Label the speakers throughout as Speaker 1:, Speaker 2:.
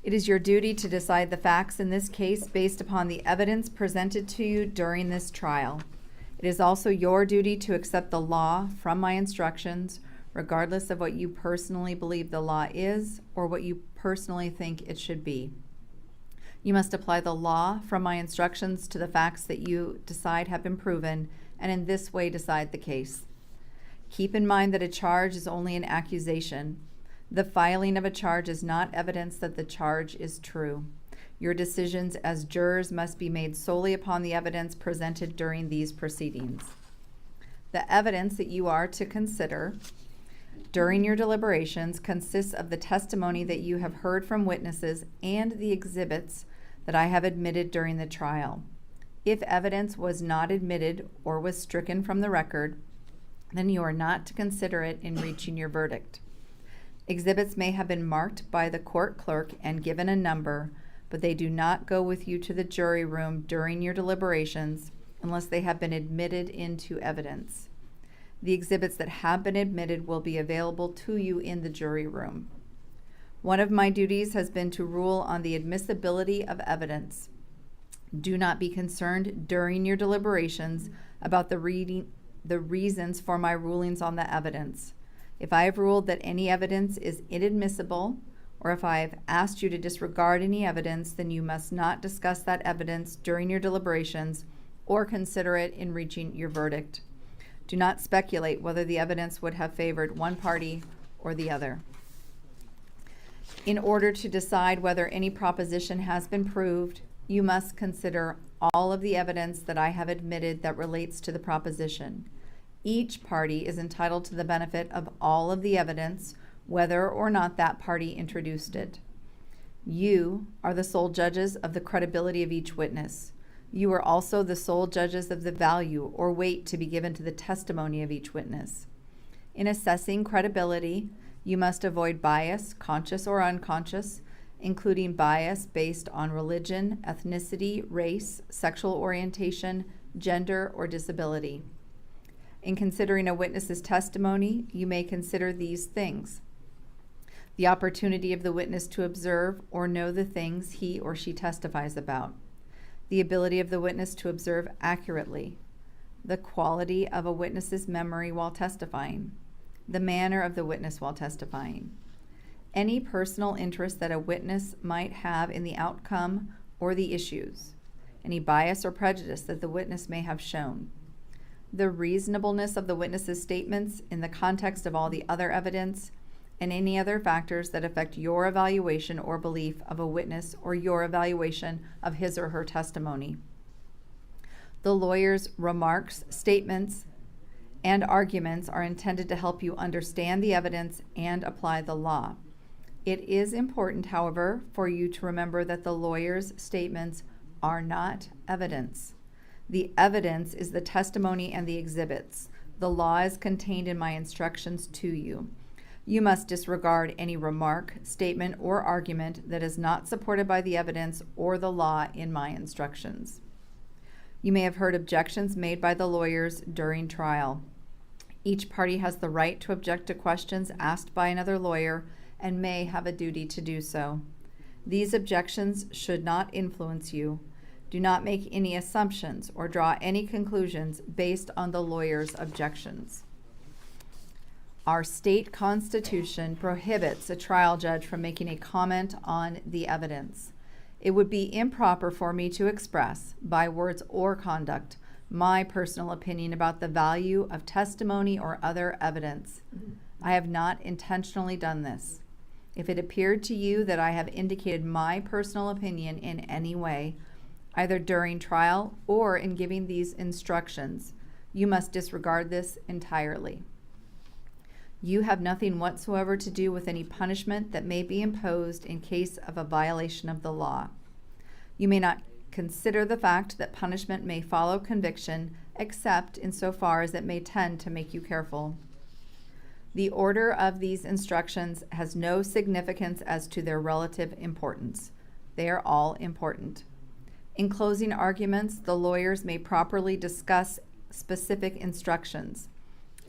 Speaker 1: It is your duty to decide the facts in this case based upon the evidence presented to you during this trial. It is also your duty to accept the law from my instructions, regardless of what you personally believe the law is or what you personally think it should be. You must apply the law from my instructions to the facts that you decide have been proven, and in this way decide the case. Keep in mind that a charge is only an accusation. The filing of a charge is not evidence that the charge is true. Your decisions as jurors must be made solely upon the evidence presented during these proceedings. The evidence that you are to consider during your deliberations consists of the testimony that you have heard from witnesses and the exhibits that I have admitted during the trial. If evidence was not admitted or was stricken from the record, then you are not to consider it in reaching your verdict. Exhibits may have been marked by the court clerk and given a number, but they do not go with you to the jury room during your deliberations unless they have been admitted into evidence. The exhibits that have been admitted will be available to you in the jury room. One of my duties has been to rule on the admissibility of evidence. Do not be concerned during your deliberations about the reasons for my rulings on the evidence. If I have ruled that any evidence is inadmissible, or if I have asked you to disregard any evidence, then you must not discuss that evidence during your deliberations or consider it in reaching your verdict. Do not speculate whether the evidence would have favored one party or the other. In order to decide whether any proposition has been proved, you must consider all of the evidence that I have admitted that relates to the proposition. Each party is entitled to the benefit of all of the evidence, whether or not that party introduced it. You are the sole judges of the credibility of each witness. You are also the sole judges of the value or weight to be given to the testimony of each witness. In assessing credibility, you must avoid bias, conscious or unconscious, including bias based on religion, ethnicity, race, sexual orientation, gender, or disability. In considering a witness's testimony, you may consider these things: the opportunity of the witness to observe or know the things he or she testifies about, the ability of the witness to observe accurately, the quality of a witness's memory while testifying, the manner of the witness while testifying, any personal interest that a witness might have in the outcome or the issues, any bias or prejudice that the witness may have shown, the reasonableness of the witness's statements in the context of all the other evidence, and any other factors that affect your evaluation or belief of a witness or your evaluation of his or her testimony. The lawyer's remarks, statements, and arguments are intended to help you understand the evidence and apply the law. It is important, however, for you to remember that the lawyer's statements are not evidence. The evidence is the testimony and the exhibits. The law is contained in my instructions to you. You must disregard any remark, statement, or argument that is not supported by the evidence or the law in my instructions. You may have heard objections made by the lawyers during trial. Each party has the right to object to questions asked by another lawyer and may have a duty to do so. These objections should not influence you. Do not make any assumptions or draw any conclusions based on the lawyer's objections. Our state constitution prohibits a trial judge from making a comment on the evidence. It would be improper for me to express, by words or conduct, my personal opinion about the value of testimony or other evidence. I have not intentionally done this. If it appeared to you that I have indicated my personal opinion in any way, either during trial or in giving these instructions, you must disregard this entirely. You have nothing whatsoever to do with any punishment that may be imposed in case of a violation of the law. You may not consider the fact that punishment may follow conviction, except insofar as it may tend to make you careful. The order of these instructions has no significance as to their relative importance. They are all important. In closing arguments, the lawyers may properly discuss specific instructions.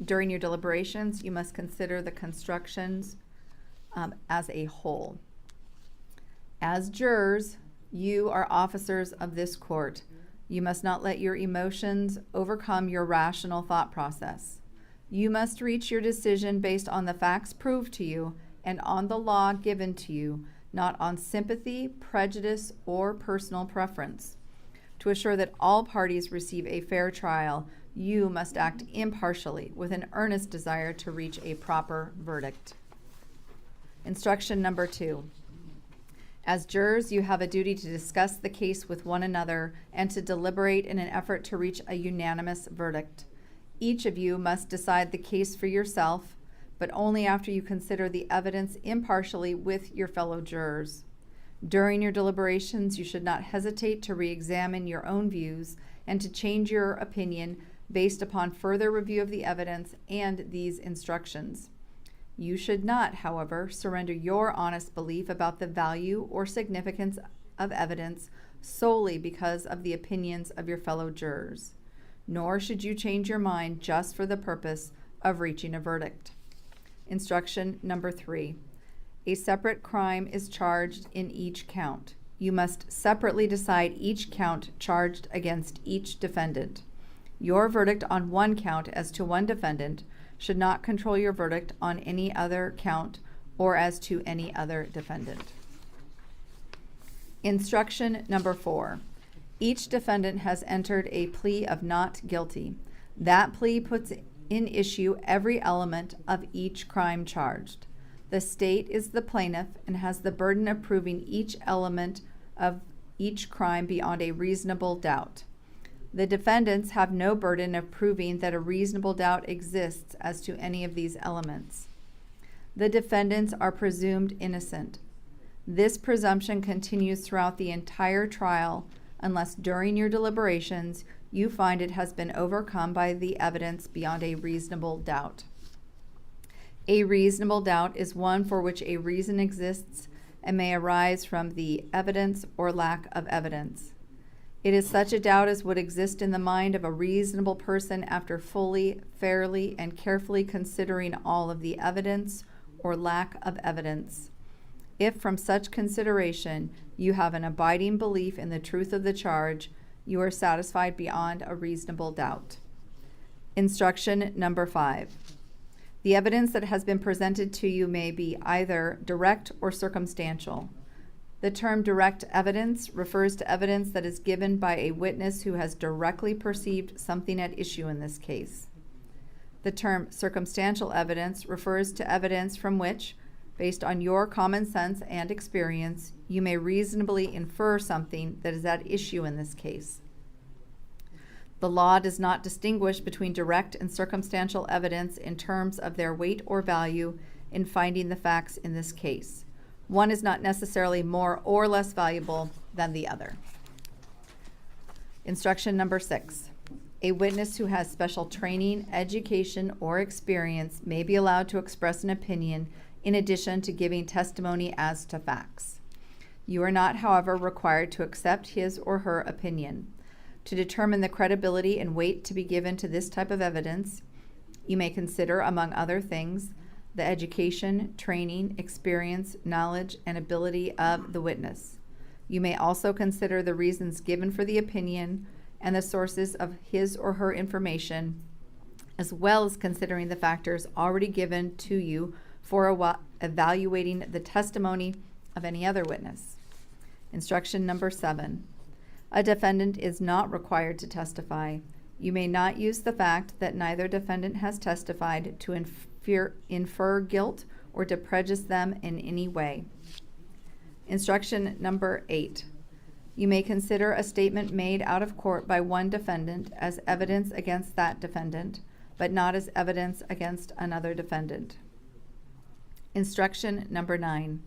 Speaker 1: During your deliberations, you must consider the constructions as a whole. As jurors, you are officers of this court. You must not let your emotions overcome your rational thought process. You must reach your decision based on the facts proved to you and on the law given to you, not on sympathy, prejudice, or personal preference. To assure that all parties receive a fair trial, you must act impartially with an earnest desire to reach a proper verdict. Instruction number 2. As jurors, you have a duty to discuss the case with one another and to deliberate in an effort to reach a unanimous verdict. Each of you must decide the case for yourself, but only after you consider the evidence impartially with your fellow jurors. During your deliberations, you should not hesitate to re-examine your own views and to change your opinion based upon further review of the evidence and these instructions. You should not, however, surrender your honest belief about the value or significance of evidence solely because of the opinions of your fellow jurors. Nor should you change your mind just for the purpose of reaching a verdict. Instruction number 3. A separate crime is charged in each count. You must separately decide each count charged against each defendant. Your verdict on one count as to one defendant should not control your verdict on any other count or as to any other defendant. Instruction number 4. Each defendant has entered a plea of not guilty. That plea puts in issue every element of each crime charged. The state is the plaintiff and has the burden of proving each element of each crime beyond a reasonable doubt. The defendants have no burden of proving that a reasonable doubt exists as to any of these elements. The defendants are presumed innocent. This presumption continues throughout the entire trial unless during your deliberations you find it has been overcome by the evidence beyond a reasonable doubt. A reasonable doubt is one for which a reason exists and may arise from the evidence or lack of evidence. It is such a doubt as would exist in the mind of a reasonable person after fully, fairly, and carefully considering all of the evidence or lack of evidence. If from such consideration you have an abiding belief in the truth of the charge, you are satisfied beyond a reasonable doubt. Instruction number 5. The evidence that has been presented to you may be either direct or circumstantial. The term direct evidence refers to evidence that is given by a witness who has directly perceived something at issue in this case. The term circumstantial evidence refers to evidence from which, based on your common sense and experience, you may reasonably infer something that is at issue in this case. The law does not distinguish between direct and circumstantial evidence in terms of their weight or value in finding the facts in this case. One is not necessarily more or less valuable than the other. Instruction number 6. A witness who has special training, education, or experience may be allowed to express an opinion in addition to giving testimony as to facts. You are not, however, required to accept his or her opinion. To determine the credibility and weight to be given to this type of evidence, you may consider, among other things, the education, training, experience, knowledge, and ability of the witness. You may also consider the reasons given for the opinion and the sources of his or her information, as well as considering the factors already given to you for evaluating the testimony of any other witness. Instruction number 7. A defendant is not required to testify. You may not use the fact that neither defendant has testified to infer guilt or to prejudice them in any way. Instruction number 8. You may consider a statement made out of court by one defendant as evidence against that defendant, but not as evidence against another defendant. Instruction number 9.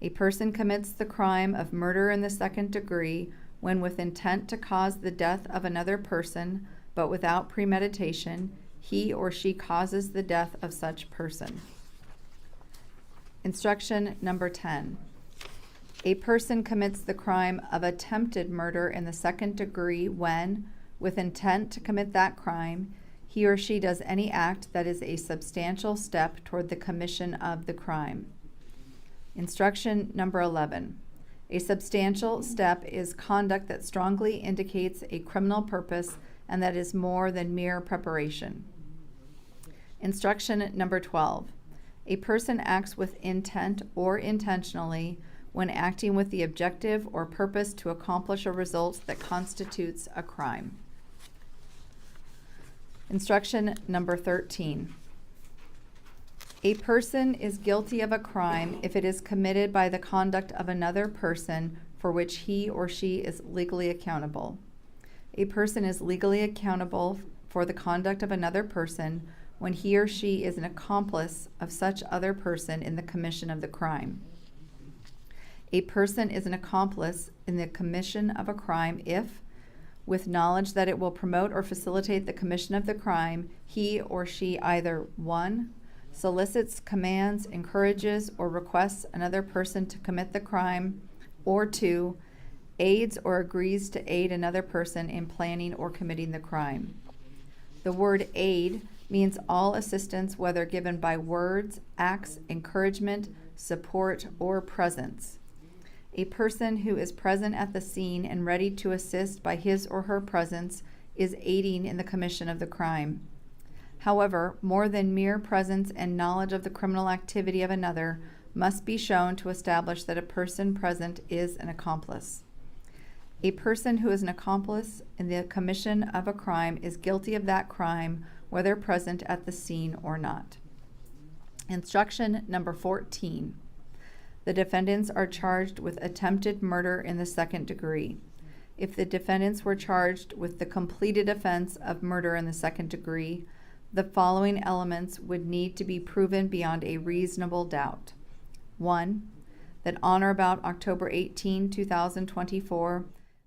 Speaker 1: A person commits the crime of murder in the second degree when with intent to cause the death of another person, but without premeditation, he or she causes the death of such person. Instruction number 10. A person commits the crime of attempted murder in the second degree when, with intent to commit that crime, he or she does any act that is a substantial step toward the commission of the crime. Instruction number 11. A substantial step is conduct that strongly indicates a criminal purpose and that is more than mere preparation. Instruction number 12. A person acts with intent or intentionally when acting with the objective or purpose to accomplish a result that constitutes a crime. Instruction number 13. A person is guilty of a crime if it is committed by the conduct of another person for which he or she is legally accountable. A person is legally accountable for the conduct of another person when he or she is an accomplice of such other person in the commission of the crime. A person is an accomplice in the commission of a crime if, with knowledge that it will promote or facilitate the commission of the crime, he or she either 1. Solicits, commands, encourages, or requests another person to commit the crime, or 2. Aids or agrees to aid another person in planning or committing the crime. The word aid means all assistance, whether given by words, acts, encouragement, support, or presence. A person who is present at the scene and ready to assist by his or her presence is aiding in the commission of the crime. However, more than mere presence and knowledge of the criminal activity of another must be shown to establish that a person present is an accomplice. A person who is an accomplice in the commission of a crime is guilty of that crime, whether present at the scene or not. Instruction number 14. The defendants are charged with attempted murder in the second degree. If the defendants were charged with the completed offense of murder in the second degree, the following elements would need to be proven beyond a reasonable doubt. 1. That on or about October 18, 2024,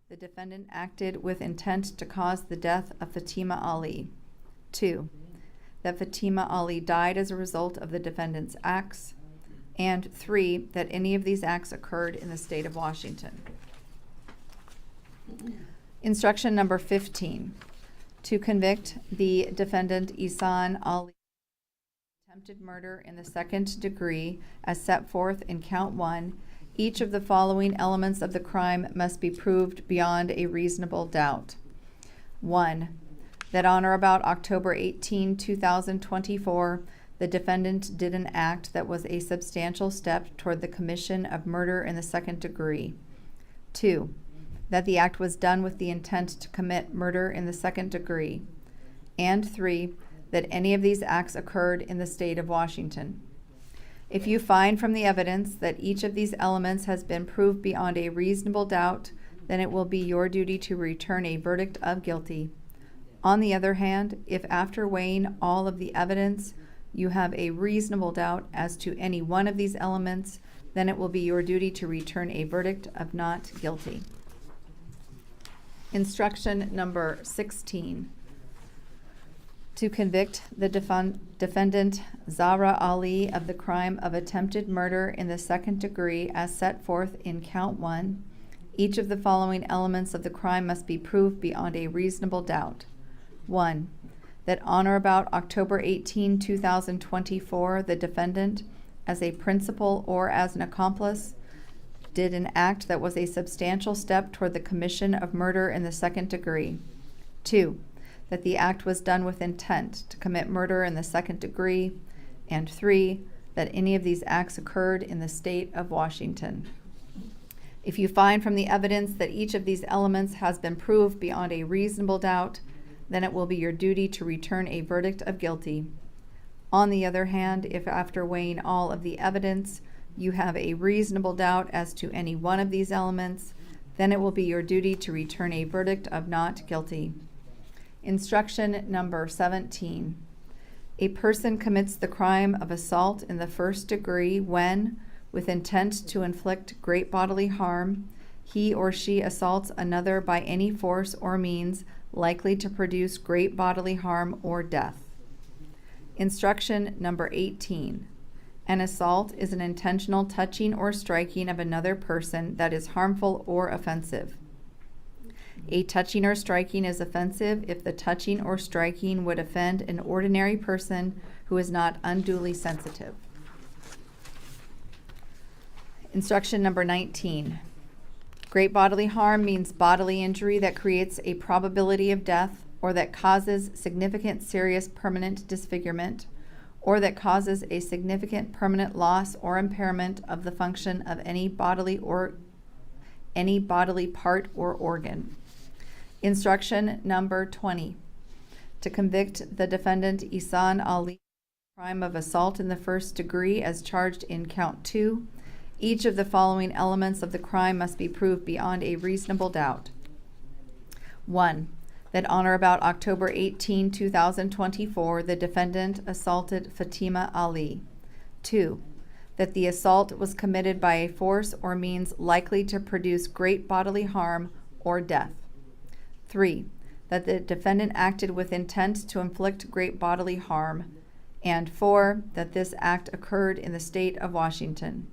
Speaker 1: the defendant acted with intent to cause the death of Fatima Ali. 2. That Fatima Ali died as a result of the defendant's acts. And 3. That any of these acts occurred in the state of Washington. Instruction number 15. To convict the defendant Ihsan Ali of attempted murder in the second degree as set forth in count 1, each of the following elements of the crime must be proved beyond a reasonable doubt. 1. That on or about October 18, 2024, the defendant did an act that was a substantial step toward the commission of murder in the second degree. 2. That the act was done with the intent to commit murder in the second degree. And 3. That any of these acts occurred in the state of Washington. If you find from the evidence that each of these elements has been proved beyond a reasonable doubt, then it will be your duty to return a verdict of guilty. On the other hand, if after weighing all of the evidence, you have a reasonable doubt as to any one of these elements, then it will be your duty to return a verdict of not guilty. Instruction number 16. To convict the defendant Zahraa Ali of the crime of attempted murder in the second degree as set forth in count 1, each of the following elements of the crime must be proved beyond a reasonable doubt. 1. That on or about October 18, 2024, the defendant, as a principal or as an accomplice, did an act that was a substantial step toward the commission of murder in the second degree. 2. That the act was done with intent to commit murder in the second degree. And 3. That any of these acts occurred in the state of Washington. If you find from the evidence that each of these elements has been proved beyond a reasonable doubt, then it will be your duty to return a verdict of guilty. On the other hand, if after weighing all of the evidence, you have a reasonable doubt as to any one of these elements, then it will be your duty to return a verdict of not guilty. Instruction number 17. A person commits the crime of assault in the first degree when, with intent to inflict great bodily harm, he or she assaults another by any force or means likely to produce great bodily harm or death. Instruction number 18. An assault is an intentional touching or striking of another person that is harmful or offensive. A touching or striking is offensive if the touching or striking would offend an ordinary person who is not unduly sensitive. Instruction number 19. Great bodily harm means bodily injury that creates a probability of death or that causes significant serious permanent disfigurement or that causes a significant permanent loss or impairment of the function of any bodily part or organ. Instruction number 20. To convict the defendant Ihsan Ali of the crime of assault in the first degree as charged in count 2, each of the following elements of the crime must be proved beyond a reasonable doubt. 1. That on or about October 18, 2024, the defendant assaulted Fatima Ali. 2. That the assault was committed by a force or means likely to produce great bodily harm or death. 3. That the defendant acted with intent to inflict great bodily harm. And 4. That this act occurred in the state of Washington.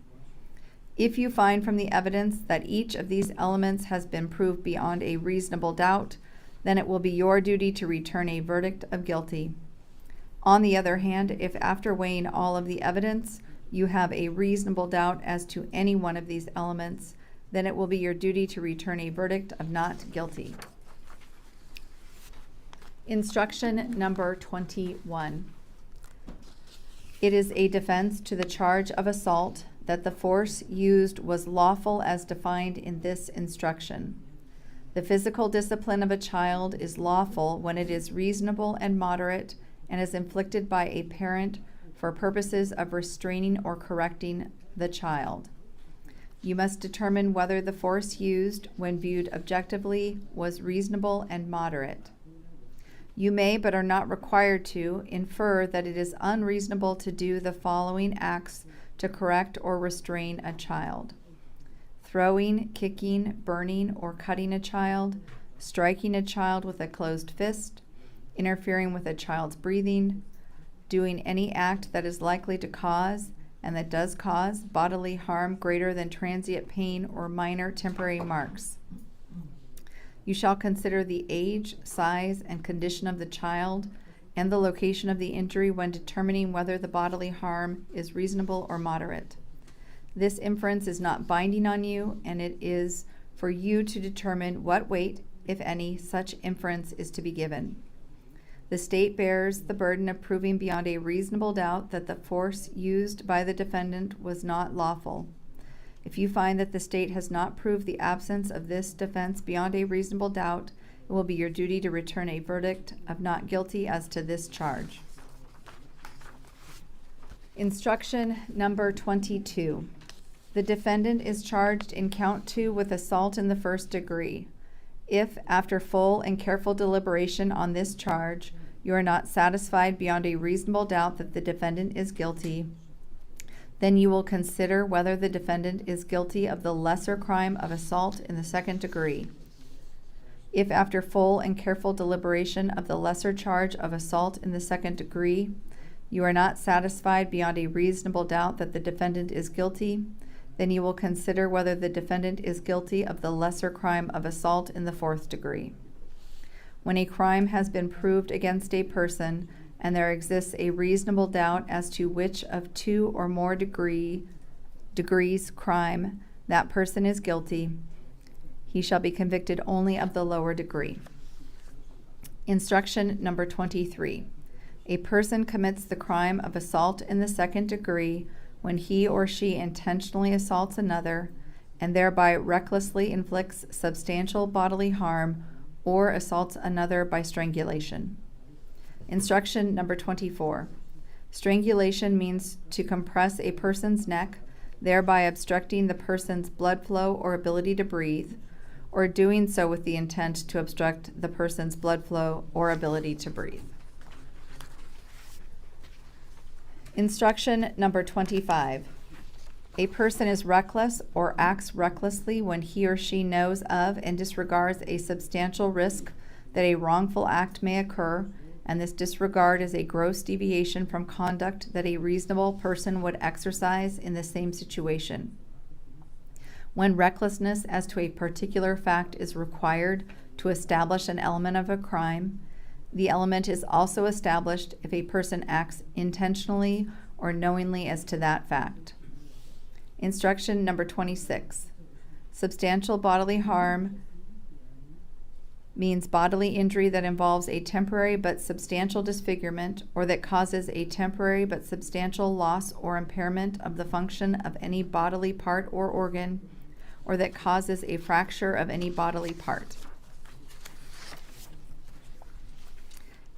Speaker 1: If you find from the evidence that each of these elements has been proved beyond a reasonable doubt, then it will be your duty to return a verdict of guilty. On the other hand, if after weighing all of the evidence, you have a reasonable doubt as to any one of these elements, then it will be your duty to return a verdict of not guilty. Instruction number 21. It is a defense to the charge of assault that the force used was lawful as defined in this instruction. The physical discipline of a child is lawful when it is reasonable and moderate and is inflicted by a parent for purposes of restraining or correcting the child. You must determine whether the force used, when viewed objectively, was reasonable and moderate. You may, but are not required to, infer that it is unreasonable to do the following acts to correct or restrain a child: throwing, kicking, burning, or cutting a child, striking a child with a closed fist, interfering with a child's breathing, doing any act that is likely to cause, and that does cause, bodily harm greater than transient pain or minor temporary marks. You shall consider the age, size, and condition of the child and the location of the injury when determining whether the bodily harm is reasonable or moderate. This inference is not binding on you, and it is for you to determine what weight, if any, such inference is to be given. The state bears the burden of proving beyond a reasonable doubt that the force used by the defendant was not lawful. If you find that the state has not proved the absence of this defense beyond a reasonable doubt, it will be your duty to return a verdict of not guilty as to this charge. Instruction number 22. The defendant is charged in count 2 with assault in the first degree. If, after full and careful deliberation on this charge, you are not satisfied beyond a reasonable doubt that the defendant is guilty, then you will consider whether the defendant is guilty of the lesser crime of assault in the second degree. If, after full and careful deliberation of the lesser charge of assault in the second degree, you are not satisfied beyond a reasonable doubt that the defendant is guilty, then you will consider whether the defendant is guilty of the lesser crime of assault in the fourth degree. When a crime has been proved against a person and there exists a reasonable doubt as to which of 2 or more degrees crime that person is guilty, he shall be convicted only of the lower degree. Instruction number 23. A person commits the crime of assault in the second degree when he or she intentionally assaults another and thereby recklessly inflicts substantial bodily harm or assaults another by strangulation. Instruction number 24. Strangulation means to compress a person's neck, thereby obstructing the person's blood flow or ability to breathe, or doing so with the intent to obstruct the person's blood flow or ability to breathe. Instruction number 25. A person is reckless or acts recklessly when he or she knows of and disregards a substantial risk that a wrongful act may occur, and this disregard is a gross deviation from conduct that a reasonable person would exercise in the same situation. When recklessness as to a particular fact is required to establish an element of a crime, the element is also established if a person acts intentionally or knowingly as to that fact. Instruction number 26. Substantial bodily harm means bodily injury that involves a temporary but substantial disfigurement or that causes a temporary but substantial loss or impairment of the function of any bodily part or organ, or that causes a fracture of any bodily part.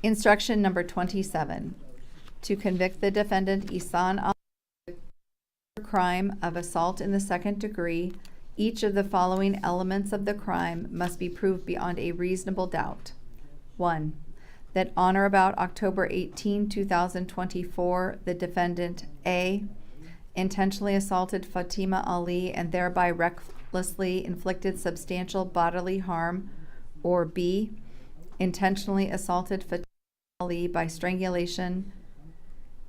Speaker 1: Instruction number 27. To convict the defendant Ihsan of the crime of assault in the second degree, each of the following elements of the crime must be proved beyond a reasonable doubt. 1. That on or about October 18, 2024, the defendant A. intentionally assaulted Fatima Ali and thereby recklessly inflicted substantial bodily harm, or B. intentionally assaulted Fatima Ali by strangulation,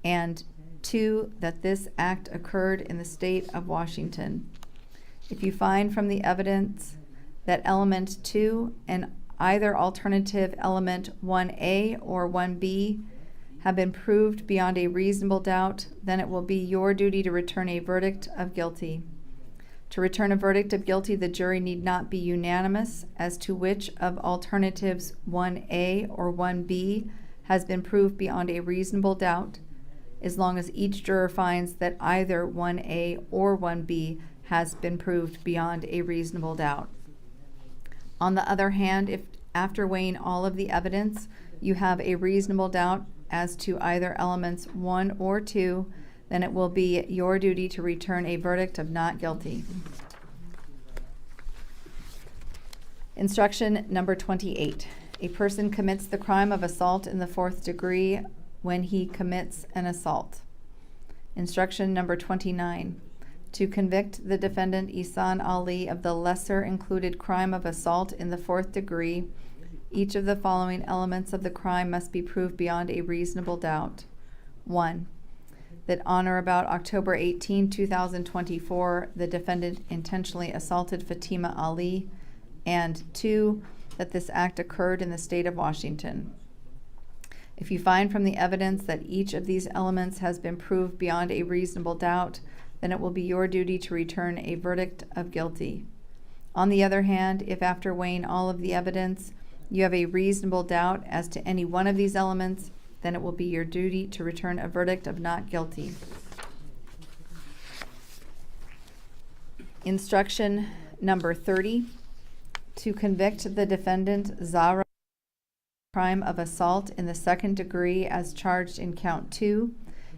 Speaker 1: and 2. that this act occurred in the state of Washington. If you find from the evidence that element 2 and either alternative element 1A or 1B have been proved beyond a reasonable doubt, then it will be your duty to return a verdict of guilty. To return a verdict of guilty, the jury need not be unanimous as to which of alternatives 1A or 1B has been proved beyond a reasonable doubt, as long as each juror finds that either 1A or 1B has been proved beyond a reasonable doubt. On the other hand, if after weighing all of the evidence, you have a reasonable doubt as to either elements 1 or 2, then it will be your duty to return a verdict of not guilty. Instruction number 28. A person commits the crime of assault in the fourth degree when he commits an assault. Instruction number 29. To convict the defendant Ihsan Ali of the lesser included crime of assault in the fourth degree, each of the following elements of the crime must be proved beyond a reasonable doubt. 1. That on or about October 18, 2024, the defendant intentionally assaulted Fatima Ali, and 2. that this act occurred in the state of Washington. If you find from the evidence that each of these elements has been proved beyond a reasonable doubt, then it will be your duty to return a verdict of guilty. On the other hand, if after weighing all of the evidence, you have a reasonable doubt as to any one of these elements, then it will be your duty to return a verdict of not guilty. Instruction number 30. To convict the defendant Zara of the crime of assault in the second degree as charged in count 2,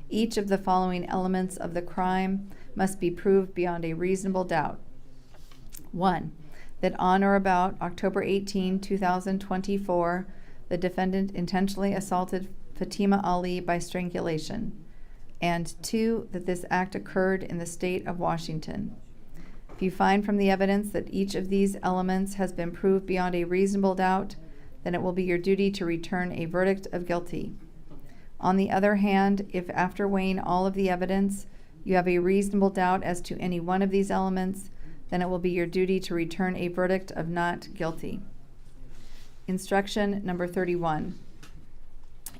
Speaker 1: each of the following elements of the crime must be proved beyond a reasonable doubt. 1. That on or about October 18, 2024, the defendant intentionally assaulted Fatima Ali by strangulation, and 2. that this act occurred in the state of Washington. If you find from the evidence that each of these elements has been proved beyond a reasonable doubt, then it will be your duty to return a verdict of guilty. On the other hand, if after weighing all of the evidence, you have a reasonable doubt as to any one of these elements, then it will be your duty to return a verdict of not guilty. Instruction number 31.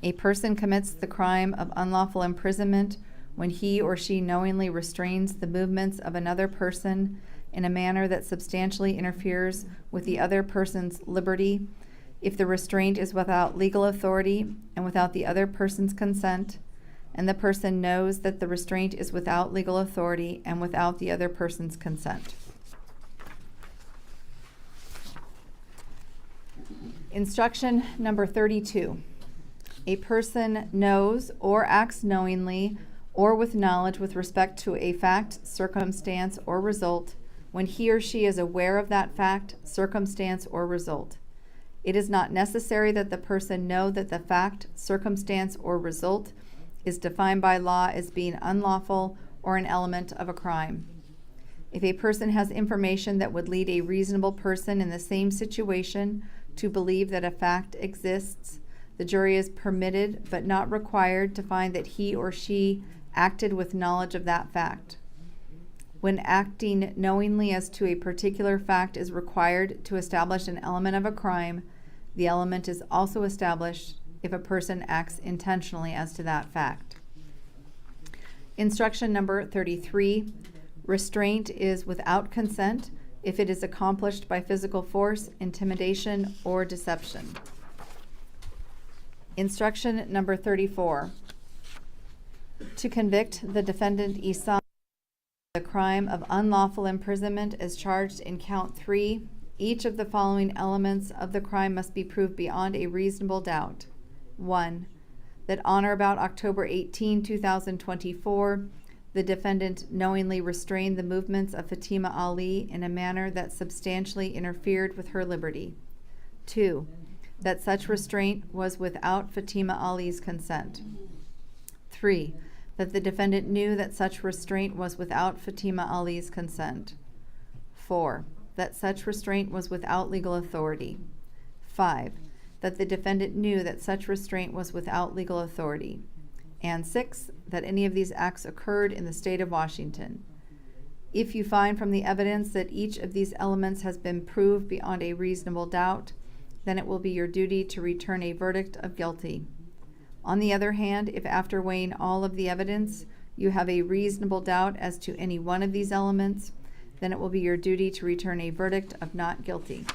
Speaker 1: A person commits the crime of unlawful imprisonment when he or she knowingly restrains the movements of another person in a manner that substantially interferes with the other person's liberty, if the restraint is without legal authority and without the other person's consent, and the person knows that the restraint is without legal authority and without the other person's consent. Instruction number 32. A person knows or acts knowingly or with knowledge with respect to a fact, circumstance, or result when he or she is aware of that fact, circumstance, or result. It is not necessary that the person know that the fact, circumstance, or result is defined by law as being unlawful or an element of a crime. If a person has information that would lead a reasonable person in the same situation to believe that a fact exists, the jury is permitted but not required to find that he or she acted with knowledge of that fact. When acting knowingly as to a particular fact is required to establish an element of a crime, the element is also established if a person acts intentionally as to that fact. Instruction number 33. Restraint is without consent if it is accomplished by physical force, intimidation, or deception. Instruction number 34. To convict the defendant Ihsan of the crime of unlawful imprisonment as charged in count 3, each of the following elements of the crime must be proved beyond a reasonable doubt. 1. That on or about October 18, 2024, the defendant knowingly restrained the movements of Fatima Ali in a manner that substantially interfered with her liberty. 2. That such restraint was without Fatima Ali's consent. 3. That the defendant knew that such restraint was without Fatima Ali's consent. 4. That such restraint was without legal authority. 5. That the defendant knew that such restraint was without legal authority. And 6, that any of these acts occurred in the state of Washington. If you find from the evidence that each of these elements has been proved beyond a reasonable doubt, then it will be your duty to return a verdict of guilty. On the other hand, if after weighing all of the evidence, you have a reasonable doubt as to any one of these elements, then it will be your duty to return a verdict of not guilty.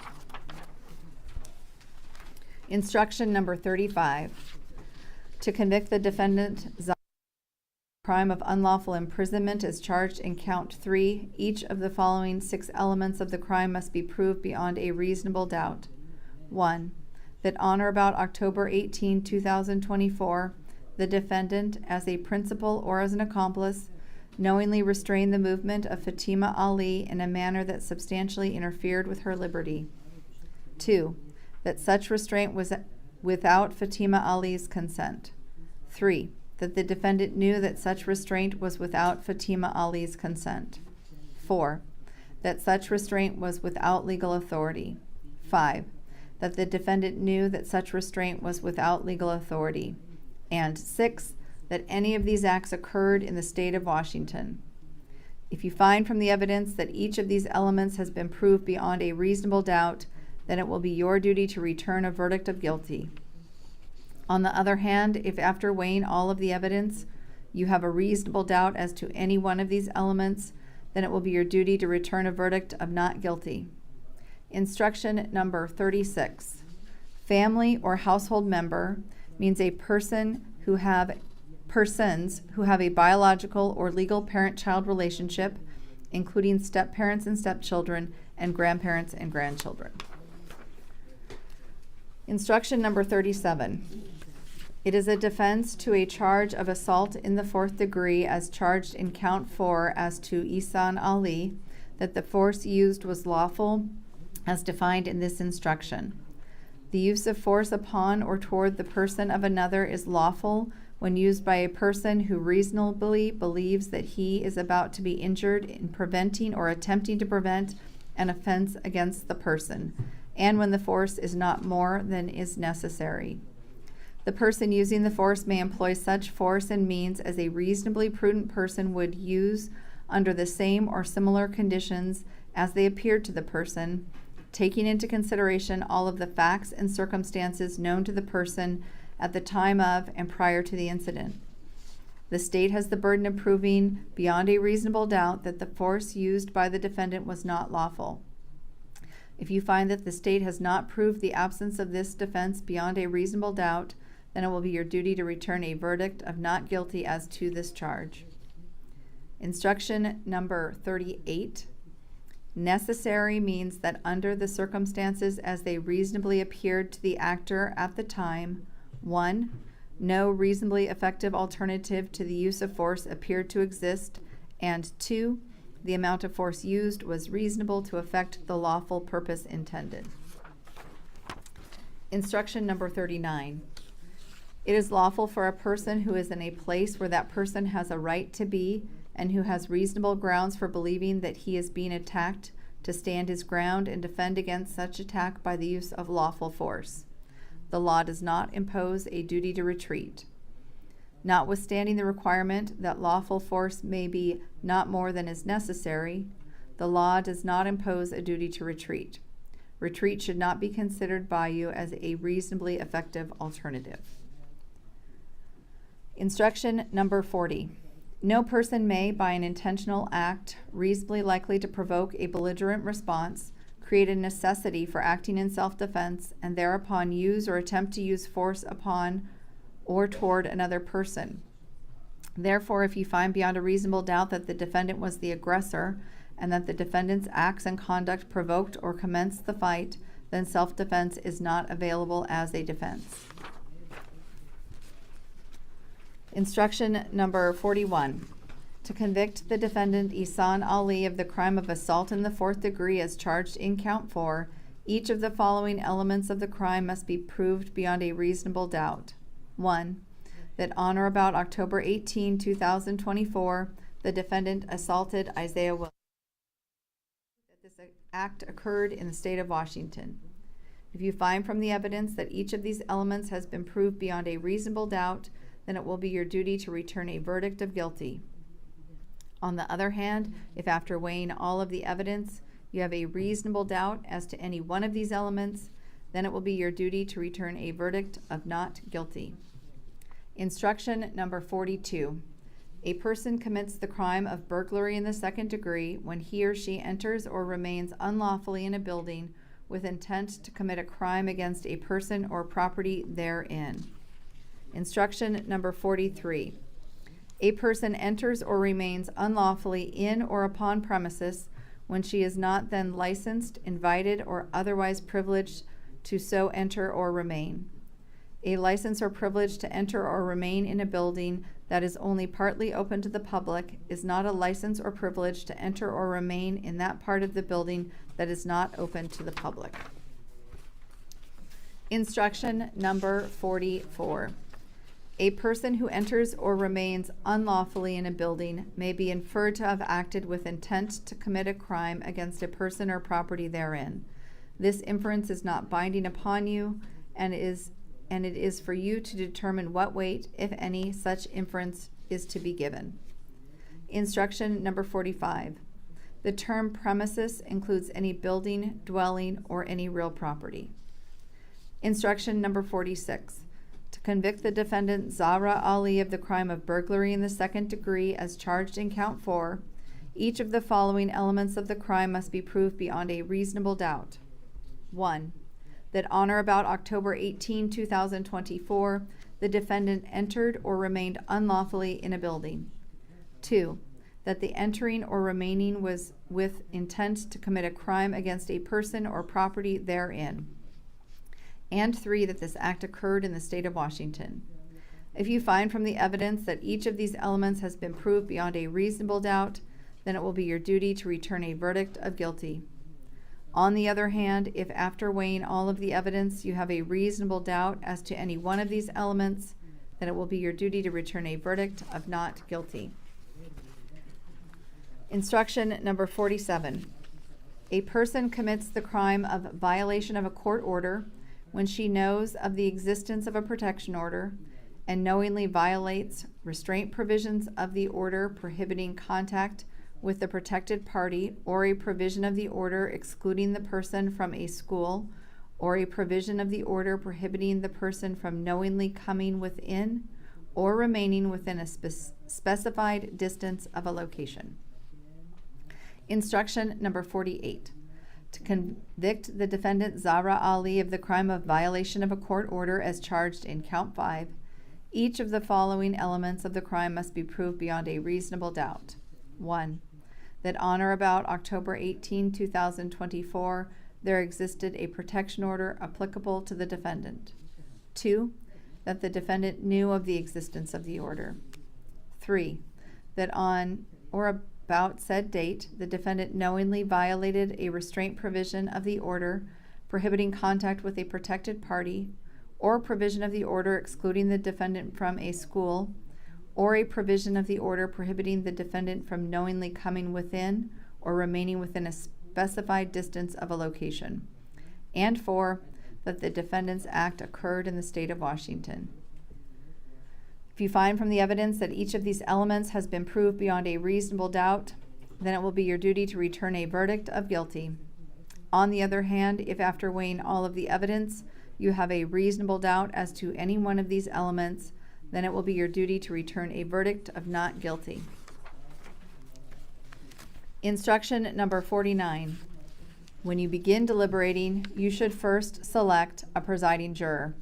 Speaker 1: Instruction number 35. To convict the defendant Zara of the crime of unlawful imprisonment as charged in count 3, each of the following 6 elements of the crime must be proved beyond a reasonable doubt. 1. That on or about October 18, 2024, the defendant, as a principal or as an accomplice, knowingly restrained the movement of Fatima Ali in a manner that substantially interfered with her liberty. 2. That such restraint was without Fatima Ali's consent. 3. That the defendant knew that such restraint was without Fatima Ali's consent. 4. That such restraint was without legal authority. 5. That the defendant knew that such restraint was without legal authority. And 6. That any of these acts occurred in the state of Washington. If you find from the evidence that each of these elements has been proved beyond a reasonable doubt, then it will be your duty to return a verdict of guilty. On the other hand, if after weighing all of the evidence, you have a reasonable doubt as to any one of these elements, then it will be your duty to return a verdict of not guilty. Instruction number 36. Family or household member means a persons who have a biological or legal parent-child relationship, including step-parents and stepchildren, and grandparents and grandchildren. Instruction number 37. It is a defense to a charge of assault in the 4th degree as charged in count 4 as to Ihsan Ali that the force used was lawful as defined in this instruction. The use of force upon or toward the person of another is lawful when used by a person who reasonably believes that he is about to be injured in preventing or attempting to prevent an offense against the person, and when the force is not more than is necessary. The person using the force may employ such force and means as a reasonably prudent person would use under the same or similar conditions as they appeared to the person, taking into consideration all of the facts and circumstances known to the person at the time of and prior to the incident. The state has the burden of proving beyond a reasonable doubt that the force used by the defendant was not lawful. If you find that the state has not proved the absence of this defense beyond a reasonable doubt, then it will be your duty to return a verdict of not guilty as to this charge. Instruction number 38. Necessary means that under the circumstances as they reasonably appeared to the actor at the time, 1. No reasonably effective alternative to the use of force appeared to exist, and 2. The amount of force used was reasonable to effect the lawful purpose intended. Instruction number 39. It is lawful for a person who is in a place where that person has a right to be and who has reasonable grounds for believing that he is being attacked to stand his ground and defend against such attack by the use of lawful force. The law does not impose a duty to retreat. Notwithstanding the requirement that lawful force may be not more than is necessary, the law does not impose a duty to retreat. Retreat should not be considered by you as a reasonably effective alternative. Instruction number 40. No person may, by an intentional act reasonably likely to provoke a belligerent response, create a necessity for acting in self-defense, and thereupon use or attempt to use force upon or toward another person. Therefore, if you find beyond a reasonable doubt that the defendant was the aggressor and that the defendant's acts and conduct provoked or commenced the fight, then self-defense is not available as a defense. Instruction number 41. To convict the defendant Ihsan Ali of the crime of assault in the 4th degree as charged in count 4, each of the following elements of the crime must be proved beyond a reasonable doubt. 1. That on or about October 18, 2024, the defendant assaulted Isaiah Williams. That this act occurred in the state of Washington. If you find from the evidence that each of these elements has been proved beyond a reasonable doubt, then it will be your duty to return a verdict of guilty. On the other hand, if after weighing all of the evidence, you have a reasonable doubt as to any one of these elements, then it will be your duty to return a verdict of not guilty. Instruction number 42. A person commits the crime of burglary in the 2nd degree when he or she enters or remains unlawfully in a building with intent to commit a crime against a person or property therein. Instruction number 43. A person enters or remains unlawfully in or upon premises when she is not then licensed, invited, or otherwise privileged to so enter or remain. A license or privilege to enter or remain in a building that is only partly open to the public is not a license or privilege to enter or remain in that part of the building that is not open to the public. Instruction number 44. A person who enters or remains unlawfully in a building may be inferred to have acted with intent to commit a crime against a person or property therein. This inference is not binding upon you, and it is for you to determine what weight, if any, such inference is to be given. Instruction number 45. The term premises includes any building, dwelling, or any real property. Instruction number 46. To convict the defendant Zahraa Ali of the crime of burglary in the 2nd degree as charged in count 4, each of the following elements of the crime must be proved beyond a reasonable doubt. 1. That on or about October 18, 2024, the defendant entered or remained unlawfully in a building. 2. That the entering or remaining was with intent to commit a crime against a person or property therein. And 3. That this act occurred in the state of Washington. If you find from the evidence that each of these elements has been proved beyond a reasonable doubt, then it will be your duty to return a verdict of guilty. On the other hand, if after weighing all of the evidence you have a reasonable doubt as to any one of these elements, then it will be your duty to return a verdict of not guilty. Instruction number 47. A person commits the crime of violation of a court order when she knows of the existence of a protection order and knowingly violates restraint provisions of the order prohibiting contact with the protected party, or a provision of the order excluding the person from a school, or a provision of the order prohibiting the person from knowingly coming within or remaining within a specified distance of a location. Instruction number 48. To convict the defendant Zahraa Ali of the crime of violation of a court order as charged in count 5, each of the following elements of the crime must be proved beyond a reasonable doubt. 1. That on or about October 18, 2024, there existed a protection order applicable to the defendant. 2. That the defendant knew of the existence of the order. 3. That on or about said date, the defendant knowingly violated a restraint provision of the order prohibiting contact with a protected party, or provision of the order excluding the defendant from a school, or a provision of the order prohibiting the defendant from knowingly coming within or remaining within a specified distance of a location. And 4, that the defendant's act occurred in the state of Washington. If you find from the evidence that each of these elements has been proved beyond a reasonable doubt, then it will be your duty to return a verdict of guilty. On the other hand, if after weighing all of the evidence you have a reasonable doubt as to any one of these elements, then it will be your duty to return a verdict of not guilty. Instruction number 49. When you begin deliberating, you should first select a presiding juror.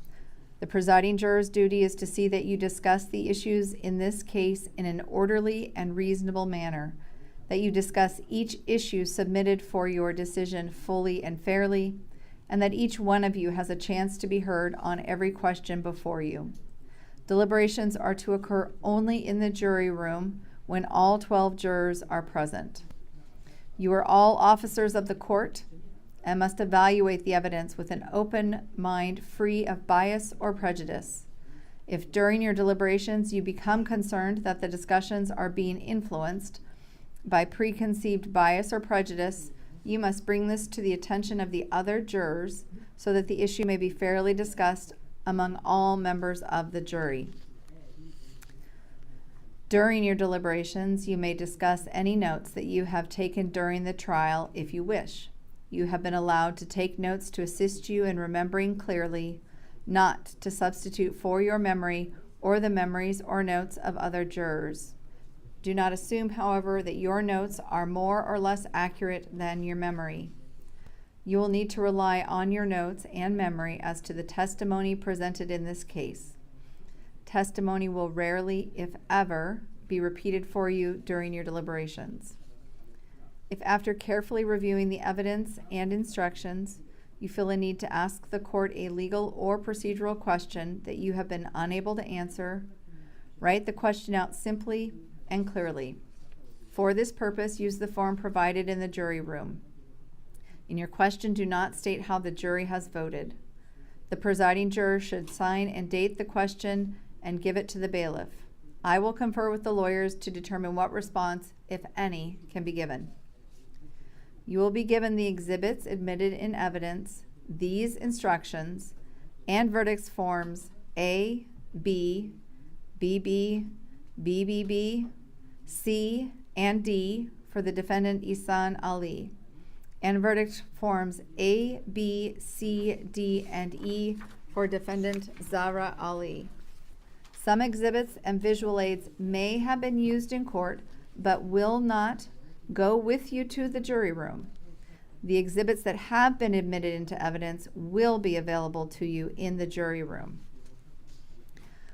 Speaker 1: The presiding juror's duty is to see that you discuss the issues in this case in an orderly and reasonable manner, that you discuss each issue submitted for your decision fully and fairly, and that each one of you has a chance to be heard on every question before you. Deliberations are to occur only in the jury room when all 12 jurors are present. You are all officers of the court and must evaluate the evidence with an open mind, free of bias or prejudice. If during your deliberations you become concerned that the discussions are being influenced by preconceived bias or prejudice, you must bring this to the attention of the other jurors so that the issue may be fairly discussed among all members of the jury. During your deliberations, you may discuss any notes that you have taken during the trial if you wish. You have been allowed to take notes to assist you in remembering clearly, not to substitute for your memory or the memories or notes of other jurors. Do not assume, however, that your notes are more or less accurate than your memory. You will need to rely on your notes and memory as to the testimony presented in this case. Testimony will rarely, if ever, be repeated for you during your deliberations. If after carefully reviewing the evidence and instructions, you feel a need to ask the court a legal or procedural question that you have been unable to answer, write the question out simply and clearly. For this purpose, use the form provided in the jury room. In your question, do not state how the jury has voted. The presiding juror should sign and date the question and give it to the bailiff. I will confer with the lawyers to determine what response, if any, can be given. You will be given the exhibits admitted in evidence, these instructions, and verdicts forms A, B, BB, BBB, C, and D for the defendant Ihsan Ali, and verdict forms A, B, C, D, and E for defendant Zara Ali. Some exhibits and visual aids may have been used in court, but will not go with you to the jury room. The exhibits that have been admitted into evidence will be available to you in the jury room.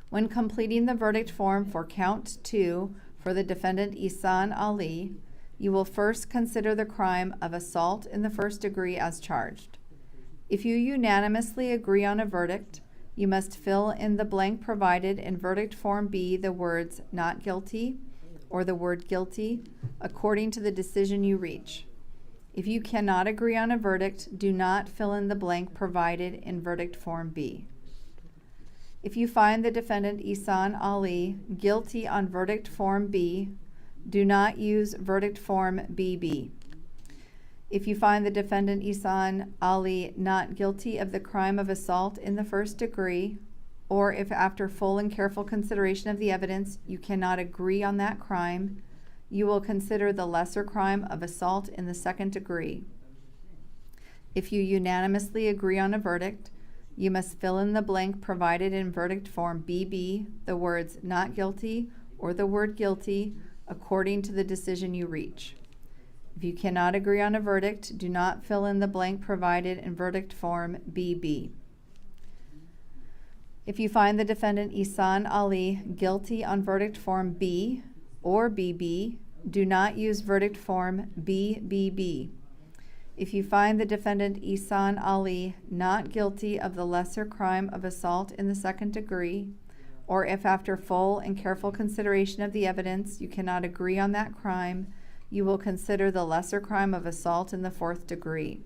Speaker 1: When completing the verdict form for count 2 for the defendant Ihsan Ali, you will first consider the crime of assault in the first degree as charged. If you unanimously agree on a verdict, you must fill in the blank provided in verdict form B the words "not guilty" or the word "guilty" according to the decision you reach. If you cannot agree on a verdict, do not fill in the blank provided in verdict form B. If you find the defendant Ihsan Ali guilty on verdict form B, do not use verdict form BB. If you find the defendant Ihsan Ali not guilty of the crime of assault in the first degree, or if after full and careful consideration of the evidence you cannot agree on that crime, you will consider the lesser crime of assault in the second degree. If you unanimously agree on a verdict, you must fill in the blank provided in verdict form BB the words "not guilty" or the word "guilty" according to the decision you reach. If you cannot agree on a verdict, do not fill in the blank provided in verdict form BB. If you find the defendant Ihsan Ali guilty on verdict form B or BB, do not use verdict form BBB. If you find the defendant Ihsan Ali not guilty of the lesser crime of assault in the second degree, or if after full and careful consideration of the evidence you cannot agree on that crime, you will consider the lesser crime of assault in the fourth degree.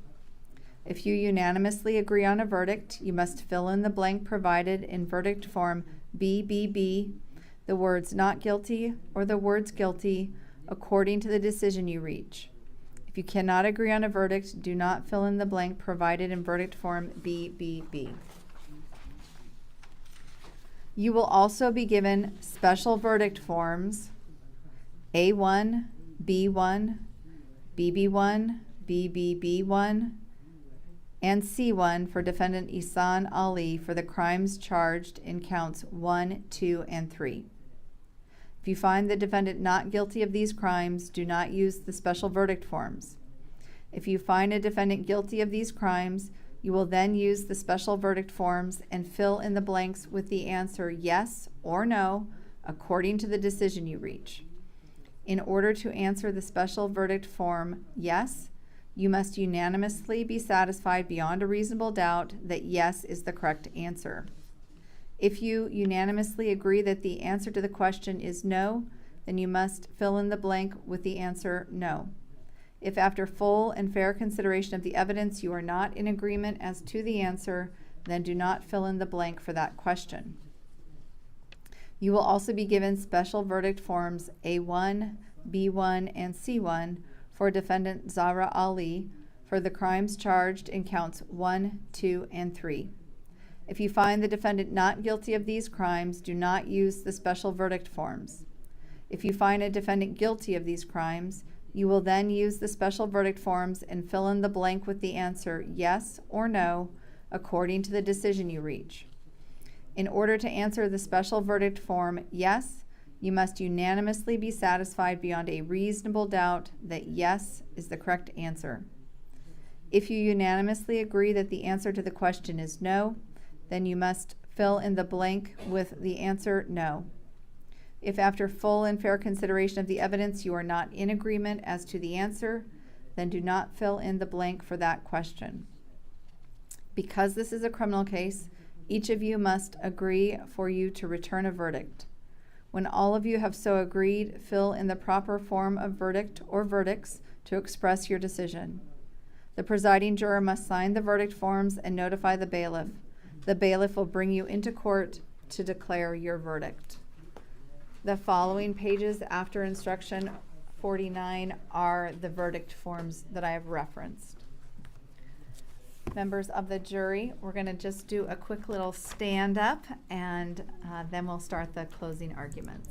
Speaker 1: If you unanimously agree on a verdict, you must fill in the blank provided in verdict form BBB the words "not guilty" or the words "guilty" according to the decision you reach. If you cannot agree on a verdict, do not fill in the blank provided in verdict form BBB. You will also be given special verdict forms A1, B1, BB1, BBB1, and C1 for defendant Ihsan Ali for the crimes charged in counts 1, 2, and 3. If you find the defendant not guilty of these crimes, do not use the special verdict forms. If you find a defendant guilty of these crimes, you will then use the special verdict forms and fill in the blanks with the answer yes or no according to the decision you reach. In order to answer the special verdict form yes, you must unanimously be satisfied beyond a reasonable doubt that yes is the correct answer. If you unanimously agree that the answer to the question is no, then you must fill in the blank with the answer no. If after full and fair consideration of the evidence you are not in agreement as to the answer, then do not fill in the blank for that question. You will also be given special verdict forms A1, B1, and C1 for defendant Zara Ali for the crimes charged in counts 1, 2, and 3. If you find the defendant not guilty of these crimes, do not use the special verdict forms. If you find a defendant guilty of these crimes, you will then use the special verdict forms and fill in the blank with the answer yes or no according to the decision you reach. In order to answer the special verdict form yes, you must unanimously be satisfied beyond a reasonable doubt that yes is the correct answer. If you unanimously agree that the answer to the question is no, then you must fill in the blank with the answer no. If after full and fair consideration of the evidence you are not in agreement as to the answer, then do not fill in the blank for that question. Because this is a criminal case, each of you must agree for you to return a verdict. When all of you have so agreed, fill in the proper form of verdict or verdicts to express your decision. The presiding juror must sign the verdict forms and notify the bailiff. The bailiff will bring you into court to declare your verdict. The following pages after instruction 49 are the verdict forms that I have referenced. Members of the jury, we're going to just do a quick little stand up and then we'll start the closing arguments.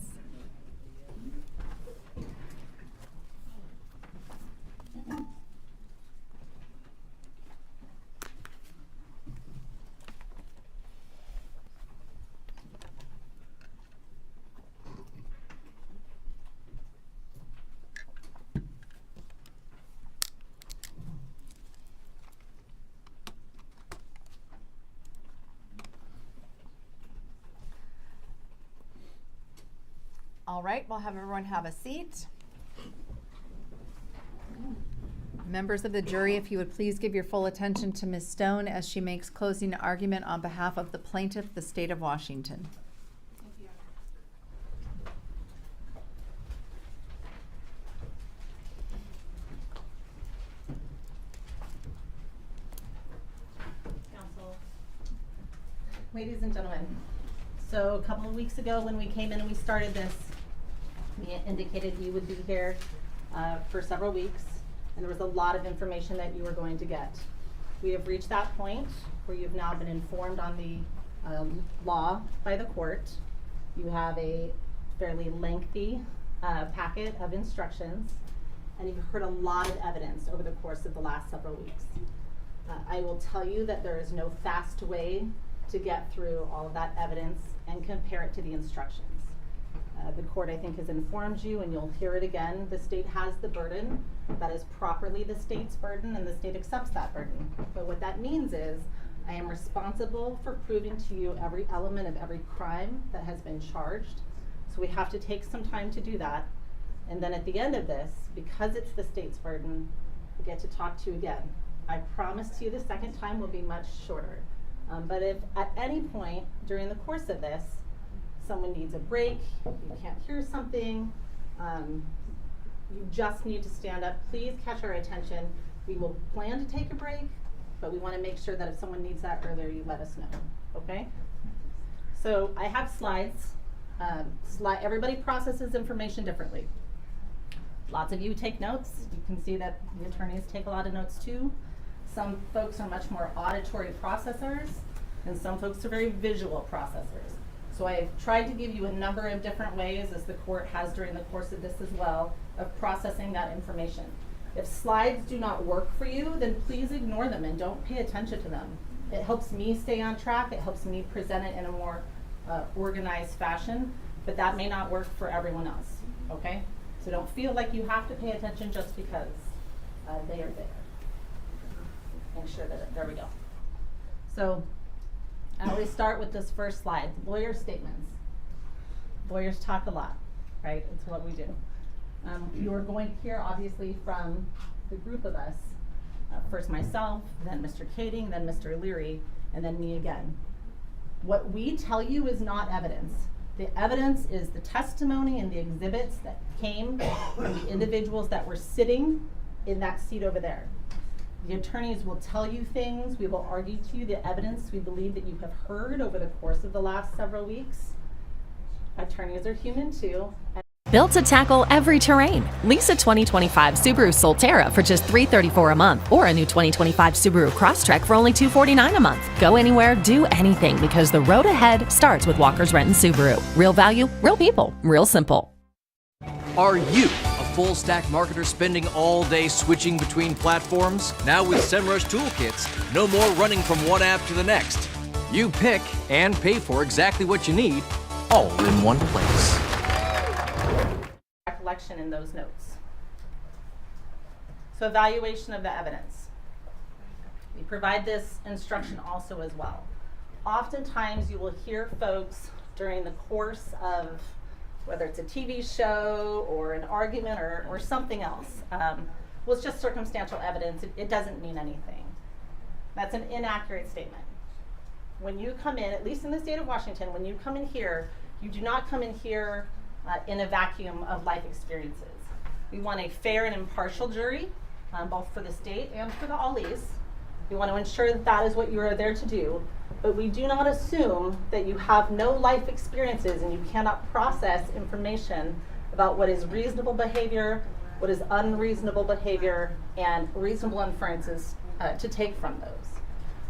Speaker 1: All right, we'll have everyone have a seat. Members of the jury, if you would please give your full attention to Ms. Stone as she makes closing argument on behalf of the plaintiff, the state of Washington.
Speaker 2: Counsel, ladies and gentlemen, so a couple of weeks ago when we came in and we started this, we indicated you would be here for several weeks, and there was a lot of information that you were going to get. We have reached that point where you've now been informed on the law by the court. You have a fairly lengthy packet of instructions, and you've heard a lot of evidence over the course of the last several weeks. I will tell you that there is no fast way to get through all of that evidence and compare it to the instructions. The court, I think, has informed you, and you'll hear it again. The state has the burden. That is properly the state's burden, and the state accepts that burden. But what that means is I am responsible for proving to you every element of every crime that has been charged. So we have to take some time to do that. And then at the end of this, because it's the state's burden, we get to talk to you again. I promise to you the second time will be much shorter. But if at any point during the course of this, someone needs a break, you can't hear something, you just need to stand up, please catch our attention. We will plan to take a break, but we want to make sure that if someone needs that earlier, you let us know, okay? So I have slides. Everybody processes information differently. Lots of you take notes. You can see that the attorneys take a lot of notes too. Some folks are much more auditory processors, and some folks are very visual processors. So I've tried to give you a number of different ways, as the court has during the course of this as well, of processing that information. If slides do not work for you, then please ignore them and don't pay attention to them. It helps me stay on track. It helps me present it in a more organized fashion, but that may not work for everyone else, okay? So don't feel like you have to pay attention just because they are there. Make sure that, there we go. So I always start with this first slide, lawyer statements. Lawyers talk a lot, right? It's what we do. You are going to hear obviously from the group of us, first myself, then Mr. Kading, then Mr. Leary, and then me again. What we tell you is not evidence. The evidence is the testimony and the exhibits that came from the individuals that were sitting in that seat over there. The attorneys will tell you things. We will argue to you the evidence we believe that you have heard over the course of the last several weeks. Attorneys are human too.
Speaker 3: Built to tackle every terrain. Lease a 2025 Subaru Solterra for just $334 a month, or a new 2025 Subaru Crosstrek for only $249 a month. Go anywhere, do anything, because the road ahead starts with Walker's Renton Subaru. Real value, real people, real simple.
Speaker 4: Are you a full-stack marketer spending all day switching between platforms? Now with SEMrush Toolkits, no more running from one app to the next. You pick and pay for exactly what you need, all in one place.
Speaker 2: Recollection in those notes. So evaluation of the evidence. We provide this instruction also as well. Oftentimes you will hear folks during the course of whether it's a TV show or an argument or something else. Well, it's just circumstantial evidence. It doesn't mean anything. That's an inaccurate statement. When you come in, at least in the state of Washington, when you come in here, you do not come in here in a vacuum of life experiences. We want a fair and impartial jury, both for the state and for the Ollies. We want to ensure that that is what you are there to do, but we do not assume that you have no life experiences and you cannot process information about what is reasonable behavior, what is unreasonable behavior, and reasonable inferences to take from those.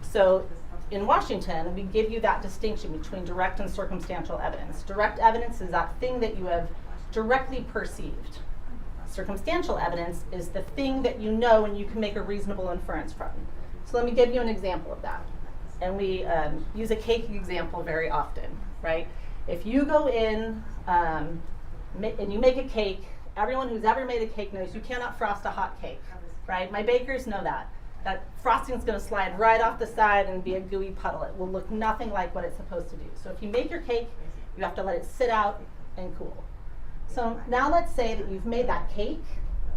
Speaker 2: So in Washington, we give you that distinction between direct and circumstantial evidence. Direct evidence is that thing that you have directly perceived. Circumstantial evidence is the thing that you know and you can make a reasonable inference from. So let me give you an example of that. And we use a cake example very often, right? If you go in and you make a cake, everyone who's ever made a cake knows you cannot frost a hot cake, right? My bakers know that. That frosting is going to slide right off the side and be a gooey puddle. It will look nothing like what it's supposed to do. So if you make your cake, you have to let it sit out and cool. So now let's say that you've made that cake.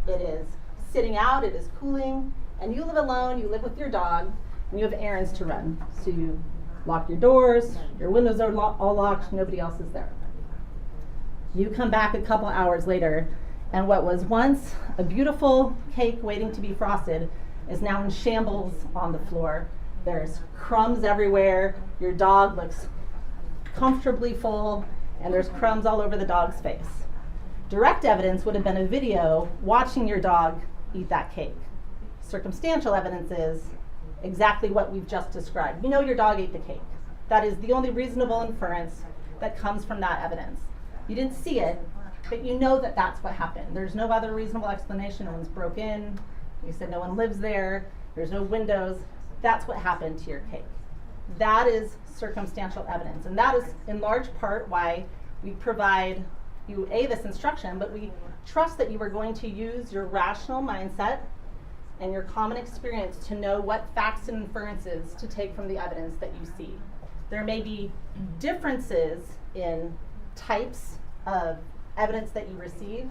Speaker 2: It is sitting out, it is cooling, and you live alone, you live with your dog, and you have errands to run. So you lock your doors, your windows are all locked, nobody else is there. You come back a couple hours later, and what was once a beautiful cake waiting to be frosted is now in shambles on the floor. There's crumbs everywhere. Your dog looks comfortably full, and there's crumbs all over the dog's face. Direct evidence would have been a video watching your dog eat that cake. Circumstantial evidence is exactly what we've just described. You know your dog ate the cake. That is the only reasonable inference that comes from that evidence. You didn't see it, but you know that that's what happened. There's no other reasonable explanation. No one's broke in. You said no one lives there, there's no windows. That's what happened to your cake. That is circumstantial evidence. And that is in large part why we provide you this instruction, but we trust that you are going to use your rational mindset and your common experience to know what facts and inferences to take from the evidence that you see. There may be differences in types of evidence that you receive,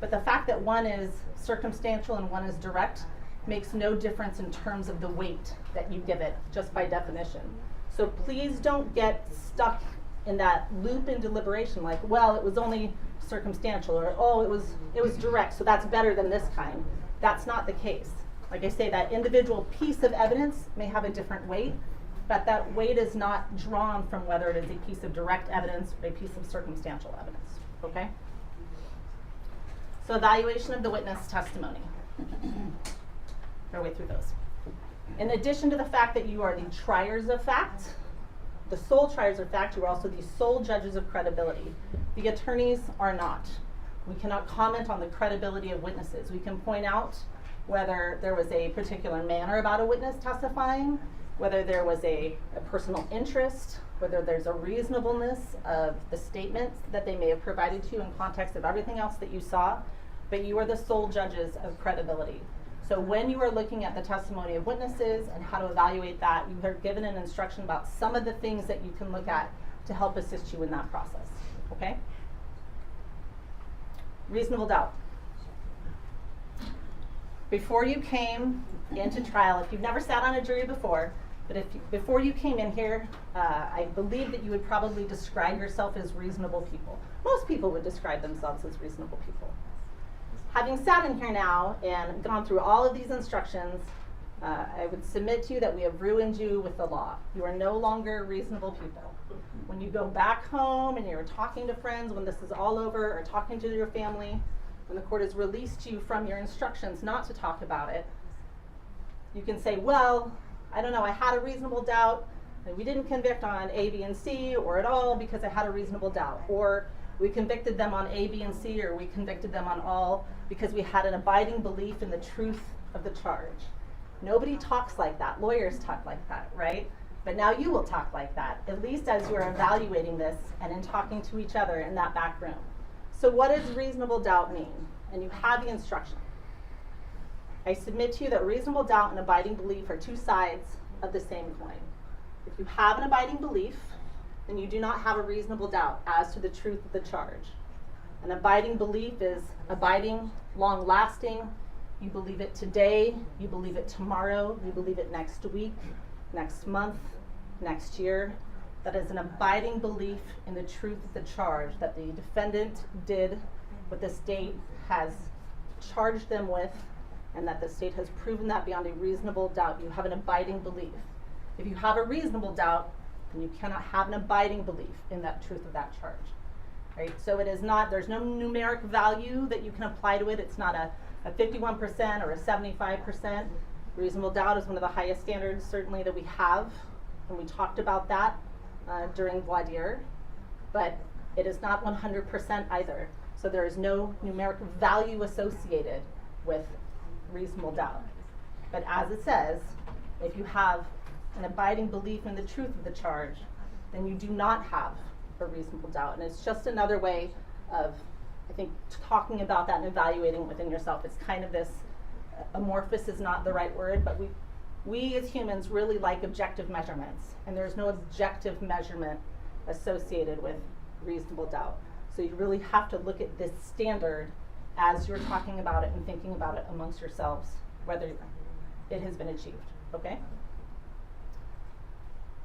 Speaker 2: but the fact that one is circumstantial and one is direct makes no difference in terms of the weight that you give it, just by definition. So please don't get stuck in that loop in deliberation, like, well, it was only circumstantial, or oh, it was direct, so that's better than this kind. That's not the case. Like I say, that individual piece of evidence may have a different weight, but that weight is not drawn from whether it is a piece of direct evidence or a piece of circumstantial evidence, okay? So evaluation of the witness testimony. Our way through those. In addition to the fact that you are the triers of fact, the sole triers of fact, you are also the sole judges of credibility. The attorneys are not. We cannot comment on the credibility of witnesses. We can point out whether there was a particular manner about a witness testifying, whether there was a personal interest, whether there's a reasonableness of the statements that they may have provided to you in context of everything else that you saw, but you are the sole judges of credibility. So when you are looking at the testimony of witnesses and how to evaluate that, you are given an instruction about some of the things that you can look at to help assist you in that process, okay? Reasonable doubt. Before you came into trial, if you've never sat on a jury before, but before you came in here, I believe that you would probably describe yourself as reasonable people. Most people would describe themselves as reasonable people. Having sat in here now and gone through all of these instructions, I would submit to you that we have ruined you with the law. You are no longer reasonable people. When you go back home and you're talking to friends, when this is all over, or talking to your family, when the court has released you from your instructions not to talk about it, you can say, well, I don't know, I had a reasonable doubt. We didn't convict on A, B, and C, or at all because I had a reasonable doubt. Or we convicted them on A, B, and C, or we convicted them on all because we had an abiding belief in the truth of the charge. Nobody talks like that. Lawyers talk like that, right? But now you will talk like that, at least as you are evaluating this and in talking to each other in that back room. So what does reasonable doubt mean? And you have the instruction. I submit to you that reasonable doubt and abiding belief are two sides of the same coin. If you have an abiding belief, then you do not have a reasonable doubt as to the truth of the charge. An abiding belief is abiding, long-lasting. You believe it today, you believe it tomorrow, you believe it next week, next month, next year. That is an abiding belief in the truth of the charge, that the defendant did what the state has charged them with, and that the state has proven that beyond a reasonable doubt. You have an abiding belief. If you have a reasonable doubt, then you cannot have an abiding belief in that truth of that charge, right? So it is not, there's no numeric value that you can apply to it. It's not a 51% or a 75%. Reasonable doubt is one of the highest standards certainly that we have, and we talked about that during voir dire, but it is not 100% either. So there is no numeric value associated with reasonable doubt. But as it says, if you have an abiding belief in the truth of the charge, then you do not have a reasonable doubt. And it's just another way of, I think, talking about that and evaluating within yourself. It's kind of this, amorphous is not the right word, but we as humans really like objective measurements, and there's no objective measurement associated with reasonable doubt. So you really have to look at this standard as you're talking about it and thinking about it amongst yourselves, whether it has been achieved, okay?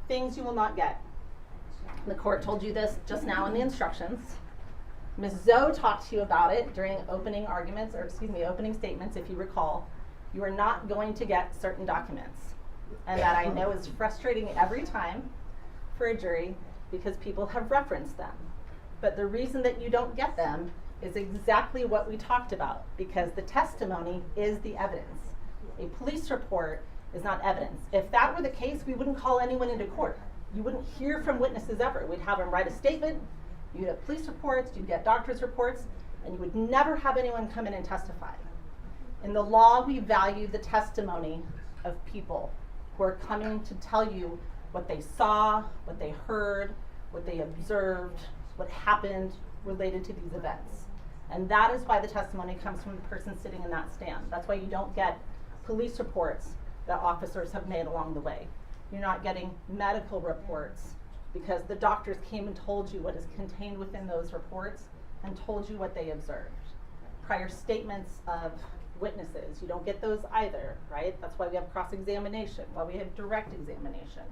Speaker 2: Things you will not get. The court told you this just now in the instructions. Ms. Zoe talked to you about it during opening arguments, or excuse me, opening statements, if you recall. You are not going to get certain documents. And that I know is frustrating every time for a jury because people have referenced them. But the reason that you don't get them is exactly what we talked about, because the testimony is the evidence. A police report is not evidence. If that were the case, we wouldn't call anyone into court. You wouldn't hear from witnesses ever. We'd have them write a statement, you'd have police reports, you'd get doctor's reports, and you would never have anyone come in and testify. In the law, we value the testimony of people who are coming to tell you what they saw, what they heard, what they observed, what happened related to these events. And that is why the testimony comes from the person sitting in that stand. That's why you don't get police reports that officers have made along the way. You're not getting medical reports because the doctors came and told you what is contained within those reports and told you what they observed. Prior statements of witnesses, you don't get those either, right? That's why we have cross-examination, why we have direct examination.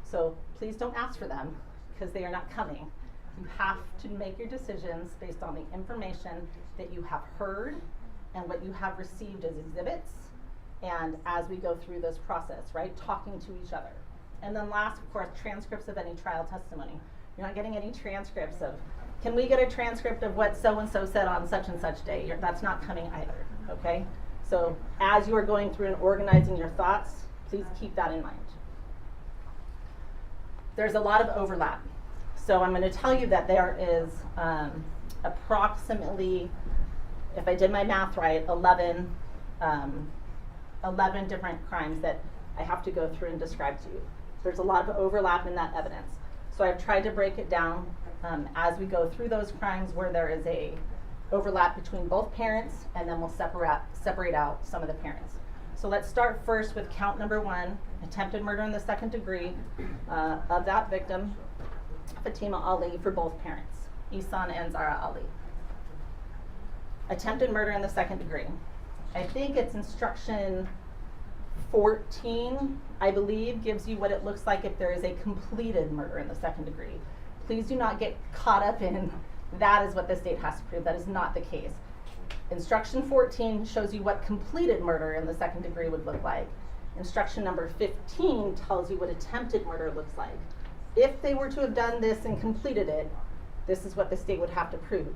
Speaker 2: So please don't ask for them because they are not coming. You have to make your decisions based on the information that you have heard and what you have received as exhibits, and as we go through this process, right, talking to each other. And then last, of course, transcripts of any trial testimony. You're not getting any transcripts of, can we get a transcript of what so-and-so said on such and such day? That's not coming either, okay? So as you are going through and organizing your thoughts, please keep that in mind. There's a lot of overlap. So I'm going to tell you that there is approximately, if I did my math right, 11 11 different crimes that I have to go through and describe to you. There's a lot of overlap in that evidence. So I've tried to break it down as we go through those crimes where there is a overlap between both parents, and then we'll separate out some of the parents. So let's start first with count number 1, attempted murder in the second degree of that victim, Fatima Ali, for both parents, Ihsan and Zara Ali. Attempted murder in the second degree. I think it's instruction 14, I believe, gives you what it looks like if there is a completed murder in the second degree. Please do not get caught up in that is what the state has to prove. That is not the case. Instruction 14 shows you what completed murder in the second degree would look like. Instruction number 15 tells you what attempted murder looks like. If they were to have done this and completed it, this is what the state would have to prove.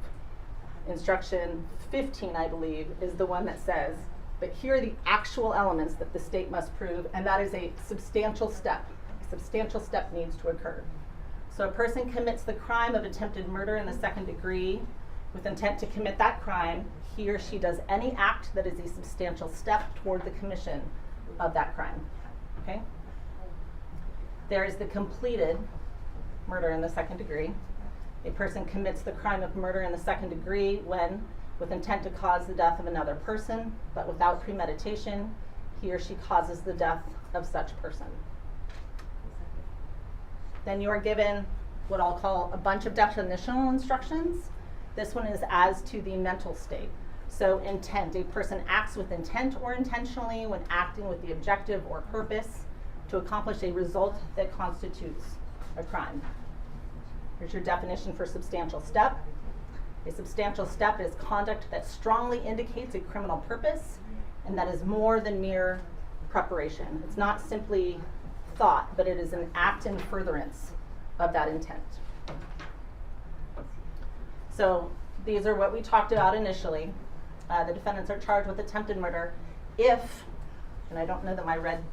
Speaker 2: Instruction 15, I believe, is the one that says, but here are the actual elements that the state must prove, and that is a substantial step. A substantial step needs to occur. So a person commits the crime of attempted murder in the second degree with intent to commit that crime. He or she does any act that is a substantial step toward the commission of that crime. Okay? There is the completed murder in the second degree. A person commits the crime of murder in the second degree when, with intent to cause the death of another person, but without premeditation, he or she causes the death of such person. Then you are given what I'll call a bunch of definitional instructions. This one is as to the mental state. So intent, a person acts with intent or intentionally when acting with the objective or purpose to accomplish a result that constitutes a crime. Here's your definition for substantial step. A substantial step is conduct that strongly indicates a criminal purpose and that is more than mere preparation. It's not simply thought, but it is an act in furtherance of that intent. So these are what we talked about initially. The defendants are charged with attempted murder if, and I don't know that my red,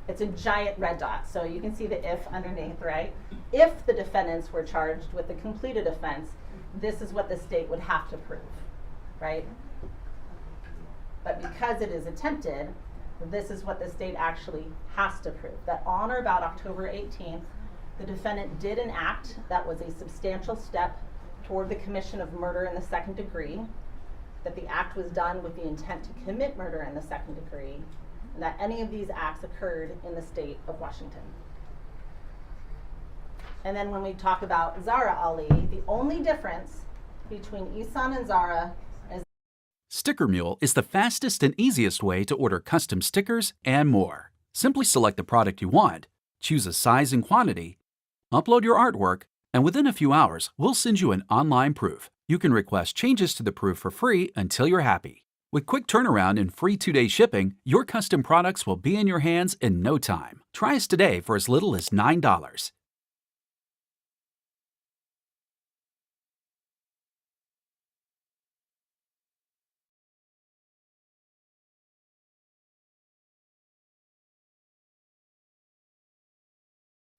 Speaker 2: it's a giant red dot, so you can see the if underneath, right? If the defendants were charged with a completed offense, this is what the state would have to prove, right? But because it is attempted, this is what the state actually has to prove, that on or about October 18th, the defendant did an act that was a substantial step toward the commission of murder in the second degree, that the act was done with the intent to commit murder in the second degree, and that any of these acts occurred in the state of Washington. And then when we talk about Zara Ali, the only difference between Ihsan and Zara is
Speaker 5: Sticker Mule is the fastest and easiest way to order custom stickers and more. Simply select the product you want, choose a size and quantity, upload your artwork, and within a few hours, we'll send you an online proof. You can request changes to the proof for free until you're happy. With quick turnaround and free 2-day shipping, your custom products will be in your hands in no time. Try us today for as little as $9.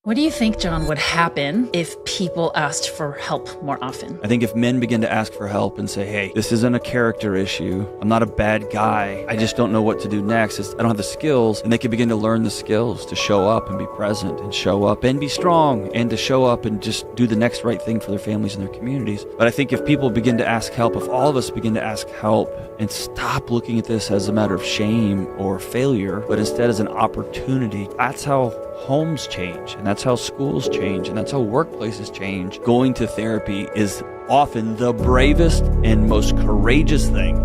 Speaker 6: What do you think, John, would happen if people asked for help more often?
Speaker 7: I think if men begin to ask for help and say, hey, this isn't a character issue, I'm not a bad guy, I just don't know what to do next, I don't have the skills, and they can begin to learn the skills to show up and be present and show up and be strong and to show up and just do the next right thing for their families and their communities. But I think if people begin to ask help, if all of us begin to ask help and stop looking at this as a matter of shame or failure, but instead as an opportunity, that's how homes change, and that's how schools change, and that's how workplaces change. Going to therapy is often the bravest and most courageous thing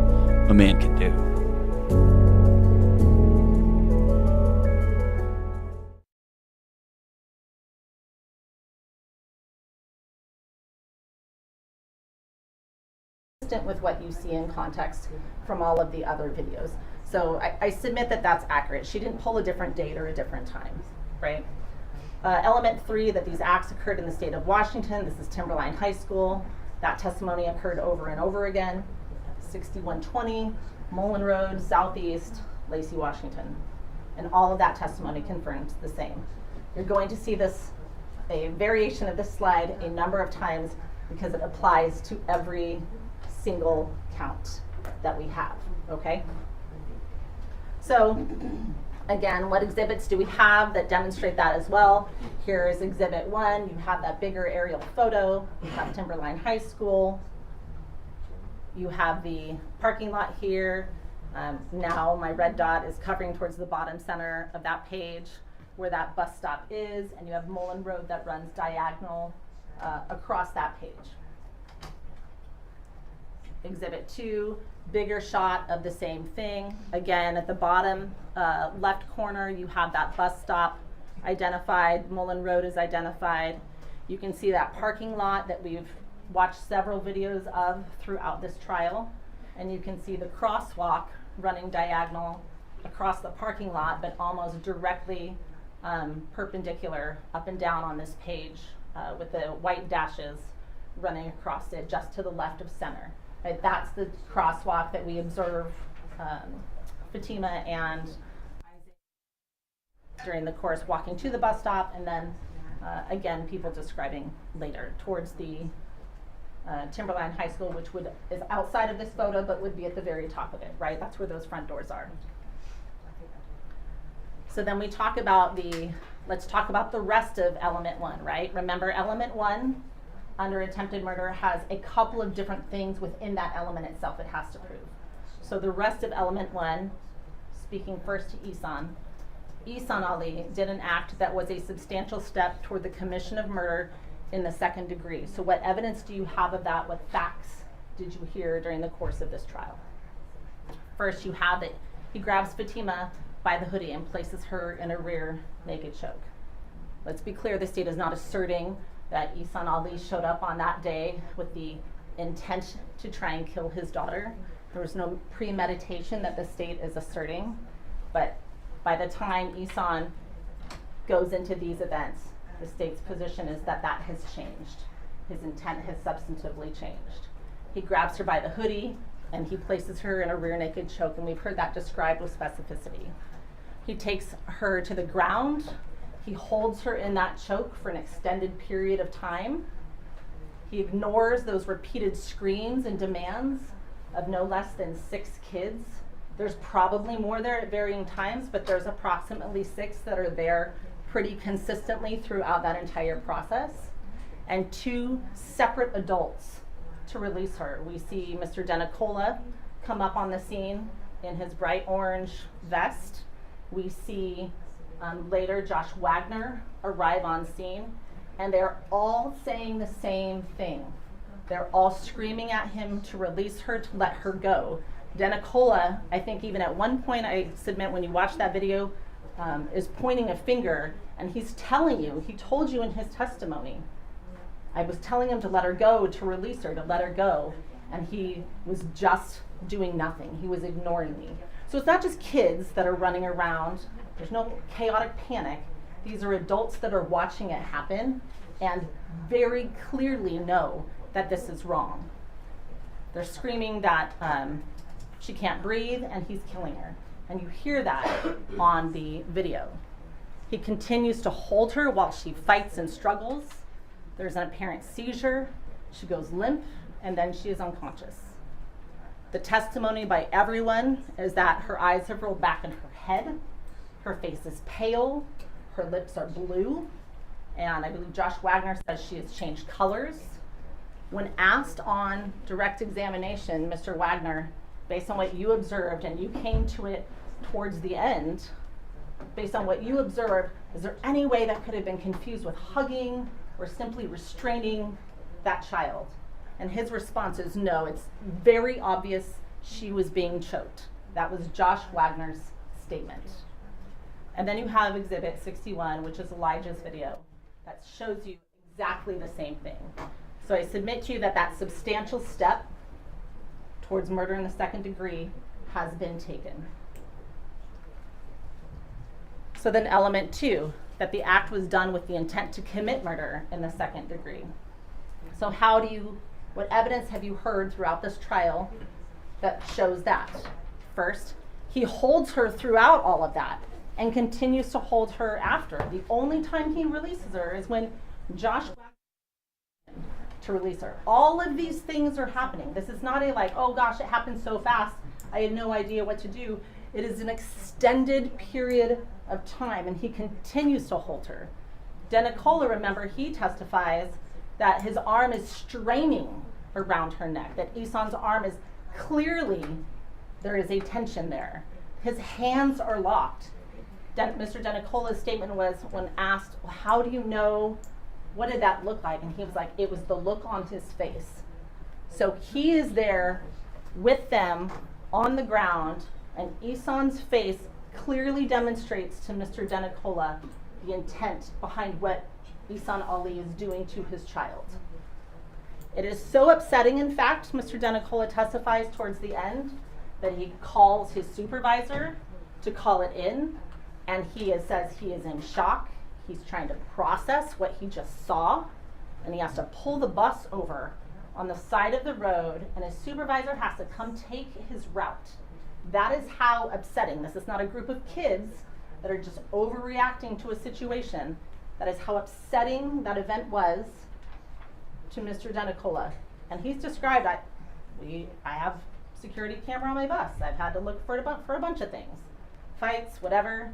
Speaker 7: a man can do.
Speaker 2: With what you see in context from all of the other videos. So I submit that that's accurate. She didn't pull a different date or a different time, right? Element 3, that these acts occurred in the state of Washington. This is Timberline High School. That testimony occurred over and over again. 6120, Mullen Road, Southeast, Lacey, Washington. And all of that testimony confirms the same. You're going to see this, a variation of this slide, a number of times because it applies to every single count that we have, okay? So again, what exhibits do we have that demonstrate that as well? Here's exhibit 1. You have that bigger aerial photo. You have Timberline High School. You have the parking lot here. Now my red dot is covering towards the bottom center of that page where that bus stop is, and you have Mullen Road that runs diagonal across that page. Exhibit 2, bigger shot of the same thing. Again, at the bottom left corner, you have that bus stop identified. Mullen Road is identified. You can see that parking lot that we've watched several videos of throughout this trial. And you can see the crosswalk running diagonal across the parking lot, but almost directly perpendicular up and down on this page with the white dashes running across it just to the left of center. Right, that's the crosswalk that we observe Fatima and Isaac during the course walking to the bus stop, and then again people describing later towards the Timberline High School, which is outside of this photo but would be at the very top of it, right? That's where those front doors are. So then we talk about let's talk about the rest of element 1, right? Remember, element 1 under attempted murder has a couple of different things within that element itself it has to prove. So the rest of element 1, speaking first to Ihsan Ali did an act that was a substantial step toward the commission of murder in the second degree. So what evidence do you have of that? What facts did you hear during the course of this trial? First, you have that he grabs Fatima by the hoodie and places her in a rear naked choke. Let's be clear, the state is not asserting that Ihsan Ali showed up on that day with the intent to try and kill his daughter. There was no premeditation that the state is asserting, but by the time Ihsan goes into these events, the state's position is that that has changed. His intent has substantively changed. He grabs her by the hoodie and he places her in a rear naked choke, and we've heard that described with specificity. He takes her to the ground. He holds her in that choke for an extended period of time. He ignores those repeated screams and demands of no less than 6 kids. There's probably more there at varying times, but there's approximately 6 that are there pretty consistently throughout that entire process. And 2 separate adults to release her. We see Mr. Denicola come up on the scene in his bright orange vest. We see later Josh Wagner arrive on scene, and they're all saying the same thing. They're all screaming at him to release her, to let her go. Denicola, I think even at one point, I submit when you watch that video, is pointing a finger, and he's telling you, he told you in his testimony, I was telling him to let her go, to release her, to let her go, and he was just doing nothing. He was ignoring me. So it's not just kids that are running around. There's no chaotic panic. These are adults that are watching it happen and very clearly know that this is wrong. They're screaming that she can't breathe and he's killing her. And you hear that on the video. He continues to hold her while she fights and struggles. There's an apparent seizure. She goes limp, and then she is unconscious. The testimony by everyone is that her eyes have rolled back in her head. Her face is pale. Her lips are blue. And I believe Josh Wagner says she has changed colors. When asked on direct examination, Mr. Wagner, based on what you observed, and you came to it towards the end, based on what you observed, is there any way that could have been confused with hugging or simply restraining that child? And his response is no, it's very obvious she was being choked. That was Josh Wagner's statement. And then you have Exhibit 61, which is Elijah's video, that shows you exactly the same thing. So I submit to you that that substantial step towards murder in the second degree has been taken. So then element 2, that the act was done with the intent to commit murder in the second degree. So what evidence have you heard throughout this trial that shows that? First, he holds her throughout all of that and continues to hold her after. The only time he releases her is when Josh Wagner to release her. All of these things are happening. This is not a like, oh gosh, it happened so fast, I had no idea what to do. It is an extended period of time, and he continues to hold her. Denicola, remember, he testifies that his arm is straining around her neck, that Ihsan's arm is clearly, there is a tension there. His hands are locked. Mr. Denicola's statement was, when asked, well, how do you know, what did that look like? And he was like, it was the look on his face. So he is there with them on the ground, and Ihsan's face clearly demonstrates to Mr. Denicola the intent behind what Ihsan Ali is doing to his child. It is so upsetting, in fact, Mr. Denicola testifies towards the end, that he calls his supervisor to call it in, and says he is in shock. He's trying to process what he just saw, and he has to pull the bus over on the side of the road, and his supervisor has to come take his route. That is how upsetting. This is not a group of kids that are just overreacting to a situation. That is how upsetting that event was to Mr. Denicola. And he's described, I have security camera on my bus. I've had to look for a bunch of things. Fights, whatever.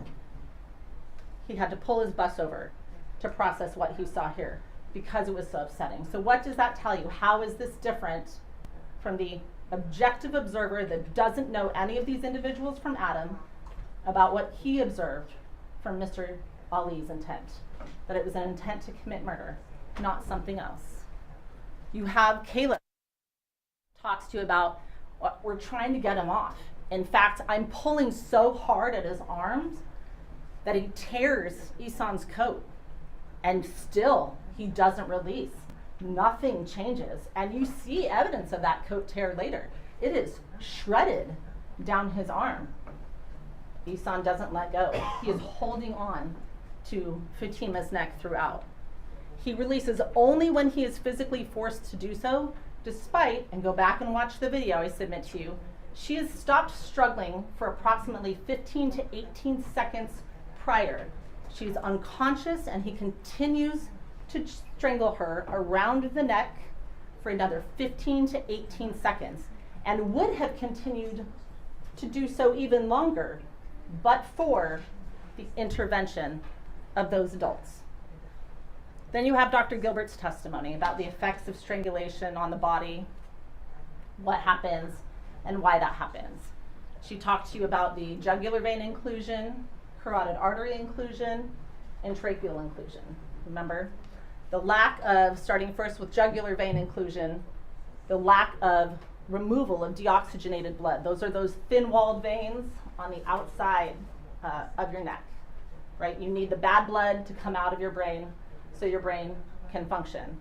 Speaker 2: He had to pull his bus over to process what he saw here because it was so upsetting. So what does that tell you? How is this different from the objective observer that doesn't know any of these individuals from Adam about what he observed from Mr. Ali's intent? That it was an intent to commit murder, not something else. You have Caleb talks to you about what we're trying to get him off. In fact, I'm pulling so hard at his arms that he tears Ihsan's coat, and still he doesn't release. Nothing changes, and you see evidence of that coat tear later. It is shredded down his arm. Ihsan doesn't let go. He is holding on to Fatima's neck throughout. He releases only when he is physically forced to do so, despite, and go back and watch the video I submit to you, she has stopped struggling for approximately 15 to 18 seconds prior. She's unconscious, and he continues to strangle her around the neck for another 15 to 18 seconds, and would have continued to do so even longer, but for the intervention of those adults. Then you have Dr. Gilbert's testimony about the effects of strangulation on the body, what happens, and why that happens. She talked to you about the jugular vein inclusion, carotid artery inclusion, and tracheal inclusion. Remember? The lack of, starting first with jugular vein inclusion, the lack of removal of deoxygenated blood. Those are those thin-walled veins on the outside of your neck, right? You need the bad blood to come out of your brain so your brain can function.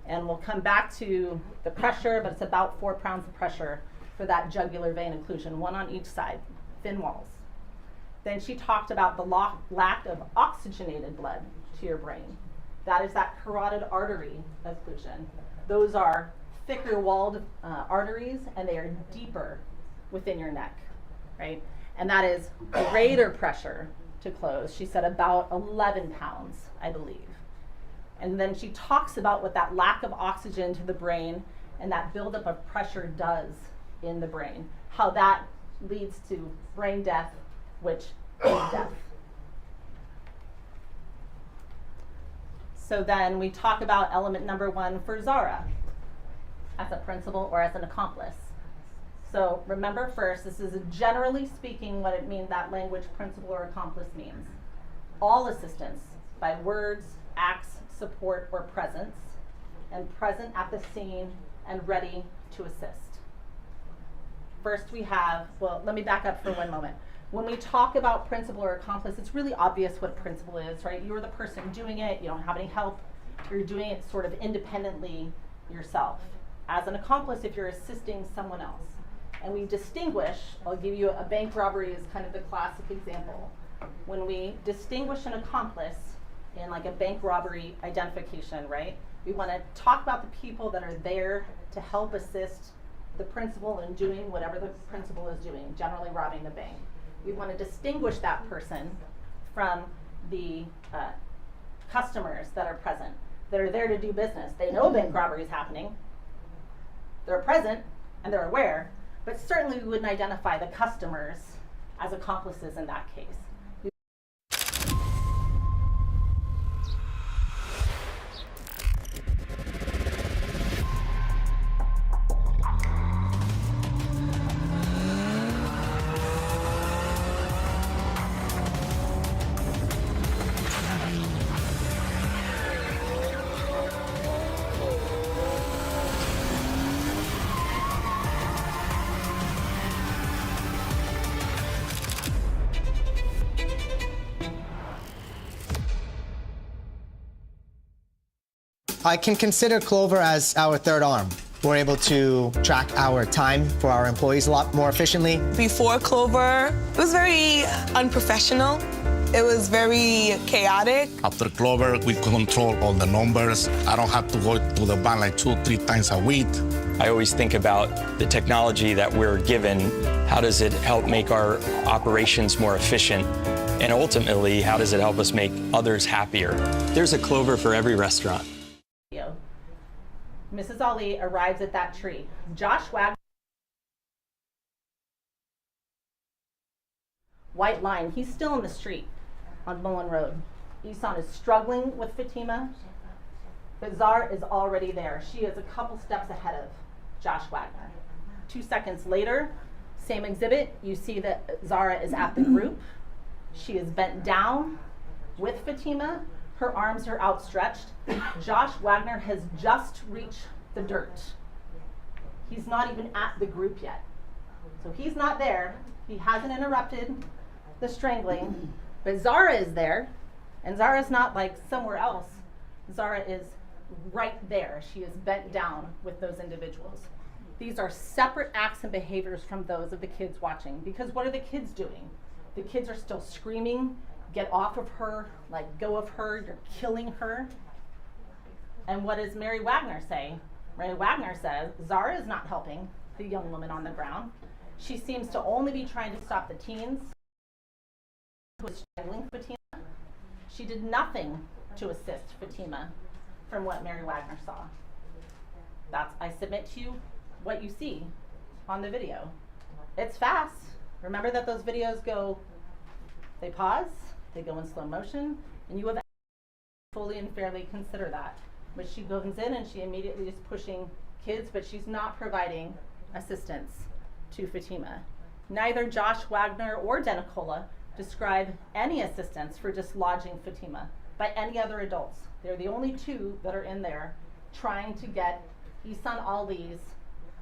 Speaker 2: And we'll come back to the pressure, but it's about 4 pounds of pressure for that jugular vein inclusion, one on each side, thin walls. Then she talked about the lack of oxygenated blood to your brain. That is that carotid artery occlusion. Those are thicker walled arteries, and they are deeper within your neck, right? And that is greater pressure to close. She said about 11 pounds, I believe. And then she talks about what that lack of oxygen to the brain and that buildup of pressure does in the brain, how that leads to brain death, which is death. So then we talk about element number 1 for Zara, as a principal or as an accomplice. So remember first, this is generally speaking what it means, that language principal or accomplice means. All assistance by words, acts, support, or presence, and present at the scene and ready to assist. First we have, well, let me back up for one moment. When we talk about principal or accomplice, it's really obvious what principal is, right? You're the person doing it, you don't have any help, you're doing it sort of independently yourself. As an accomplice, if you're assisting someone else. And we distinguish, I'll give you a bank robbery as kind of the classic example. When we distinguish an accomplice in like a bank robbery identification, right? We want to talk about the people that are there to help assist the principal in doing whatever the principal is doing, generally robbing the bank. We want to distinguish that person from the customers that are present, that are there to do business. They know bank robbery is happening. They're present and they're aware, but certainly we wouldn't identify the customers as accomplices in that case.
Speaker 8: I can consider Clover as our third arm. We're able to track our time for our employees a lot more efficiently.
Speaker 9: Before Clover, it was very unprofessional. It was very chaotic.
Speaker 10: After Clover, we control all the numbers. I don't have to go to the bank like 2-3 times a week.
Speaker 11: I always think about the technology that we're given. How does it help make our operations more efficient? And ultimately, how does it help us make others happier? There's a Clover for every restaurant.
Speaker 2: Mrs. Ali arrives at that tree. Josh Wagner, white line, he's still in the street on Mullen Road. Ihsan is struggling with Fatima, but Zara is already there. She is a couple steps ahead of Josh Wagner. 2 seconds later, same exhibit, you see that Zara is at the group. She is bent down with Fatima. Her arms are outstretched. Josh Wagner has just reached the dirt. He's not even at the group yet. So he's not there. He hasn't interrupted the strangling, but Zara is there, and Zara's not like somewhere else. Zara is right there. She is bent down with those individuals. These are separate acts and behaviors from those of the kids watching, because what are the kids doing? The kids are still screaming, "Get off of her, like go of her, you're killing her." And what does Mary Wagner say? Mary Wagner says, Zara is not helping the young woman on the ground. She seems to only be trying to stop the teens who was strangling Fatima. She did nothing to assist Fatima from what Mary Wagner saw. That's, I submit to you, what you see on the video. It's fast. Remember that those videos go, they pause, they go in slow motion, and you have to fully and fairly consider that. But she goes in and she immediately is pushing kids, but she's not providing assistance to Fatima. Neither Josh Wagner or Denicola describe any assistance for dislodging Fatima by any other adults. They're the only two that are in there trying to get Ihsan Ali's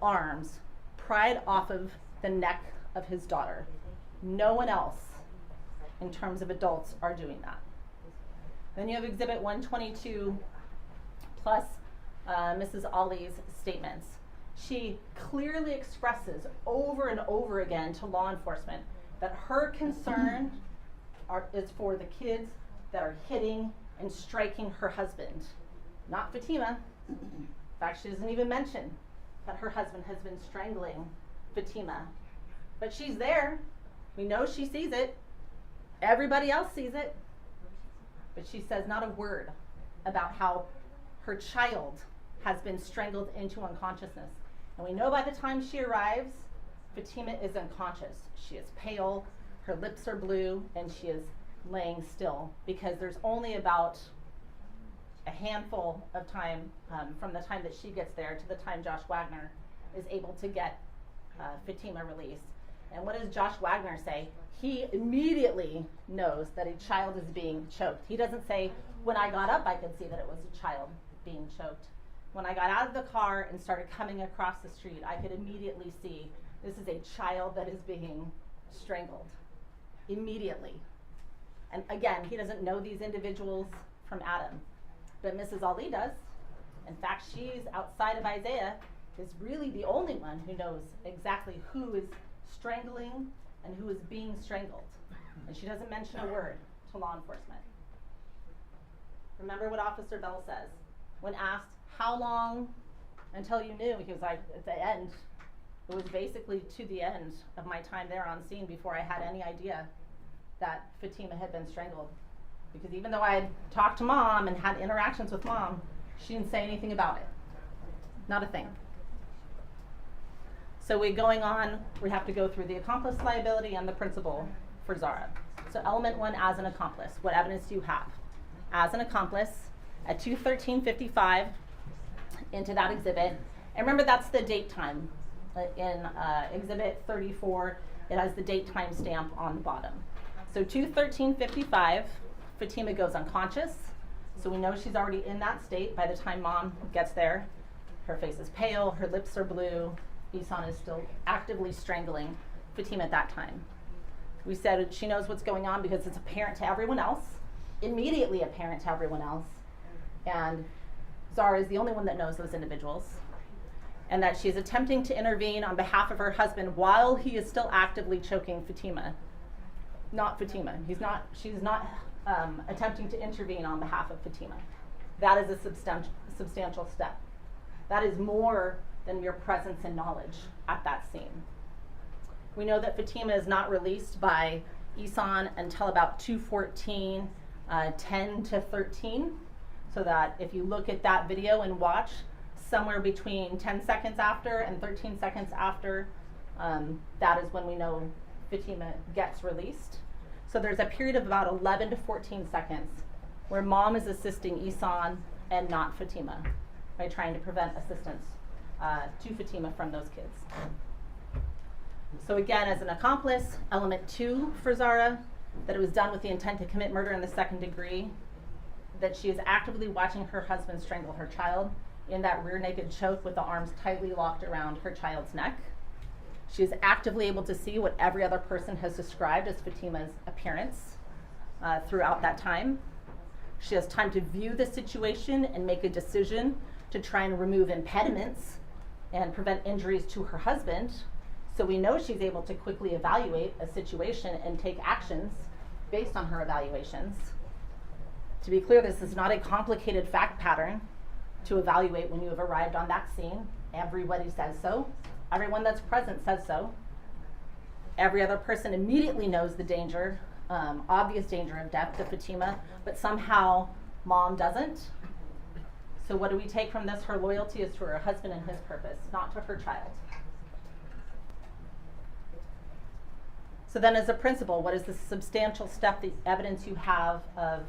Speaker 2: arms pried off of the neck of his daughter. No one else, in terms of adults, are doing that. Then you have Exhibit 122 plus Mrs. Ali's statements. She clearly expresses over and over again to law enforcement that her concern is for the kids that are hitting and striking her husband, not Fatima. In fact, she doesn't even mention that her husband has been strangling Fatima. But she's there. We know she sees it. Everybody else sees it. But she says not a word about how her child has been strangled into unconsciousness. And we know by the time she arrives, Fatima is unconscious. She is pale, her lips are blue, and she is laying still, because there's only about a handful of time from the time that she gets there to the time Josh Wagner is able to get Fatima released. And what does Josh Wagner say? He immediately knows that a child is being choked. He doesn't say, when I got up, I could see that it was a child being choked. When I got out of the car and started coming across the street, I could immediately see this is a child that is being strangled. Immediately. And again, he doesn't know these individuals from Adam, but Mrs. Ali does. In fact, she's outside of Isaiah, is really the only one who knows exactly who is strangling and who is being strangled. And she doesn't mention a word to law enforcement. Remember what Officer Bell says. When asked, how long until you knew? He was like, at the end. It was basically to the end of my time there on scene before I had any idea that Fatima had been strangled. Because even though I had talked to mom and had interactions with mom, she didn't say anything about it. Not a thing. So we have to go through the accomplice liability and the principal for Zara. So element 1, as an accomplice, what evidence do you have? As an accomplice, at 2:13:55 into that exhibit, and remember that's the date time. In exhibit 34, it has the date time stamp on the bottom. So 2:13:55, Fatima goes unconscious. So we know she's already in that state by the time mom gets there. Her face is pale, her lips are blue. Ihsan is still actively strangling Fatima at that time. We said she knows what's going on because it's apparent to everyone else, immediately apparent to everyone else. And Zara is the only one that knows those individuals. And that she is attempting to intervene on behalf of her husband while he is still actively choking Fatima. Not Fatima. She's not attempting to intervene on behalf of Fatima. That is a substantial step. That is more than mere presence and knowledge at that scene. We know that Fatima is not released by Ihsan until about 2:14, 10 to 13. So that if you look at that video and watch, somewhere between 10 seconds after and 13 seconds after, that is when we know Fatima gets released. So there's a period of about 11 to 14 seconds where mom is assisting Ihsan and not Fatima by trying to prevent assistance to Fatima from those kids. So again, as an accomplice, element 2 for Zara, that it was done with the intent to commit murder in the second degree, that she is actively watching her husband strangle her child in that rear naked choke with the arms tightly locked around her child's neck. She is actively able to see what every other person has described as Fatima's appearance throughout that time. She has time to view the situation and make a decision to try and remove impediments and prevent injuries to her husband. So we know she's able to quickly evaluate a situation and take actions based on her evaluations. To be clear, this is not a complicated fact pattern to evaluate when you have arrived on that scene. Everybody says so. Everyone that's present says so. Every other person immediately knows the danger, obvious danger of death to Fatima, but somehow mom doesn't. So what do we take from this? Her loyalty is to her husband and his purpose, not to her child. So then as a principal, what is the substantial step, the evidence you have of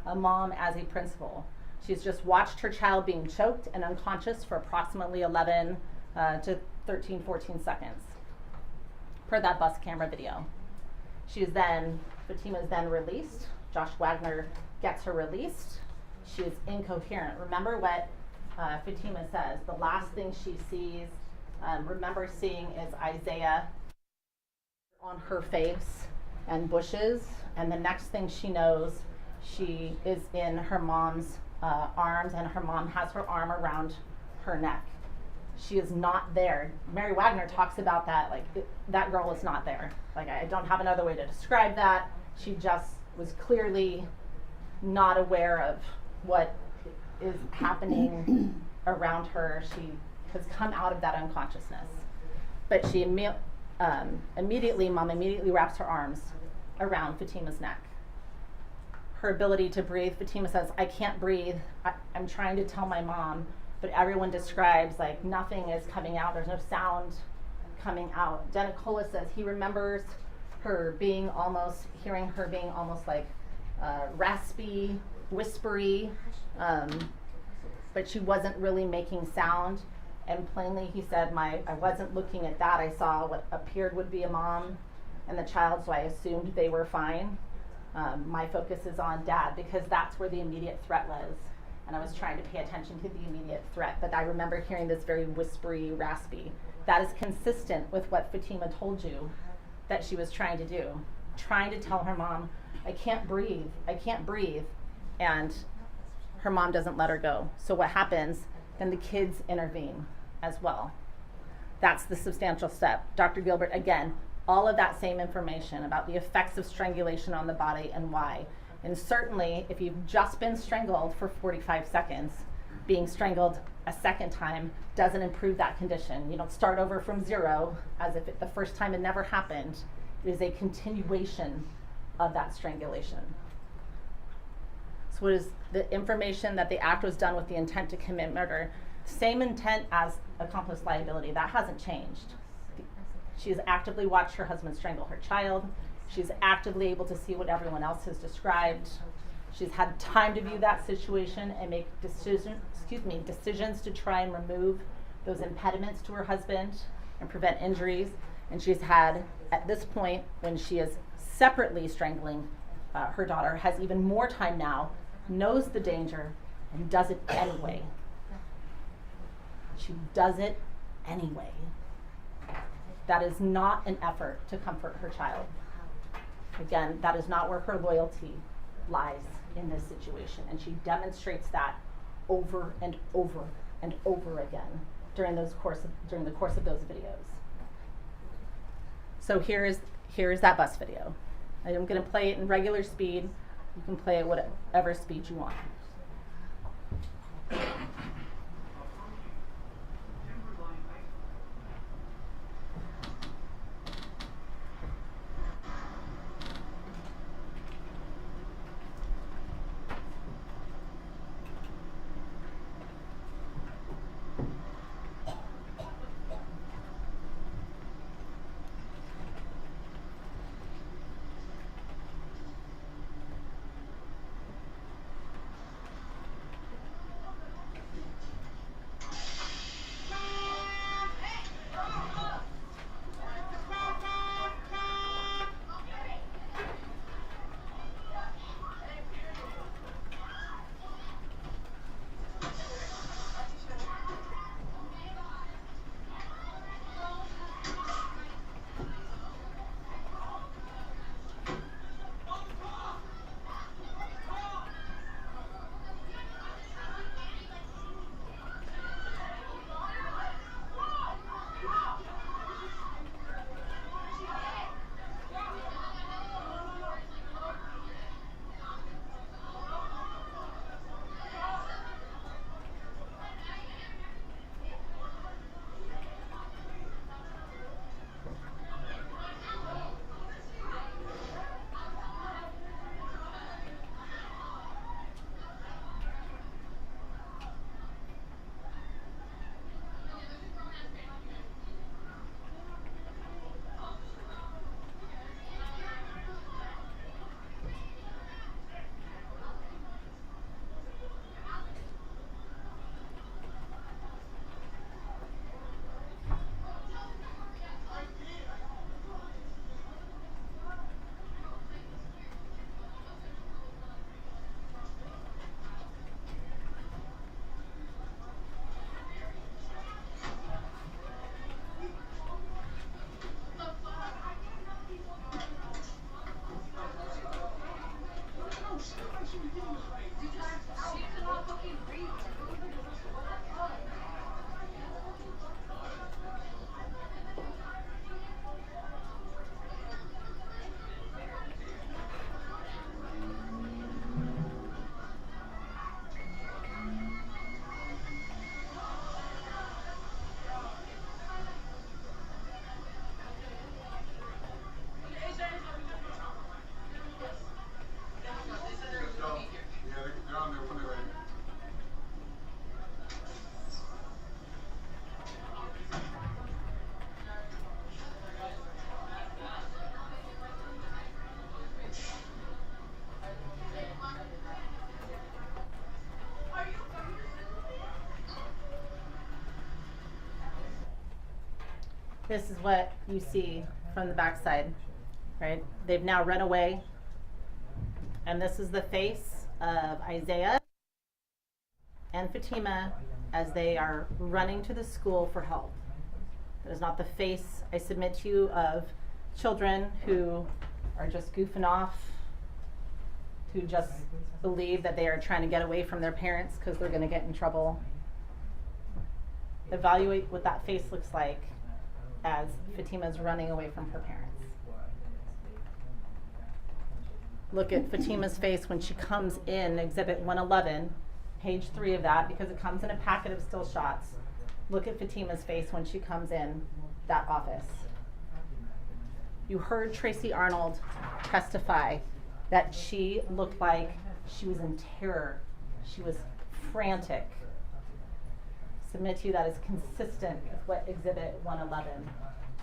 Speaker 2: a mom as a principal? She's just watched her child being choked and unconscious for approximately 11 to 13, 14 seconds per that bus camera video. Fatima is then released. Josh Wagner gets her released. She is incoherent. Remember what Fatima says. The last thing she sees, remember seeing is Isaiah on her face and bushes, and the next thing she knows, she is in her mom's arms, and her mom has her arm around her neck. She is not there. Mary Wagner talks about that, like, that girl is not there. Like, I don't have another way to describe that. She just was clearly not aware of what is happening around her. She has come out of that unconsciousness. But she immediately wraps her arms around Fatima's neck. Her ability to breathe, Fatima says, I can't breathe. I'm trying to tell my mom, but everyone describes like nothing is coming out. There's no sound coming out. Denicola says he remembers hearing her being almost like raspy, whispery, but she wasn't really making sound. And plainly he said, I wasn't looking at that. I saw what appeared would be a mom and the child, so I assumed they were fine. My focus is on dad because that's where the immediate threat was. And I was trying to pay attention to the immediate threat, but I remember hearing this very whispery, raspy. That is consistent with what Fatima told you that she was trying to do. Trying to tell her mom, I can't breathe, and her mom doesn't let her go. So what happens? Then the kids intervene as well. That's the substantial step. Dr. Gilbert, again, all of that same information about the effects of strangulation on the body and why. And certainly, if you've just been strangled for 45 seconds, being strangled a second time doesn't improve that condition. You don't start over from zero as if the first time it never happened. It is a continuation of that strangulation. So what is the information that the act was done with the intent to commit murder? Same intent as accomplice liability. That hasn't changed. She has actively watched her husband strangle her child. She's actively able to see what everyone else has described. She's had time to view that situation and make decisions to try and remove those impediments to her husband and prevent injuries. And she's had, at this point, when she is separately strangling her daughter, has even more time now, knows the danger, and does it anyway. She does it anyway. That is not an effort to comfort her child. Again, that is not where her loyalty lies in this situation, and she demonstrates that over and over and over again during the course of those videos. So here is that bus video. I am going to play it in regular speed. You can play it whatever speed you want. This is what you see from the backside, right? They've now run away. And this is the face of Isaiah and Fatima as they are running to the school for help. That is not the face, I submit to you, of children who are just goofing off, who just believe that they are trying to get away from their parents because they're going to get in trouble. Evaluate what that face looks like as Fatima's running away from her parents. Look at Fatima's face when she comes in Exhibit 111, page 3 of that, because it comes in a packet of still shots. Look at Fatima's face when she comes in that office. You heard Tracy Arnold testify that she looked like she was in terror. She was frantic. Submit to you that is consistent with what Exhibit 111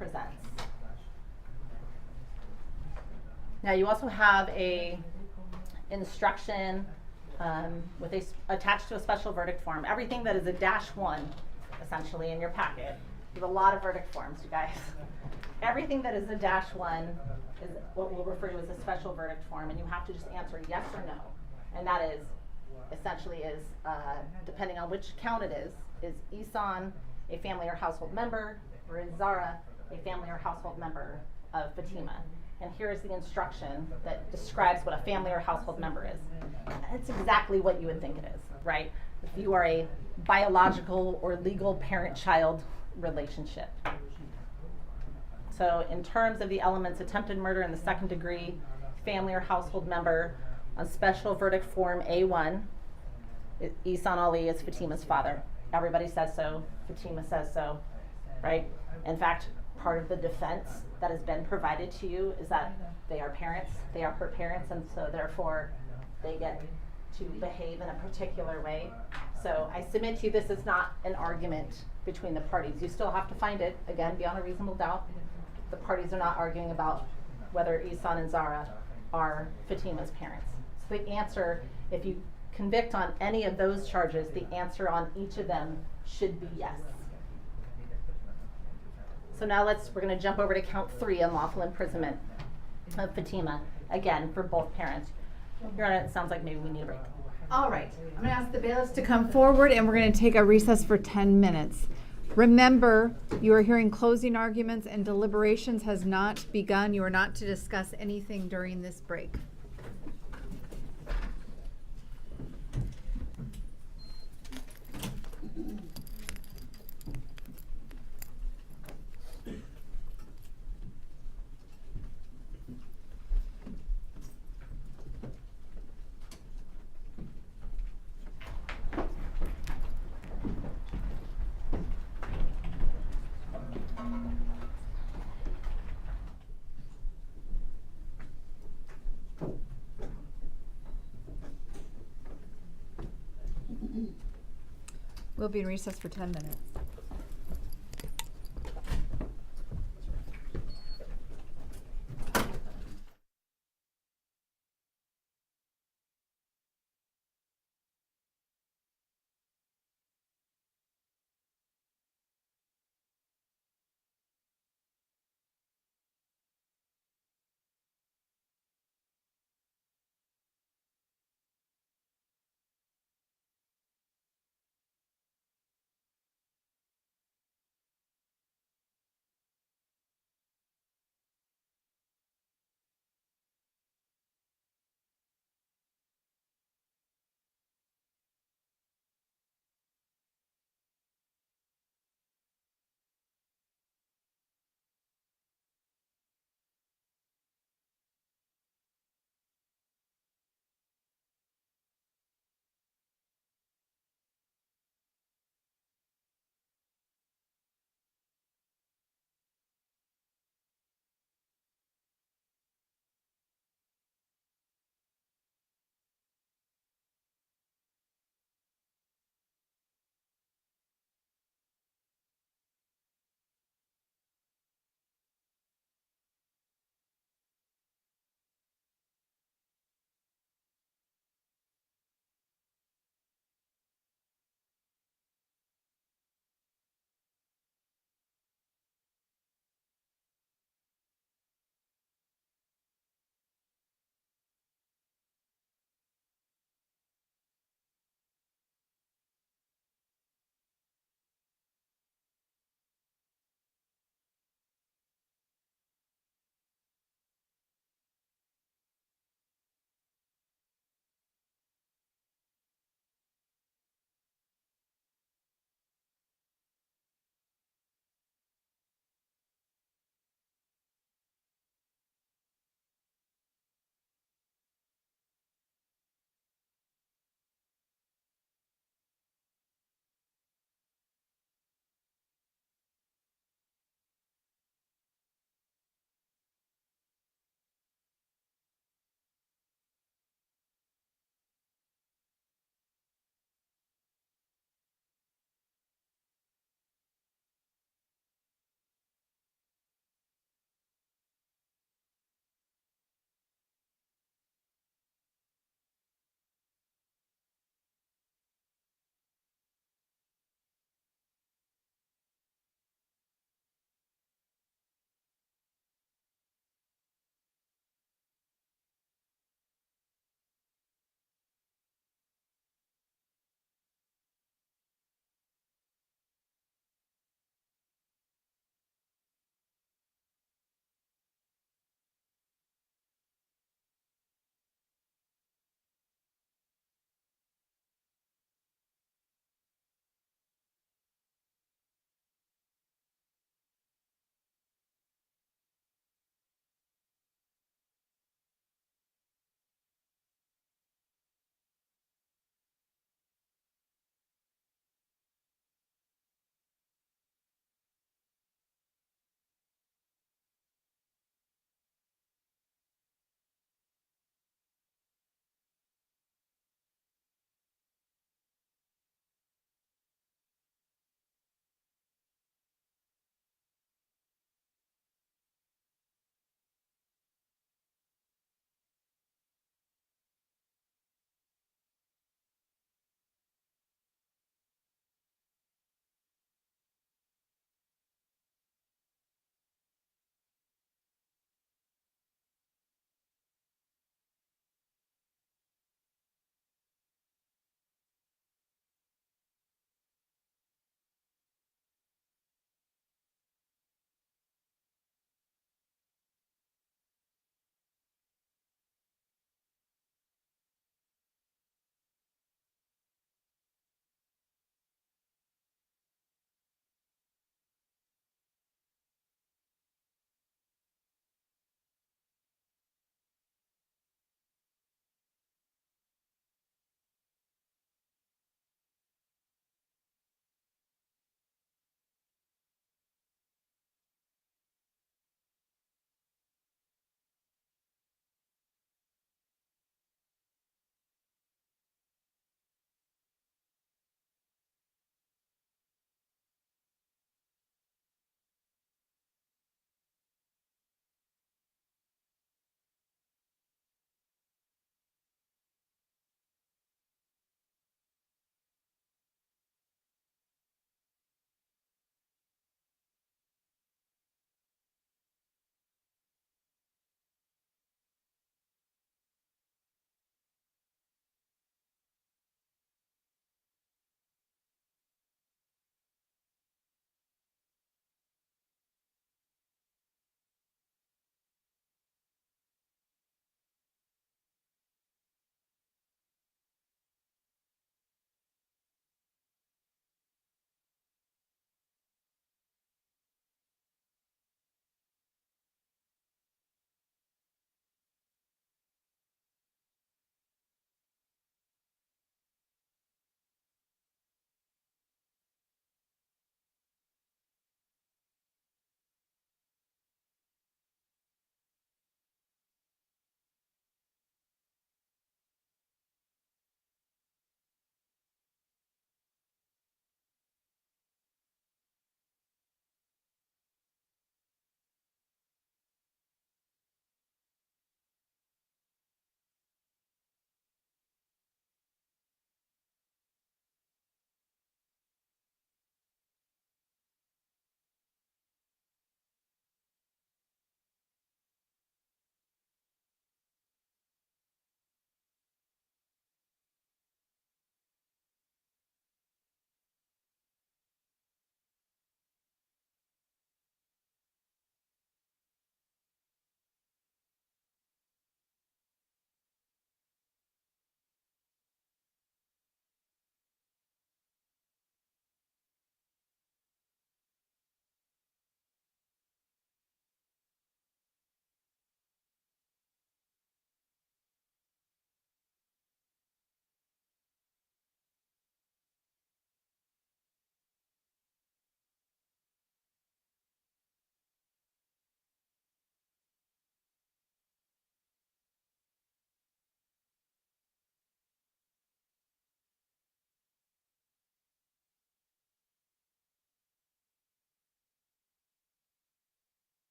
Speaker 2: presents. Now you also have a instruction with attached to a special verdict form. Everything that is a -1, essentially, in your packet. You have a lot of verdict forms, you guys. Everything that is a -1 is what we'll refer to as a special verdict form, and you have to just answer yes or no. And that is, essentially is, depending on which count it is Ihsan a family or household member, or is Zara a family or household member of Fatima? And here is the instruction that describes what a family or household member is. It's exactly what you would think it is, right? If you are a biological or legal parent-child relationship. So in terms of the elements, attempted murder in the second degree, family or household member, on special verdict form A1, Ihsan Ali is Fatima's father. Everybody says so, Fatima says so, right? In fact, part of the defense that has been provided to you is that they are parents, they are her parents, and so therefore they get to behave in a particular way. So I submit to you this is not an argument between the parties. You still have to find it, again, beyond a reasonable doubt. The parties are not arguing about whether Ihsan and Zara are Fatima's parents. So the answer, if you convict on any of those charges, the answer on each of them should be yes. So now we're going to jump over to count 3, unlawful imprisonment of Fatima, again, for both parents. Your Honor, it sounds like maybe we need a break.
Speaker 1: All right, I'm going to ask the bailiffs to come forward, and we're going to take a recess for 10 minutes. Remember, you are hearing closing arguments and deliberations has not begun. You are not to discuss anything during this break. We'll be in recess for 10 minutes.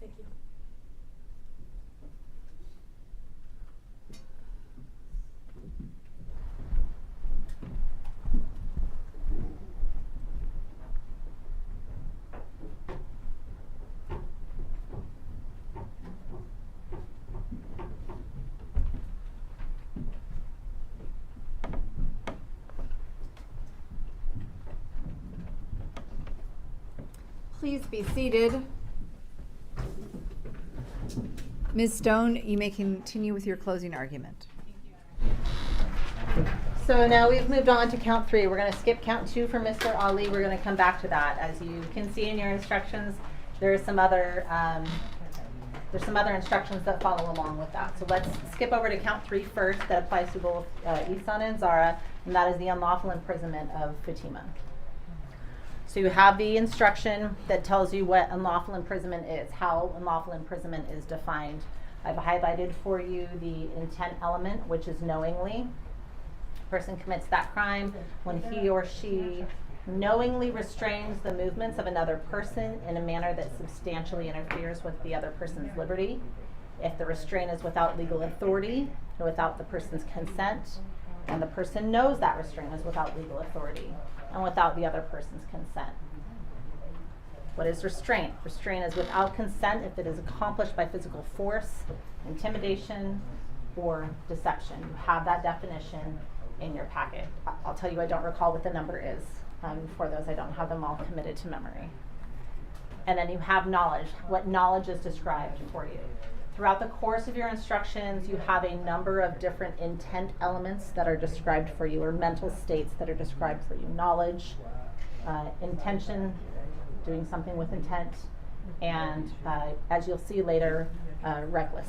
Speaker 2: Thank you.
Speaker 1: Please be seated. Ms. Stone, you may continue with your closing argument.
Speaker 2: So now we've moved on to count 3. We're going to skip count 2 for Mr. Ali. We're going to come back to that. As you can see in your instructions, there are some other instructions that follow along with that. So let's skip over to count 3 first. That applies to both Ihsan and Zara, and that is the unlawful imprisonment of Fatima. So you have the instruction that tells you what unlawful imprisonment is, how unlawful imprisonment is defined. I've highlighted for you the intent element, which is knowingly. A person commits that crime when he or she knowingly restrains the movements of another person in a manner that substantially interferes with the other person's liberty. If the restraint is without legal authority or without the person's consent, and the person knows that restraint is without legal authority and without the other person's consent. What is restraint? Restraint is without consent if it is accomplished by physical force, intimidation, or deception. You have that definition in your packet. I'll tell you, I don't recall what the number is. For those, I don't have them all committed to memory. And then you have knowledge. What knowledge is described for you. Throughout the course of your instructions, you have a number of different intent elements that are described for you, or mental states that are described for you. Knowledge, intention, doing something with intent, and as you'll see later, reckless.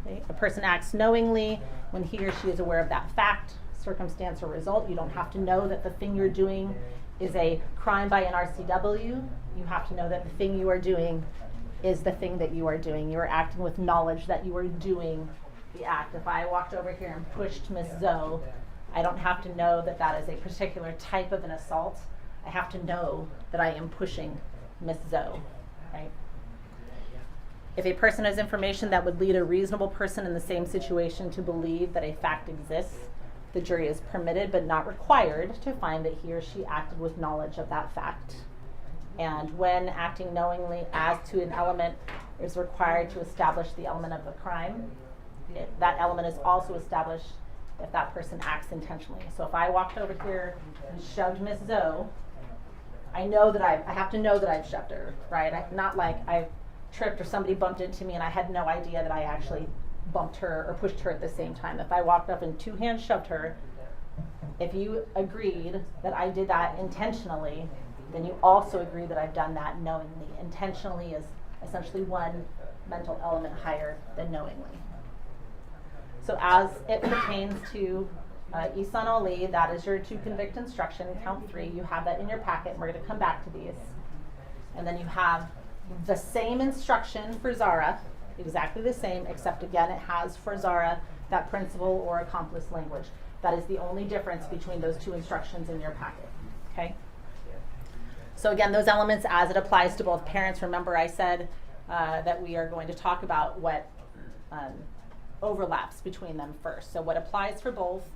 Speaker 2: Okay? A person acts knowingly when he or she is aware of that fact, circumstance, or result. You don't have to know that the thing you're doing is a crime by NRCW. You have to know that the thing you are doing is the thing that you are doing. You are acting with knowledge that you are doing the act. If I walked over here and pushed Miss Zoe, I don't have to know that that is a particular type of an assault. I have to know that I am pushing Miss Zoe, right? If a person has information that would lead a reasonable person in the same situation to believe that a fact exists, the jury is permitted but not required to find that he or she acted with knowledge of that fact. And when acting knowingly as to an element is required to establish the element of the crime, that element is also established if that person acts intentionally. So if I walked over here and shoved Miss Zoe, I know that I have to know that I've shoved her, right? Not like I tripped or somebody bumped into me and I had no idea that I actually bumped her or pushed her at the same time. If I walked up and 2 hands shoved her, if you agreed that I did that intentionally, then you also agree that I've done that knowingly. Intentionally is essentially one mental element higher than knowingly. So as it pertains to Ihsan Ali, that is your to convict instruction, count 3. You have that in your packet, and we're going to come back to these. And then you have the same instruction for Zara, exactly the same, except again it has for Zara that principal or accomplice language. That is the only difference between those 2 instructions in your packet, okay? So again, those elements as it applies to both parents. Remember I said that we are going to talk about what overlaps between them first. So what applies for both,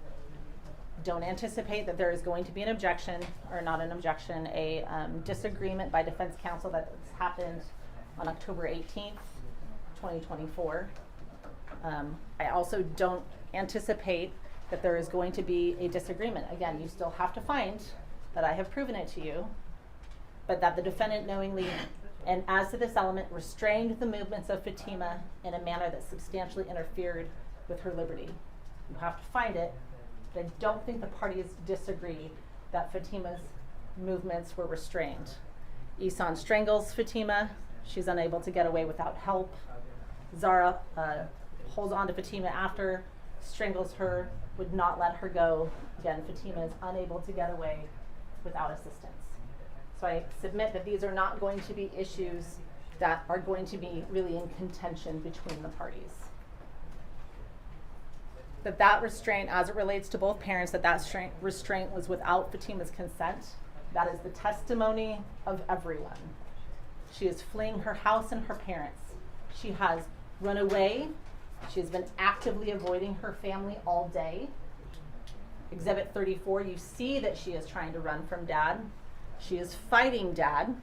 Speaker 2: don't anticipate that there is going to be an objection, or not an objection, a disagreement by defense counsel that happened on October 18th, 2024. I also don't anticipate that there is going to be a disagreement. Again, you still have to find that I have proven it to you, but that the defendant knowingly, and as to this element, restrained the movements of Fatima in a manner that substantially interfered with her liberty. You have to find it, but I don't think the parties disagree that Fatima's movements were restrained. Ihsan strangles Fatima. She's unable to get away without help. Zara holds on to Fatima after, strangles her, would not let her go. Again, Fatima is unable to get away without assistance. So I submit that these are not going to be issues that are going to be really in contention between the parties. That restraint, as it relates to both parents, that restraint was without Fatima's consent. That is the testimony of everyone. She is fleeing her house and her parents. She has run away. She has been actively avoiding her family all day. Exhibit 34, you see that she is trying to run from dad. She is fighting dad.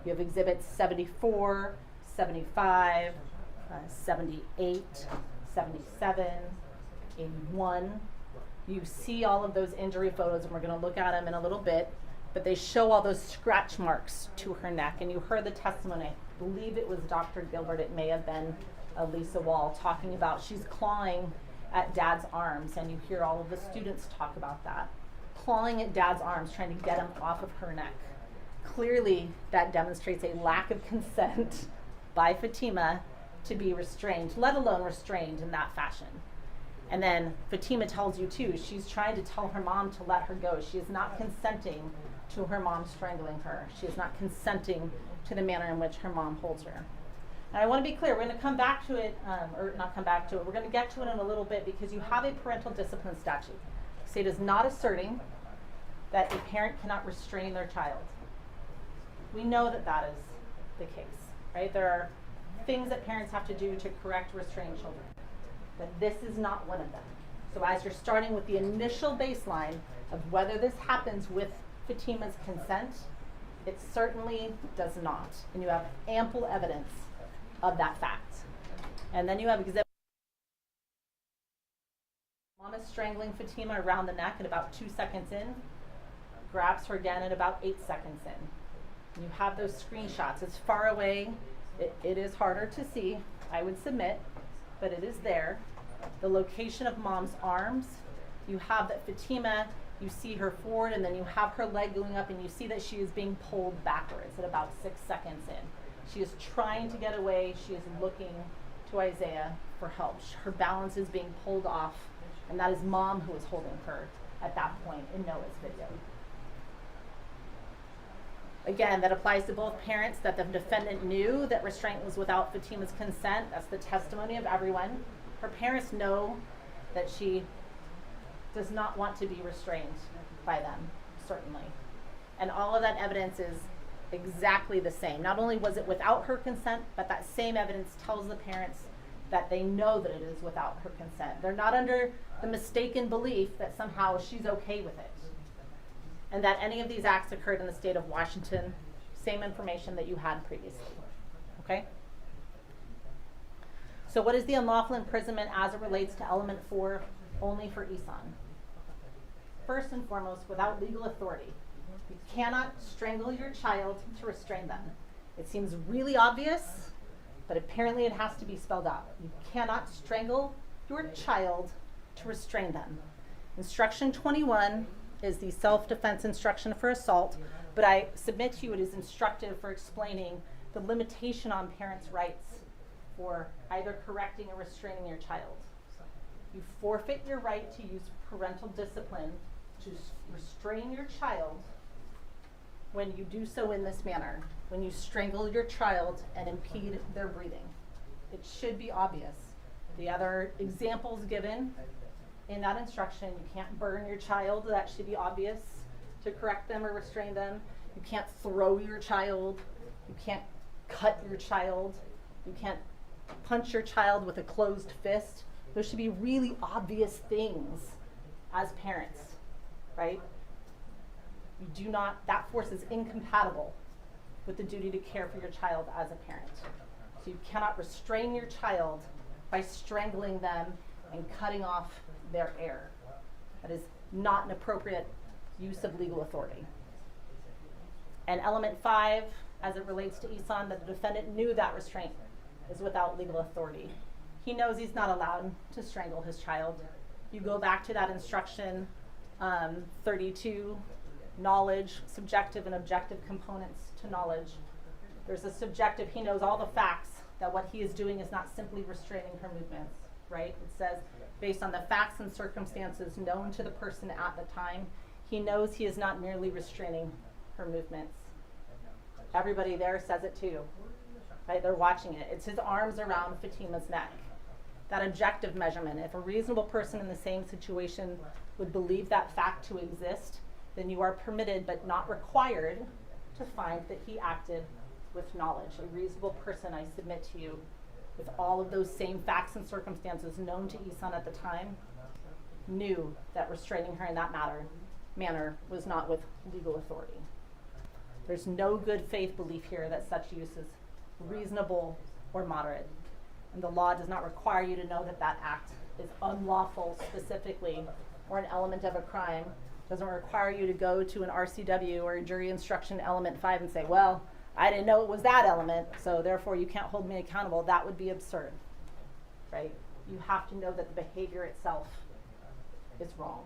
Speaker 2: You have exhibits 74, 75, 78, 77, 81. You see all of those injury photos, and we're going to look at them in a little bit, but they show all those scratch marks to her neck. And you heard the testimony. I believe it was Dr. Gilbert, it may have been Lisa Wall, talking about she's clawing at dad's arms, and you hear all of the students talk about that. Clawing at dad's arms, trying to get him off of her neck. Clearly, that demonstrates a lack of consent by Fatima to be restrained, let alone restrained in that fashion. And then Fatima tells you too, she's trying to tell her mom to let her go. She is not consenting to her mom strangling her. She is not consenting to the manner in which her mom holds her. And I want to be clear, we're going to come back to it, or not come back to it, we're going to get to it in a little bit, because you have a parental discipline statute. The state is not asserting that a parent cannot restrain their child. We know that that is the case, right? There are things that parents have to do to correct restrained children, but this is not one of them. So as you're starting with the initial baseline of whether this happens with Fatima's consent, it certainly does not. And you have ample evidence of that fact. And then you have exhibit. Mom is strangling Fatima around the neck at about 2 seconds in, grabs her again at about 8 seconds in. And you have those screenshots. It's far away. It is harder to see, I would submit, but it is there. The location of mom's arms. You have that Fatima, you see her forward, and then you have her leg going up, and you see that she is being pulled backwards at about 6 seconds in. She is trying to get away. She is looking to Isaiah for help. Her balance is being pulled off, and that is mom who is holding her at that point in Noah's video. Again, that applies to both parents, that the defendant knew that restraint was without Fatima's consent. That's the testimony of everyone. Her parents know that she does not want to be restrained by them, certainly. And all of that evidence is exactly the same. Not only was it without her consent, but that same evidence tells the parents that they know that it is without her consent. They're not under the mistaken belief that somehow she's okay with it, and that any of these acts occurred in the state of Washington. Same information that you had previously. Okay? So what is the unlawful imprisonment as it relates to element 4 only for Ihsan? First and foremost, without legal authority. You cannot strangle your child to restrain them. It seems really obvious, but apparently it has to be spelled out. You cannot strangle your child to restrain them. Instruction 21 is the self-defense instruction for assault, but I submit to you it is instructive for explaining the limitation on parents' rights for either correcting or restraining your child. You forfeit your right to use parental discipline to restrain your child when you do so in this manner, when you strangle your child and impede their breathing. It should be obvious. The other examples given in that instruction, you can't burn your child, that should be obvious to correct them or restrain them. You can't throw your child, you can't cut your child, you can't punch your child with a closed fist. Those should be really obvious things as parents, right? You do not, that force is incompatible with the duty to care for your child as a parent. So you cannot restrain your child by strangling them and cutting off their air. That is not an appropriate use of legal authority. And element 5, as it relates to Ihsan, that the defendant knew that restraint is without legal authority. He knows he's not allowed to strangle his child. You go back to that instruction 32, knowledge, subjective and objective components to knowledge. There's a subjective, he knows all the facts that what he is doing is not simply restraining her movements, right? It says, based on the facts and circumstances known to the person at the time, he knows he is not merely restraining her movements. Everybody there says it too, right? They're watching it. It's his arms around Fatima's neck. That objective measurement, if a reasonable person in the same situation would believe that fact to exist, then you are permitted but not required to find that he acted with knowledge. A reasonable person, I submit to you, with all of those same facts and circumstances known to Ihsan at the time, knew that restraining her in that manner was not with legal authority. There's no good faith belief here that such use is reasonable or moderate. And the law does not require you to know that that act is unlawful specifically or an element of a crime. Doesn't require you to go to an RCW or a jury instruction element 5 and say, well, I didn't know it was that element, so therefore you can't hold me accountable. That would be absurd, right? You have to know that the behavior itself is wrong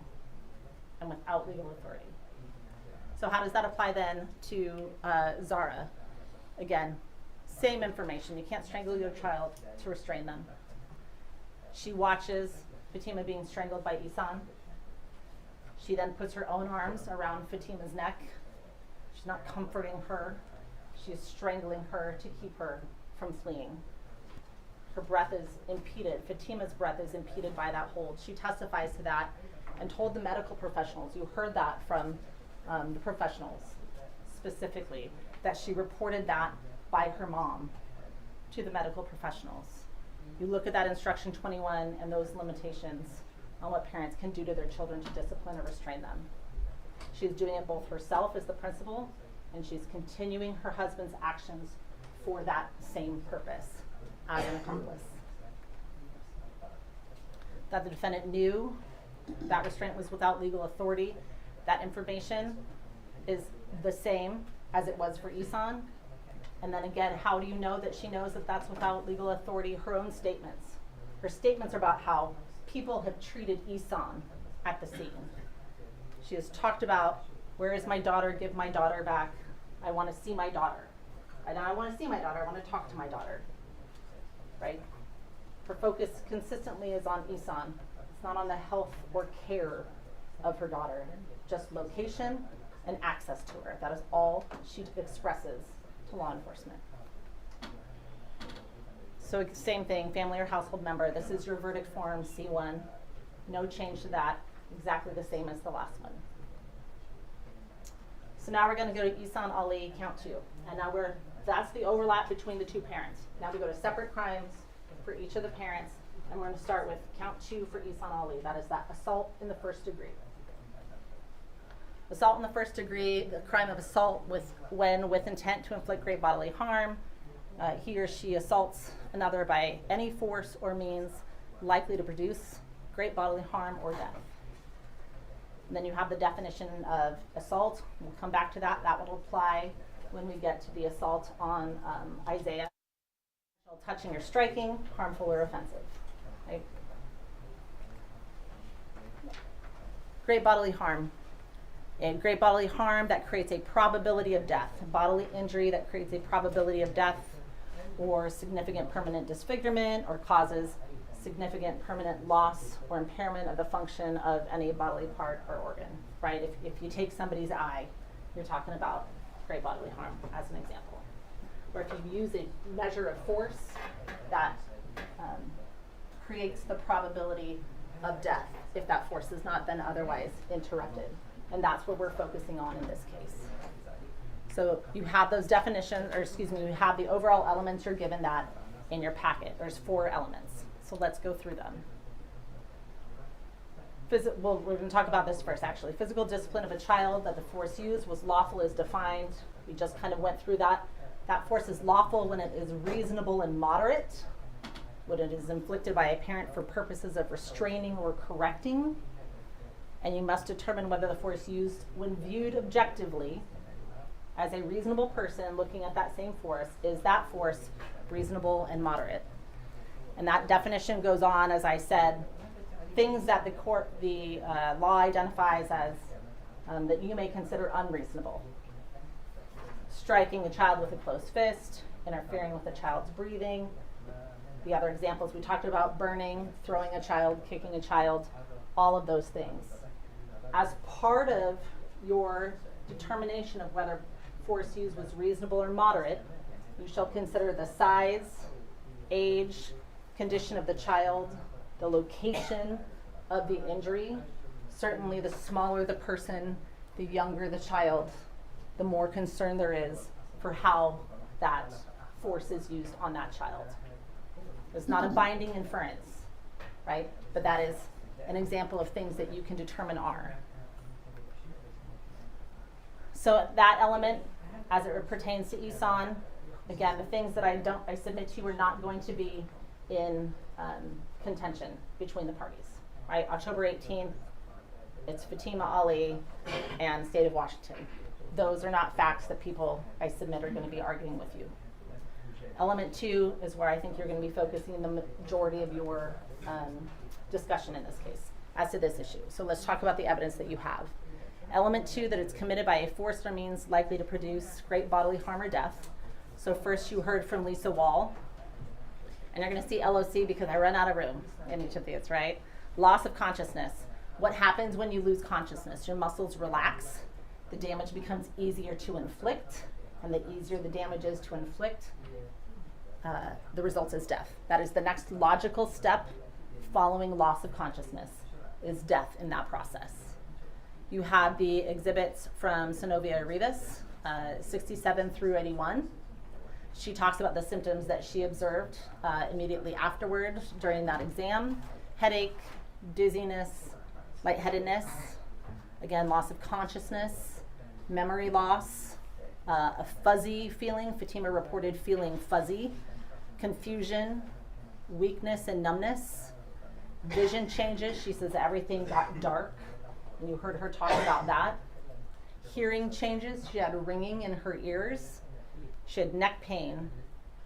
Speaker 2: and without legal authority. So how does that apply then to Zara? Again, same information. You can't strangle your child to restrain them. She watches Fatima being strangled by Ihsan. She then puts her own arms around Fatima's neck. She's not comforting her. She's strangling her to keep her from fleeing. Her breath is impeded. Fatima's breath is impeded by that hold. She testifies to that and told the medical professionals, you heard that from the professionals specifically, that she reported that by her mom to the medical professionals. You look at that instruction 21 and those limitations on what parents can do to their children to discipline or restrain them. She's doing it both herself as the principal, and she's continuing her husband's actions for that same purpose as an accomplice. That the defendant knew that restraint was without legal authority, that information is the same as it was for Ihsan. And then again, how do you know that she knows that that's without legal authority? Her own statements. Her statements are about how people have treated Ihsan at the scene. She has talked about, where is my daughter? Give my daughter back. I want to see my daughter. And I want to see my daughter. I want to talk to my daughter. Right? Her focus consistently is on Ihsan. It's not on the health or care of her daughter. Just location and access to her. That is all she expresses to law enforcement. So same thing, family or household member. This is your verdict form, C1. No change to that. Exactly the same as the last one. So now we're going to go to Ihsan Ali, count 2. And now that's the overlap between the two parents. Now we go to separate crimes for each of the parents. And we're going to start with count 2 for Ihsan Ali. That is that assault in the first degree. Assault in the first degree, the crime of assault with intent to inflict great bodily harm. He or she assaults another by any force or means likely to produce great bodily harm or death. And then you have the definition of assault. We'll come back to that. That will apply when we get to the assault on Isaiah. Touching or striking, harmful or offensive. Right? Great bodily harm. And great bodily harm that creates a probability of death. Bodily injury that creates a probability of death or significant permanent disfigurement or causes significant permanent loss or impairment of the function of any bodily part or organ, right? If you take somebody's eye, you're talking about great bodily harm as an example. Or if you use a measure of force that creates the probability of death if that force is not then otherwise interrupted. And that's what we're focusing on in this case. So you have those definitions, you have the overall elements. You're given that in your packet. There's 4 elements. So let's go through them. We're going to talk about this first, actually. Physical discipline of a child that the force used was lawful as defined. We just kind of went through that. That force is lawful when it is reasonable and moderate, when it is inflicted by a parent for purposes of restraining or correcting. And you must determine whether the force used when viewed objectively as a reasonable person looking at that same force, is that force reasonable and moderate? And that definition goes on, as I said, things that the law identifies as that you may consider unreasonable. Striking a child with a closed fist, interfering with a child's breathing. The other examples we talked about, burning, throwing a child, kicking a child, all of those things. As part of your determination of whether force used was reasonable or moderate, you shall consider the size, age, condition of the child, the location of the injury. Certainly the smaller the person, the younger the child, the more concern there is for how that force is used on that child. It's not a binding inference, right? But that is an example of things that you can determine are. So that element, as it pertains to Ihsan, again, the things that I submit to you are not going to be in contention between the parties, right? October 18th, it's Fatima Ali and State of Washington. Those are not facts that people I submit are going to be arguing with you. Element 2 is where I think you're going to be focusing the majority of your discussion in this case as to this issue. So let's talk about the evidence that you have. Element 2, that it's committed by a force or means likely to produce great bodily harm or death. So first you heard from Lisa Wall, and you're going to see LOC because I run out of room in each of these, right? Loss of consciousness. What happens when you lose consciousness? Your muscles relax, the damage becomes easier to inflict, and the easier the damage is to inflict, the result is death. That is the next logical step following loss of consciousness, is death in that process. You have the exhibits from Synovia Rivas, 67 through 81. She talks about the symptoms that she observed immediately afterward during that exam: headache, dizziness, lightheadedness, again, loss of consciousness, memory loss, a fuzzy feeling. Fatima reported feeling fuzzy, confusion, weakness and numbness, vision changes. She says everything got dark, and you heard her talk about that. Hearing changes. She had ringing in her ears. She had neck pain,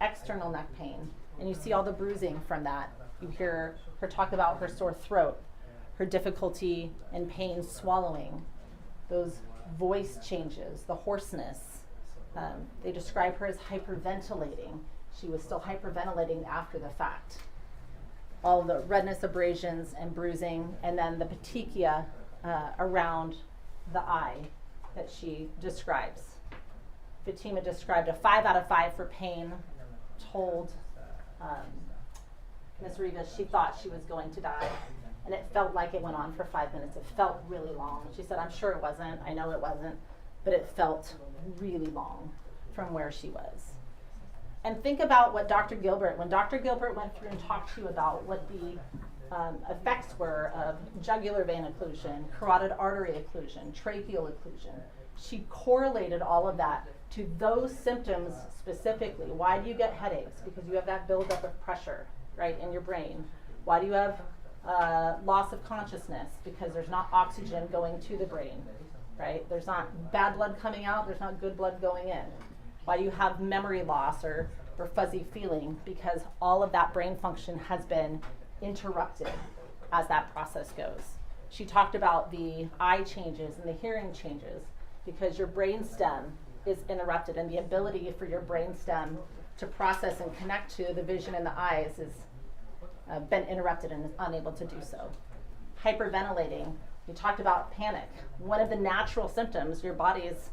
Speaker 2: external neck pain, and you see all the bruising from that. You hear her talk about her sore throat, her difficulty and pain swallowing, those voice changes, the hoarseness. They describe her as hyperventilating. She was still hyperventilating after the fact. All the redness, abrasions, and bruising, and then the petechia around the eye that she describes. Fatima described a 5 out of 5 for pain, told Ms. Rivas she thought she was going to die, and it felt like it went on for 5 minutes. It felt really long. She said, I'm sure it wasn't, I know it wasn't, but it felt really long from where she was. And think about what Dr. Gilbert, when Dr. Gilbert went through and talked to you about what the effects were of jugular vein occlusion, carotid artery occlusion, tracheal occlusion. She correlated all of that to those symptoms specifically. Why do you get headaches? Because you have that buildup of pressure, right, in your brain. Why do you have loss of consciousness? Because there's not oxygen going to the brain, right? There's not bad blood coming out, there's not good blood going in. Why do you have memory loss or fuzzy feeling? Because all of that brain function has been interrupted as that process goes. She talked about the eye changes and the hearing changes because your brain stem is interrupted, and the ability for your brain stem to process and connect to the vision in the eyes has been interrupted and is unable to do so. Hyperventilating, you talked about panic. One of the natural symptoms, your body's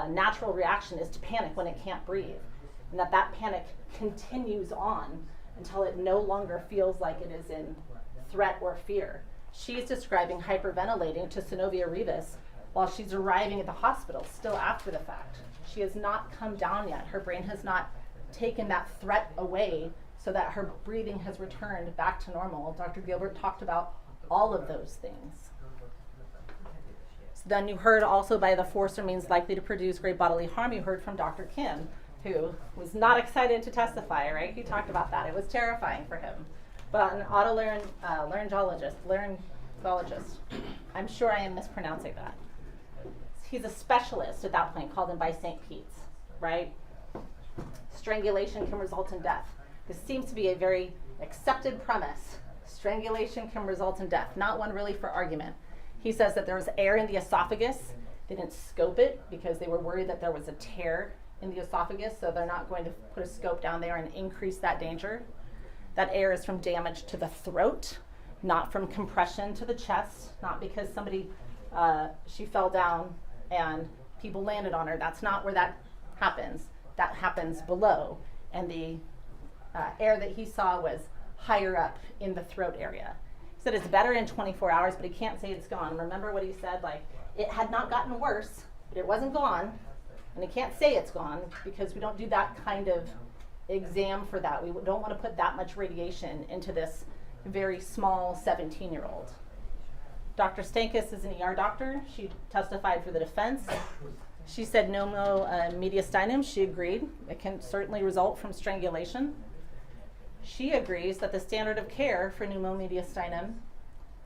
Speaker 2: natural reaction is to panic when it can't breathe, and that panic continues on until it no longer feels like it is in threat or fear. She's describing hyperventilating to Synovia Rivas while she's arriving at the hospital, still after the fact. She has not come down yet. Her brain has not taken that threat away so that her breathing has returned back to normal. Dr. Gilbert talked about all of those things. So then you heard also by the force or means likely to produce great bodily harm, you heard from Dr. Kim, who was not excited to testify, right? He talked about that. It was terrifying for him. But an otolaryngologist, I'm sure I am mispronouncing that. He's a specialist at that point, called in by St. Pete's, right? Strangulation can result in death. This seems to be a very accepted premise. Strangulation can result in death, not one really for argument. He says that there was air in the esophagus. They didn't scope it because they were worried that there was a tear in the esophagus, so they're not going to put a scope down there and increase that danger. That air is from damage to the throat, not from compression to the chest, not because she fell down and people landed on her. That's not where that happens. That happens below. And the air that he saw was higher up in the throat area. He said it's better in 24 hours, but he can't say it's gone. Remember what he said, like, it had not gotten worse, but it wasn't gone, And they can't say it's gone because we don't do that kind of exam for that. We don't want to put that much radiation into this very small 17-year-old. Dr. Stankus is an ER doctor. She testified for the defense. She said pneumo mediastinum. She agreed. It can certainly result from strangulation. She agrees that the standard of care for pneumo mediastinum,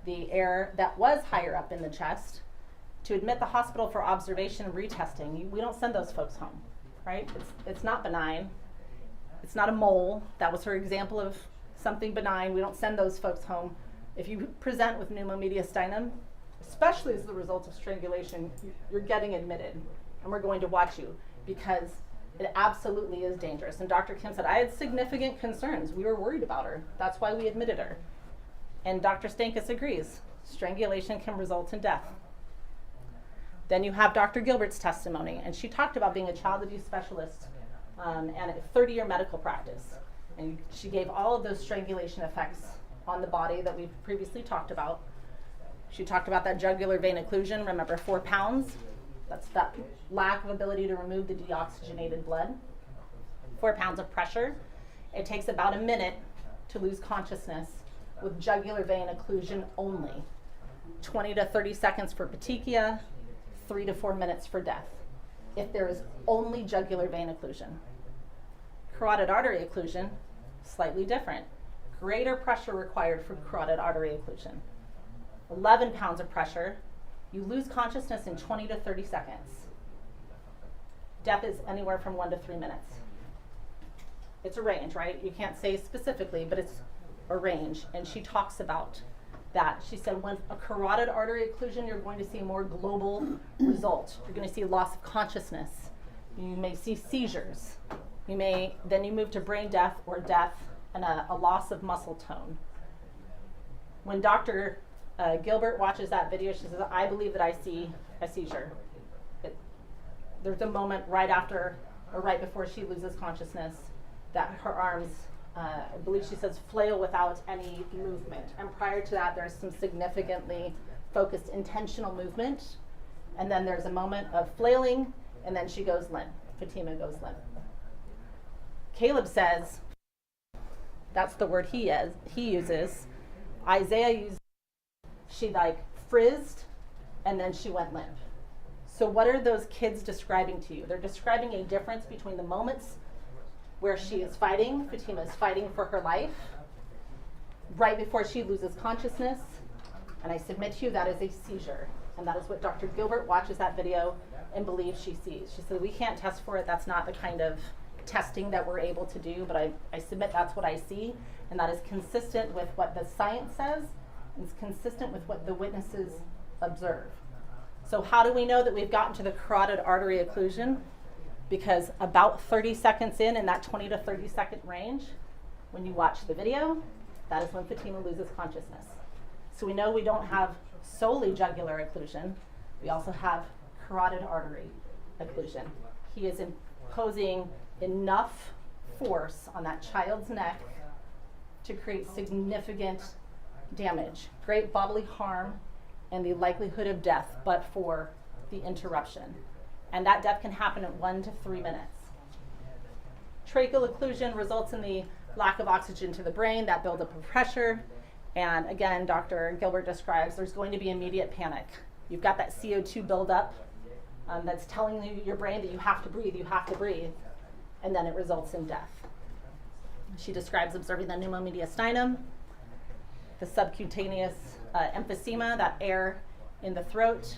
Speaker 2: the air that was higher up in the chest, to admit the hospital for observation and retesting, we don't send those folks home, right? It's not benign. It's not a mole. That was her example of something benign. We don't send those folks home. If you present with pneumomediastinum, especially as the result of strangulation, you're getting admitted, and we're going to watch you because it absolutely is dangerous. And Dr. Kim said, I had significant concerns. We were worried about her. That's why we admitted her. And Dr. Stankus agrees. Strangulation can result in death. Then you have Dr. Gilbert's testimony, and she talked about being a child abuse specialist and a 30-year medical practice. And she gave all of those strangulation effects on the body that we've previously talked about. She talked about that jugular vein occlusion. Remember, 4 pounds. That's that lack of ability to remove the deoxygenated blood. 4 pounds of pressure. It takes about a minute to lose consciousness with jugular vein occlusion only. 20 to 30 seconds for petechia, 3 to 4 minutes for death, if there is only jugular vein occlusion. Carotid artery occlusion, slightly different. Greater pressure required for carotid artery occlusion. 11 pounds of pressure, you lose consciousness in 20 to 30 seconds. Death is anywhere from 1 to 3 minutes. It's a range, right? You can't say specifically, but it's a range. And she talks about that. She said when a carotid artery occlusion, you're going to see a more global result. You're going to see loss of consciousness. You may see seizures. Then you move to brain death or death and a loss of muscle tone. When Dr. Gilbert watches that video, she says, I believe that I see a seizure. There's a moment right after or right before she loses consciousness that her arms, I believe she says, flail without any movement. And prior to that, there's some significantly focused intentional movement. And then there's a moment of flailing, and then she goes limp. Fatima goes limp. Caleb says, that's the word he uses. Isaiah uses, she like frizzed, and then she went limp. So what are those kids describing to you? They're describing a difference between the moments where she is fighting, Fatima is fighting for her life, right before she loses consciousness, and I submit to you that is a seizure. And that is what Dr. Gilbert watches that video and believes she sees. She said, we can't test for it. That's not the kind of testing that we're able to do, but I submit that's what I see, and that is consistent with what the science says, and it's consistent with what the witnesses observe. So how do we know that we've gotten to the carotid artery occlusion? Because about 30 seconds in that 20 to 30 second range, when you watch the video, that is when Fatima loses consciousness. So we know we don't have solely jugular occlusion. We also have carotid artery occlusion. He is imposing enough force on that child's neck to create significant damage, great bodily harm, and the likelihood of death, but for the interruption. And that death can happen in 1 to 3 minutes. Tracheal occlusion results in the lack of oxygen to the brain, that buildup of pressure. And again, Dr. Gilbert describes there's going to be immediate panic. You've got that CO2 buildup that's telling your brain that you have to breathe, and then it results in death. She describes observing the pneumomediastinum, the subcutaneous emphysema, that air in the throat,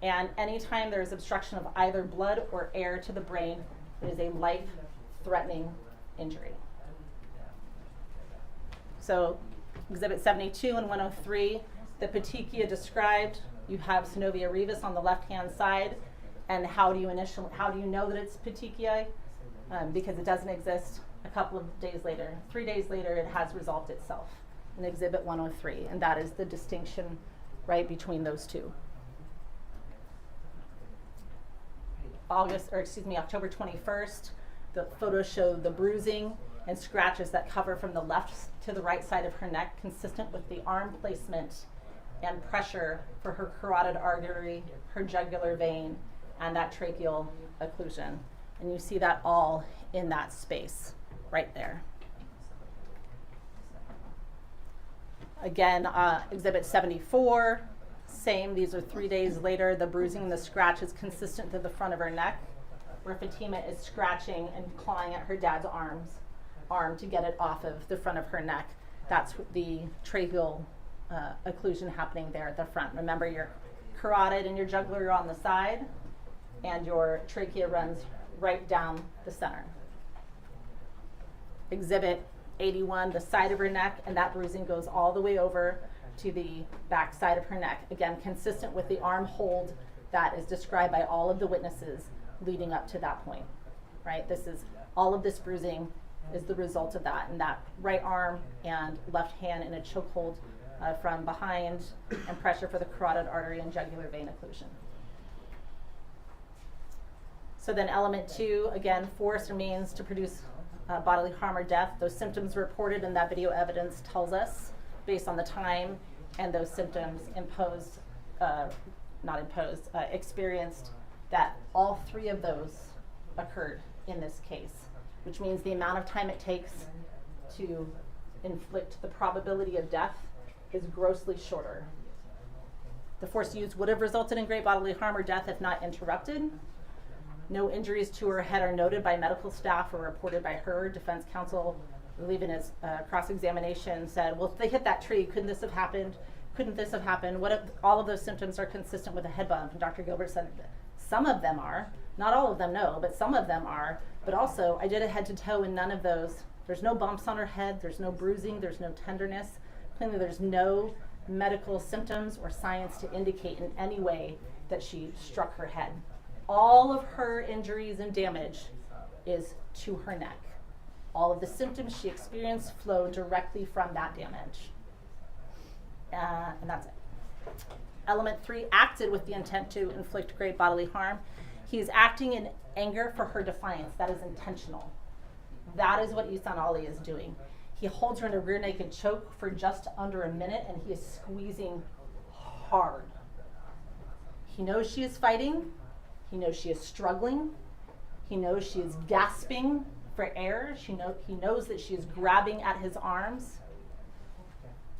Speaker 2: and anytime there is obstruction of either blood or air to the brain, it is a life-threatening injury. So Exhibit 72 and 103, the petechia described, you have synovia brevis on the left-hand side, and how do you know that it's petechia? Because it doesn't exist a couple of days later. 3 days later, it has resolved itself in Exhibit 103, and that is the distinction right between those two. October 21st, the photos show the bruising and scratches that cover from the left to the right side of her neck, consistent with the arm placement and pressure for her carotid artery, her jugular vein, and that tracheal occlusion. And you see that all in that space right there. Again, Exhibit 74, same. These are 3 days later. The bruising and the scratch is consistent to the front of her neck, where Fatima is scratching and clawing at her dad's arm to get it off of the front of her neck. That's the tracheal occlusion happening there at the front. Remember, your carotid and your jugular are on the side, and your trachea runs right down the center. Exhibit 81, the side of her neck, and that bruising goes all the way over to the back side of her neck. Again, consistent with the arm hold that is described by all of the witnesses leading up to that point, right? All of this bruising is the result of that, and that right arm and left hand in a chokehold from behind, and pressure for the carotid artery and jugular vein occlusion. So then element 2, again, force or means to produce bodily harm or death. Those symptoms reported in that video evidence tells us, based on the time and those symptoms experienced, that all 3 of those occurred in this case, which means the amount of time it takes to inflict the probability of death is grossly shorter. The force used would have resulted in great bodily harm or death if not interrupted. No injuries to her head are noted by medical staff or reported by her. Defense counsel, I believe in his cross-examination, said, well, if they hit that tree, couldn't this have happened? Couldn't this have happened? What if all of those symptoms are consistent with a head bump? And Dr. Gilbert said, some of them are. Not all of them, no, but some of them are. But also, I did a head to toe in none of those. There's no bumps on her head. There's no bruising. There's no tenderness. Plainly, there's no medical symptoms or science to indicate in any way that she struck her head. All of her injuries and damage is to her neck. All of the symptoms she experienced flow directly from that damage. And that's it. Element 3, acted with the intent to inflict great bodily harm. He is acting in anger for her defiance. That is intentional. That is what Ihsan Ali is doing. He holds her in a rear naked choke for just under a minute, and he is squeezing hard. He knows she is fighting. He knows she is struggling. He knows she is gasping for air. He knows that she is grabbing at his arms.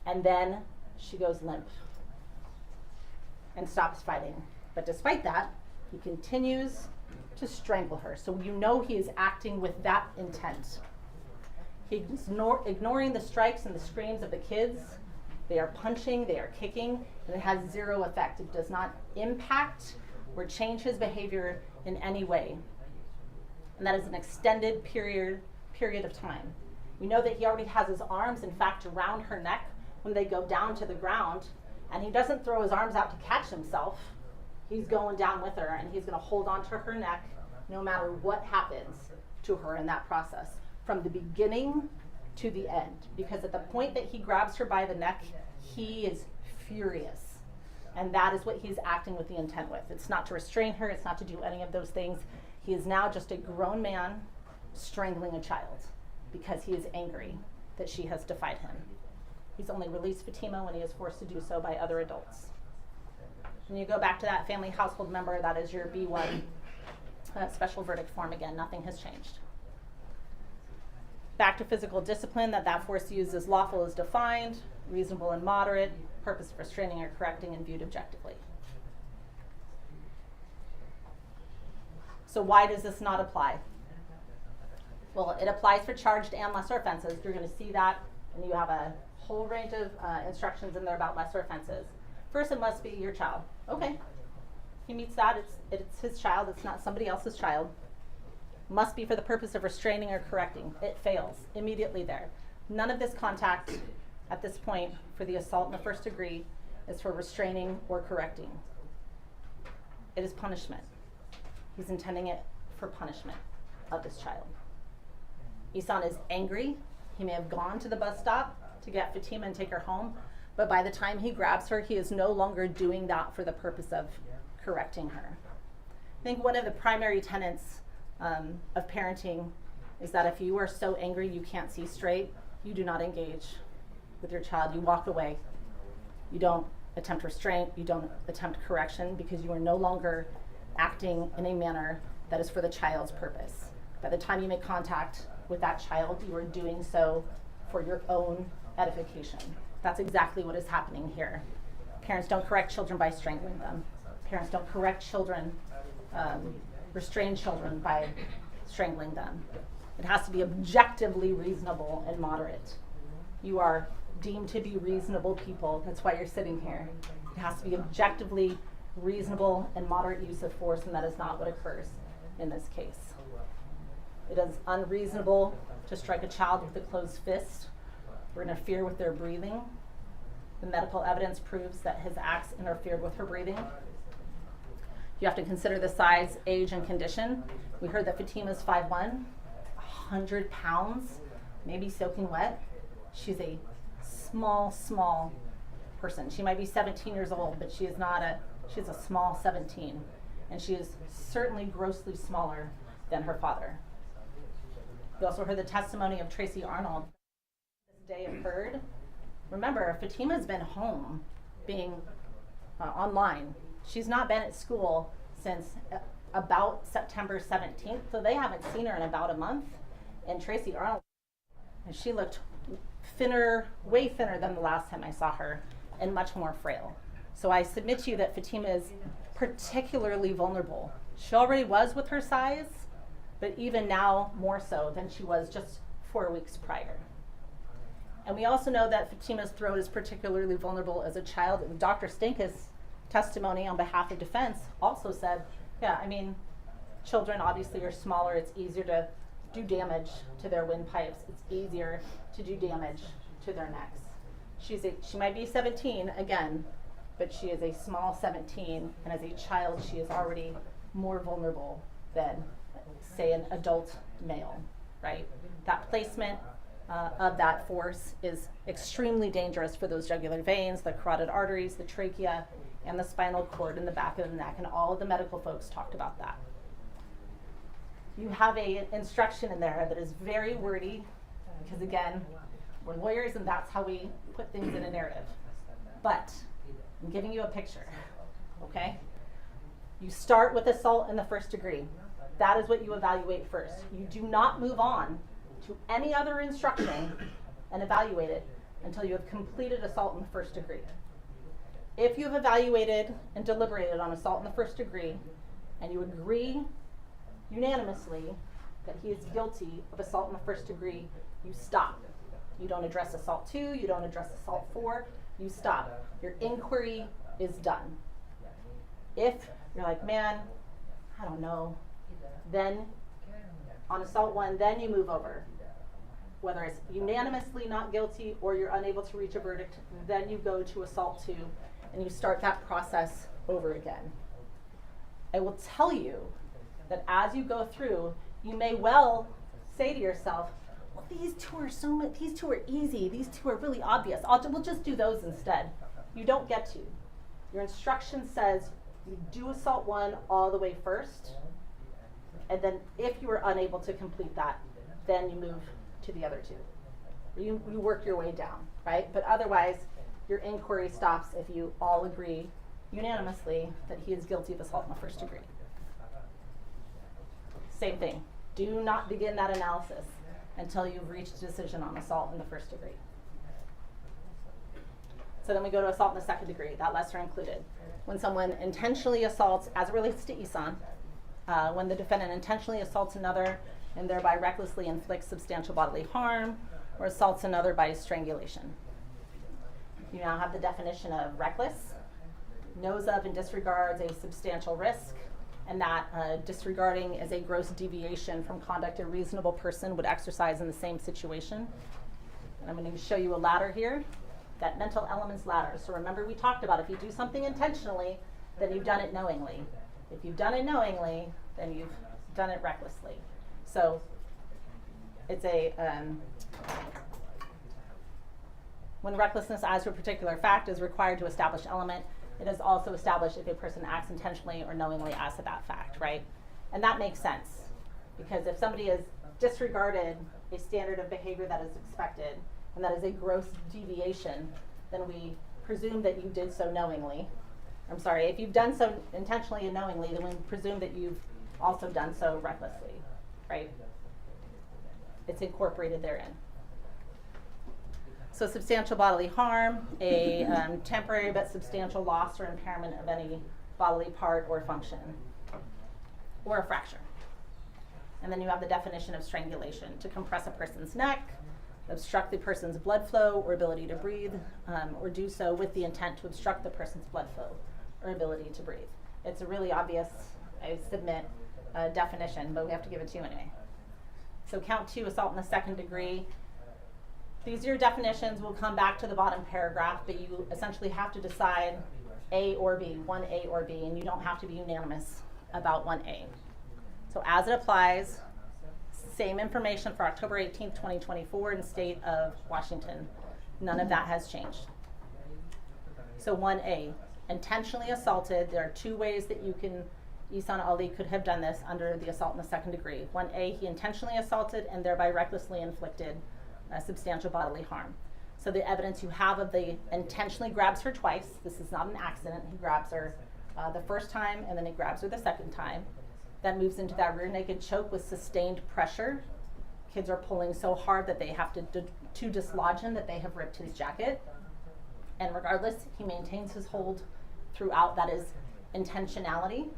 Speaker 2: And then she goes limp and stops fighting. But despite that, he continues to strangle her. So you know he is acting with that intent. He's ignoring the strikes and the screams of the kids. They are punching, they are kicking, and it has zero effect. It does not impact or change his behavior in any way. And that is an extended period of time. We know that he already has his arms, in fact, around her neck when they go down to the ground, and he doesn't throw his arms out to catch himself. He's going down with her, and he's going to hold on to her neck no matter what happens to her in that process, from the beginning to the end. Because at the point that he grabs her by the neck, he is furious. And that is what he's acting with the intent with. It's not to restrain her, it's not to do any of those things. He is now just a grown man strangling a child because he is angry that she has defied him. He's only released Fatima when he is forced to do so by other adults. When you go back to that family household member, that is your B1 special verdict form again. Nothing has changed. Back to physical discipline, that force used as lawful is defined, reasonable and moderate, purpose of restraining or correcting, and viewed objectively. So why does this not apply? Well, it applies for charged and lesser offenses. You're going to see that, and you have a whole range of instructions in there about lesser offenses. First, it must be your child. Okay, he meets that. It's his child. It's not somebody else's child. Must be for the purpose of restraining or correcting. It fails immediately there. None of this contact at this point for the assault in the first degree is for restraining or correcting. It is punishment. He's intending it for punishment of this child. Ihsan is angry. He may have gone to the bus stop to get Fatima and take her home, but by the time he grabs her, he is no longer doing that for the purpose of correcting her. I think one of the primary tenets of parenting is that if you are so angry you can't see straight, you do not engage with your child. You walk away. You don't attempt restraint. You don't attempt correction because you are no longer acting in a manner that is for the child's purpose. By the time you make contact with that child, you are doing so for your own edification. That's exactly what is happening here. Parents don't correct children by strangling them. Parents don't correct children, restrain children by strangling them. It has to be objectively reasonable and moderate. You are deemed to be reasonable people. That's why you're sitting here. It has to be objectively reasonable and moderate use of force, and that is not what occurs in this case. It is unreasonable to strike a child with a closed fist or interfere with their breathing. The medical evidence proves that his acts interfered with her breathing. You have to consider the size, age, and condition. We heard that Fatima's 5'1", 100 pounds, maybe soaking wet. She's a small person. She might be 17 years old, but she's a small 17. And she is certainly grossly smaller than her father. We also heard the testimony of Tracy Arnold. This day occurred. Remember, Fatima's been home, being online. She's not been at school since about September 17th, so they haven't seen her in about a month. And Tracy Arnold, and she looked thinner, way thinner than the last time I saw her, and much more frail. So I submit to you that Fatima is particularly vulnerable. She already was with her size, but even now more so than she was just 4 weeks prior. And we also know that Fatima's throat is particularly vulnerable as a child. And Dr. Stinkus' testimony on behalf of defense also said, children obviously are smaller. It's easier to do damage to their windpipes. It's easier to do damage to their necks. She might be 17 again, but she is a small 17, and as a child, she is already more vulnerable than, say, an adult male, right? That placement of that force is extremely dangerous for those jugular veins, the carotid arteries, the trachea, and the spinal cord in the back of the neck, and all of the medical folks talked about that. You have an instruction in there that is very wordy, because again, we're lawyers and that's how we put things in a narrative. But I'm giving you a picture, okay? You start with assault in the first degree. That is what you evaluate first. You do not move on to any other instruction and evaluate it until you have completed assault in the first degree. If you have evaluated and deliberated on assault in the first degree and you agree unanimously that he is guilty of assault in the first degree, you stop. You don't address assault 2, you don't address assault 4, you stop. Your inquiry is done. If you're like, man, I don't know, then on assault 1, then you move over. Whether it's unanimously not guilty or you're unable to reach a verdict, then you go to assault 2 and you start that process over again. I will tell you that as you go through, you may well say to yourself, well, these two are easy, these two are really obvious. We'll just do those instead. You don't get to. Your instruction says you do assault 1 all the way first, and then if you are unable to complete that, then you move to the other 2. You work your way down, right? But otherwise, your inquiry stops if you all agree unanimously that he is guilty of assault in the first degree. Same thing. Do not begin that analysis until you've reached a decision on assault in the first degree. So then we go to assault in the second degree, that lesser included. When someone intentionally assaults, as it relates to Ihsan, when the defendant intentionally assaults another and thereby recklessly inflicts substantial bodily harm or assaults another by strangulation. You now have the definition of reckless, knows of and disregards a substantial risk, and that disregarding is a gross deviation from conduct a reasonable person would exercise in the same situation. And I'm going to show you a ladder here, that mental elements ladder. So remember we talked about if you do something intentionally, then you've done it knowingly. If you've done it knowingly, then you've done it recklessly. So it's when recklessness as to a particular fact is required to establish element, it is also established if a person acts intentionally or knowingly as to that fact, right? And that makes sense, because if somebody has disregarded a standard of behavior that is expected, and that is a gross deviation, then we presume that you did so knowingly. I'm sorry, if you've done so intentionally and knowingly, then we presume that you've also done so recklessly, right? It's incorporated therein. So substantial bodily harm, a temporary but substantial loss or impairment of any bodily part or function, or a fracture. And then you have the definition of strangulation: to compress a person's neck, obstruct the person's blood flow or ability to breathe, or do so with the intent to obstruct the person's blood flow or ability to breathe. It's a really obvious, I submit, definition, but we have to give it to you anyway. So count 2, assault in the second degree. These are your definitions. We'll come back to the bottom paragraph, but you essentially have to decide A or B, 1A or B, and you don't have to be unanimous about 1A. So as it applies, same information for October 18th, 2024 in the state of Washington. None of that has changed. So 1A, intentionally assaulted. There are 2 ways that you can, Ihsan Ali could have done this under the assault in the second degree. 1A, he intentionally assaulted and thereby recklessly inflicted substantial bodily harm. So the evidence you have of the intentionally grabs her twice. This is not an accident. He grabs her the first time and then he grabs her the second time. That moves into that rear naked choke with sustained pressure. Kids are pulling so hard that they have to dislodge him that they have ripped his jacket. And regardless, he maintains his hold throughout. That is intentionality.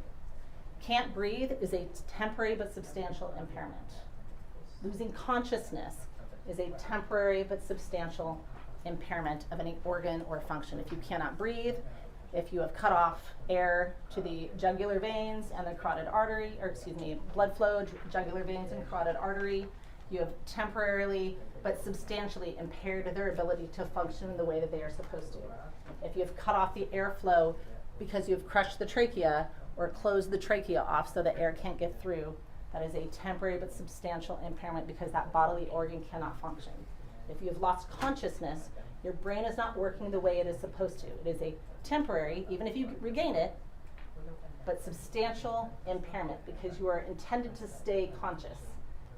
Speaker 2: Can't breathe is a temporary but substantial impairment. Losing consciousness is a temporary but substantial impairment of any organ or function. If you cannot breathe, if you have cut off air to the jugular veins and the carotid artery, or excuse me, blood flow, jugular veins and carotid artery, you have temporarily but substantially impaired their ability to function in the way that they are supposed to. If you have cut off the airflow because you have crushed the trachea or closed the trachea off so the air can't get through, that is a temporary but substantial impairment because that bodily organ cannot function. If you have lost consciousness, your brain is not working the way it is supposed to. It is a temporary, even if you regain it, but substantial impairment because you are intended to stay conscious.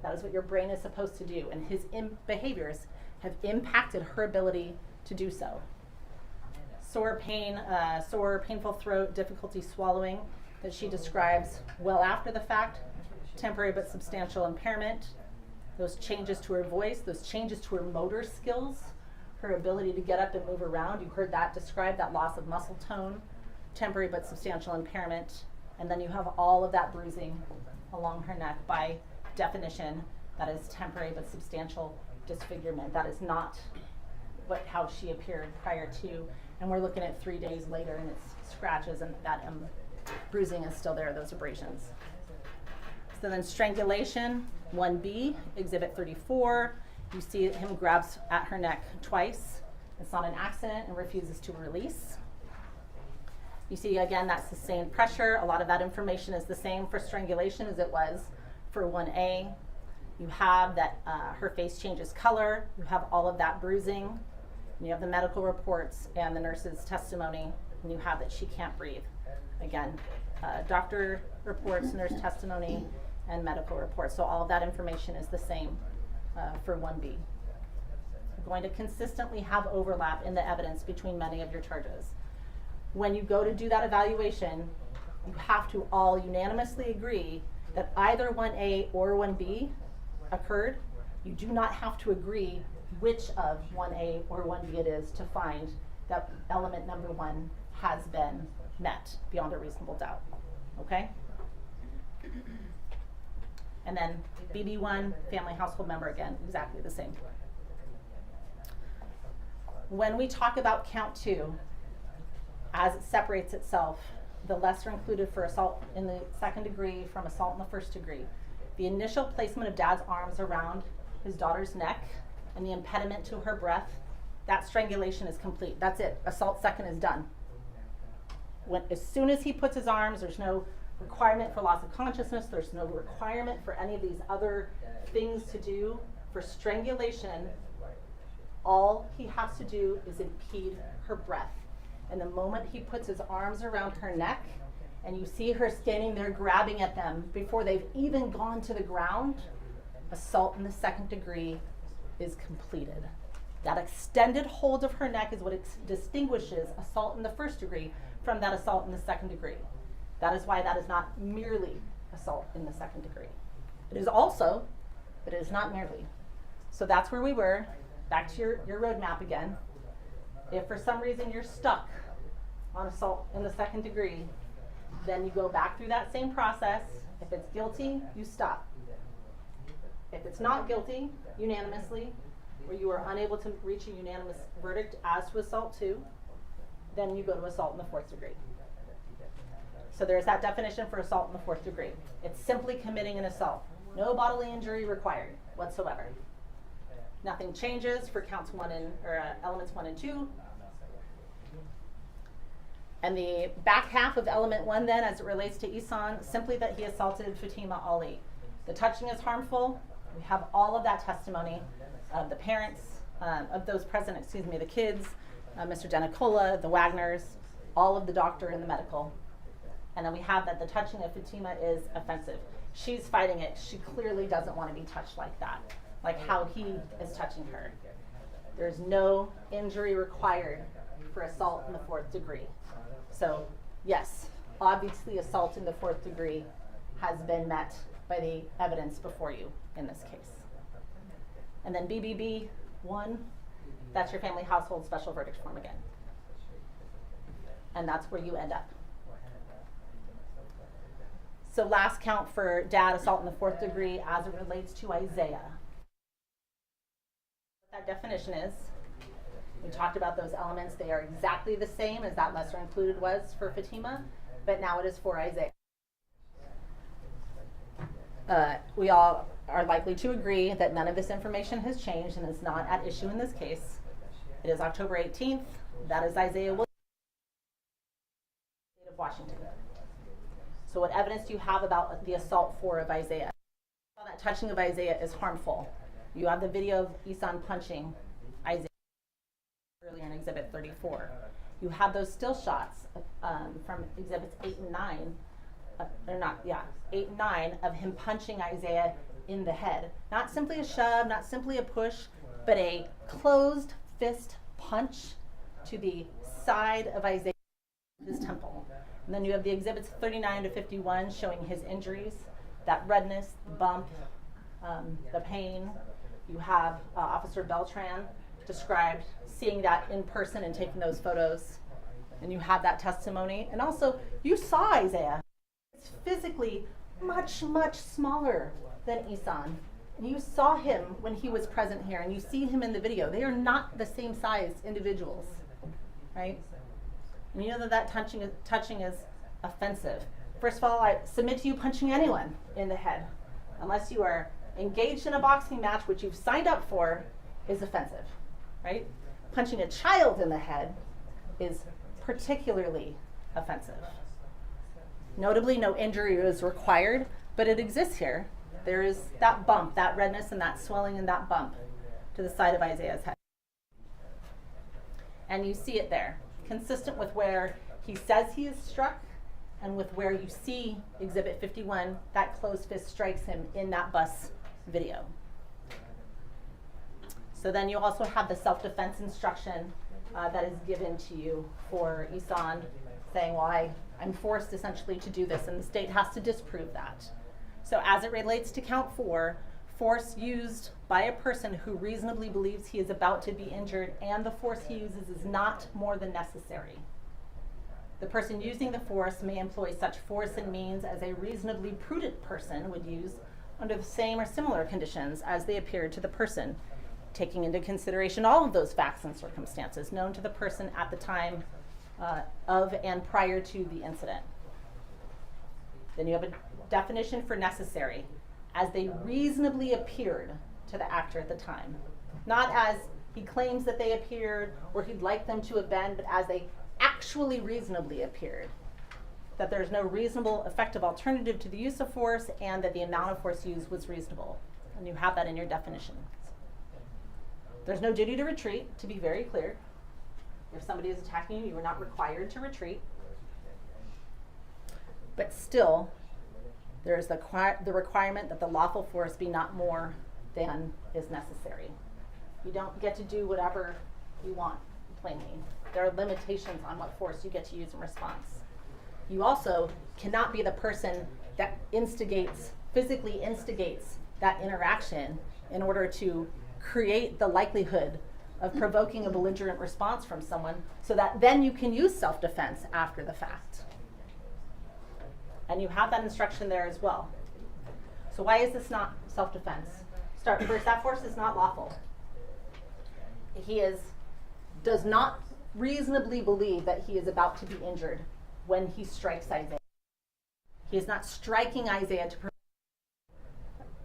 Speaker 2: That is what your brain is supposed to do, and his behaviors have impacted her ability to do so. Sore pain, painful throat, difficulty swallowing that she describes well after the fact, temporary but substantial impairment, those changes to her voice, those changes to her motor skills, her ability to get up and move around. You heard that described, that loss of muscle tone, temporary but substantial impairment, and then you have all of that bruising along her neck. By definition, that is temporary but substantial disfigurement. That is not how she appeared prior to, and we're looking at 3 days later and it's scratches and that bruising is still there, those abrasions. So then strangulation, 1B, Exhibit 34. You see him grabs at her neck twice. It's not an accident and refuses to release. You see, again, that sustained pressure. A lot of that information is the same for strangulation as it was for 1A. You have that her face changes color. You have all of that bruising. And you have the medical reports and the nurse's testimony. And you have that she can't breathe. Again, doctor reports, nurse testimony, and medical reports. So all of that information is the same for 1B. You're going to consistently have overlap in the evidence between many of your charges. When you go to do that evaluation, you have to all unanimously agree that either 1A or 1B occurred. You do not have to agree which of 1A or 1B it is to find that element number 1 has been met beyond a reasonable doubt. Okay? And then BB1, family household member, again, exactly the same. When we talk about count 2, as it separates itself, the lesser included for assault in the second degree from assault in the first degree, the initial placement of dad's arms around his daughter's neck and the impediment to her breath, that strangulation is complete. That's it. Assault second is done. As soon as he puts his arms, there's no requirement for loss of consciousness. There's no requirement for any of these other things to do. For strangulation, all he has to do is impede her breath. And the moment he puts his arms around her neck and you see her standing there grabbing at them before they've even gone to the ground, assault in the second degree is completed. That extended hold of her neck is what distinguishes assault in the first degree from that assault in the second degree. That is why that is not merely assault in the second degree. It is also, but it is not merely. So that's where we were. Back to your roadmap again. If for some reason you're stuck on assault in the second degree, then you go back through that same process. If it's guilty, you stop. If it's not guilty, unanimously, or you are unable to reach a unanimous verdict as to assault 2, then you go to assault in the 4th degree. So there's that definition for assault in the 4th degree. It's simply committing an assault. No bodily injury required whatsoever. Nothing changes for elements 1 and 2. And the back half of element 1 then, as it relates to Ihsan, simply that he assaulted Fatima Ali. The touching is harmful. We have all of that testimony of the parents, of those present, the kids, Mr. Denicola, the Wagners, all of the doctor and the medical. And then we have that the touching of Fatima is offensive. She's fighting it. She clearly doesn't want to be touched like that, like how he is touching her. There's no injury required for assault in the 4th degree. So yes, obviously assault in the 4th degree has been met by the evidence before you in this case. And then BBB 1, that's your family household special verdict form again. And that's where you end up. So last count for dad assault in the 4th degree as it relates to Isaiah. What that definition is, we talked about those elements. They are exactly the same as that lesser included was for Fatima, but now it is for Isaiah. We all are likely to agree that none of this information has changed and is not at issue in this case. It is October 18th. That is Isaiah Williams, state of Washington. So what evidence do you have about the assault 4 of Isaiah? That touching of Isaiah is harmful. You have the video of Ihsan punching Isaiah earlier in Exhibit 34. You have those still shots from Exhibits 8 and 9, 8 and 9 of him punching Isaiah in the head. Not simply a shove, not simply a push, but a closed fist punch to the side of Isaiah, his temple. And then you have the Exhibits 39 to 51 showing his injuries, that redness, the bump, the pain. You have Officer Beltran described seeing that in person and taking those photos. And you have that testimony. And also, you saw Isaiah. It's physically much, much smaller than Ihsan. And you saw him when he was present here, and you see him in the video. They are not the same size individuals, right? And you know that touching is offensive. First of all, I submit to you punching anyone in the head, unless you are engaged in a boxing match, which you've signed up for, is offensive, right? Punching a child in the head is particularly offensive. Notably, no injury is required, but it exists here. There is that bump, that redness and that swelling and that bump to the side of Isaiah's head. And you see it there, consistent with where he says he is struck and with where you see Exhibit 51, that closed fist strikes him in that bus video. So then you also have the self-defense instruction that is given to you for Ihsan, saying, well, I'm forced essentially to do this, and the state has to disprove that. So as it relates to count 4, force used by a person who reasonably believes he is about to be injured and the force he uses is not more than necessary. The person using the force may employ such force and means as a reasonably prudent person would use under the same or similar conditions as they appeared to the person, taking into consideration all of those facts and circumstances known to the person at the time of and prior to the incident. Then you have a definition for necessary, as they reasonably appeared to the actor at the time. Not as he claims that they appeared or he'd like them to have been, but as they actually reasonably appeared. That there's no reasonable, effective alternative to the use of force and that the amount of force used was reasonable. And you have that in your definition. There's no duty to retreat, to be very clear. If somebody is attacking you, you are not required to retreat. But still, there is the requirement that the lawful force be not more than is necessary. You don't get to do whatever you want plainly. There are limitations on what force you get to use in response. You also cannot be the person that physically instigates that interaction in order to create the likelihood of provoking a belligerent response from someone so that then you can use self-defense after the fact. And you have that instruction there as well. So why is this not self-defense? First, that force is not lawful. He does not reasonably believe that he is about to be injured when he strikes Isaiah. He is not striking Isaiah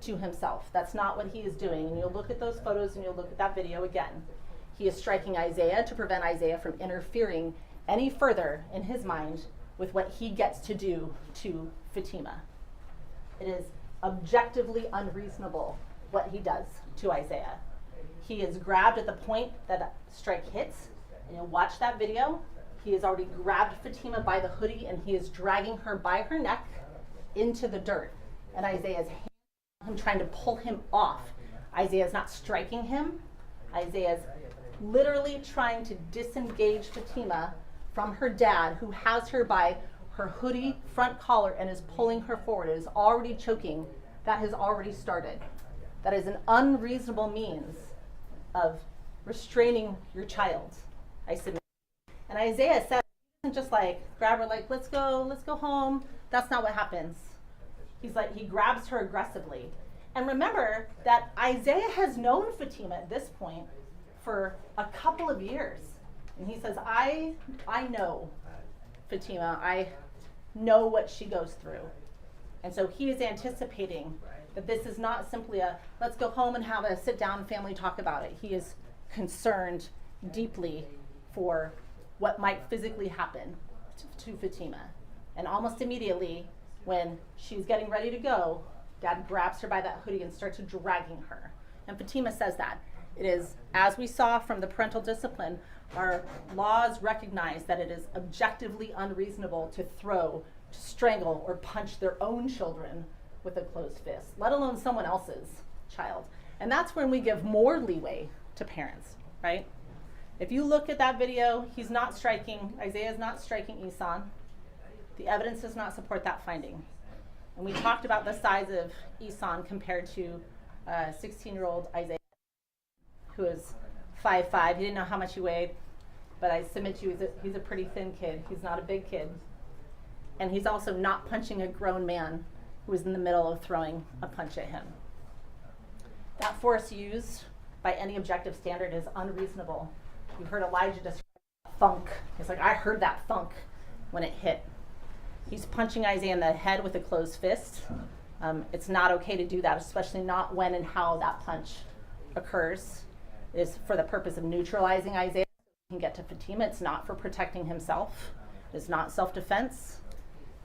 Speaker 2: to himself. That's not what he is doing. And you'll look at those photos and you'll look at that video again. He is striking Isaiah to prevent Isaiah from interfering any further in his mind with what he gets to do to Fatima. It is objectively unreasonable what he does to Isaiah. He is grabbed at the point that a strike hits, and you'll watch that video. He has already grabbed Fatima by the hoodie and he is dragging her by her neck into the dirt. And Isaiah's him trying to pull him off. Isaiah's not striking him. Isaiah's literally trying to disengage Fatima from her dad, who has her by her hoodie front collar and is pulling her forward. It is already choking. That has already started. That is an unreasonable means of restraining your child, I submit. And Isaiah said, he doesn't just like grab her like, let's go home. That's not what happens. He's like, he grabs her aggressively. And remember that Isaiah has known Fatima at this point for a couple of years. And he says, I know Fatima. I know what she goes through. And so he is anticipating that this is not simply a, let's go home and have a sit down family talk about it. He is concerned deeply for what might physically happen to Fatima. And almost immediately, when she's getting ready to go, Dad grabs her by that hoodie and starts dragging her. And Fatima says that. It is, as we saw from the parental discipline, our laws recognize that it is objectively unreasonable to throw, to strangle, or punch their own children with a closed fist, let alone someone else's child. And that's when we give more leeway to parents, right? If you look at that video, he's not striking, Isaiah is not striking Ihsan. The evidence does not support that finding. And we talked about the size of Ihsan compared to 16-year-old Isaiah, who is 5'5". He didn't know how much he weighed, but I submit to you, he's a pretty thin kid. He's not a big kid. And he's also not punching a grown man who is in the middle of throwing a punch at him. That force used by any objective standard is unreasonable. You heard Elijah describe thunk. It's like, I heard that thunk when it hit. He's punching Isaiah in the head with a closed fist. It's not okay to do that, especially not when and how that punch occurs. It is for the purpose of neutralizing Isaiah so he can get to Fatima. It's not for protecting himself. It's not self-defense.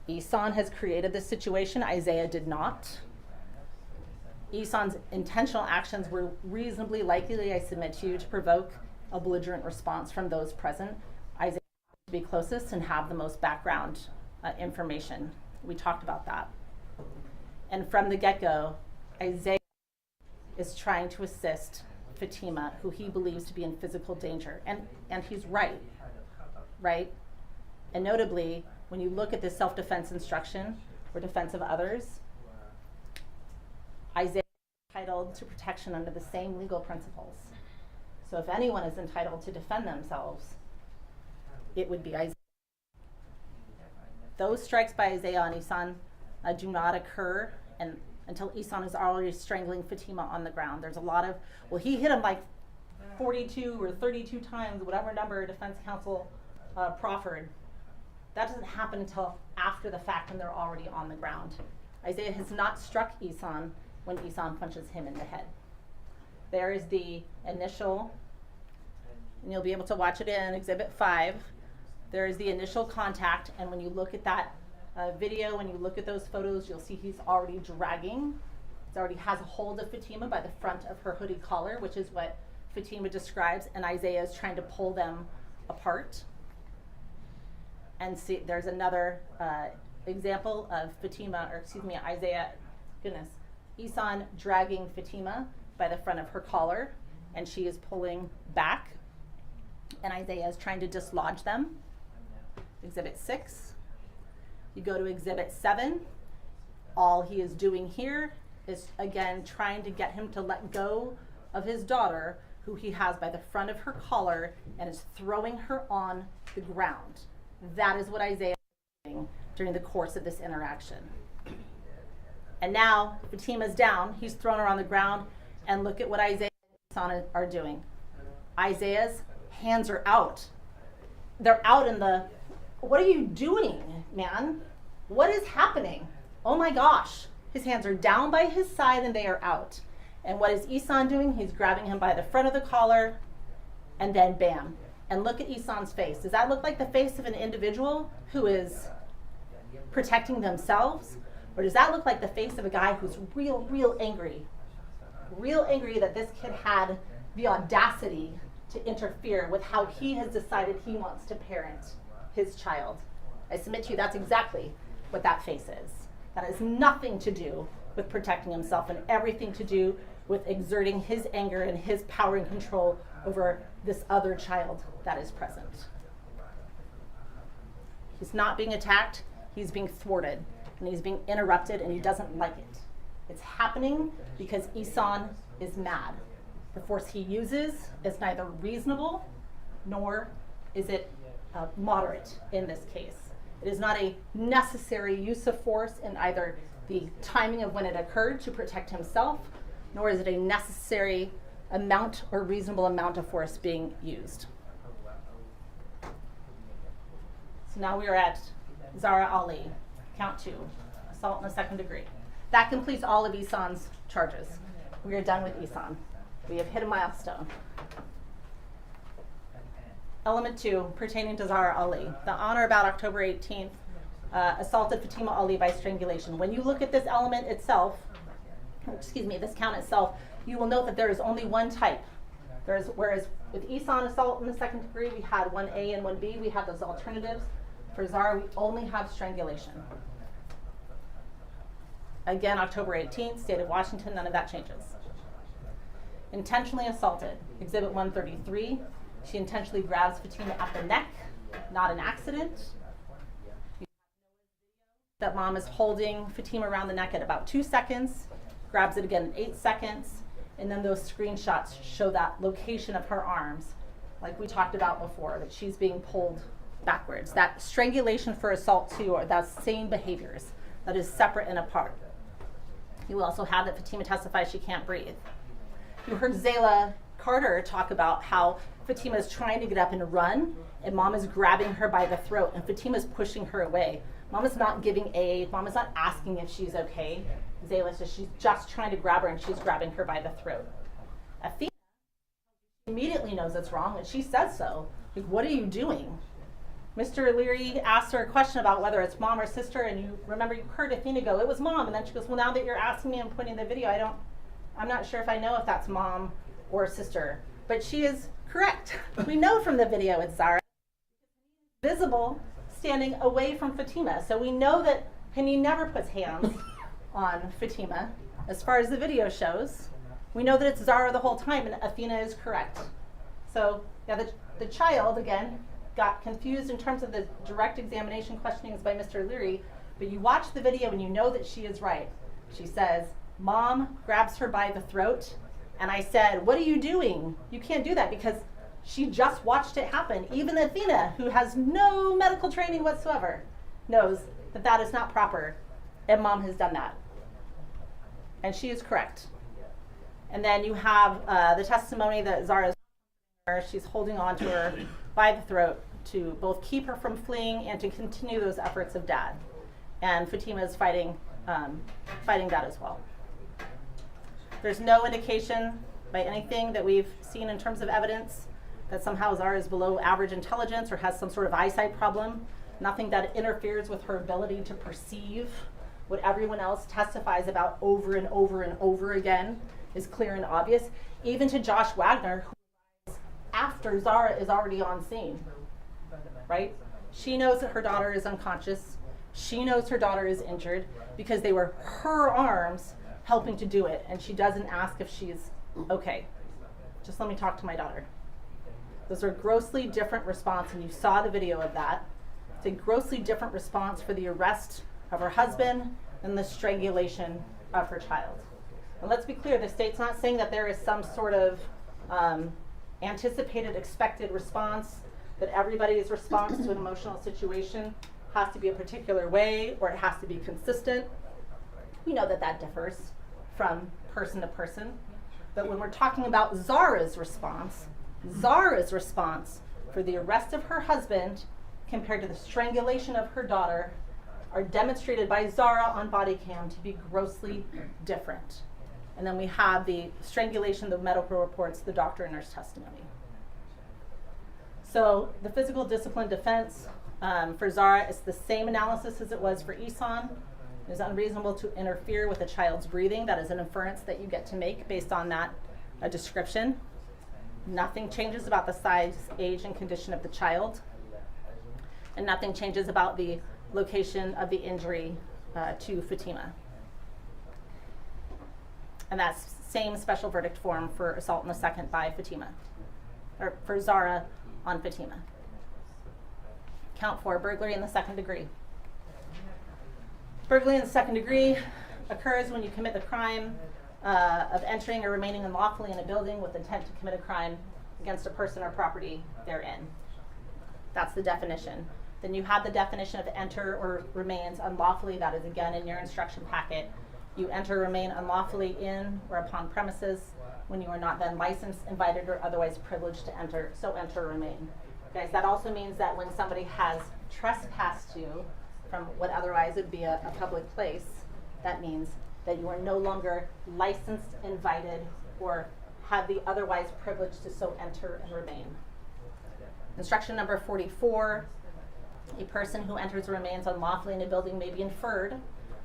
Speaker 2: Ihsan has created this situation. Isaiah did not. Ihsan's intentional actions were reasonably likely, I submit to you, to provoke a belligerent response from those present. Isaiah had to be closest and have the most background information. We talked about that. And from the get-go, Isaiah is trying to assist Fatima, who he believes to be in physical danger. And he's right? And notably, when you look at this self-defense instruction or defense of others, Isaiah is entitled to protection under the same legal principles. So if anyone is entitled to defend themselves, it would be Isaiah. Those strikes by Isaiah on Ihsan do not occur until Ihsan is already strangling Fatima on the ground. There's a lot of, well, he hit him like 42 or 32 times, whatever number defense counsel proffered. That doesn't happen until after the fact when they're already on the ground. Isaiah has not struck Ihsan when Ihsan punches him in the head. There is the initial, and you'll be able to watch it in Exhibit 5. There is the initial contact, and when you look at that video, when you look at those photos, you'll see he's already dragging. He already has a hold of Fatima by the front of her hoodie collar, which is what Fatima describes, and Isaiah is trying to pull them apart. And see, there's another example of Isaiah, Ihsan dragging Fatima by the front of her collar, and she is pulling back. and Isaiah is trying to dislodge them. Exhibit 6. You go to Exhibit 7. All he is doing here is, again, trying to get him to let go of his daughter, who he has by the front of her collar, and is throwing her on the ground. That is what Isaiah is doing during the course of this interaction. And now Fatima's down, he's thrown her on the ground, and look at what Isaiah and Ihsan are doing. Isaiah's hands are out. They're out in the, what are you doing, man? What is happening? Oh my gosh. His hands are down by his side and they are out. And what is Ihsan doing? He's grabbing him by the front of the collar, and then bam. And look at Ihsan's face. Does that look like the face of an individual who is protecting themselves? Or does that look like the face of a guy who's real angry? Real angry that this kid had the audacity to interfere with how he has decided he wants to parent his child. I submit to you that's exactly what that face is. That has nothing to do with protecting himself and everything to do with exerting his anger and his power and control over this other child that is present. He's not being attacked, he's being thwarted, and he's being interrupted, and he doesn't like it. It's happening because Ihsan is mad. The force he uses is neither reasonable nor is it moderate in this case. It is not a necessary use of force in either the timing of when it occurred to protect himself, nor is it a necessary amount or reasonable amount of force being used. So now we are at Zara Ali, count 2, assault in the second degree. That completes all of Ihsan's charges. We are done with Ihsan. We have hit a milestone. Element 2, pertaining to Zahraa Ali. The on or about October 18th, assaulted Fatima Ali by strangulation. When you look at this element itself, this count itself, you will note that there is only one type. Whereas with Ihsan assault in the second degree, we had 1A and 1B, we have those alternatives. For Zara, we only have strangulation. Again, October 18th, state of Washington, none of that changes. Intentionally assaulted, Exhibit 133. She intentionally grabs Fatima at the neck, not an accident. That mom is holding Fatima around the neck at about 2 seconds, grabs it again in 8 seconds, and then those screenshots show that location of her arms, like we talked about before, that she's being pulled backwards. That strangulation for assault too, or those same behaviors, that is separate and apart. You also have that Fatima testifies she can't breathe. You heard Zayla Carter talk about how Fatima is trying to get up and run, and mom is grabbing her by the throat, and Fatima is pushing her away. Mom is not giving aid. Mom is not asking if she's okay. Zayla says she's just trying to grab her, and she's grabbing her by the throat. Athena immediately knows it's wrong, and she says so. Like, what are you doing? Mr. Leary asked her a question about whether it's mom or sister, and you remember you heard Athena go, it was mom, and then she goes, well, now that you're asking me and pointing the video, I'm not sure if I know if that's mom or sister, but she is correct. We know from the video it's Zara. Visible standing away from Fatima, so we know that Penny never puts hands on Fatima. As far as the video shows, we know that it's Zara the whole time, and Athena is correct. So yeah, the child, again, got confused in terms of the direct examination questionings by Mr. Leary, but you watch the video and you know that she is right. She says, mom grabs her by the throat, and I said, what are you doing? You can't do that, because she just watched it happen. Even Athena, who has no medical training whatsoever, knows that that is not proper, and mom has done that. And she is correct. And then you have the testimony that Zara, she's holding on to her by the throat to both keep her from fleeing and to continue those efforts of dad. And Fatima is fighting that as well. There's no indication by anything that we've seen in terms of evidence that somehow Zara is below average intelligence or has some sort of eyesight problem. Nothing that interferes with her ability to perceive what everyone else testifies about over and over and over again is clear and obvious. Even to Josh Wagner, who after Zara is already on scene, right? She knows that her daughter is unconscious. She knows her daughter is injured because they were her arms helping to do it, and she doesn't ask if she's okay. Just let me talk to my daughter. Those are grossly different response, and you saw the video of that. It's a grossly different response for the arrest of her husband and the strangulation of her child. And let's be clear, the state's not saying that there is some sort of anticipated, expected response, that everybody's response to an emotional situation has to be a particular way or it has to be consistent. We know that that differs from person to person. But when we're talking about Zahra's response for the arrest of her husband compared to the strangulation of her daughter are demonstrated by Zahra on body cam to be grossly different. And then we have the strangulation, the medical reports, the doctor and nurse testimony. So the physical discipline defense for Zahra is the same analysis as it was for Ihsan. It is unreasonable to interfere with a child's breathing. That is an inference that you get to make based on that description. Nothing changes about the size, age, and condition of the child. And nothing changes about the location of the injury to Fatima. And that's same special verdict form for assault in the second by Fatima, or for Zahra on Fatima. Count 4, burglary in the second degree. Burglary in the second degree occurs when you commit the crime of entering or remaining unlawfully in a building with intent to commit a crime against a person or property therein. That's the definition. Then you have the definition of enter or remains unlawfully. That is again in your instruction packet. You enter or remain unlawfully in or upon premises when you are not then licensed, invited, or otherwise privileged to enter, so enter or remain. Guys, that also means that when somebody has trespassed you from what otherwise would be a public place, that means that you are no longer licensed, invited, or have the otherwise privilege to so enter and remain. Instruction number 44, a person who enters or remains unlawfully in a building may be inferred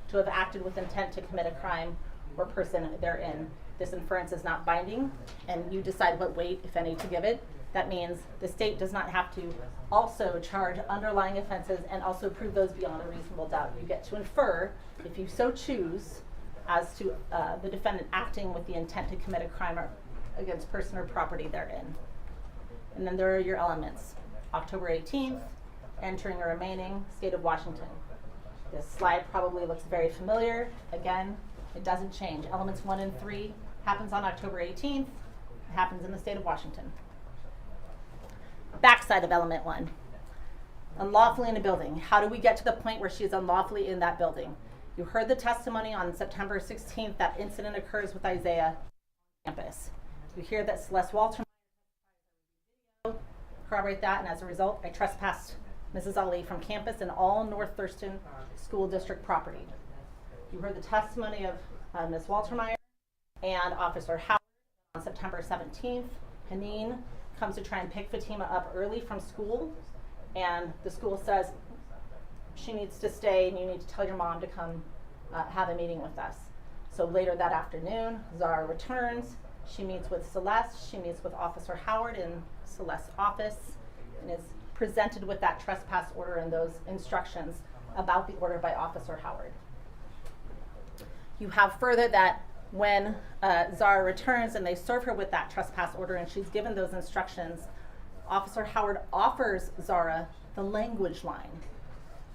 Speaker 2: to have acted with intent to commit a crime or person therein. This inference is not binding, and you decide what weight, if any, to give it. That means the state does not have to also charge underlying offenses and also prove those beyond a reasonable doubt. You get to infer, if you so choose, as to the defendant acting with the intent to commit a crime or against person or property therein. And then there are your elements. October 18th, entering or remaining, state of Washington. This slide probably looks very familiar. Again, it doesn't change. Elements 1 and 3 happens on October 18th, it happens in the state of Washington. Backside of element 1, unlawfully in a building. How do we get to the point where she is unlawfully in that building? You heard the testimony on September 16th, that incident occurs with Isaiah on campus. You hear that Celeste Walter corroborate that, and as a result, I trespassed Mrs. Ali from campus and all North Thurston School District property. You heard the testimony of Ms. Waltermeyer and Officer Howard on September 17th. Haneen comes to try and pick Fatima up early from school, and the school says she needs to stay and you need to tell your mom to come have a meeting with us. So later that afternoon, Zara returns. She meets with Celeste. She meets with Officer Howard in Celeste's office and is presented with that trespass order and those instructions about the order by Officer Howard. You have further that when Zara returns and they serve her with that trespass order and she's given those instructions, Officer Howard offers Zara the language line.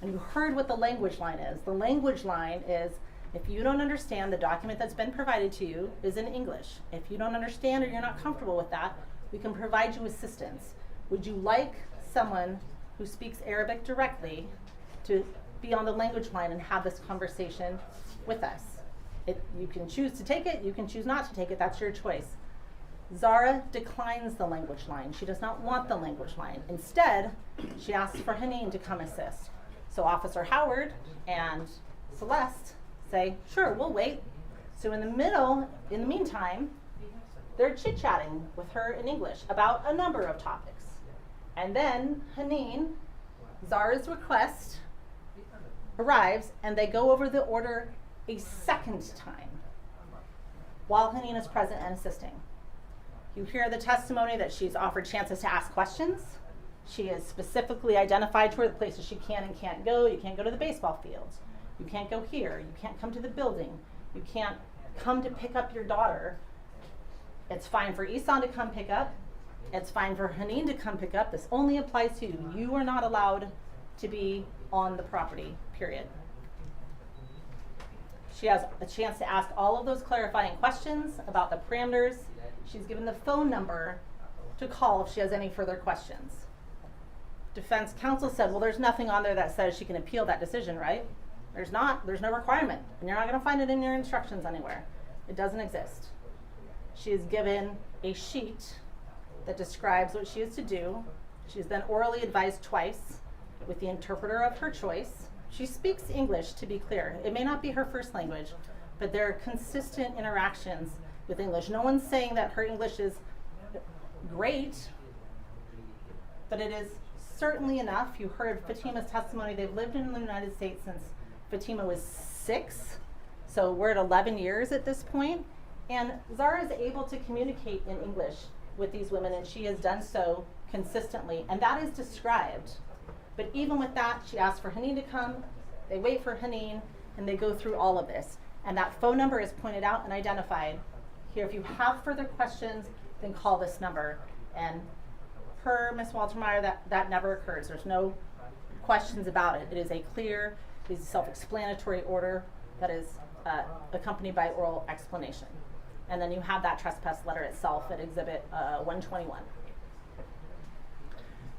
Speaker 2: And you heard what the language line is. The language line is, if you don't understand, the document that's been provided to you is in English. If you don't understand or you're not comfortable with that, we can provide you assistance. Would you like someone who speaks Arabic directly to be on the language line and have this conversation with us? You can choose to take it, you can choose not to take it, that's your choice. Zara declines the language line. She does not want the language line. Instead, she asks for Haneen to come assist. So Officer Howard and Celeste say, sure, we'll wait. So in the meantime, they're chit-chatting with her in English about a number of topics. And then Haneen, Zara's request, arrives and they go over the order a second time while Haneen is present and assisting. You hear the testimony that she's offered chances to ask questions. She is specifically identified to her the places she can and can't go. You can't go to the baseball fields. You can't go here. You can't come to the building. You can't come to pick up your daughter. It's fine for Ihsan to come pick up It's fine for Haneen to come pick up. This only applies to you. You are not allowed to be on the property, period. She has a chance to ask all of those clarifying questions about the parameters. She's given the phone number to call if she has any further questions. Defense counsel said, well, there's nothing on there that says she can appeal that decision, right? There's not. There's no requirement. And you're not going to find it in your instructions anywhere. It doesn't exist. She is given a sheet that describes what she is to do. She is then orally advised twice with the interpreter of her choice. She speaks English, to be clear. It may not be her first language, but there are consistent interactions with English. No one's saying that her English is great, but it is certainly enough. You heard Fatima's testimony. They've lived in the United States since Fatima was 6, so we're at 11 years at this point. And Zara is able to communicate in English with these women, and she has done so consistently, and that is described. But even with that, she asks for Haneen to come, they wait for Haneen, and they go through all of this. And that phone number is pointed out and identified. Here, if you have further questions, then call this number. And per Ms. Waltermeyer, that never occurs. There's no questions about it. It is a clear, it is a self-explanatory order that is accompanied by oral explanation. And then you have that trespass letter itself at Exhibit 121.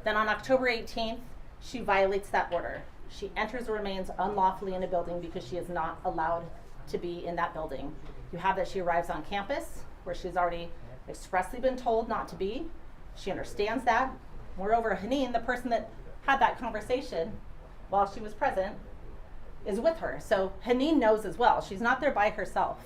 Speaker 2: Then on October 18th, she violates that order. She enters or remains unlawfully in a building because she is not allowed to be in that building. You have that she arrives on campus where she's already expressly been told not to be. She understands that. Moreover, Haneen, the person that had that conversation while she was present, is with her. So Haneen knows as well. She's not there by herself.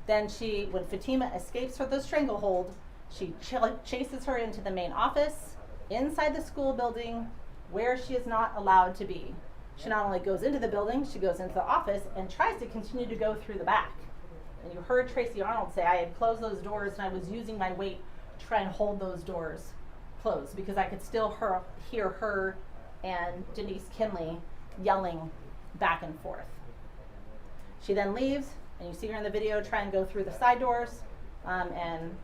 Speaker 2: Then when Fatima escapes from the stranglehold, she chases her into the main office, inside the school building, where she is not allowed to be. She not only goes into the building, she goes into the office and tries to continue to go through the back. And you heard Tracy Arnold say, I had closed those doors and I was using my weight to try and hold those doors closed because I could still hear her and Denise Kinley yelling back and forth. She then leaves, and you see her in the video try and go through the side doors, and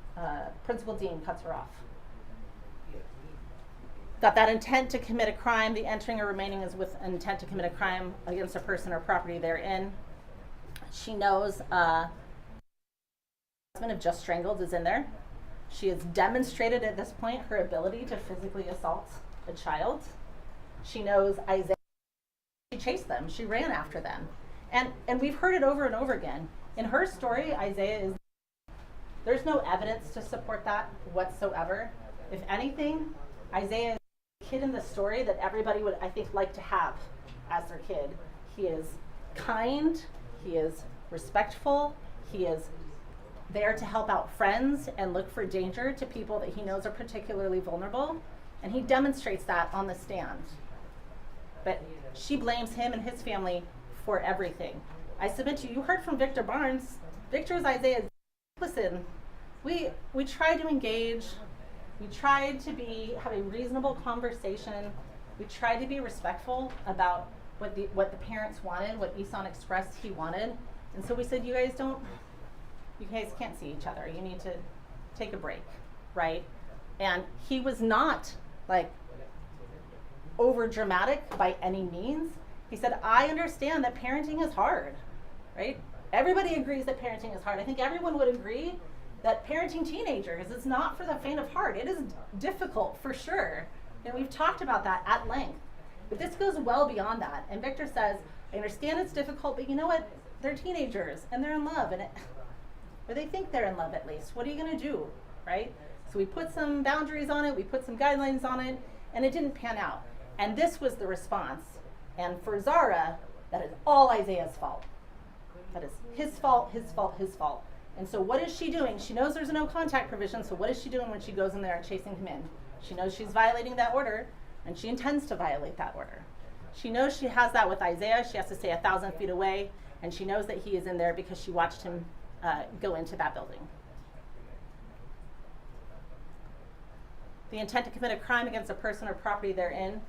Speaker 2: Principal Dean cuts her off. Got that intent to commit a crime. The entering or remaining is with intent to commit a crime against a person or property therein. She knows husband of just strangled is in there. She has demonstrated at this point her ability to physically assault a child. She knows Isaiah. She chased them. She ran after them. And we've heard it over and over again. In her story, there's no evidence to support that whatsoever. If anything, Isaiah is the kid in the story that everybody would, I think, like to have as their kid. He is kind, he is respectful, he is there to help out friends and look for danger to people that he knows are particularly vulnerable. And he demonstrates that on the stand. But she blames him and his family for everything. I submit to you, you heard from Victor Barnes. Victor's Isaiah. Listen, we tried to engage. We tried to have a reasonable conversation. We tried to be respectful about what the parents wanted, what Ihsan expressed he wanted. And so we said, you guys can't see each other. You need to take a break, right? And he was not like over dramatic by any means. He said, I understand that parenting is hard, right? Everybody agrees that parenting is hard. I think everyone would agree that parenting teenagers is not for the faint of heart. It is difficult for sure. And we've talked about that at length. But this goes well beyond that. And Victor says, I understand it's difficult, but you know what? They're teenagers and they're in love, or they think they're in love at least. What are you gonna do, right? So we put some boundaries on it, we put some guidelines on it, and it didn't pan out. And this was the response. And for Zara, that is all Isaiah's fault. That is his fault, his fault, his fault. And so what is she doing? She knows there's a no contact provision, so what is she doing when she goes in there and chasing him in? She knows she's violating that order, and she intends to violate that order. She knows she has that with Isaiah. She has to stay 1,000 feet away, and she knows that he is in there because she watched him go into that building. The intent to commit a crime against a person or property therein.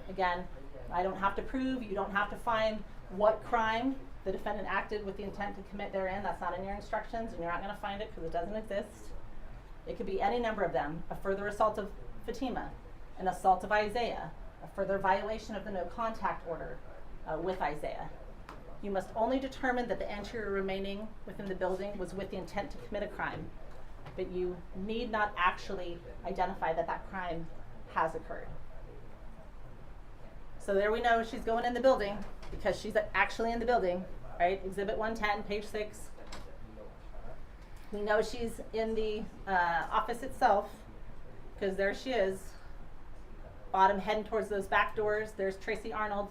Speaker 2: Again, I don't have to prove, you don't have to find what crime the defendant acted with the intent to commit therein. That's not in your instructions, and you're not going to find it because it doesn't exist. It could be any number of them: a further assault of Fatima, an assault of Isaiah, a further violation of the no contact order with Isaiah. You must only determine that the interior remaining within the building was with the intent to commit a crime, but you need not actually identify that that crime has occurred. So there we know she's going in the building because she's actually in the building, right? Exhibit 110, page 6. We know she's in the office itself because there she is, bottom heading towards those back doors. There's Tracy Arnold,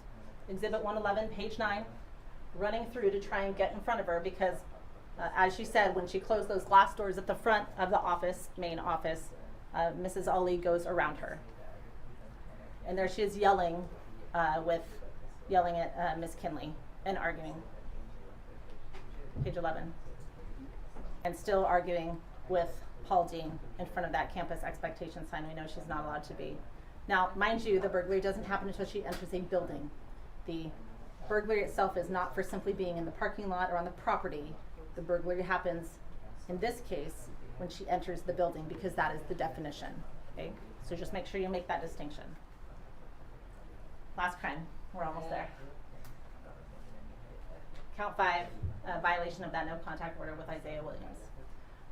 Speaker 2: exhibit 111, page 9, running through to try and get in front of her because, as she said, when she closed those glass doors at the front of the office, main office, Mrs. Ali goes around her. And there she is yelling at Miss Kinley and arguing. Page 11. And still arguing with Paul Dean in front of that campus expectation sign. We know she's not allowed to be. Now, mind you, the burglary doesn't happen until she enters a building. The burglary itself is not for simply being in the parking lot or on the property. The burglary happens, in this case, when she enters the building, because that is the definition. Okay? So just make sure you make that distinction. Last crime. We're almost there. Count 5, violation of that no contact order with Isaiah Williams.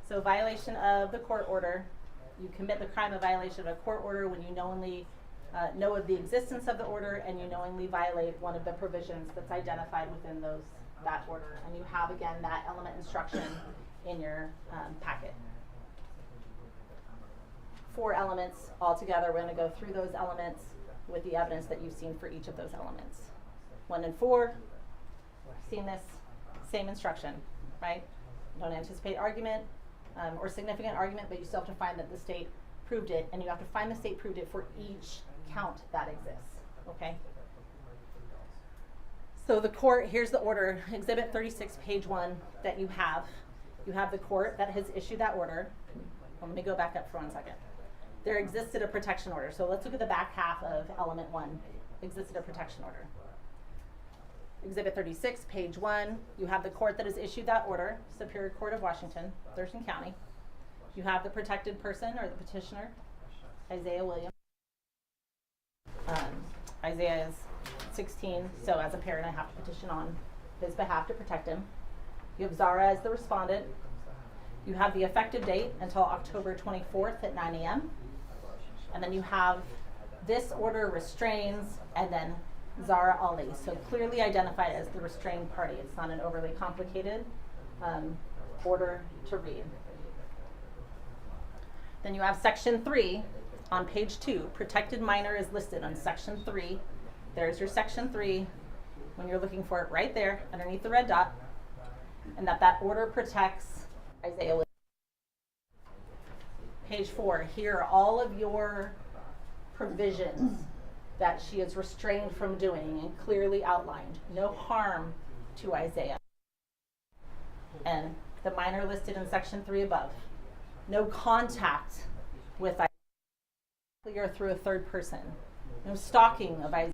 Speaker 2: So violation of the court order. You commit the crime of violation of a court order when you knowingly know of the existence of the order and you knowingly violate one of the provisions that's identified within that order. And you have, again, that element instruction in your packet. 4 elements altogether. We're going to go through those elements with the evidence that you've seen for each of those elements. 1 and 4, seen this, same instruction, right? Don't anticipate argument or significant argument, but you still have to find that the state proved it, and you have to find the state proved it for each count that exists, okay? So the court, here's the order, Exhibit 36, page 1, that you have. You have the court that has issued that order. Let me go back up for 1 second. There existed a protection order. So let's look at the back half of element 1. Existed a protection order. Exhibit 36, page 1. You have the court that has issued that order, Superior Court of Washington, Thurston County. You have the protected person or the petitioner, Isaiah Williams. Isaiah is 16, so as a parent I have to petition on his behalf to protect him. You have Zara as the respondent. You have the effective date until October 24th at 9 a.m. And then you have this order restrains and then Zara Ali. So clearly identified as the restrained party. It's not an overly complicated order to read. Then you have section 3 on page 2. Protected minor is listed on section 3. There's your section 3 when you're looking for it right there underneath the red dot. And that order protects Isaiah Williams. Page 4, here are all of your provisions that she is restrained from doing and clearly outlined. No harm to Isaiah. And the minor listed in section 3 above. No contact with Isaiah. Clear through a third person. No stalking of Isaiah.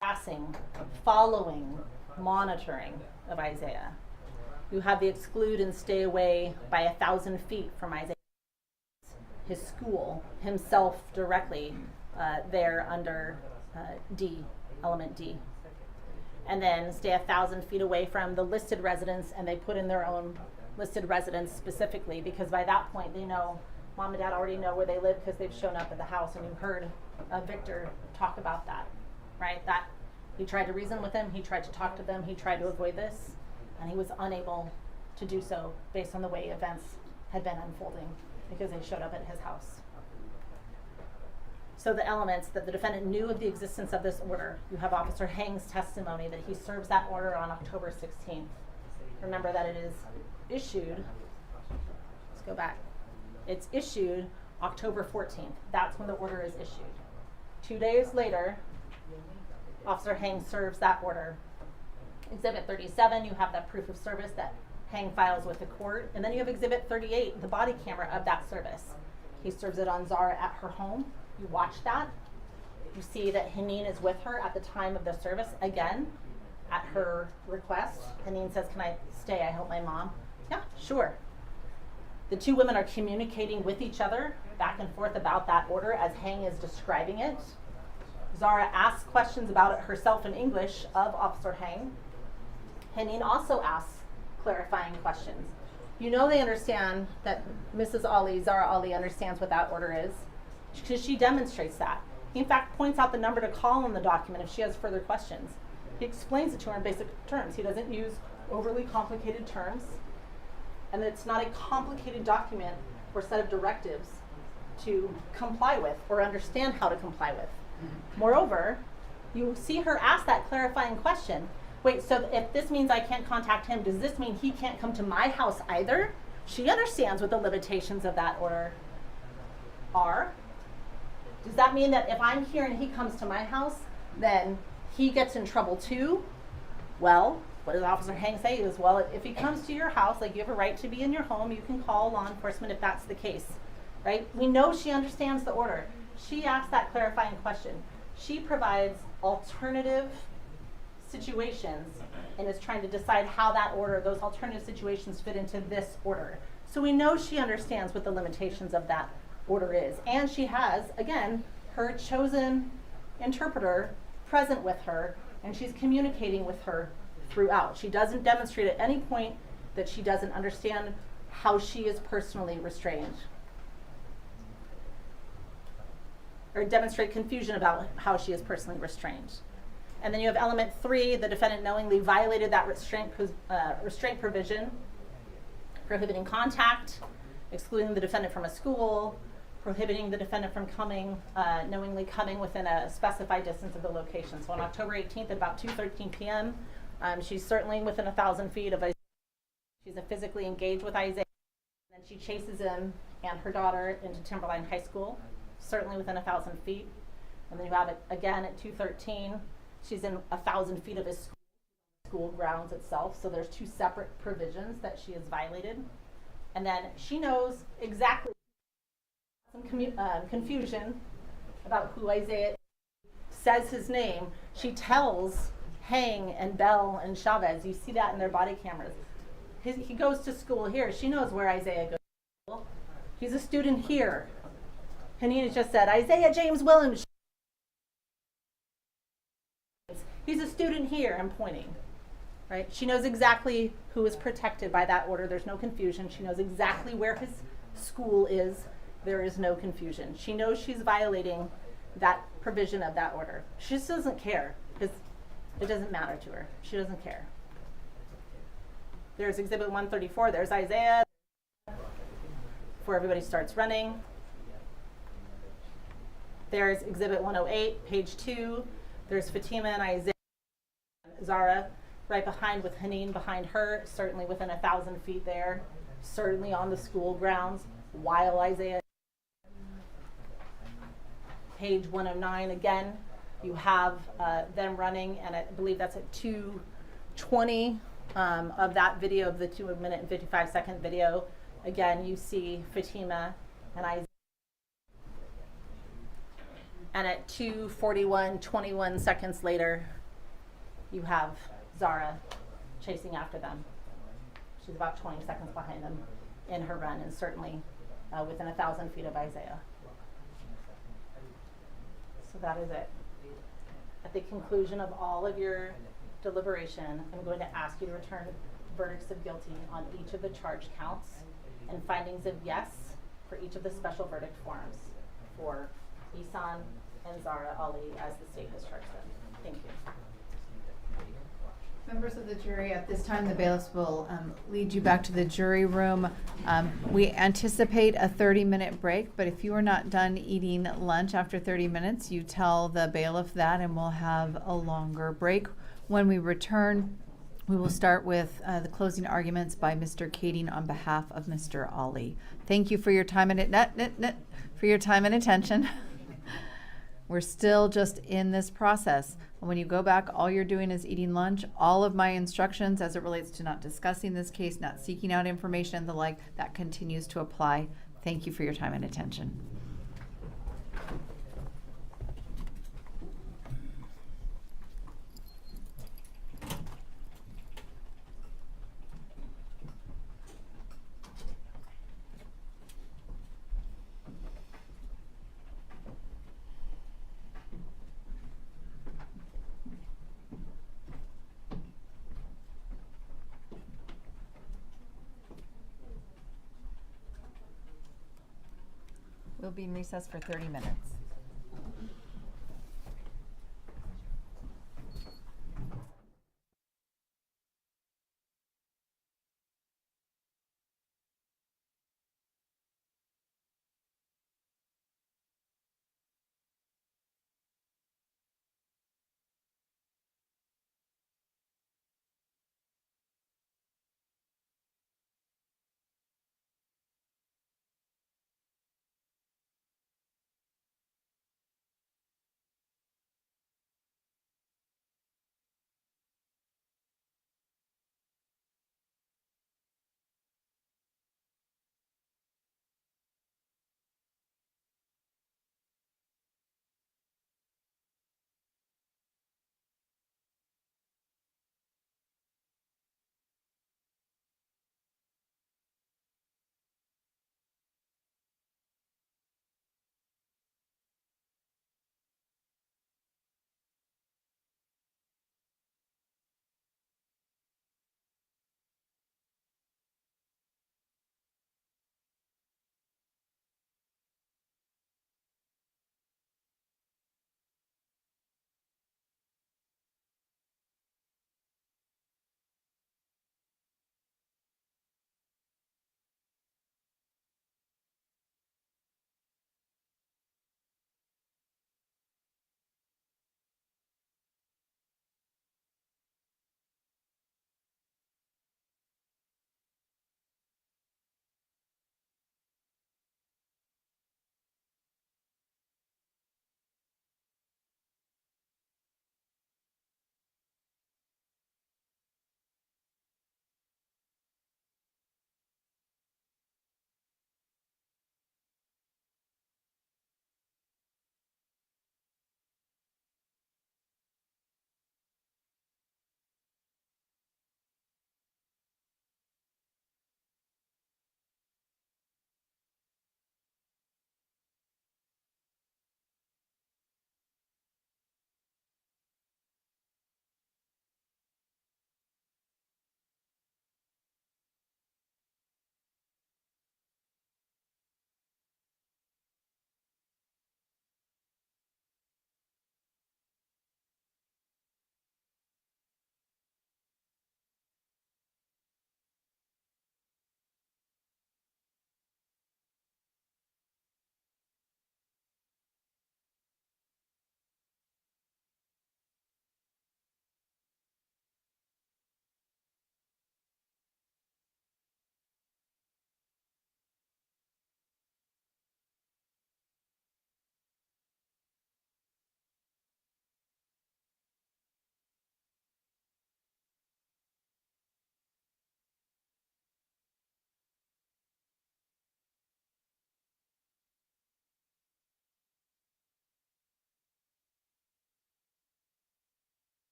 Speaker 2: Passing, following, monitoring of Isaiah. You have the exclude and stay away by 1,000 feet from Isaiah. His school, himself directly there under D, element D. And then stay 1,000 feet away from the listed residence, and they put in their own listed residence specifically because by that point they know, mom and dad already know where they live because they've shown up at the house, and you heard Victor talk about that, right? That he tried to reason with them, he tried to talk to them, he tried to avoid this, and he was unable to do so based on the way events had been unfolding because they showed up at his house. So the elements that the defendant knew of the existence of this order, you have Officer Hang's testimony that he serves that order on October 16th. Remember that it is issued, let's go back. It's issued October 14th. That's when the order is issued. 2 days later, Officer Hang serves that order. Exhibit 37, you have that proof of service that Hang files with the court. And then you have Exhibit 38, the body camera of that service. He serves it on Zara at her home. You watch that. You see that Haneen is with her at the time of the service. Again, at her request, Haneen says, "Can I stay? I help my mom." Yeah, sure. The two women are communicating with each other back and forth about that order as Hang is describing it. Zara asks questions about it herself in English of Officer Hang. Heneen also asks clarifying questions. You know they understand that Mrs. Ali, Zara Ali, understands what that order is because she demonstrates that. He in fact points out the number to call in the document if she has further questions. He explains it to her in basic terms. He doesn't use overly complicated terms, and it's not a complicated document or set of directives to comply with or understand how to comply with. Moreover, you see her ask that clarifying question. Wait, so if this means I can't contact him, does this mean he can't come to my house either? She understands what the limitations of that order are. Does that mean that if I'm here and he comes to my house, then he gets in trouble too? Well, what does Officer Hang say? Is, well, if he comes to your house, like you have a right to be in your home, you can call law enforcement if that's the case, right? We know she understands the order. She asks that clarifying question. She provides alternative situations and is trying to decide how that order, those alternative situations fit into this order. So we know she understands what the limitations of that order is. And she has, again, her chosen interpreter present with her, and she's communicating with her throughout. She doesn't demonstrate at any point that she doesn't understand how she is personally restrained, or demonstrate confusion about how she is personally restrained. And then you have element 3, the defendant knowingly violated that restraint provision, prohibiting contact, excluding the defendant from a school, prohibiting the defendant from knowingly coming within a specified distance of the location. So on October 18th at about 2:13 p.m., she's certainly within 1,000 feet of Isaiah. She's physically engaged with Isaiah, and then she chases him and her daughter into Timberline High School, certainly within 1,000 feet. And then you have it again at 2:13. She's in 1,000 feet of his school grounds itself. So there's 2 separate provisions that she has violated. And then she knows exactly some confusion about who Isaiah is. Says his name. She tells Hang and Bell and Chavez, you see that in their body cameras. He goes to school here. She knows where Isaiah goes to school. He's a student here. Hanina just said, Isaiah James Williams. He's a student here, I'm pointing, right? She knows exactly who is protected by that order. There's no confusion. She knows exactly where his school is. There is no confusion. She knows she's violating that provision of that order. She just doesn't care because it doesn't matter to her. She doesn't care. There's Exhibit 134. There's Isaiah. Before everybody starts running. There's Exhibit 108, page 2. There's Fatima and Isaiah. Zara right behind with Haneen behind her, certainly within 1,000 feet there, certainly on the school grounds, while Isaiah. Page 109 again, you have them running, and I believe that's at 2:20 of that video, of the 2-minute and 55-second video. Again, you see Fatima and Isaiah. And at 2:41, 21 seconds later, you have Zara chasing after them. She's about 20 seconds behind them in her run, and certainly within 1,000 feet of Isaiah. So that is it. At the conclusion of all of your deliberation, I'm going to ask you to return verdicts of guilty on each of the charge counts and findings of yes for each of the special verdict forms for Ihsan and Zara Ali as the state has charged them. Thank you.
Speaker 1: Members of the jury, at this time the bailiffs will lead you back to the jury room. We anticipate a 30-minute break, but if you are not done eating lunch after 30 minutes, you tell the bailiff that and we'll have a longer break. When we return, we will start with the closing arguments by Mr. Kading on behalf of Mr. Ali. Thank you for your time and attention. We're still just in this process. And when you go back, all you're doing is eating lunch. All of my instructions as it relates to not discussing this case, not seeking out information and the like, that continues to apply. Thank you for your time and attention. We'll be in recess for 30 minutes.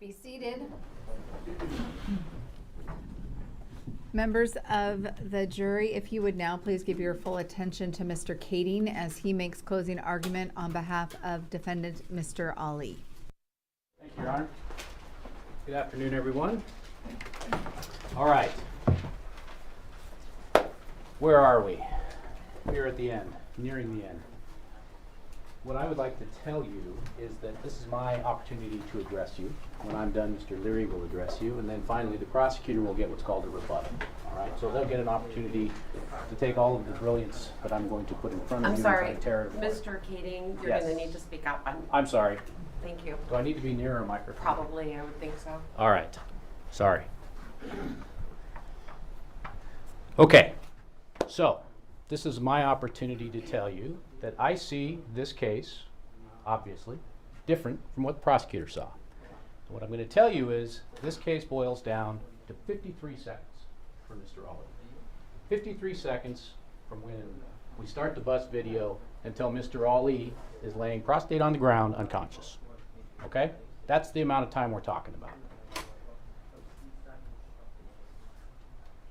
Speaker 1: Be seated. Members of the jury, if you would now please give your full attention to Mr. Kading as he makes closing argument on behalf of defendant Mr. Ali.
Speaker 12: Thank you, Your Honor. Good afternoon, everyone. All right. Where are we? We're at the end, nearing the end. What I would like to tell you is that this is my opportunity to address you. When I'm done, Mr. Leary will address you, and then finally the prosecutor will get what's called a rebuttal. All right, so they'll get an opportunity to take all of the brilliance that I'm going to put in front of you.
Speaker 13: I'm sorry,
Speaker 12: and tear it apart.
Speaker 13: Mr. Kading, you're
Speaker 12: Yes.
Speaker 13: going to need to speak up.
Speaker 12: I'm sorry.
Speaker 13: Thank you.
Speaker 12: Do I need to be nearer a microphone?
Speaker 13: Probably, I would think so.
Speaker 12: All right. Sorry. Okay. So, this is my opportunity to tell you that I see this case, obviously, different from what the prosecutor saw. So what I'm going to tell you is this case boils down to 53 seconds for Mr. Ali. 53 seconds from when we start the bus video until Mr. Ali is laying prostrate on the ground unconscious. Okay? That's the amount of time we're talking about.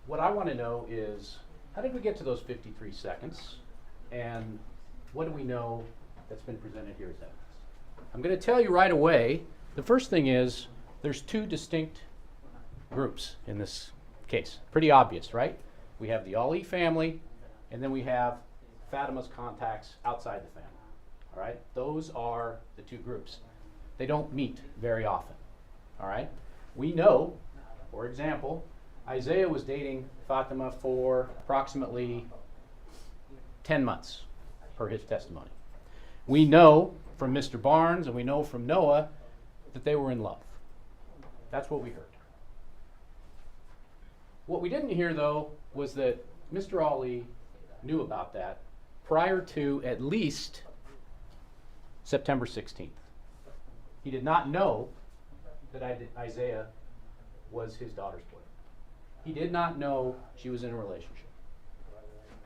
Speaker 12: What I want to know is, how did we get to those 53 seconds? And what do we know that's been presented here as evidence? I'm going to tell you right away, the first thing is, there's two distinct groups in this case. Pretty obvious, right? We have the Ali family, and then we have Fatima's contacts outside the family. All right? Those are the two groups. They don't meet very often. All right? We know, for example, Isaiah was dating Fatima for approximately 10 months, per his testimony. We know from Mr. Barnes and we know from Noah that they were in love. That's what we heard. What we didn't hear, though, was that Mr. Ali knew about that prior to at least September 16th. He did not know that Isaiah was his daughter's boyfriend. He did not know she was in a relationship.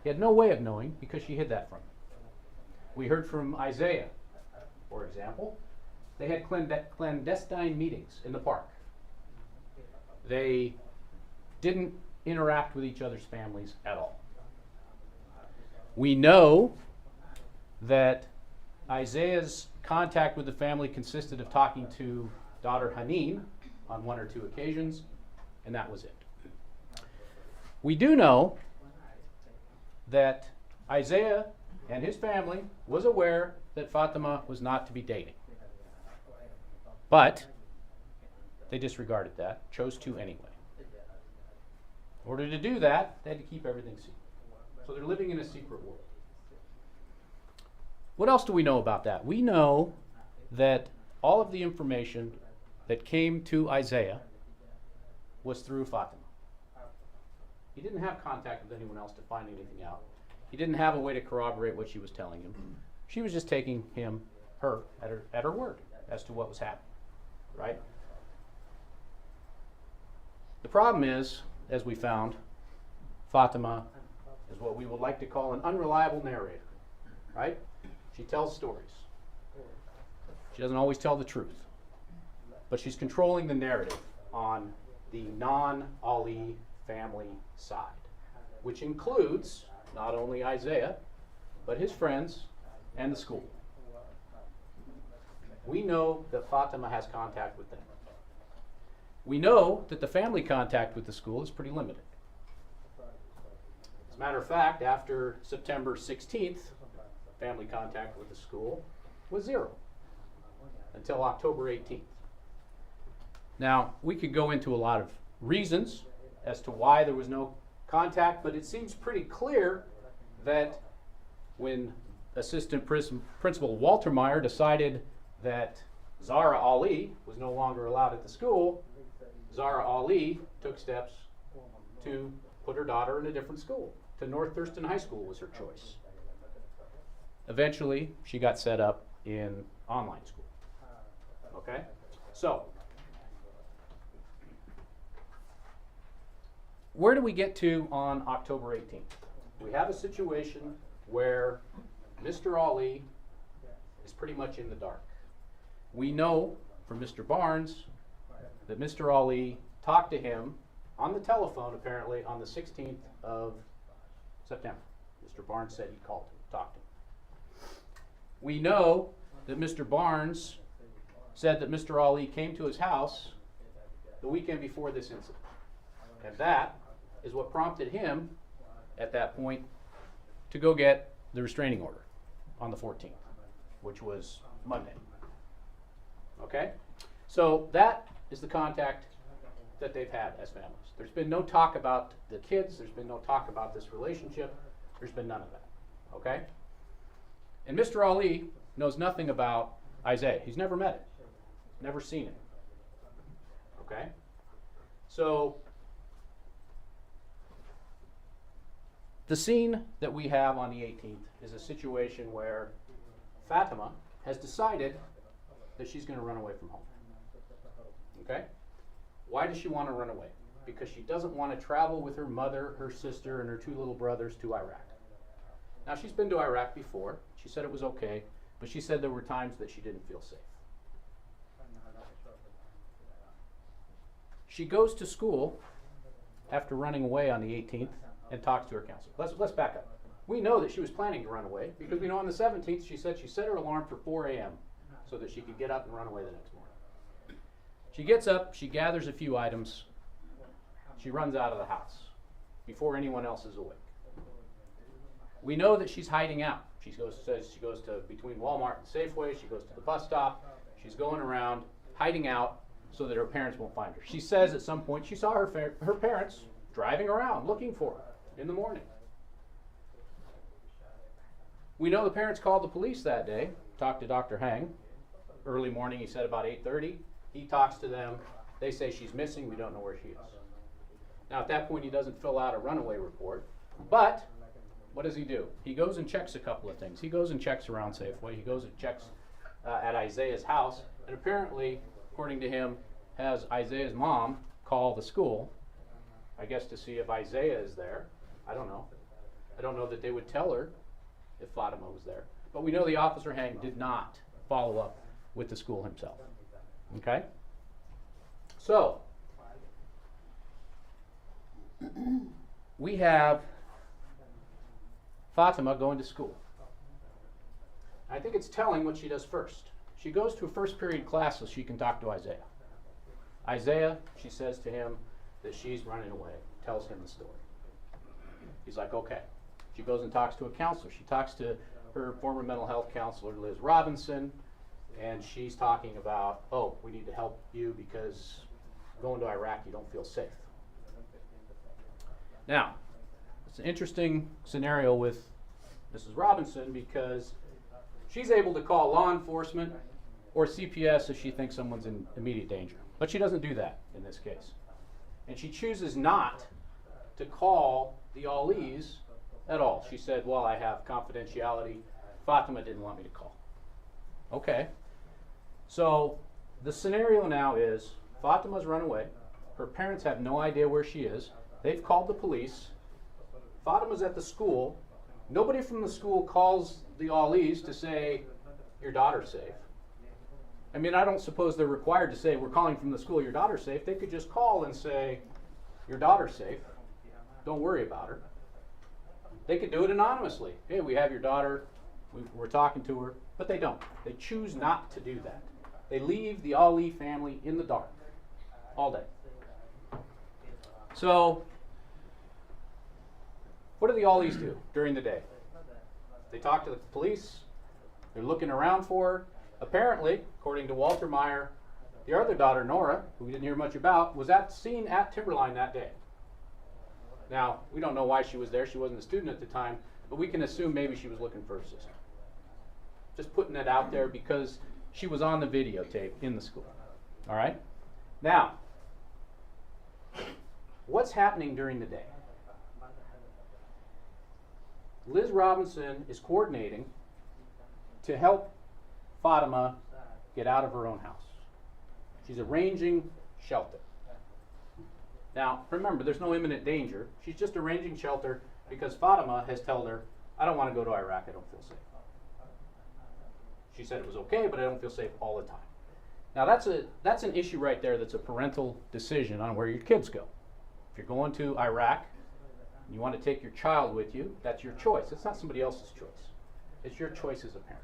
Speaker 12: He had no way of knowing because she hid that from him. We heard from Isaiah, for example. They had clandestine meetings in the park. They didn't interact with each other's families at all. We know that Isaiah's contact with the family consisted of talking to daughter Haneen on one or two occasions, and that was it. We do know that Isaiah and his family was aware that Fatima was not to be dating. But they disregarded that, chose to anyway. In order to do that, they had to keep everything secret. So they're living in a secret world. What else do we know about that? We know that all of the information that came to Isaiah was through Fatima. He didn't have contact with anyone else to find anything out. He didn't have a way to corroborate what she was telling him. She was just taking her at her word as to what was happening, right? The problem is, as we found, Fatima is what we would like to call an unreliable narrator, right? She tells stories. She doesn't always tell the truth, but she's controlling the narrative on the non-Ali family side, which includes not only Isaiah, but his friends and the school. We know that Fatima has contact with them. We know that the family contact with the school is pretty limited. As a matter of fact, after September 16th, family contact with the school was zero until October 18th. Now, we could go into a lot of reasons as to why there was no contact, but it seems pretty clear that when Assistant Principal Walter Meyer decided that Zara Ali was no longer allowed at the school, Zara Ali took steps to put her daughter in a different school. To North Thurston High School was her choice. Eventually, she got set up in online school. Okay? So, where do we get to on October 18th? We have a situation where Mr. Ali is pretty much in the dark. We know from Mr. Barnes that Mr. Ali talked to him on the telephone, apparently, on the 16th of September. Mr. Barnes said he called him, talked to him. We know that Mr. Barnes said that Mr. Ali came to his house the weekend before this incident. And that is what prompted him, at that point, to go get the restraining order on the 14th, which was Monday. Okay? So that is the contact that they've had as families. There's been no talk about the kids. There's been no talk about this relationship. There's been none of that. Okay? And Mr. Ali knows nothing about Isaiah. He's never met it. Never seen it. Okay? So the scene that we have on the 18th is a situation where Fatima has decided that she's going to run away from home. Okay? Why does she want to run away? Because she doesn't want to travel with her mother, her sister, and her two little brothers to Iraq. Now, she's been to Iraq before. She said it was okay, but she said there were times that she didn't feel safe. She goes to school after running away on the 18th and talks to her counselor. Let's back up. We know that she was planning to run away because we know on the 17th she said she set her alarm for 4 a.m. so that she could get up and run away the next morning. She gets up, she gathers a few items, she runs out of the house before anyone else is awake. We know that she's hiding out. Says she goes to between Walmart and Safeway, she goes to the bus stop, she's going around, hiding out so that her parents won't find her. She says at some point she saw her parents driving around looking for her in the morning. We know the parents called the police that day, talked to Dr. Hang. Early morning, he said about 8:30. He talks to them. They say she's missing. We don't know where she is. Now, at that point, he doesn't fill out a runaway report. But what does he do? He goes and checks a couple of things. He goes and checks around Safeway. He goes and checks at Isaiah's house. And apparently, according to him, has Isaiah's mom call the school, I guess to see if Isaiah is there. I don't know. I don't know that they would tell her if Fatima was there. But we know the officer Hang did not follow up with the school himself. Okay? So, we have Fatima going to school. I think it's telling what she does first. She goes to a first period class so she can talk to Isaiah. Isaiah, she says to him that she's running away, tells him the story. He's like, okay. She goes and talks to a counselor. She talks to her former mental health counselor, Liz Robinson, and she's talking about, oh, we need to help you because going to Iraq, you don't feel safe. Now, it's an interesting scenario with Mrs. Robinson because she's able to call law enforcement or CPS if she thinks someone's in immediate danger. But she doesn't do that in this case. And she chooses not to call the Alis at all. She said, well, I have confidentiality. Fatima didn't want me to call. Okay. So the scenario now is Fatima's run away. Her parents have no idea where she is. They've called the police. Fatima's at the school. Nobody from the school calls the Alis to say, your daughter's safe. I mean, I don't suppose they're required to say, we're calling from the school, your daughter's safe. They could just call and say, your daughter's safe. Don't worry about her. They could do it anonymously. Hey, we have your daughter. We're talking to her. But they don't. They choose not to do that. They leave the Ali family in the dark all day. So, what do the Alis do during the day? They talk to the police. They're looking around for her. Apparently, according to Walter Meyer, the other daughter, Nora, who we didn't hear much about, was seen at Timberline that day. Now, we don't know why she was there. She wasn't a student at the time, but we can assume maybe she was looking for her sister. Just putting that out there because she was on the videotape in the school. All right? Now, what's happening during the day? Liz Robinson is coordinating to help Fatima get out of her own house. She's arranging shelter. Now, remember, there's no imminent danger. She's just arranging shelter because Fatima has told her, I don't want to go to Iraq, I don't feel safe. She said it was okay, but I don't feel safe all the time. Now that's an issue right there. That's a parental decision on where your kids go. If you're going to Iraq and you want to take your child with you, that's your choice. It's not somebody else's choice. It's your choice as a parent.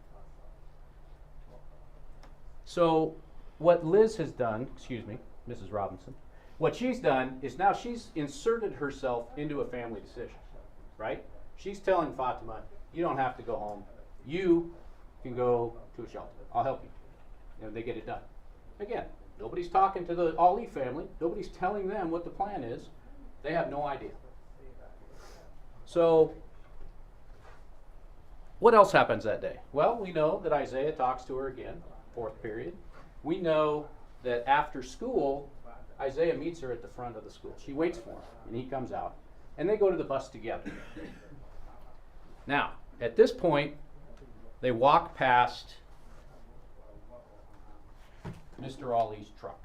Speaker 12: So what Liz has done, excuse me, Mrs. Robinson, what she's done is now she's inserted herself into a family decision, right? She's telling Fatima, you don't have to go home. You can go to a shelter. I'll help you. You know, they get it done. Again, nobody's talking to the Ali family. Nobody's telling them what the plan is. They have no idea. So, what else happens that day? Well, we know that Isaiah talks to her again, fourth period. We know that after school, Isaiah meets her at the front of the school. She waits for him, and he comes out, and they go to the bus together. Now, at this point, they walk past Mr. Ali's truck.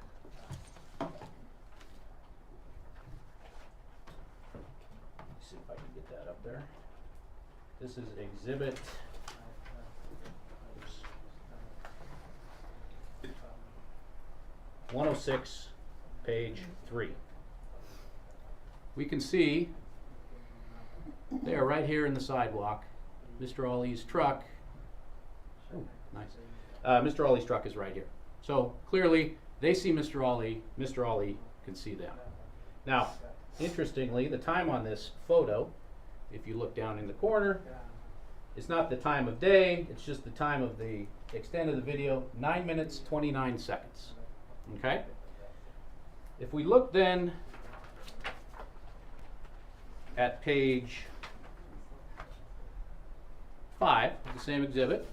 Speaker 12: Let's see if I can get that up there. This is exhibit 106, page 3. We can see they are right here in the sidewalk. Mr. Ali's truck. Oh, nice. Mr. Ali's truck is right here. So clearly, they see Mr. Ali. Mr. Ali can see them. Now, interestingly, the time on this photo, if you look down in the corner, it's not the time of day. It's just the time of the extent of the video. 9 minutes, 29 seconds. Okay? If we look then at page 5 of the same exhibit,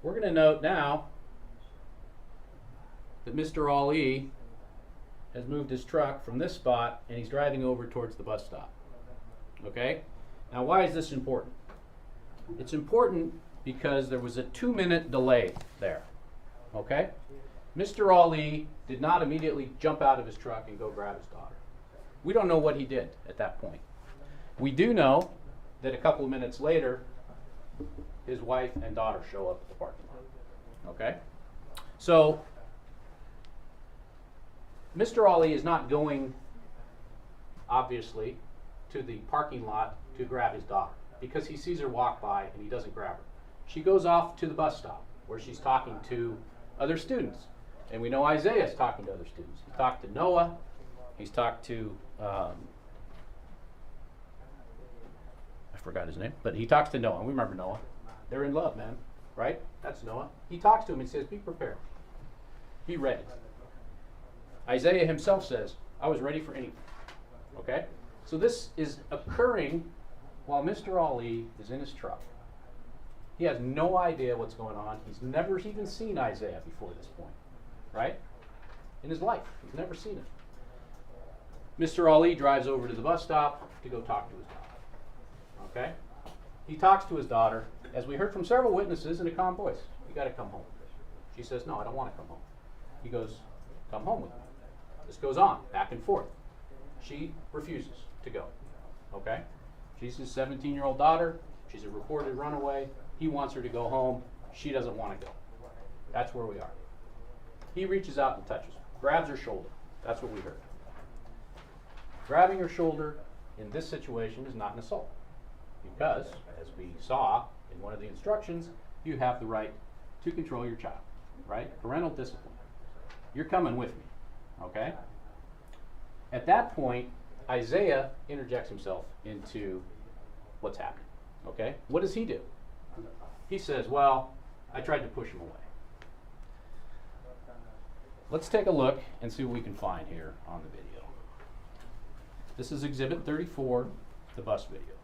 Speaker 12: we're going to note now that Mr. Ali has moved his truck from this spot and he's driving over towards the bus stop. Okay? Now, why is this important? It's important because there was a 2-minute delay there. Okay? Mr. Ali did not immediately jump out of his truck and go grab his daughter. We don't know what he did at that point. We do know that a couple of minutes later, his wife and daughter show up at the parking lot. Okay? So, Mr. Ali is not going, obviously, to the parking lot to grab his daughter because he sees her walk by and he doesn't grab her. She goes off to the bus stop where she's talking to other students. And we know Isaiah's talking to other students. He's talked to Noah. He's talked to, I forgot his name, but he talks to Noah. We remember Noah. They're in love, man, right? That's Noah. He talks to him and says, be prepared. Be ready. Isaiah himself says, I was ready for anything. Okay? So this is occurring while Mr. Ali is in his truck. He has no idea what's going on. He's never even seen Isaiah before this point. Right? In his life. He's never seen him. Mr. Ali drives over to the bus stop to go talk to his daughter. Okay? He talks to his daughter, as we heard from several witnesses in a calm voice. You got to come home. She says, no, I don't want to come home. He goes, come home with me. This goes on, back and forth. She refuses to go. Okay? She's his 17-year-old daughter. She's a reported runaway. He wants her to go home. She doesn't want to go. That's where we are. He reaches out and touches her, grabs her shoulder. That's what we heard. Grabbing her shoulder in this situation is not an assault because, as we saw in one of the instructions, you have the right to control your child, right? Parental discipline. You're coming with me, okay? At that point, Isaiah interjects himself into what's happening, okay? What does he do? He says, well, I tried to push him away. Let's take a look and see what we can find here on the video. This is Exhibit 34, the bus video.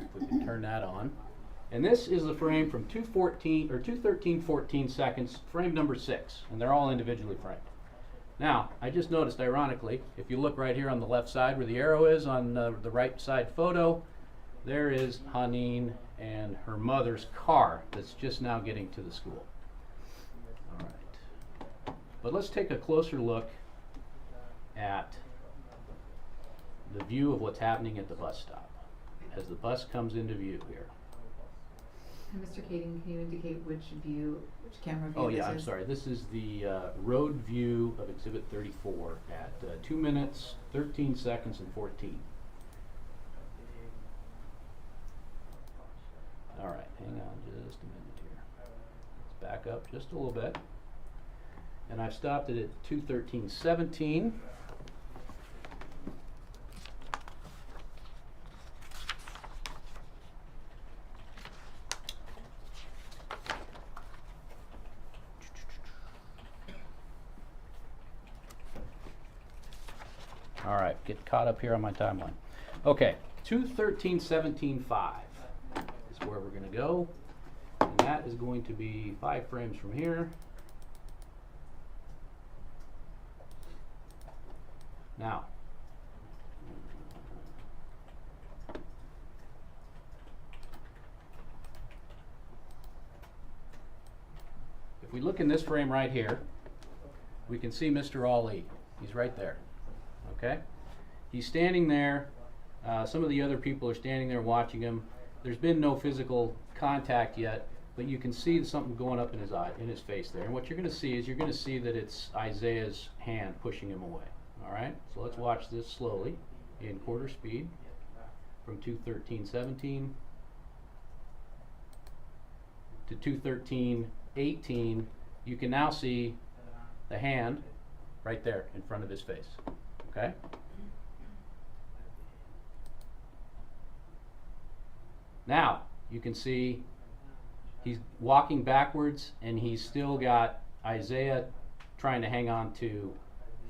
Speaker 12: If we can turn that on. And this is the frame from 213 seconds, frame number 6, and they're all individually framed. Now, I just noticed, ironically, if you look right here on the left side where the arrow is on the right side photo, there is Haneen and her mother's car that's just now getting to the school. All right. But let's take a closer look at the view of what's happening at the bus stop as the bus comes into view here.
Speaker 1: And Mr. Kading, can you indicate which camera view
Speaker 12: Oh
Speaker 1: this
Speaker 12: yeah, I'm
Speaker 1: is?
Speaker 12: sorry. This is the road view of Exhibit 34 at 2 minutes, 13 seconds, and 14. All right, hang on just a minute here. Let's back up just a little bit. And I've stopped it at 2:13:17. All right, get caught up here on my timeline. Okay, 2:13:17:5 is where we're going to go. And that is going to be 5 frames from here. Now, if we look in this frame right here, we can see Mr. Ali. He's right there. Okay? He's standing there. Some of the other people are standing there watching him. There's been no physical contact yet, but you can see something going up in his eye, in his face there. And what you're going to see is that it's Isaiah's hand pushing him away. All right? So let's watch this slowly in quarter speed from 2:13:17 to 2:13:18. You can now see the hand right there in front of his face. Okay? Now, you can see he's walking backwards and he's still got Isaiah trying to hang on to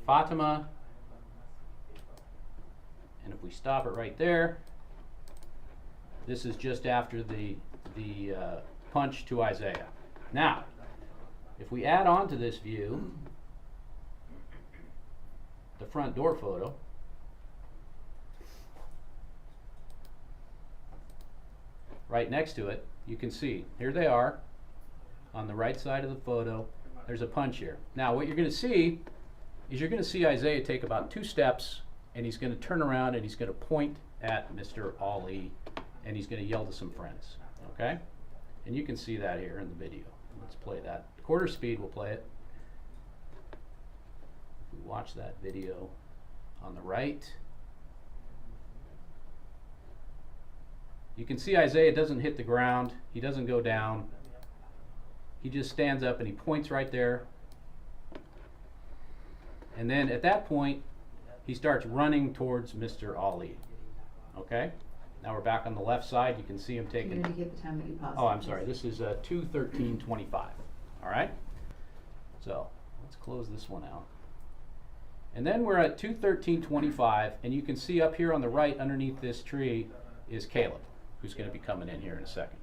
Speaker 12: Fatima. And if we stop it right there, this is just after the punch to Isaiah. Now, if we add on to this view the front door photo, right next to it, you can see, here they are on the right side of the photo. There's a punch here. Now, what you're going to see is you're going to see Isaiah take about 2 steps, and he's going to turn around and he's going to point at Mr. Ali, and he's going to yell to some friends. Okay? And you can see that here in the video. Let's play that. Quarter speed, we'll play it. If we watch that video on the right, you can see Isaiah doesn't hit the ground. He doesn't go down. He just stands up and he points right there. And then at that point, he starts running towards Mr. Ali. Okay? Now we're back on the left side. You can see him taking...
Speaker 1: Can you indicate the time that you paused?
Speaker 12: Oh, I'm sorry. This is 2:13:25. All right? So let's close this one out. And then we're at 2:13:25, and you can see up here on the right underneath this tree is Caleb, who's going to be coming in here in a second.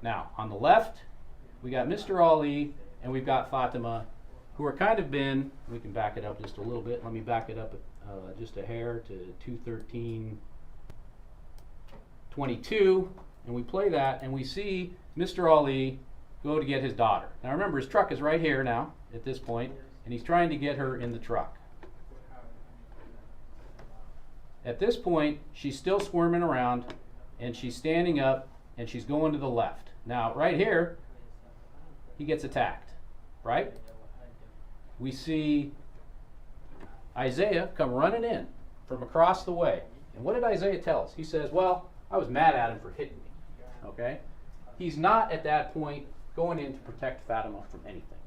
Speaker 12: Now, on the left, we got Mr. Ali, and we've got Fatima, who are kind of been, we can back it up just a little bit. Let me back it up just a hair to 2:13:22, and we play that, and we see Mr. Ali go to get his daughter. Now remember, his truck is right here now, at this point, and he's trying to get her in the truck. At this point, she's still squirming around, and she's standing up, and she's going to the left. Now, right here, he gets attacked, right? We see Isaiah come running in from across the way. And what did Isaiah tell us? He says, well, I was mad at him for hitting me, okay? He's not at that point going in to protect Fatima from anything.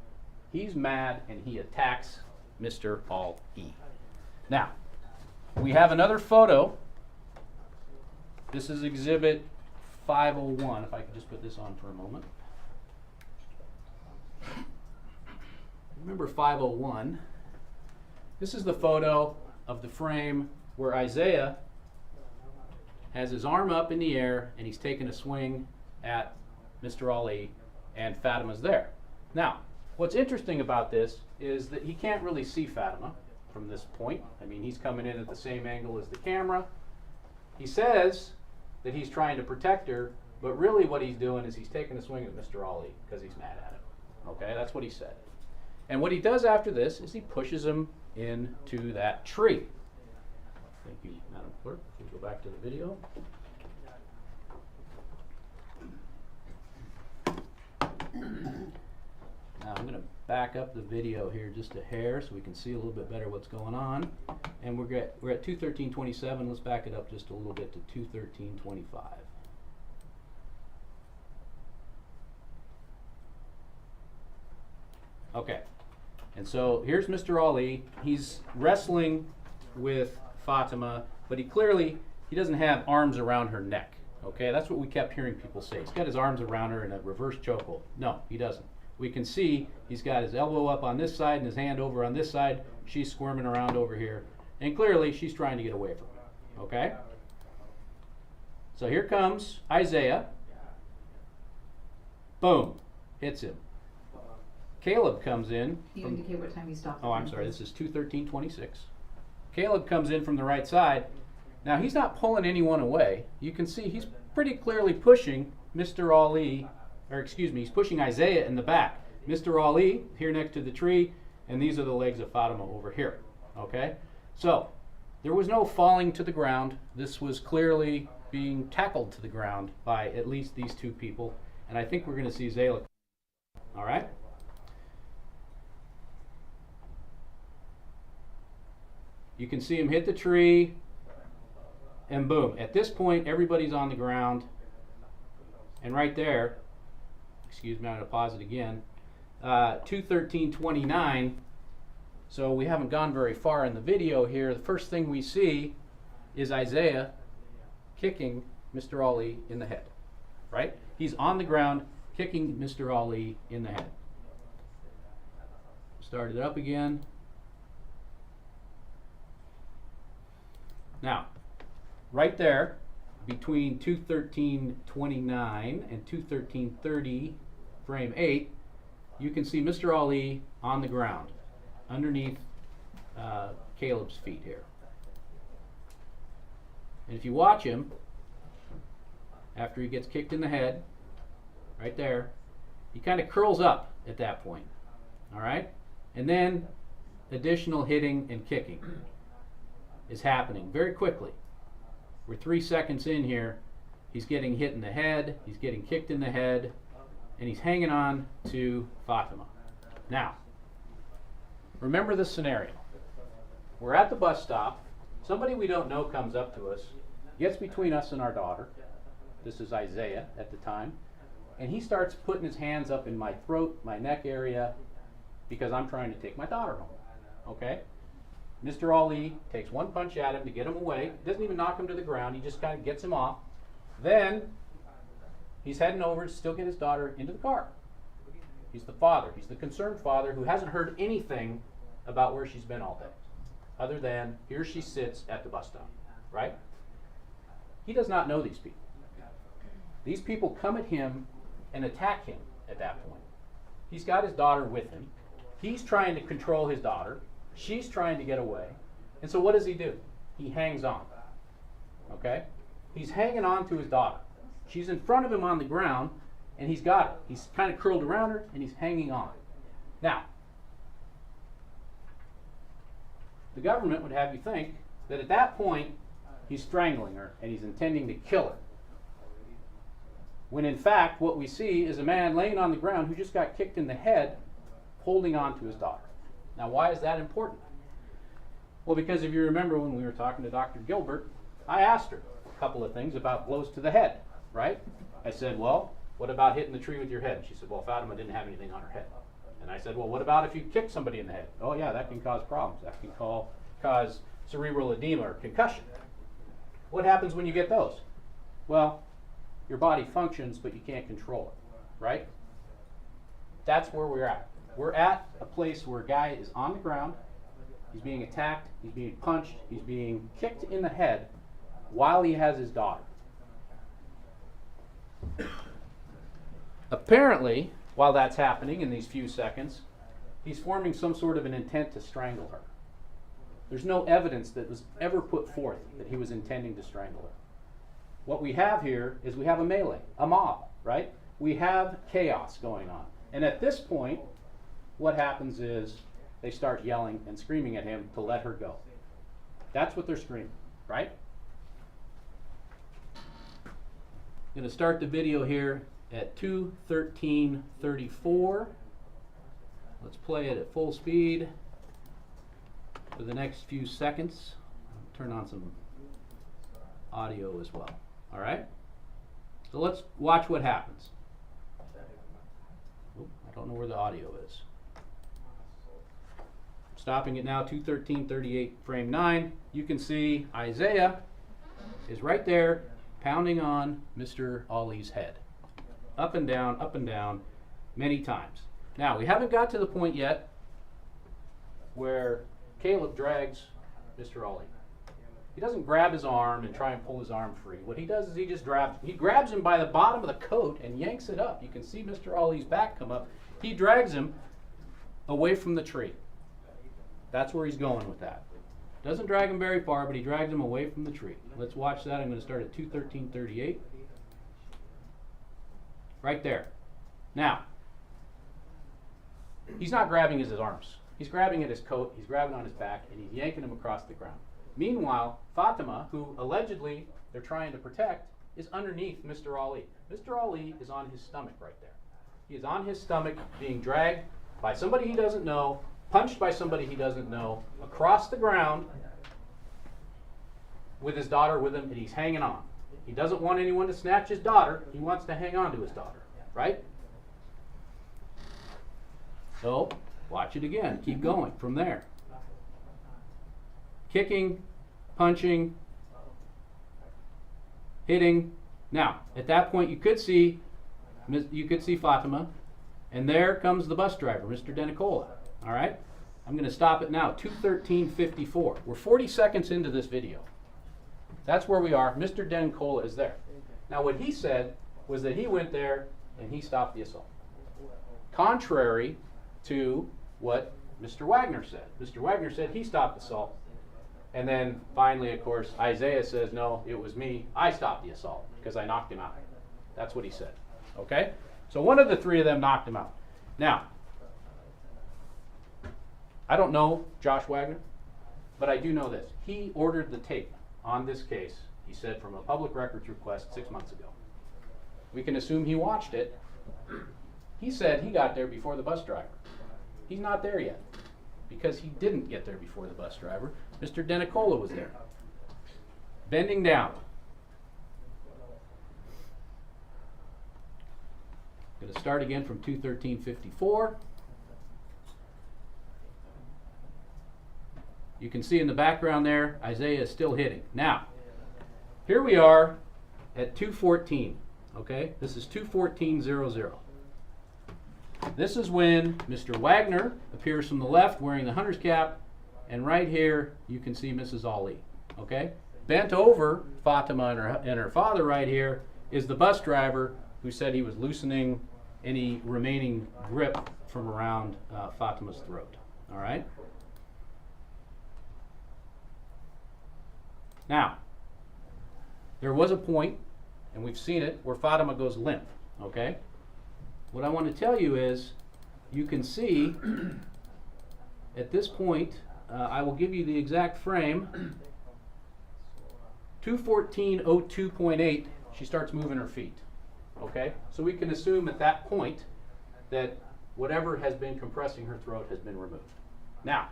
Speaker 12: He's mad, and he attacks Mr. Ali. Now, we have another photo. This is exhibit 501, if I could just put this on for a moment. Remember 501. This is the photo of the frame where Isaiah has his arm up in the air and he's taking a swing at Mr. Ali, and Fatima's there. Now, what's interesting about this is that he can't really see Fatima from this point. I mean, he's coming in at the same angle as the camera. He says that he's trying to protect her, but really what he's doing is he's taking a swing at Mr. Ali because he's mad at him. Okay, that's what he said. And what he does after this is he pushes him into that tree. Thank you, Madam Clerk. We'll go back to the video. Now I'm going to back up the video here just a hair so we can see a little bit better what's going on. And we're at 2:13:27. Let's back it up just a little bit to 2:13:25. Okay, and so here's Mr. Ali. He's wrestling with Fatima, but he doesn't have arms around her neck. Okay, that's what we kept hearing people say. He's got his arms around her in a reverse chokehold. No, he doesn't. We can see he's got his elbow up on this side and his hand over on this side. She's squirming around over here, and clearly she's trying to get away from him. Okay? So here comes Isaiah. Boom, hits him. Caleb comes in.
Speaker 1: You indicate what time you stopped.
Speaker 12: Oh, I'm sorry. This is 2:13:26. Caleb comes in from the right side. Now he's not pulling anyone away. You can see he's pretty clearly pushing Mr. Ali, or excuse me, he's pushing Isaiah in the back. Mr. Ali here next to the tree, and these are the legs of Fatima over here. Okay, so there was no falling to the ground. This was clearly being tackled to the ground by at least these two people, and I think we're going to see Zayla. All right. You can see him hit the tree, and boom. At this point, everybody's on the ground. And right there, excuse me, I'm going to pause it again, 2:13:29. So we haven't gone very far in the video here. The first thing we see is Isaiah kicking Mr. Ali in the head, right? He's on the ground kicking Mr. Ali in the head. Start it up again. Now, right there, between 2:13:29 and 2:13:30, frame 8, you can see Mr. Ali on the ground, underneath Caleb's feet here. And if you watch him, after he gets kicked in the head, right there, he kind of curls up at that point, all right? And then additional hitting and kicking is happening very quickly. We're 3 seconds in here. He's getting hit in the head, he's getting kicked in the head, and he's hanging on to Fatima. Now, remember the scenario. We're at the bus stop. Somebody we don't know comes up to us, gets between us and our daughter. This is Isaiah at the time. And he starts putting his hands up in my throat, my neck area, because I'm trying to take my daughter home. Okay? Mr. Ali takes one punch at him to get him away. Doesn't even knock him to the ground. He just kind of gets him off. Then he's heading over to still get his daughter into the car. He's the father. He's the concerned father who hasn't heard anything about where she's been all day, other than here she sits at the bus stop, right? He does not know these people. These people come at him and attack him at that point. He's got his daughter with him. He's trying to control his daughter. She's trying to get away. And so what does he do? He hangs on. Okay? He's hanging on to his daughter. She's in front of him on the ground, and he's got it. He's kind of curled around her, and he's hanging on. Now, the government would have you think that at that point, he's strangling her, and he's intending to kill her. When in fact, what we see is a man laying on the ground who just got kicked in the head, holding on to his daughter. Now, why is that important? Well, because if you remember when we were talking to Dr. Gilbert, I asked her a couple of things about blows to the head, right? I said, well, what about hitting the tree with your head? And she said, well, Fatima didn't have anything on her head. And I said, well, what about if you kick somebody in the head? Oh, yeah, that can cause problems. That can cause cerebral edema or concussion. What happens when you get those? Well, your body functions, but you can't control it, right? That's where we're at. We're at a place where a guy is on the ground, he's being attacked, he's being punched, he's being kicked in the head while he has his daughter. Apparently, while that's happening in these few seconds, he's forming some sort of an intent to strangle her. There's no evidence that was ever put forth that he was intending to strangle her. What we have here is we have a melee, a mob, right? We have chaos going on. And at this point, what happens is they start yelling and screaming at him to let her go. That's what they're screaming, right? I'm going to start the video here at 2:13:34. Let's play it at full speed for the next few seconds. Turn on some audio as well. All right? So let's watch what happens. Oop, I don't know where the audio is. Stopping it now, 2:13:38, frame 9. You can see Isaiah is right there pounding on Mr. Ali's head. Up and down, many times. Now, we haven't got to the point yet where Caleb drags Mr. Ali. He doesn't grab his arm and try and pull his arm free. What he does is he just grabs him by the bottom of the coat and yanks it up. You can see Mr. Ali's back come up. He drags him away from the tree. That's where he's going with that. Doesn't drag him very far, but he drags him away from the tree. Let's watch that. I'm going to start at 2:13:38. Right there. Now, he's not grabbing his arms. He's grabbing at his coat, he's grabbing on his back, and he's yanking him across the ground. Meanwhile, Fatima, who allegedly they're trying to protect, is underneath Mr. Ali. Mr. Ali is on his stomach right there. He is on his stomach being dragged by somebody he doesn't know, punched by somebody he doesn't know, across the ground with his daughter with him, and he's hanging on. He doesn't want anyone to snatch his daughter. He wants to hang on to his daughter, right? So, watch it again. Keep going from there. Kicking, punching, hitting. Now, at that point, you could see Fatima, and there comes the bus driver, Mr. Denicola. All right? I'm going to stop it now, 2:13:54. We're 40 seconds into this video. That's where we are. Mr. Denicola is there. Now, what he said was that he went there and he stopped the assault. Contrary to what Mr. Wagner said. Mr. Wagner said he stopped the assault. And then finally, of course, Isaiah says, no, it was me. I stopped the assault because I knocked him out. That's what he said. Okay? So one of the three of them knocked him out. Now, I don't know Josh Wagner, but I do know this. He ordered the tape on this case, he said, from a public records request 6 months ago. We can assume he watched it. He said he got there before the bus driver. He's not there yet because he didn't get there before the bus driver. Mr. Denicola was there, bending down. Going to start again from 2:13:54. You can see in the background there, Isaiah is still hitting. Now, here we are at 2:14, okay? This is 2:14:00. This is when Mr. Wagner appears from the left wearing the hunter's cap, and right here you can see Mrs. Ali, okay? Bent over Fatima and her father right here is the bus driver who said he was loosening any remaining grip from around Fatima's throat, all right? Now, there was a point, and we've seen it, where Fatima goes limp, okay? What I want to tell you is, you can see, at this point, I will give you the exact frame, 2:14:02.8, she starts moving her feet, okay? So we can assume at that point that whatever has been compressing her throat has been removed. Now,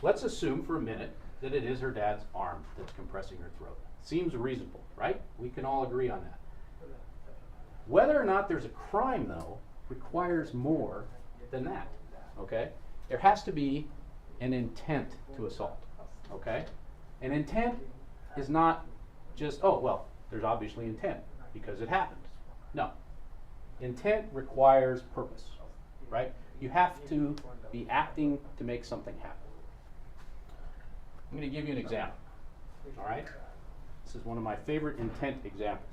Speaker 12: let's assume for a minute that it is her dad's arm that's compressing her throat. Seems reasonable, right? We can all agree on that. Whether or not there's a crime, though, requires more than that, okay? There has to be an intent to assault, okay? An intent is not just, oh, well, there's obviously intent because it happened. No. Intent requires purpose, right? You have to be acting to make something happen. I'm going to give you an example, all right? This is one of my favorite intent examples.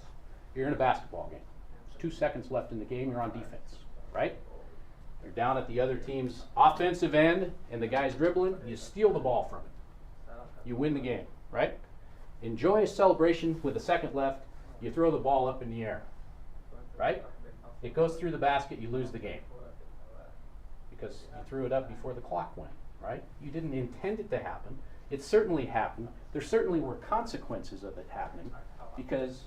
Speaker 12: You're in a basketball game. There's 2 seconds left in the game. You're on defense, right? You're down at the other team's offensive end, and the guy's dribbling. You steal the ball from him. You win the game, right? In joyous celebration with a second left, you throw the ball up in the air, right? It goes through the basket. You lose the game because you threw it up before the clock went, right? You didn't intend it to happen. It certainly happened. There certainly were consequences of it happening because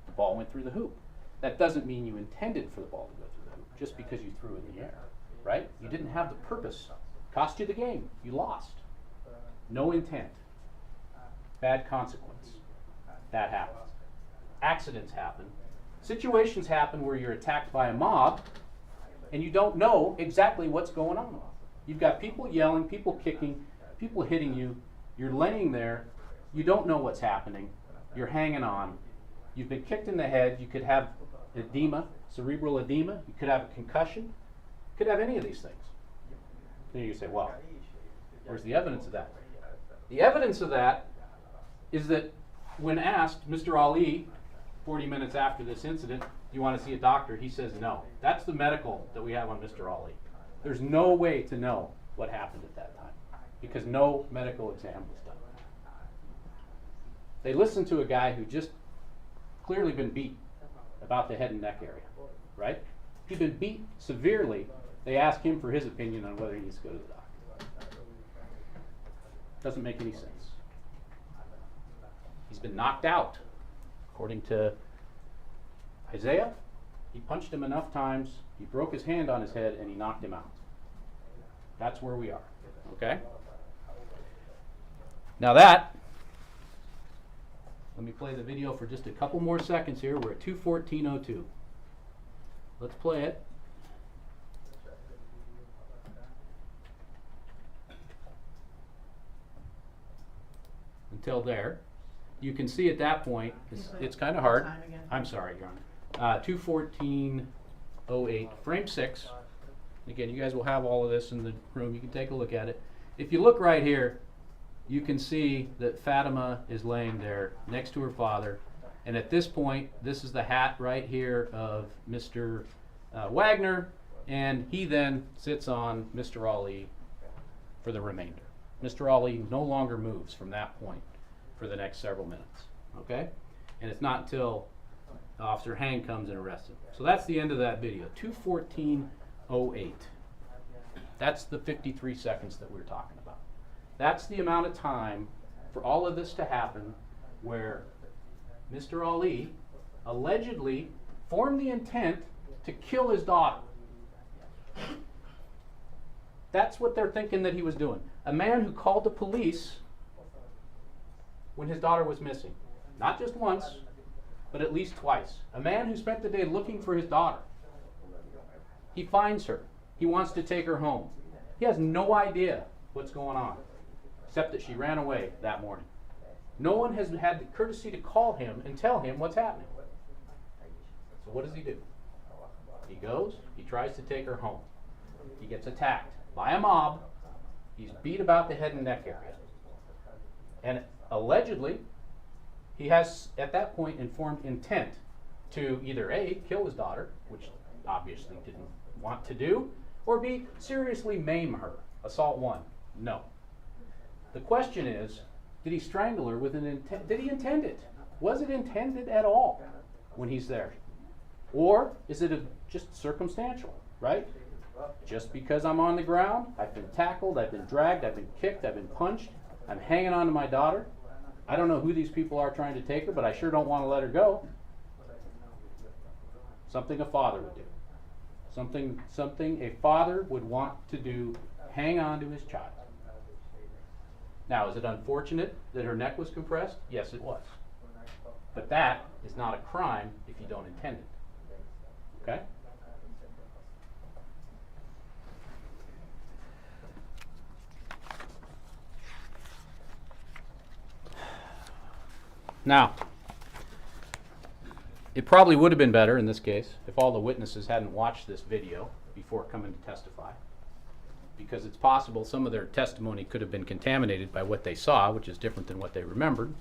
Speaker 12: the ball went through the hoop. That doesn't mean you intended for the ball to go through the hoop just because you threw it in the air, right? You didn't have the purpose. Cost you the game. You lost. No intent. Bad consequence. That happens. Accidents happen. Situations happen where you're attacked by a mob and you don't know exactly what's going on. You've got people yelling, people kicking, people hitting you. You're laying there. You don't know what's happening. You're hanging on. You've been kicked in the head. You could have edema, cerebral edema. You could have a concussion. You could have any of these things. Then you say, well, where's the evidence of that? The evidence of that is that when asked, Mr. Ali, 40 minutes after this incident, do you want to see a doctor? He says no. That's the medical that we have on Mr. Ali. There's no way to know what happened at that time because no medical exam was done. They listened to a guy who just clearly been beat about the head and neck area, right? He'd been beat severely. They asked him for his opinion on whether he needs to go to the doctor. Doesn't make any sense. He's been knocked out. According to Isaiah, he punched him enough times, he broke his hand on his head, and he knocked him out. That's where we are, okay? Now let me play the video for just a couple more seconds here. We're at 2:14:02. Let's play it. Until there. You can see at that point, it's kind of hard. I'm sorry, Your Honor. 2:14:08, frame 6. Again, you guys will have all of this in the room. You can take a look at it. If you look right here, you can see that Fatima is laying there next to her father. And at this point, this is the hat right here of Mr. Wagner. And he then sits on Mr. Ali for the remainder. Mr. Ali no longer moves from that point for the next several minutes, okay? And it's not until Officer Hang comes and arrests him. So that's the end of that video, 2:14:08. That's the 53 seconds that we're talking about. That's the amount of time for all of this to happen where Mr. Ali allegedly formed the intent to kill his daughter. That's what they're thinking that he was doing. A man who called the police when his daughter was missing. Not just once, but at least twice. A man who spent the day looking for his daughter. He finds her. He wants to take her home. He has no idea what's going on, except that she ran away that morning. No one has had the courtesy to call him and tell him what's happening. So what does he do? He goes, he tries to take her home. He gets attacked by a mob. He's beat about the head and neck area. And allegedly, he has, at that point, informed intent to either A, kill his daughter, which obviously didn't want to do, or B, seriously maim her. Assault 1, no. The question is, did he strangle her with an intent? Did he intend it? Was it intended at all when he's there? Or is it just circumstantial, right? Just because I'm on the ground, I've been tackled, I've been dragged, I've been kicked, I've been punched, I'm hanging on to my daughter. I don't know who these people are trying to take her, but I sure don't want to let her go. Something a father would do. Something a father would want to do, hang on to his child. Now, is it unfortunate that her neck was compressed? Yes, it was. But that is not a crime if you don't intend it. Okay? Now, it probably would have been better in this case if all the witnesses hadn't watched this video before coming to testify, because it's possible some of their testimony could have been contaminated by what they saw, which is different than what they remembered.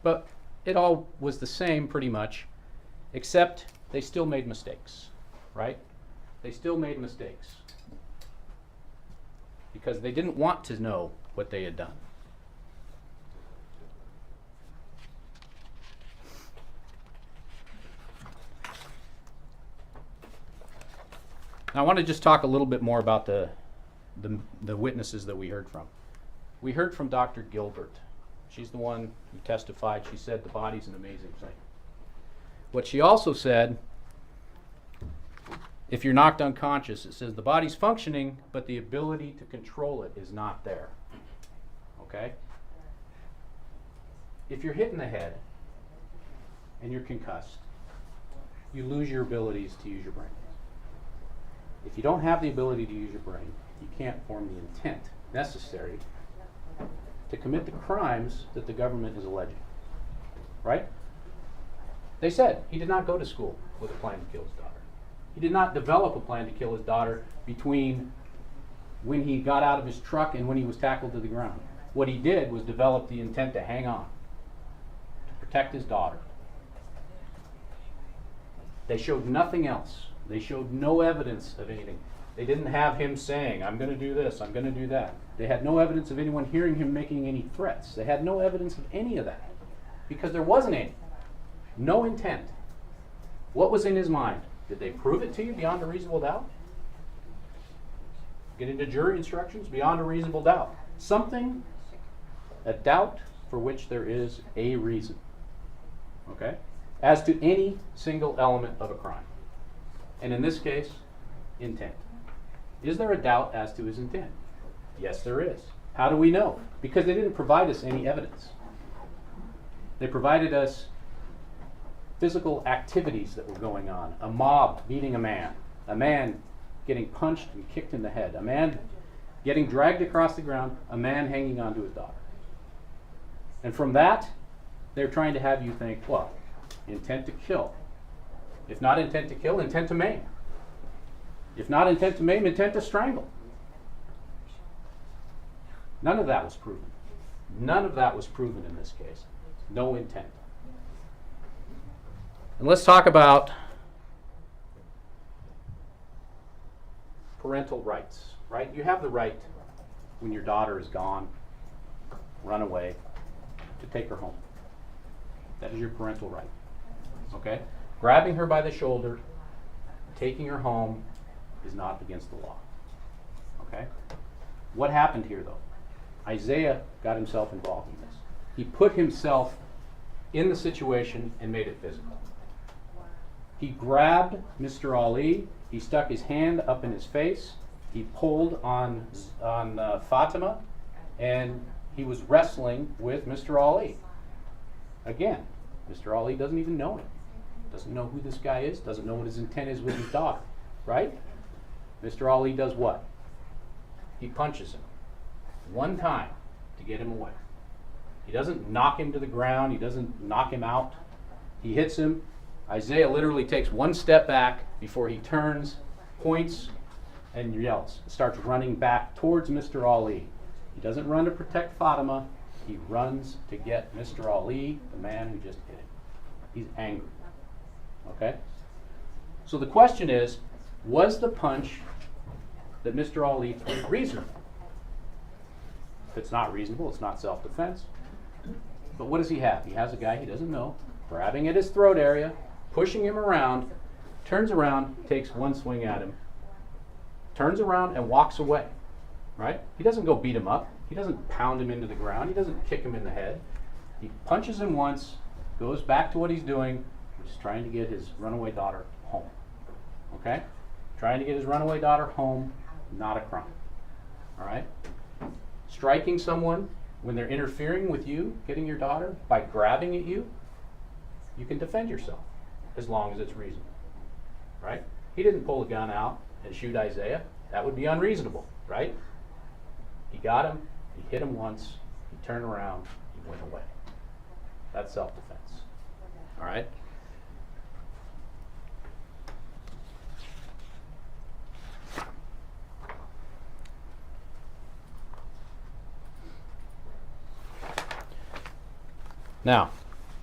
Speaker 12: But it all was the same pretty much, except they still made mistakes, right? They still made mistakes because they didn't want to know what they had done. Now, I want to just talk a little bit more about the witnesses that we heard from. We heard from Dr. Gilbert. She's the one who testified. She said the body's an amazing thing. What she also said If you're knocked unconscious, it says the body's functioning, but the ability to control it is not there. Okay? If you're hit in the head and you're concussed, you lose your abilities to use your brain. If you don't have the ability to use your brain, you can't form the intent necessary to commit the crimes that the government is alleging. Right? They said he did not go to school with a plan to kill his daughter. He did not develop a plan to kill his daughter between when he got out of his truck and when he was tackled to the ground. What he did was develop the intent to hang on, to protect his daughter. They showed nothing else. They showed no evidence of anything. They didn't have him saying, I'm going to do this, I'm going to do that. They had no evidence of anyone hearing him making any threats. They had no evidence of any of that because there wasn't any. No intent. What was in his mind? Did they prove it to you beyond a reasonable doubt? Get into jury instructions beyond a reasonable doubt. Something, a doubt for which there is a reason. Okay? As to any single element of a crime. And in this case, intent. Is there a doubt as to his intent? Yes, there is. How do we know? Because they didn't provide us any evidence. They provided us physical activities that were going on. A mob beating a man getting punched and kicked in the head, a man getting dragged across the ground, a man hanging onto his daughter. And from that, they're trying to have you think, well, intent to kill. If not intent to kill, intent to maim. If not intent to maim, intent to strangle. None of that was proven. None of that was proven in this case. No intent. And let's talk about parental rights, right? You have the right, when your daughter is gone, run away, to take her home. That is your parental right. Okay? Grabbing her by the shoulder, taking her home is not against the law. Okay? What happened here, though? Isaiah got himself involved in this. He put himself in the situation and made it physical. He grabbed Mr. Ali, he stuck his hand up in his face, he pulled on Fatima, and he was wrestling with Mr. Ali. Again, Mr. Ali doesn't even know him. Doesn't know who this guy is, doesn't know what his intent is with his daughter, right? Mr. Ali does what? He punches him one time to get him away. He doesn't knock him to the ground, he doesn't knock him out. He hits him. Isaiah literally takes one step back before he turns, points, and yells. Starts running back towards Mr. Ali. He doesn't run to protect Fatima. He runs to get Mr. Ali, the man who just hit him. He's angry. Okay? So the question is, was the punch that Mr. Ali threw reasonable? If it's not reasonable, it's not self-defense. But what does he have? He has a guy he doesn't know, grabbing at his throat area, pushing him around, turns around, takes one swing at him, turns around and walks away. Right? He doesn't go beat him up. He doesn't pound him into the ground. He doesn't kick him in the head. He punches him once, goes back to what he's doing, which is trying to get his runaway daughter home. Okay? Trying to get his runaway daughter home, not a crime. All right? Striking someone when they're interfering with you, getting your daughter, by grabbing at you, you can defend yourself as long as it's reasonable. Right? He didn't pull a gun out and shoot Isaiah. That would be unreasonable, right? He got him, he hit him once, he turned around, he went away. That's self-defense. All right? Now,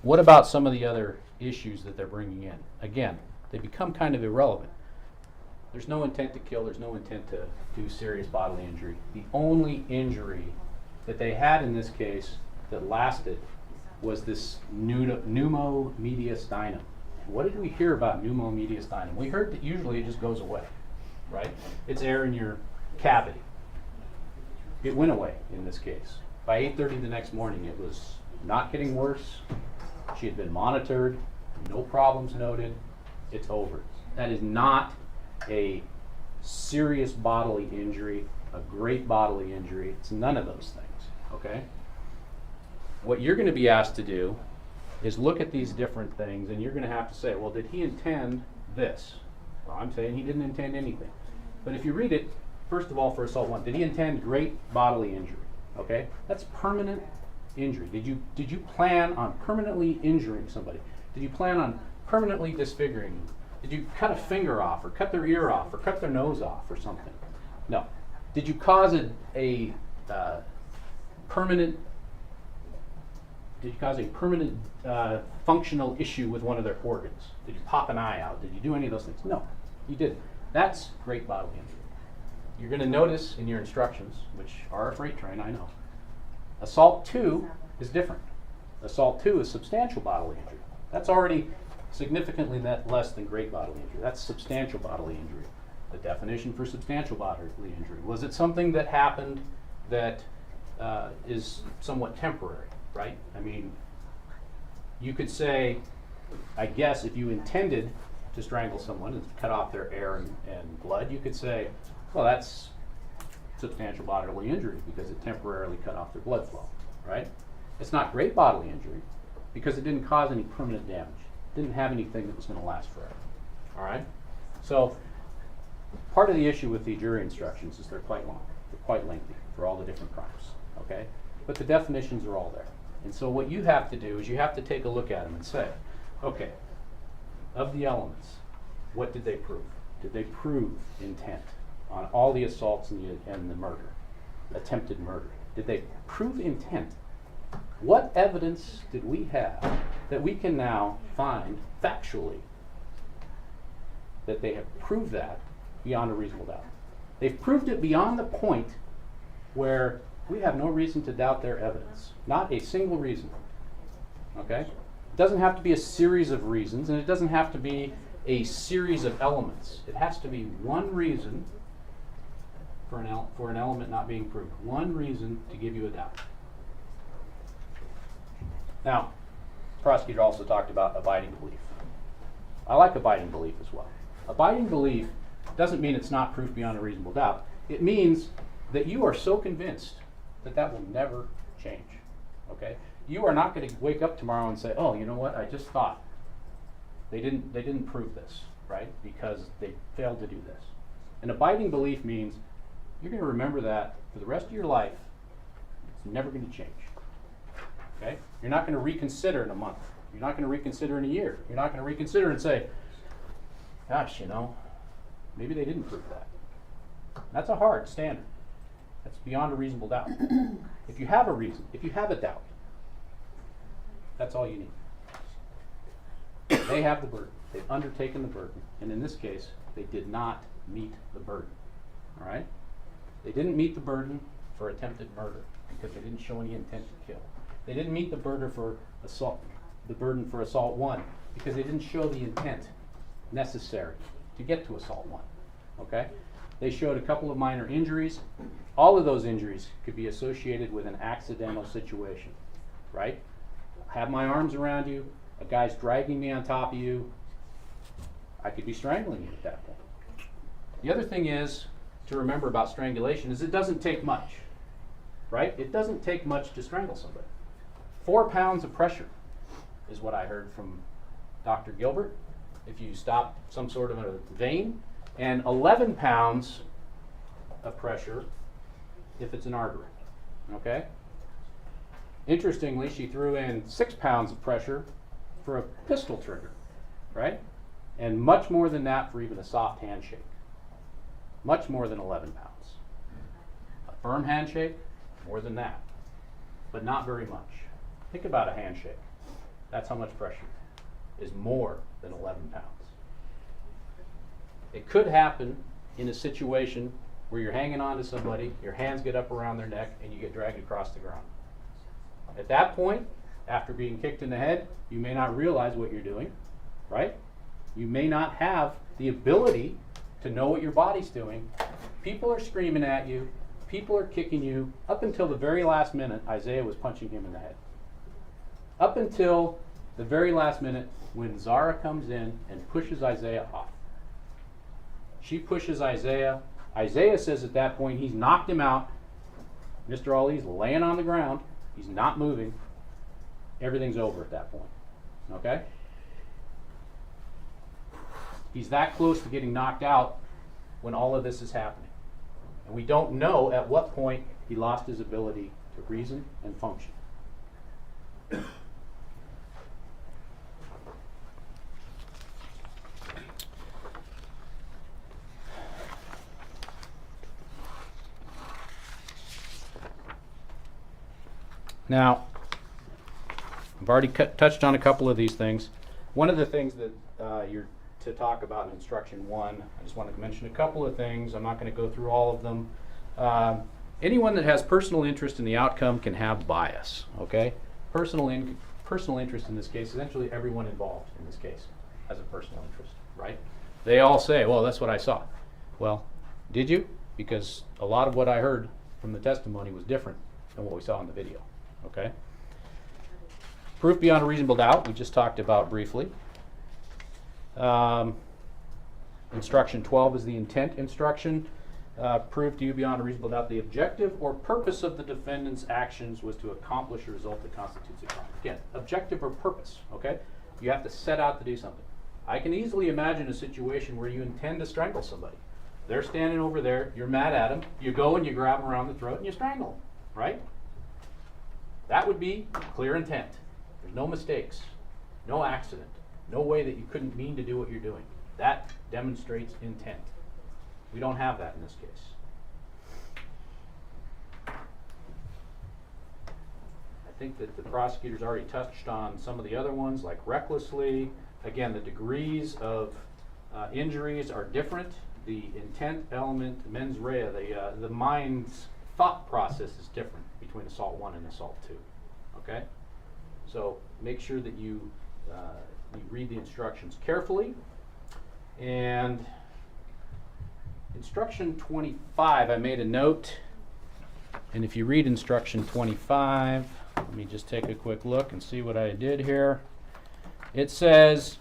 Speaker 12: what about some of the other issues that they're bringing in? Again, they become kind of irrelevant. There's no intent to kill, there's no intent to do serious bodily injury. The only injury that they had in this case that lasted was this pneumomediastinum. What did we hear about pneumomediastinum? We heard that usually it just goes away, right? It's air in your cavity. It went away in this case. By 8:30 the next morning, it was not getting worse. She had been monitored, no problems noted. It's over. That is not a serious bodily injury, a great bodily injury. It's none of those things, okay? What you're going to be asked to do is look at these different things, and you're going to have to say, well, did he intend this? Well, I'm saying he didn't intend anything. But if you read it, first of all, for assault 1, did he intend great bodily injury? Okay? That's permanent injury. Did you plan on permanently injuring somebody? Did you plan on permanently disfiguring them? Did you cut a finger off, or cut their ear off, or cut their nose off, or something? No. Did you cause a permanent functional issue with one of their organs? Did you pop an eye out? Did you do any of those things? No, you didn't. That's great bodily injury. You're going to notice in your instructions, which are a freight train, I know, assault 2 is different. Assault 2 is substantial bodily injury. That's already significantly less than great bodily injury. That's substantial bodily injury. The definition for substantial bodily injury, was it something that happened that is somewhat temporary, right? I mean, you could say, I guess, if you intended to strangle someone and cut off their air and blood, you could say, well, that's substantial bodily injury because it temporarily cut off their blood flow, right? It's not great bodily injury because it didn't cause any permanent damage. It didn't have anything that was going to last forever, all right? So part of the issue with the jury instructions is they're quite long. They're quite lengthy for all the different crimes, okay? But the definitions are all there. And so what you have to do is you have to take a look at them and say, okay, of the elements, what did they prove? Did they prove intent on all the assaults and the murder, attempted murder? Did they prove intent? What evidence did we have that we can now find factually that they have proved that beyond a reasonable doubt? They've proved it beyond the point where we have no reason to doubt their evidence. Not a single reason. Okay? It doesn't have to be a series of reasons, and it doesn't have to be a series of elements. It has to be one reason for an element not being proved. One reason to give you a doubt. Now, the prosecutor also talked about abiding belief. I like abiding belief as well. Abiding belief doesn't mean it's not proof beyond a reasonable doubt. It means that you are so convinced that that will never change. Okay? You are not going to wake up tomorrow and say, oh, you know what, I just thought they didn't prove this, right? Because they failed to do this. An abiding belief means you're going to remember that for the rest of your life. It's never going to change. Okay? You're not going to reconsider in a month. You're not going to reconsider in a year. You're not going to reconsider and say, gosh, you know, maybe they didn't prove that. That's a hard standard. That's beyond a reasonable doubt. If you have a reason, if you have a doubt, that's all you need. They have the burden. They've undertaken the burden. And in this case, they did not meet the burden. All right? They didn't meet the burden for attempted murder because they didn't show any intent to kill. They didn't meet the burden for assault 1 because they didn't show the intent necessary to get to assault 1. Okay? They showed a couple of minor injuries. All of those injuries could be associated with an accidental situation, right? I have my arms around you, a guy's dragging me on top of you, I could be strangling you at that point. The other thing is to remember about strangulation is it doesn't take much, right? It doesn't take much to strangle somebody. 4 pounds of pressure is what I heard from Dr. Gilbert if you stop some sort of a vein, and 11 pounds of pressure if it's an artery, okay? Interestingly, she threw in 6 pounds of pressure for a pistol trigger, right? And much more than that for even a soft handshake. Much more than 11 pounds. A firm handshake, more than that, but not very much. Think about a handshake. That's how much pressure is more than 11 pounds. It could happen in a situation where you're hanging on to somebody, your hands get up around their neck, and you get dragged across the ground. At that point, after being kicked in the head, you may not realize what you're doing, right? You may not have the ability to know what your body's doing. People are screaming at you. People are kicking you. Up until the very last minute, Isaiah was punching him in the head. Up until the very last minute when Zara comes in and pushes Isaiah off. She pushes Isaiah. Isaiah says at that point he's knocked him out. Mr. Ali's laying on the ground. He's not moving. Everything's over at that point. Okay? He's that close to getting knocked out when all of this is happening. And we don't know at what point he lost his ability to reason and function. Now, I've already touched on a couple of these things. One of the things that you're to talk about in instruction 1, I just wanted to mention a couple of things. I'm not going to go through all of them. Anyone that has personal interest in the outcome can have bias, okay? Personal interest in this case, essentially everyone involved in this case has a personal interest, right? They all say, well, that's what I saw. Well, did you? Because a lot of what I heard from the testimony was different than what we saw in the video. Okay. Proof beyond a reasonable doubt, we just talked about briefly. Instruction 12 is the intent instruction. Proof to you beyond a reasonable doubt the objective or purpose of the defendant's actions was to accomplish a result that constitutes a crime. Again, objective or purpose, okay? You have to set out to do something. I can easily imagine a situation where you intend to strangle somebody. They're standing over there, you're mad at them, you go and you grab them around the throat and you strangle them, right? That would be clear intent. There's no mistakes, no accident, no way that you couldn't mean to do what you're doing. That demonstrates intent. We don't have that in this case. I think that the prosecutor's already touched on some of the other ones, like recklessly. Again, the degrees of injuries are different. The intent element, mens rea, the mind's thought process is different between assault 1 and assault 2. Okay? So make sure that you read the instructions carefully. And instruction 25, I made a note. And if you read instruction 25, let me just take a quick look and see what I did here. It says,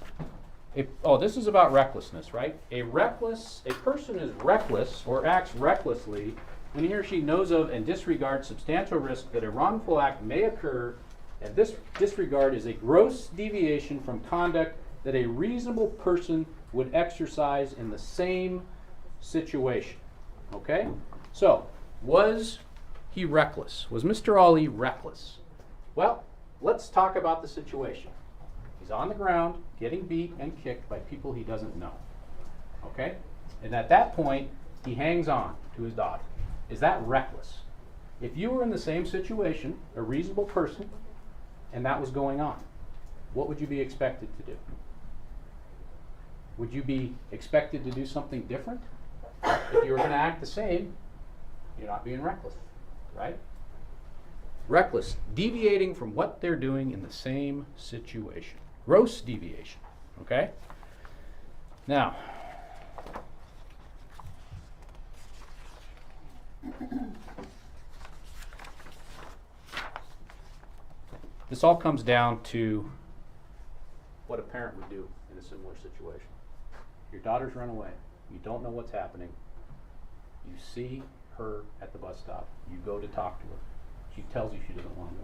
Speaker 12: this is about recklessness, right? A person is reckless or acts recklessly when he or she knows of and disregards substantial risk that a wrongful act may occur, and this disregard is a gross deviation from conduct that a reasonable person would exercise in the same situation. Okay? So, was he reckless? Was Mr. Ali reckless? Well, let's talk about the situation. He's on the ground, getting beat and kicked by people he doesn't know. Okay? And at that point, he hangs on to his daughter. Is that reckless? If you were in the same situation, a reasonable person, and that was going on, what would you be expected to do? Would you be expected to do something different? If you were going to act the same, you're not being reckless, right? Reckless, deviating from what they're doing in the same situation. Gross deviation, okay? Now, this all comes down to what a parent would do in a similar situation. Your daughter's run away. You don't know what's happening. You see her at the bus stop. You go to talk to her. She tells you she doesn't want to go.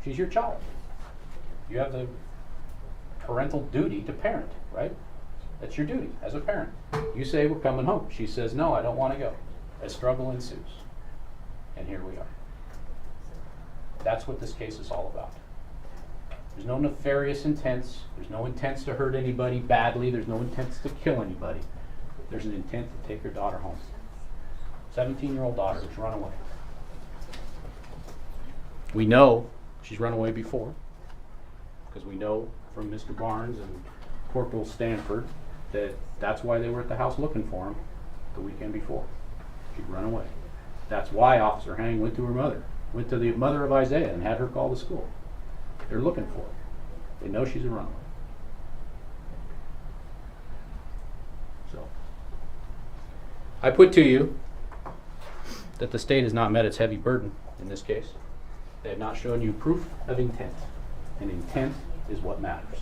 Speaker 12: She's your child. You have the parental duty to parent, right? That's your duty as a parent. You say, we're coming home. She says, no, I don't want to go. A struggle ensues. And here we are. That's what this case is all about. There's no nefarious intents. There's no intents to hurt anybody badly. There's no intents to kill anybody. There's an intent to take her daughter home. 17-year-old daughter who's run away. We know she's run away before, because we know from Mr. Barnes and Corporal Stanford that that's why they were at the house looking for him the weekend before. She'd run away. That's why Officer Hang went to her mother, went to the mother of Isaiah and had her call the school. They're looking for her. They know she's a runaway. So, I put to you that the state has not met its heavy burden in this case. They have not shown you proof of intent. And intent is what matters.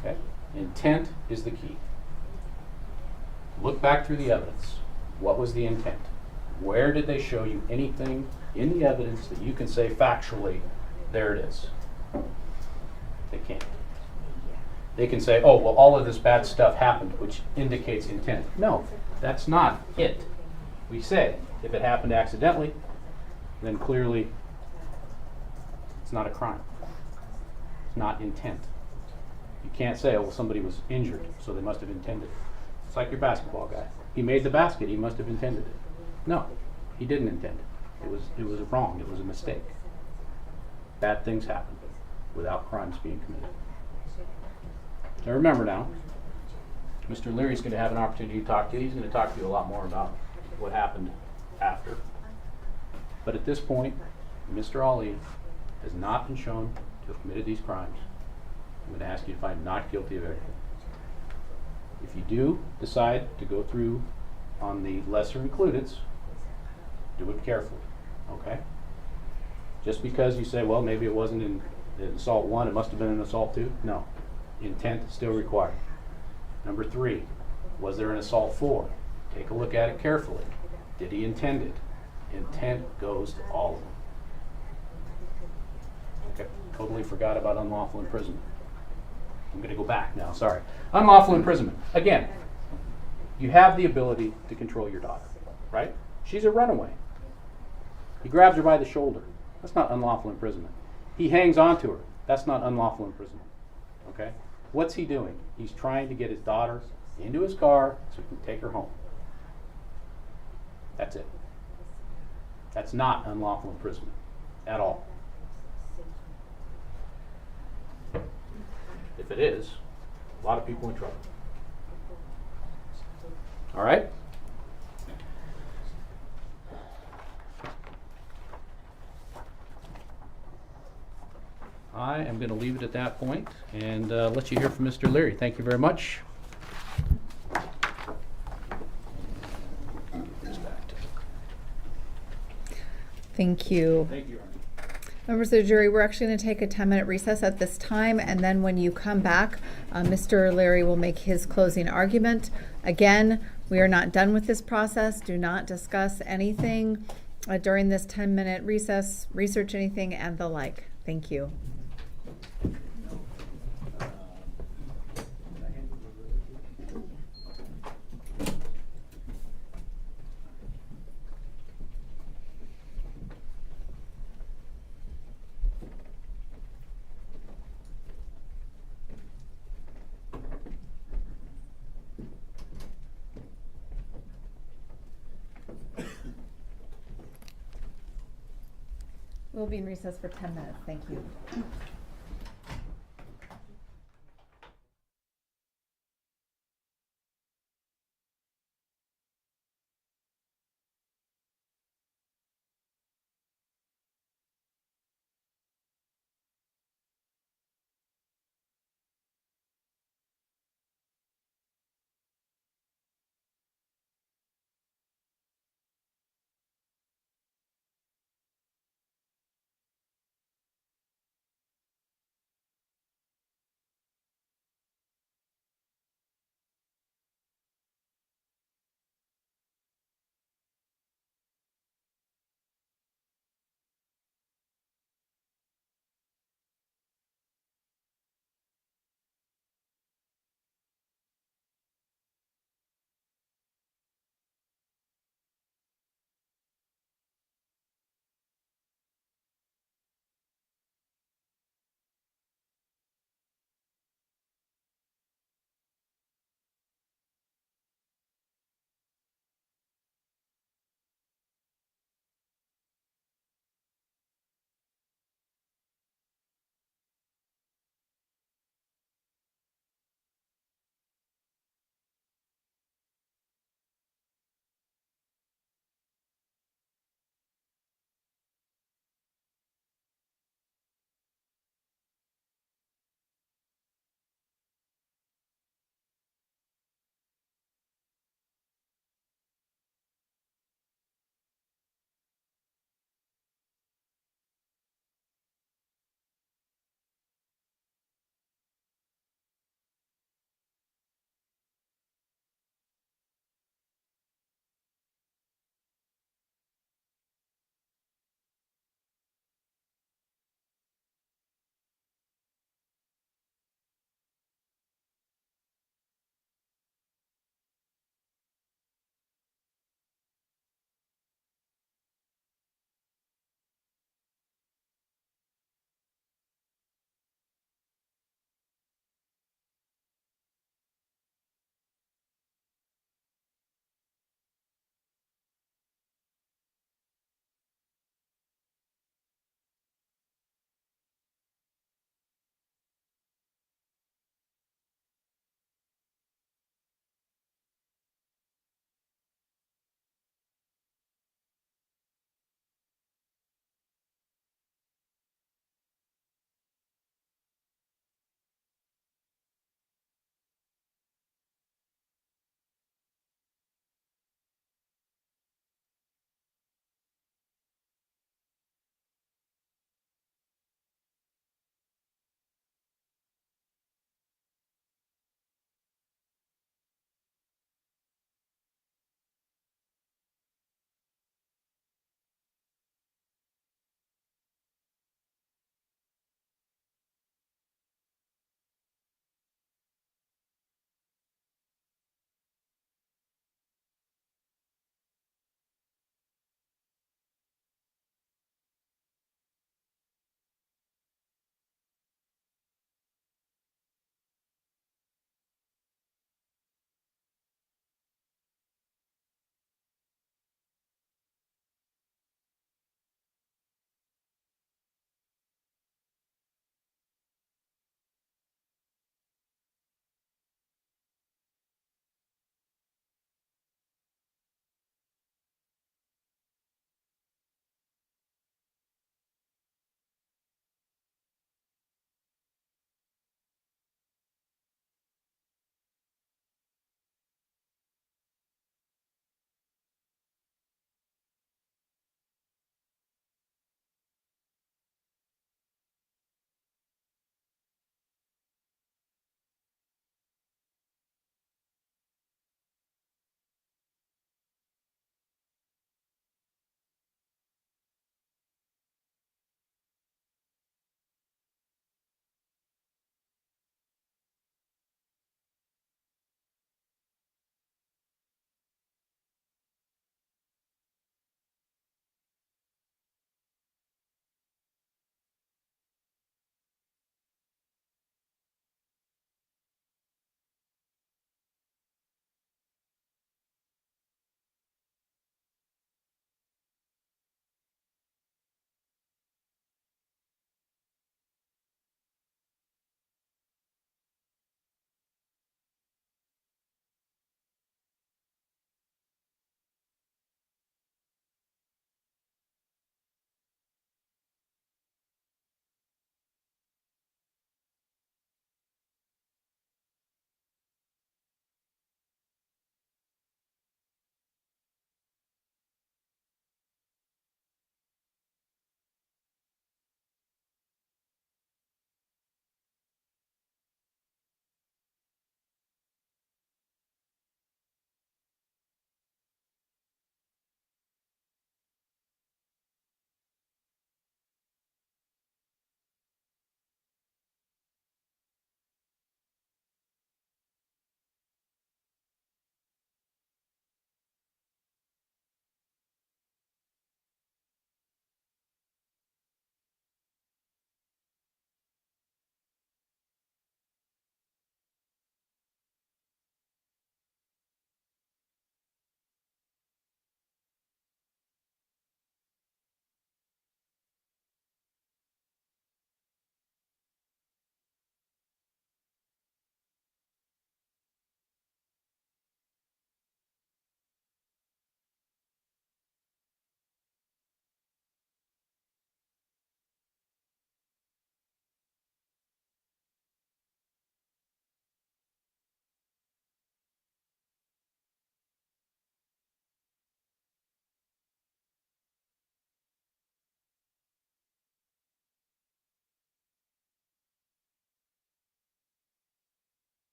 Speaker 12: Okay? Intent is the key. Look back through the evidence. What was the intent? Where did they show you anything in the evidence that you can say factually, there it is? They can't. They can say, oh, well, all of this bad stuff happened, which indicates intent. No, that's not it. We say, if it happened accidentally, then clearly it's not a crime. It's not intent. You can't say, oh, well, somebody was injured, so they must have intended it. It's like your basketball guy. He made the basket, he must have intended it. No, he didn't intend it. It was wrong, it was a mistake. Bad things happen without crimes being committed. Now remember now, Mr. Leary's going to have an opportunity to talk to you. He's going to talk to you a lot more about what happened after. But at this point, Mr. Ali has not been shown to have committed these crimes. I'm going to ask you to find not guilty of everything. If you do decide to go through on the lesser includeds, do it carefully, okay? Just because you say, well, maybe it wasn't in assault 1, it must have been in assault 2. No, intent is still required. Number 3, was there an assault 4? Take a look at it carefully. Did he intend it? Intent goes to all of them. Okay, totally forgot about unlawful imprisonment. I'm going to go back now, sorry. Unlawful imprisonment. Again, you have the ability to control your daughter, right? She's a runaway. He grabs her by the shoulder. That's not unlawful imprisonment. He hangs on to her. That's not unlawful imprisonment. Okay? What's he doing? He's trying to get his daughter into his car so he can take her home. That's it. That's not unlawful imprisonment at all. If it is, a lot of people in trouble. All right? I am going to leave it at that point and let you hear from Mr. Leary. Thank you very much.
Speaker 1: Thank you.
Speaker 12: Thank you, Arnie.
Speaker 1: Members of the jury, we're actually going to take a 10-minute recess at this time, and then when you come back, Mr. Leary will make his closing argument. Again, we are not done with this process. Do not discuss anything during this 10-minute recess, research anything, and the like. Thank you. We'll be in recess for 10 minutes. Thank you.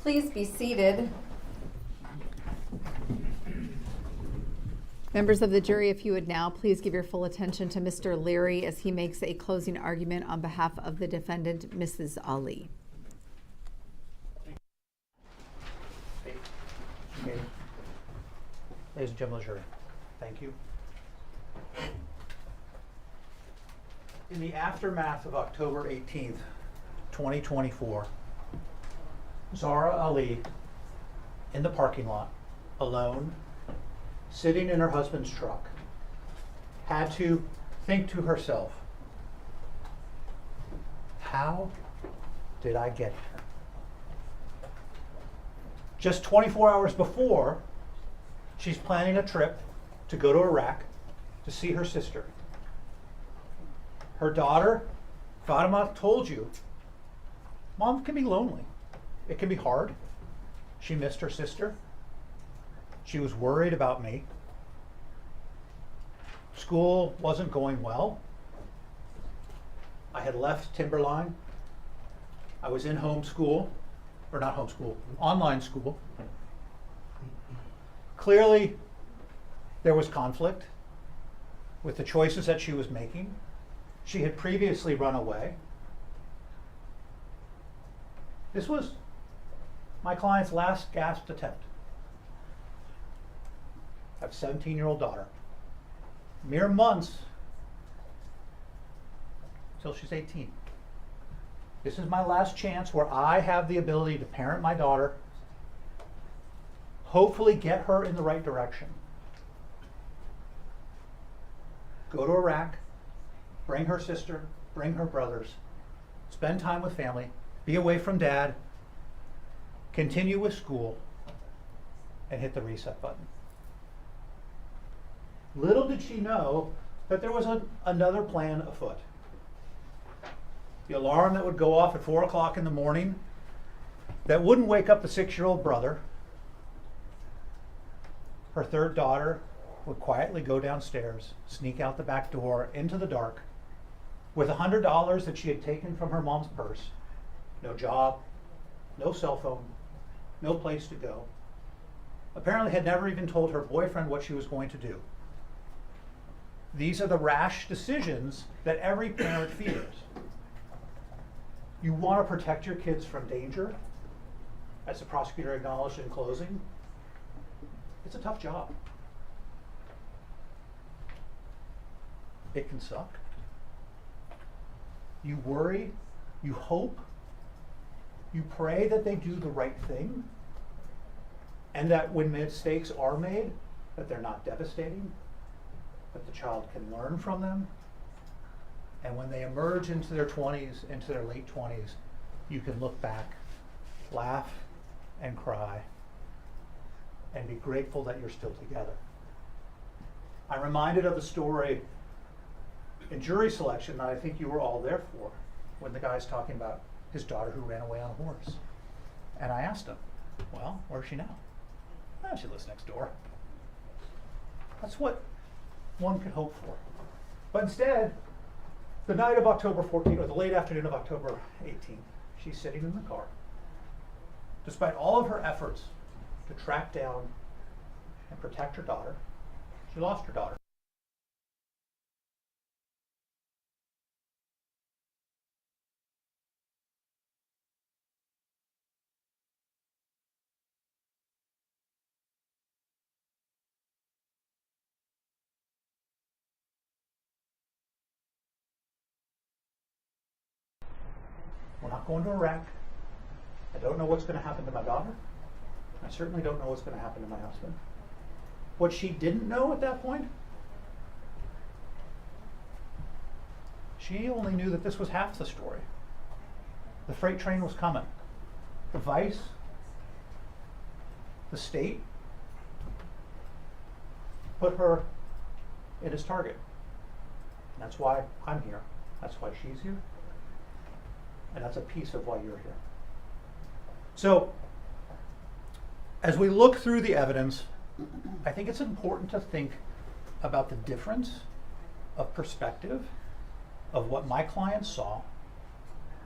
Speaker 1: Please be seated. Members of the jury, if you would now please give your full attention to Mr. Leary as he makes a closing argument on behalf of the defendant, Mrs. Ali.
Speaker 14: Okay. Ladies and gentlemen of the jury, thank you. In the aftermath of October 18th, 2024, Zara Ali, in the parking lot, alone, sitting in her husband's truck, had to think to herself, how did I get here? Just 24 hours before, she's planning a trip to go to Iraq to see her sister. Her daughter, Fatima, told you, Mom can be lonely. It can be hard. She missed her sister. She was worried about me. School wasn't going well. I had left Timberline. I was in homeschool, or not homeschool, online school. Clearly, there was conflict with the choices that she was making. She had previously run away. This was my client's last gasped attempt. I have a 17-year-old daughter. Mere months till she's 18. This is my last chance where I have the ability to parent my daughter, hopefully get her in the right direction. Go to Iraq, bring her sister, bring her brothers, spend time with family, be away from dad, continue with school, and hit the reset button. Little did she know that there was another plan afoot. The alarm that would go off at 4 o'clock in the morning that wouldn't wake up the 6-year-old brother. Her third daughter would quietly go downstairs, sneak out the back door into the dark with $100 that she had taken from her mom's purse. No job, no cell phone, no place to go. Apparently had never even told her boyfriend what she was going to do. These are the rash decisions that every parent fears. You want to protect your kids from danger, as the prosecutor acknowledged in closing. It's a tough job. It can suck. You worry, you hope, you pray that they do the right thing, and that when mistakes are made, that they're not devastating, that the child can learn from them, and when they emerge into their 20s, into their late 20s, you can look back, laugh, and cry, and be grateful that you're still together. I'm reminded of the story in jury selection that I think you were all there for, when the guy's talking about his daughter who ran away on a horse. And I asked him, well, where's she now? Oh, she lives next door. That's what one could hope for. But instead, the night of October 14th, or the late afternoon of October 18th, she's sitting in the car. Despite all of her efforts to track down and protect her daughter, she lost her daughter. We're not going to Iraq. I don't know what's going to happen to my daughter. I certainly don't know what's going to happen to my husband. What she didn't know at that point, she only knew that this was half the story. The freight train was coming. The vice, the state, put her in his target. And that's why I'm here. That's why she's here. And that's a piece of why you're here. So, as we look through the evidence, I think it's important to think about the difference of perspective of what my client saw,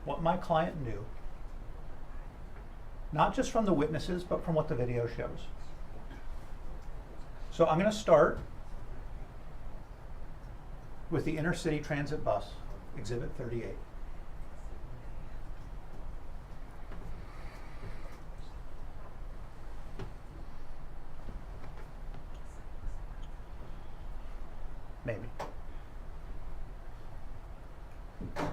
Speaker 14: what my client knew, not just from the witnesses, but from what the video shows. So I'm going to start with the inner city transit bus, Exhibit 38. Maybe. I'm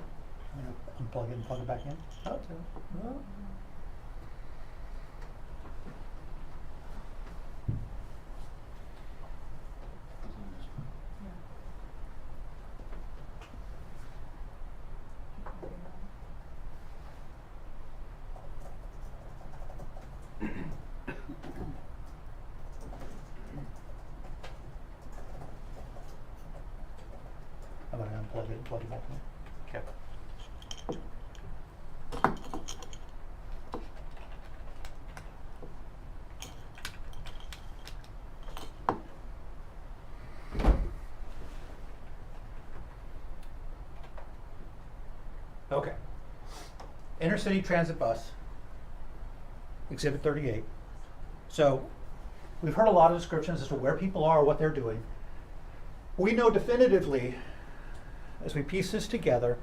Speaker 14: going to unplug it and plug it back in. Oh, no. I'm going to unplug it and plug it back in. Okay. Okay. Inner city transit bus, Exhibit 38. So we've heard a lot of descriptions as to where people are, what they're doing. We know definitively, as we piece this together,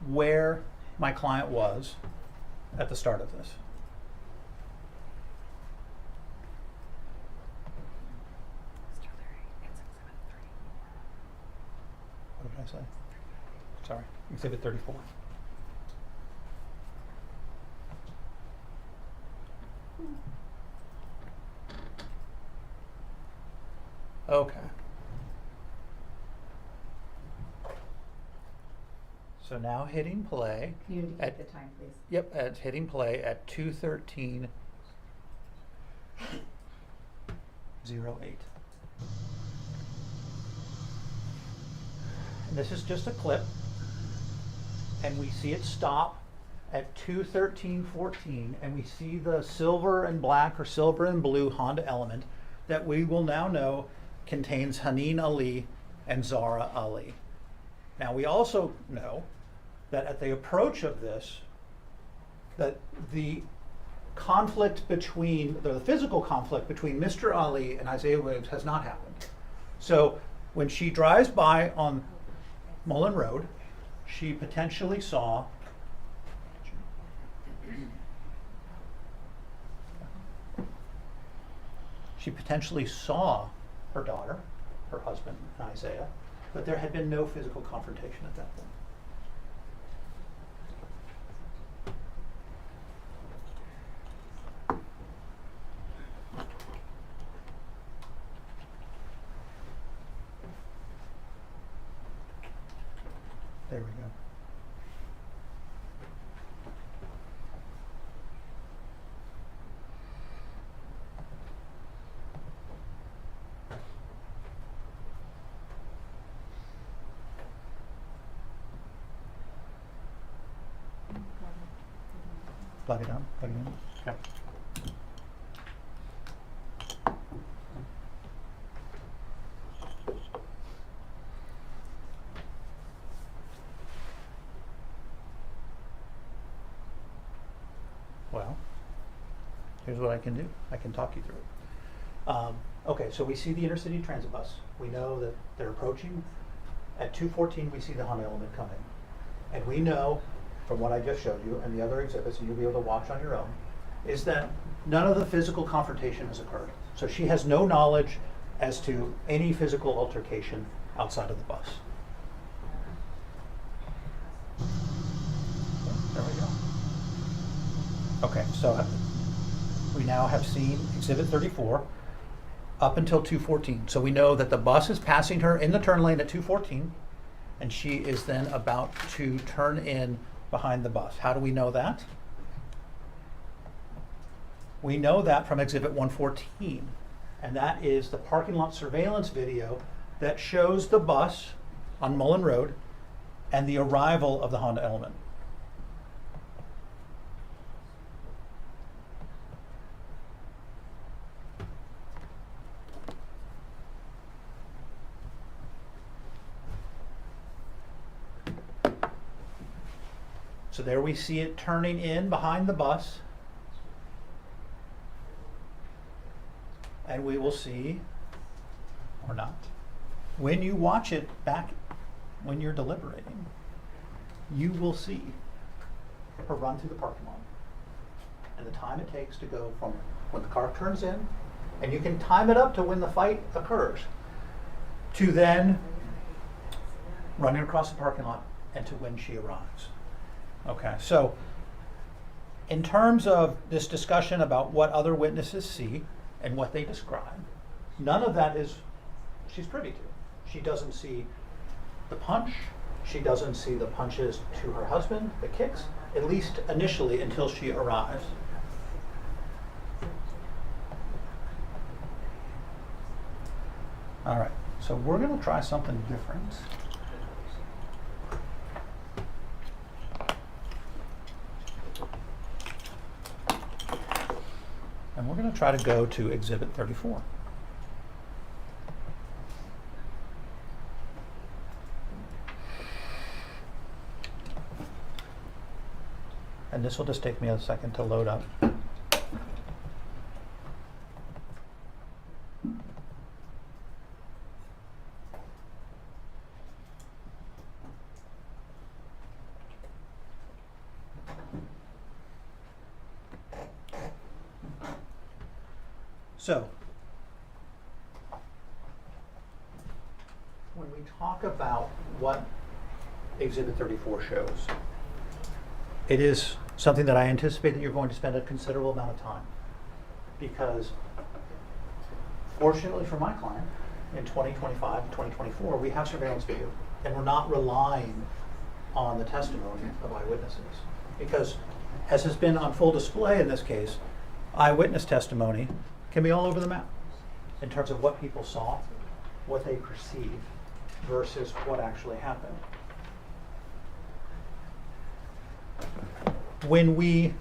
Speaker 14: where my client was at the start of this. What did I say? Sorry, Exhibit 34. Okay. So now hitting play.
Speaker 1: Can you indicate the time, please?
Speaker 14: Yep, it's hitting play at 2:13:08. And this is just a clip, and we see it stop at 2:13:14, and we see the silver and black or silver and blue Honda Element that we will now know contains Haneen Ali and Zara Ali. Now we also know that at the approach of this, that the conflict between, the physical conflict between Mr. Ali and Isaiah Williams has not happened. So when she drives by on Mullen Road, she potentially saw her daughter, her husband, and Isaiah, but there had been no physical confrontation at that point. There we go. Plug it on, plug it in. Okay. Well, here's what I can do. I can talk you through it. Okay, so we see the inner city transit bus. We know that they're approaching. At 2:14, we see the Honda Element come in. And we know, from what I just showed you and the other exhibits, and you'll be able to watch on your own, is that none of the physical confrontation has occurred. So she has no knowledge as to any physical altercation outside of the bus. There we go. Okay, so we now have seen Exhibit 34 up until 2:14. So we know that the bus is passing her in the turn lane at 2:14, and she is then about to turn in behind the bus. How do we know that? We know that from Exhibit 114, and that is the parking lot surveillance video that shows the bus on Mullen Road and the arrival of the Honda Element. So there we see it turning in behind the bus. and we will see, or not, when you watch it back, when you're deliberating, you will see her run through the parking lot and the time it takes to go from when the car turns in, and you can time it up to when the fight occurs, to then running across the parking lot and to when she arrives. Okay, so in terms of this discussion about what other witnesses see and what they describe, none of that is she's privy to. She doesn't see the punch. She doesn't see the punches to her husband, the kicks, at least initially until she arrives. All right, so we're going to try something different. And we're going to try to go to Exhibit 34. And this will just take me a second to load up. So, when we talk about what Exhibit 34 shows, it is something that I anticipate that you're going to spend a considerable amount of time, because fortunately for my client, in 2025 and 2024, we have surveillance video, and we're not relying on the testimony of eyewitnesses, because as has been on full display in this case, eyewitness testimony can be all over the map in terms of what people saw, what they perceived, versus what actually happened. When we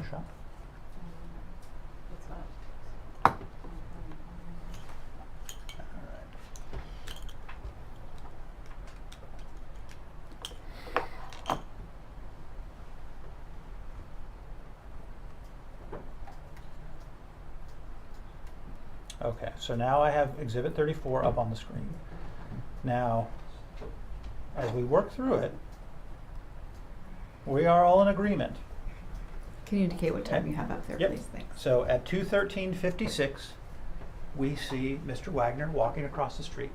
Speaker 14: shot. Okay, so now I have Exhibit 34 up on the screen. Now, as we work through it, we are all in agreement.
Speaker 1: Can you indicate what time you have up there,
Speaker 14: Yep.
Speaker 1: please? Thanks.
Speaker 14: So at 2:13:56, we see Mr. Wagner walking across the street.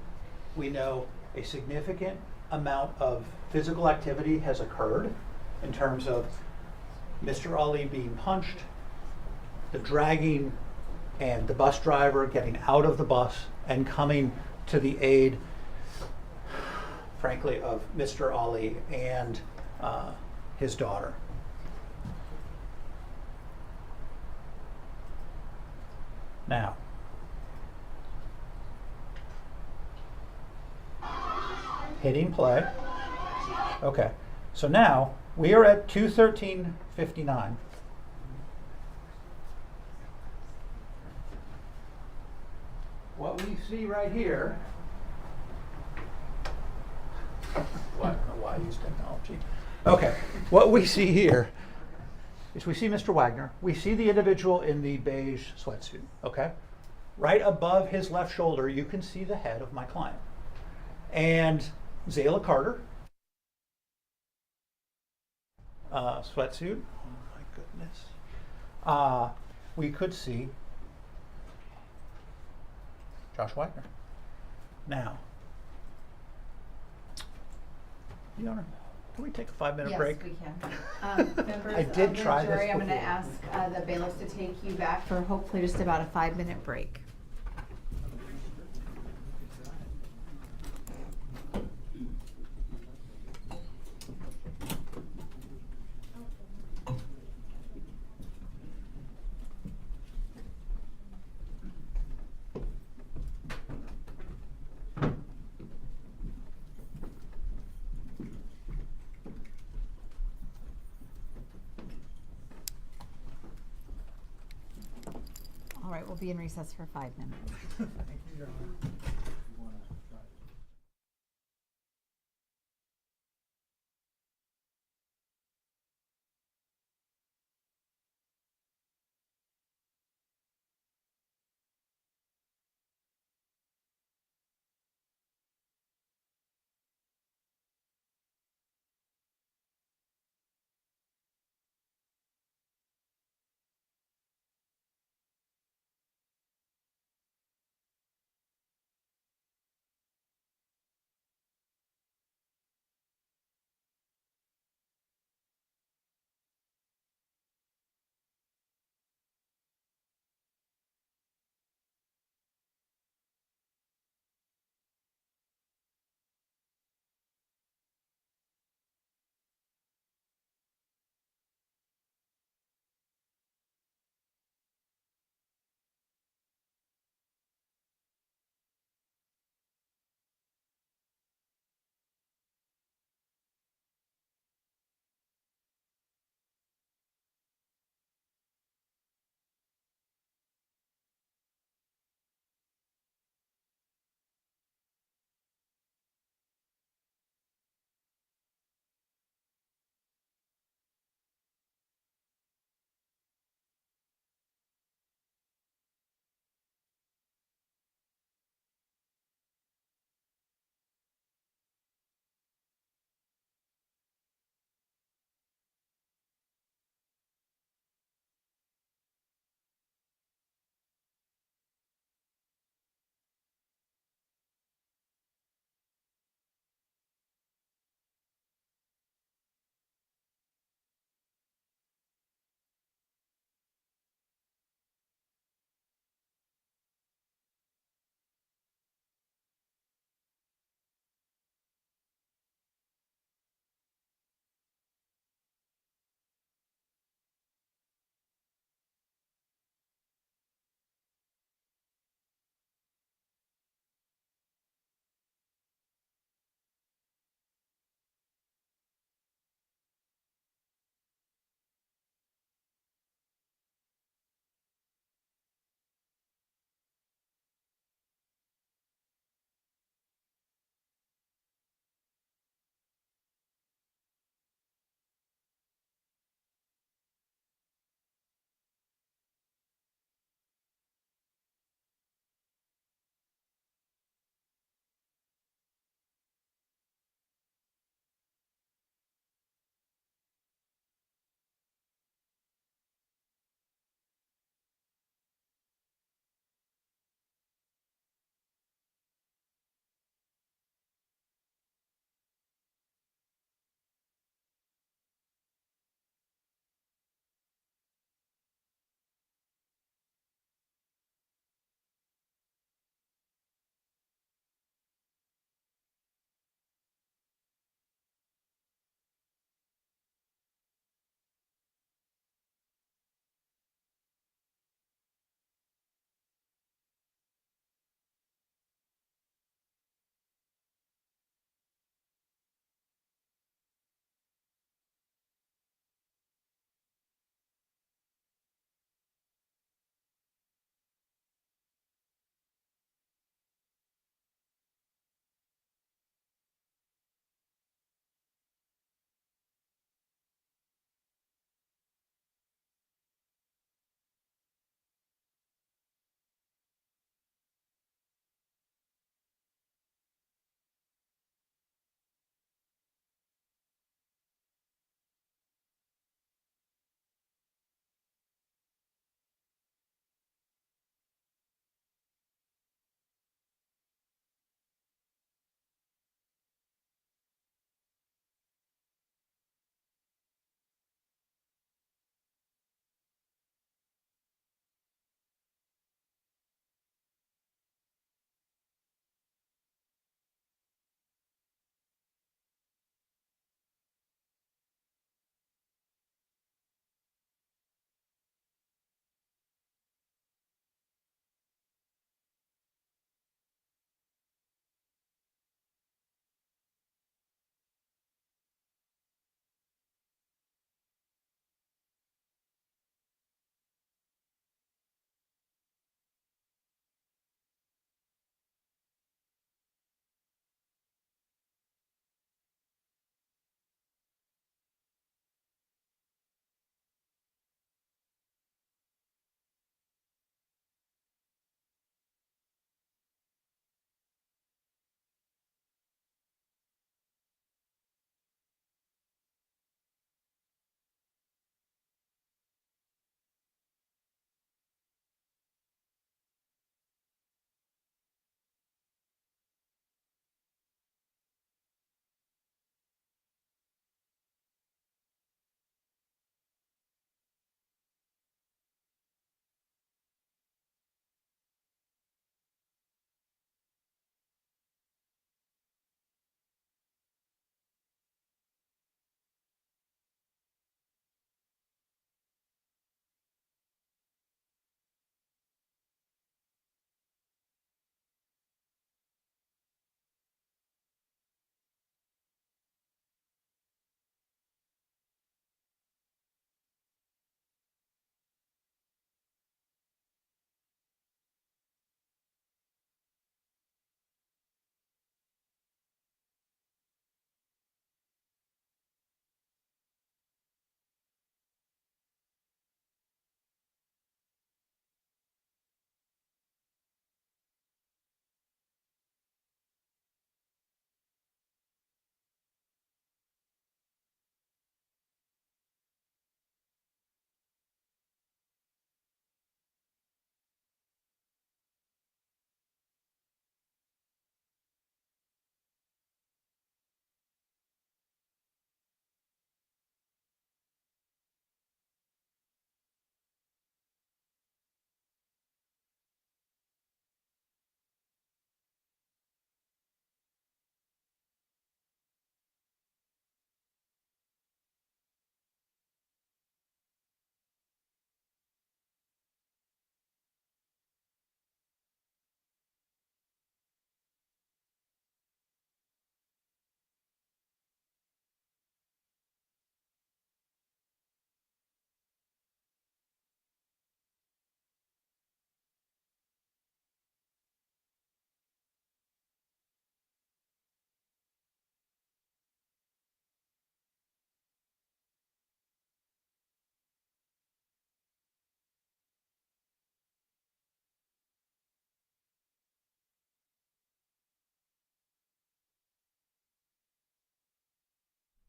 Speaker 14: We know a significant amount of physical activity has occurred in terms of Mr. Ali being punched, the dragging, and the bus driver getting out of the bus and coming to the aid, frankly, of Mr. Ali and his daughter. Now, hitting play. Okay, so now we are at 2:13:59. What we see right here, well, I don't know why I use technology. Okay, what we see here is we see Mr. Wagner. We see the individual in the beige sweatsuit, okay? Right above his left shoulder, you can see the head of my client. And Zayla Carter, sweatsuit, oh my goodness. We could see Josh Wagner. Now, Your Honor, can we take a 5-minute break?
Speaker 1: Yes, we can. Members
Speaker 14: I did
Speaker 1: of the
Speaker 14: try this
Speaker 1: jury, I'm going to
Speaker 14: before.
Speaker 1: ask the bailiffs to take you back for hopefully just about a 5-minute break. right, we'll be in recess for 5 minutes.
Speaker 14: Thank you, Your Honor.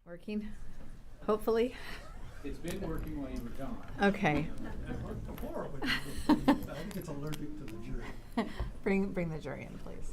Speaker 1: Working, hopefully.
Speaker 15: It's been working while you were gone.
Speaker 1: Okay.
Speaker 14: It worked before, but I think it's allergic to the jury.
Speaker 1: Bring the jury in, please.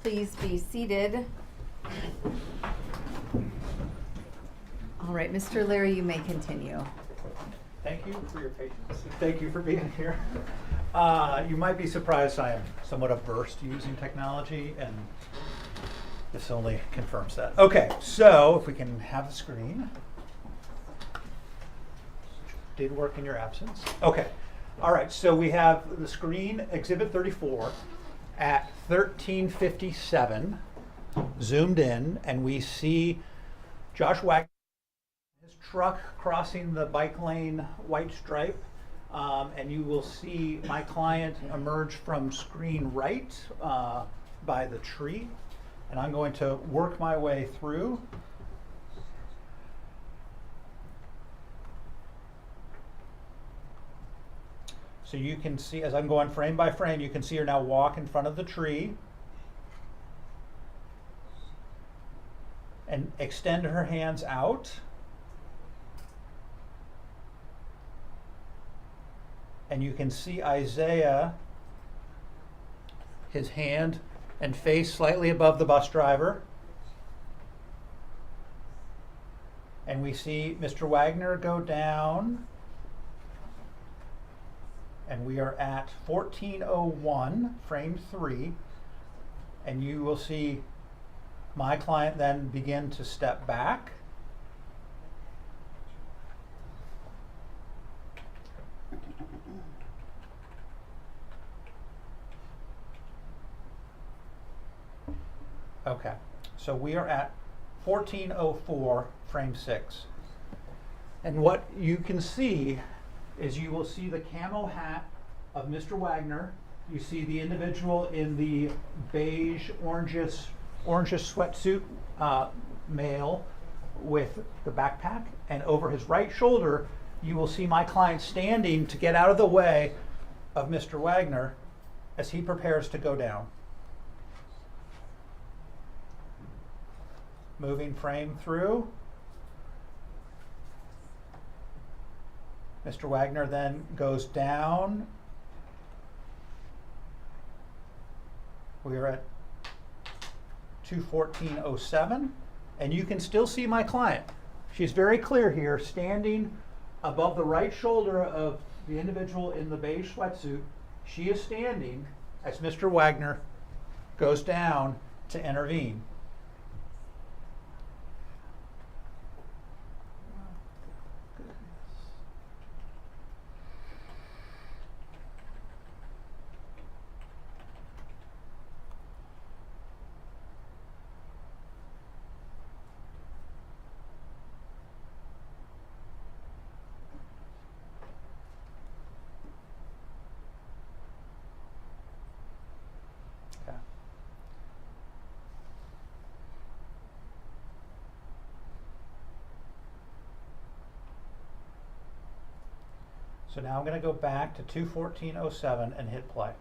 Speaker 1: Please be seated. All right, Mr. Leary, you may continue.
Speaker 14: Thank you for your patience. Thank you for being here. You might be surprised I am somewhat averse to using technology, and this only confirms that. Okay, so if we can have the screen. Did work in your absence. Okay, all right, so we have the screen, Exhibit 34, at 13:57, zoomed in, and we see Josh Wagner, his truck crossing the bike lane white stripe, and you will see my client emerge from screen right by the tree, and I'm going to work my way through. So you can see, as I'm going frame by frame, you can see her now walk in front of the tree and extend her hands out. And you can see Isaiah, his hand and face slightly above the bus driver. And we see Mr. Wagner go down. And we are at 14:01, frame 3, and you will see my client then begin to step back. Okay, so we are at 14:04, frame 6. And what you can see is you will see the camo hat of Mr. Wagner. You see the individual in the beige, orangish sweatsuit, male with the backpack. And over his right shoulder, you will see my client standing to get out of the way of Mr. Wagner as he prepares to go down. Moving frame through. Mr. Wagner then goes down. We are at 2:14:07, and you can still see my client. She's very clear here, standing above the right shoulder of the individual in the beige sweatsuit. She is standing as Mr. Wagner goes down to intervene. So now I'm going to go back to 2:14:07 and hit play.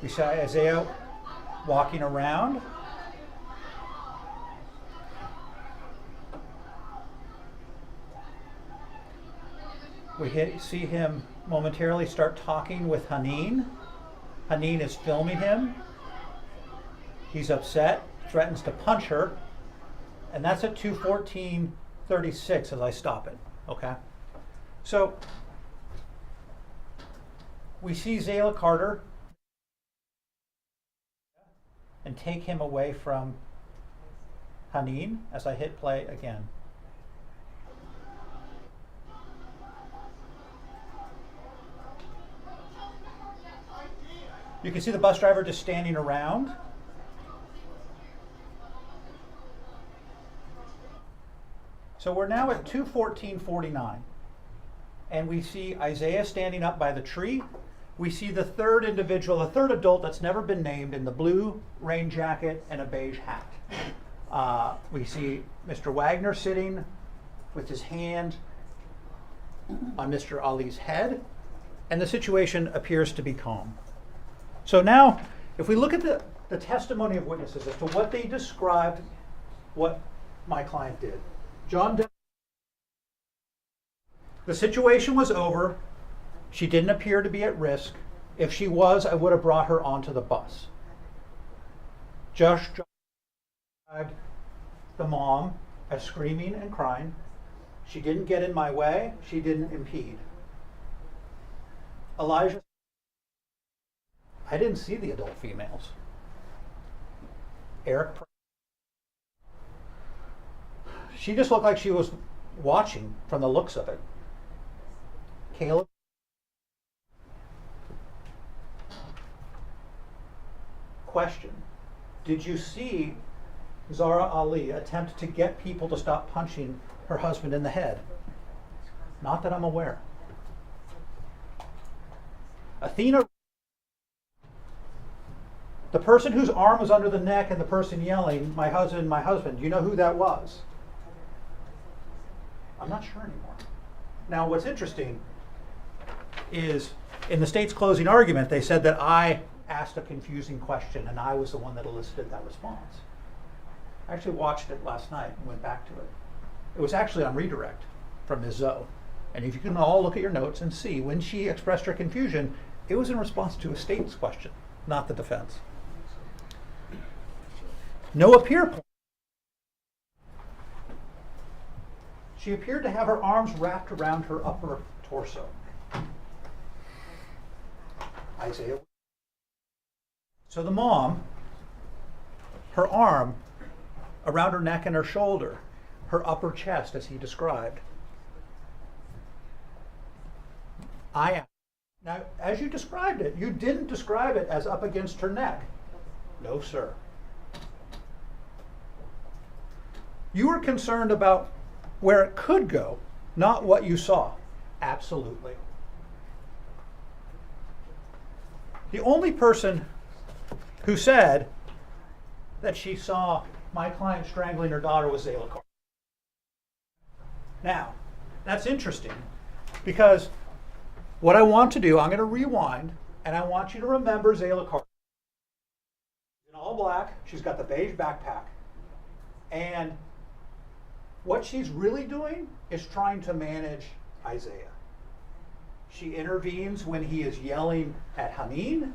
Speaker 14: We saw Isaiah walking around. We see him momentarily start talking with Haneen. Haneen is filming him. He's upset, threatens to punch her, and that's at 2:14:36 as I stop it, okay? So we see Zayla Carter and take him away from Haneen as I hit play again. You can see the bus driver just standing around. So we're now at 2:14:49, and we see Isaiah standing up by the tree. We see the third individual, the third adult that's never been named, in the blue rain jacket and a beige hat. We see Mr. Wagner sitting with his hand on Mr. Ali's head, and the situation appears to be calm. So now, if we look at the testimony of witnesses as to what they described what my client did. The situation was over. She didn't appear to be at risk. If she was, I would have brought her onto the bus. Josh described the mom as screaming and crying. She didn't get in my way. She didn't impede. Elijah, I didn't see the adult females. Eric, she just looked like she was watching from the looks of it. Caleb, question, did you see Zara Ali attempt to get people to stop punching her husband in the head? Not that I'm aware. Athena, the person whose arm was under the neck and the person yelling, my husband, do you know who that was? I'm not sure anymore. Now, what's interesting is in the state's closing argument, they said that I asked a confusing question and I was the one that elicited that response. I actually watched it last night and went back to it. It was actually on redirect from Ms. Zoe. And if you can all look at your notes and see, when she expressed her confusion, it was in response to a state's question, not the defense. No appear point. She appeared to have her arms wrapped around her upper torso. Isaiah. So the mom, her arm around her neck and her shoulder, her upper chest, as he described. Now, as you described it, you didn't describe it as up against her neck. No, sir. You were concerned about where it could go, not what you saw. Absolutely. The only person who said that she saw my client strangling her daughter was Zayla Carter. Now, that's interesting because what I want to do, I'm going to rewind, and I want you to remember Zayla Carter. In all black, she's got the beige backpack, and what she's really doing is trying to manage Isaiah. She intervenes when he is yelling at Haneen,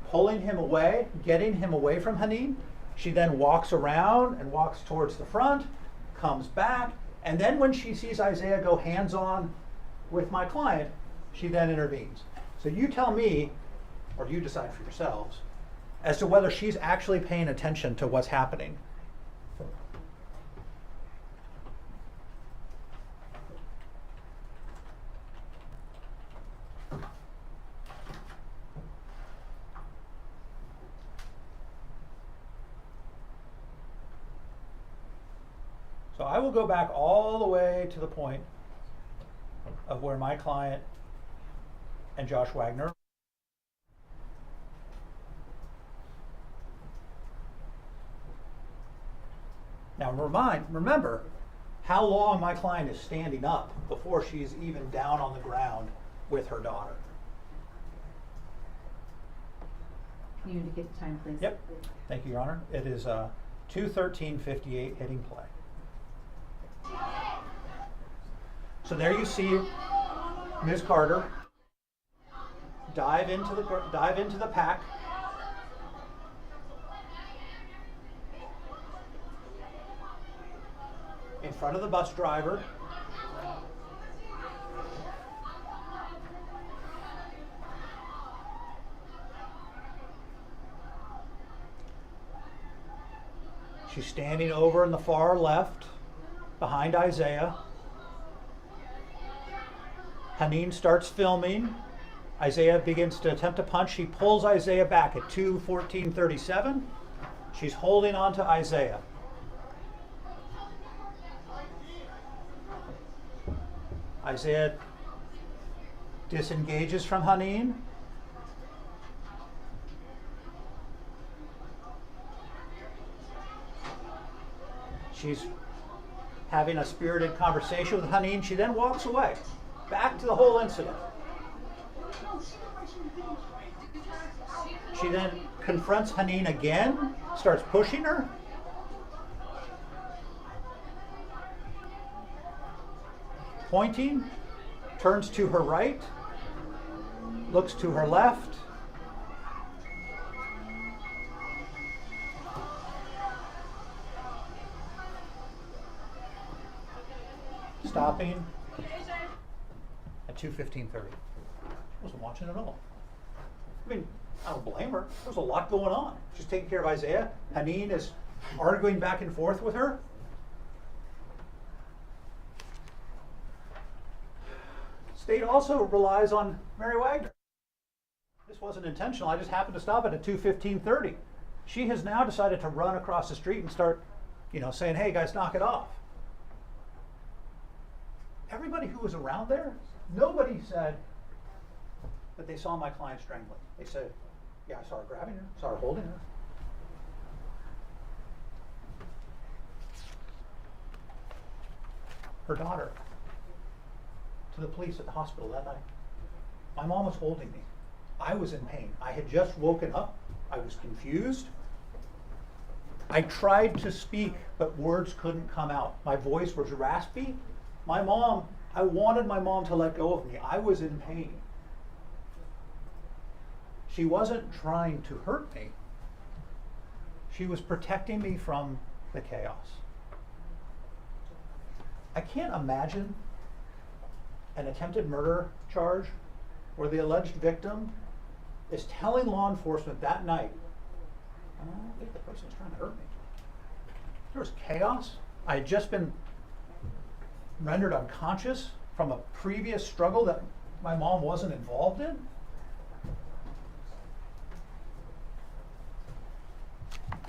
Speaker 14: pulling him away, getting him away from Haneen. She then walks around and walks towards the front, comes back, and then when she sees Isaiah go hands-on with my client, she then intervenes. So you tell me, or you decide for yourselves, as to whether she's actually paying attention to what's happening. So I will go back all the way to the point of where my client and Josh Wagner. Now remember how long my client is standing up before she's even down on the ground with her daughter.
Speaker 2: Can you indicate the time, please?
Speaker 14: Yep. Thank you, Your Honor. It is 2:13:58 hitting play. So there you see Ms. Carter dive into the pack. In front of the bus driver. She's standing over in the far left behind Isaiah. Haneen starts filming. Isaiah begins to attempt to punch. She pulls Isaiah back at 2:14:37. She's holding on to Isaiah. Isaiah disengages from Haneen. She's having a spirited conversation with Haneen. She then walks away. Back to the whole incident. She then confronts Haneen again, starts pushing her. Pointing, turns to her right, looks to her left. Stopping at 2:15:30. Wasn't watching at all. I mean, I don't blame her. There's a lot going on. She's taking care of Isaiah. Haneen is arguing back and forth with her. State also relies on Mary Wagner. This wasn't intentional. I just happened to stop it at 2:15:30. She has now decided to run across the street and start, saying, "Hey guys, knock it off." Everybody who was around there, nobody said that they saw my client strangling. They said, "Yeah, I saw her grabbing her, saw her holding her." Her daughter, to the police at the hospital that night. My mom was holding me. I was in pain. I had just woken up. I was confused. I tried to speak, but words couldn't come out. My voice was raspy. I wanted my mom to let go of me. I was in pain. She wasn't trying to hurt me. She was protecting me from the chaos. I can't imagine an attempted murder charge where the alleged victim is telling law enforcement that night, "I don't think the person's trying to hurt me." There was chaos. I had just been rendered unconscious from a previous struggle that my mom wasn't involved in.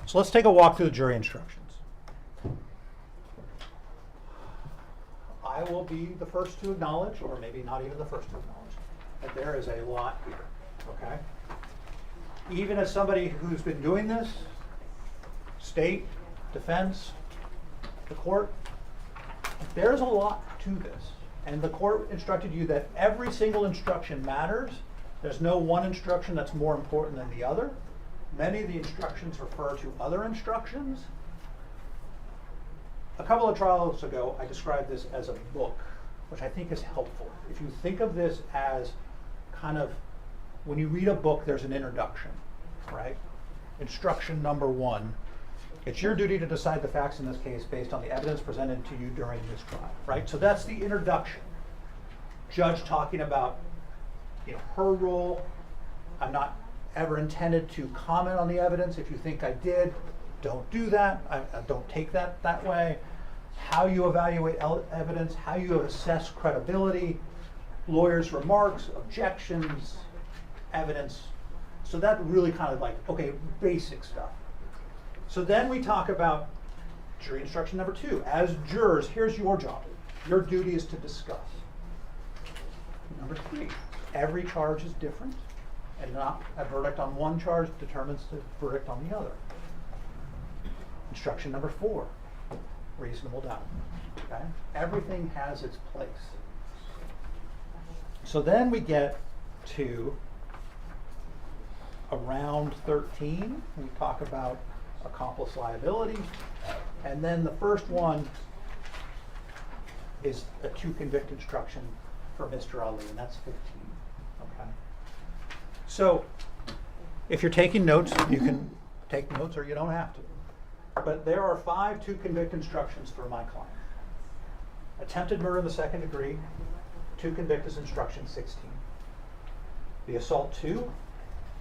Speaker 14: So let's take a walk through the jury instructions. I will be the first to acknowledge, or maybe not even the first to acknowledge, that there is a lot here, okay? Even as somebody who's been doing this, state, defense, the court, there's a lot to this. And the court instructed you that every single instruction matters. There's no one instruction that's more important than the other. Many of the instructions refer to other instructions. A couple of trials ago, I described this as a book, which I think is helpful. If you think of this as kind of, when you read a book, there's an introduction, right? Instruction number 1. It's your duty to decide the facts in this case based on the evidence presented to you during this trial, right? So that's the introduction. Judge talking about, her role. I'm not ever intended to comment on the evidence. If you think I did, don't do that. I don't take that way. How you evaluate evidence, how you assess credibility, lawyers' remarks, objections, evidence. So that really kind of basic stuff. So then we talk about jury instruction number 2. As jurors, here's your job. Your duty is to discuss. Number 3, every charge is different, and not a verdict on one charge determines the verdict on the other. Instruction number 4, reasonable doubt. Okay? Everything has its place. So then we get to around 13. We talk about accomplice liability. And then the first one is a to-convict instruction for Mr. Ali, and that's 15. Okay. So if you're taking notes, you can take notes or you don't have to. But there are 5 to-convict instructions for my client. Attempted murder in the second degree, to convict is instruction 16. The assault 2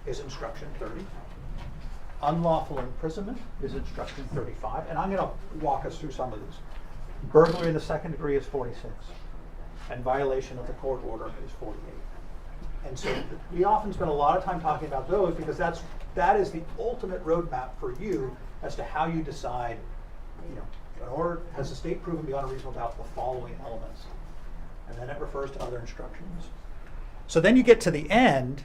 Speaker 14: is instruction 30. Unlawful imprisonment is instruction 35. And I'm going to walk us through some of these. Burglary in the second degree is 46. And violation of the court order is 48. And so we often spend a lot of time talking about those because that is the ultimate roadmap for you as to how you decide, in order, has the state proven beyond a reasonable doubt the following elements? And then it refers to other instructions. So then you get to the end,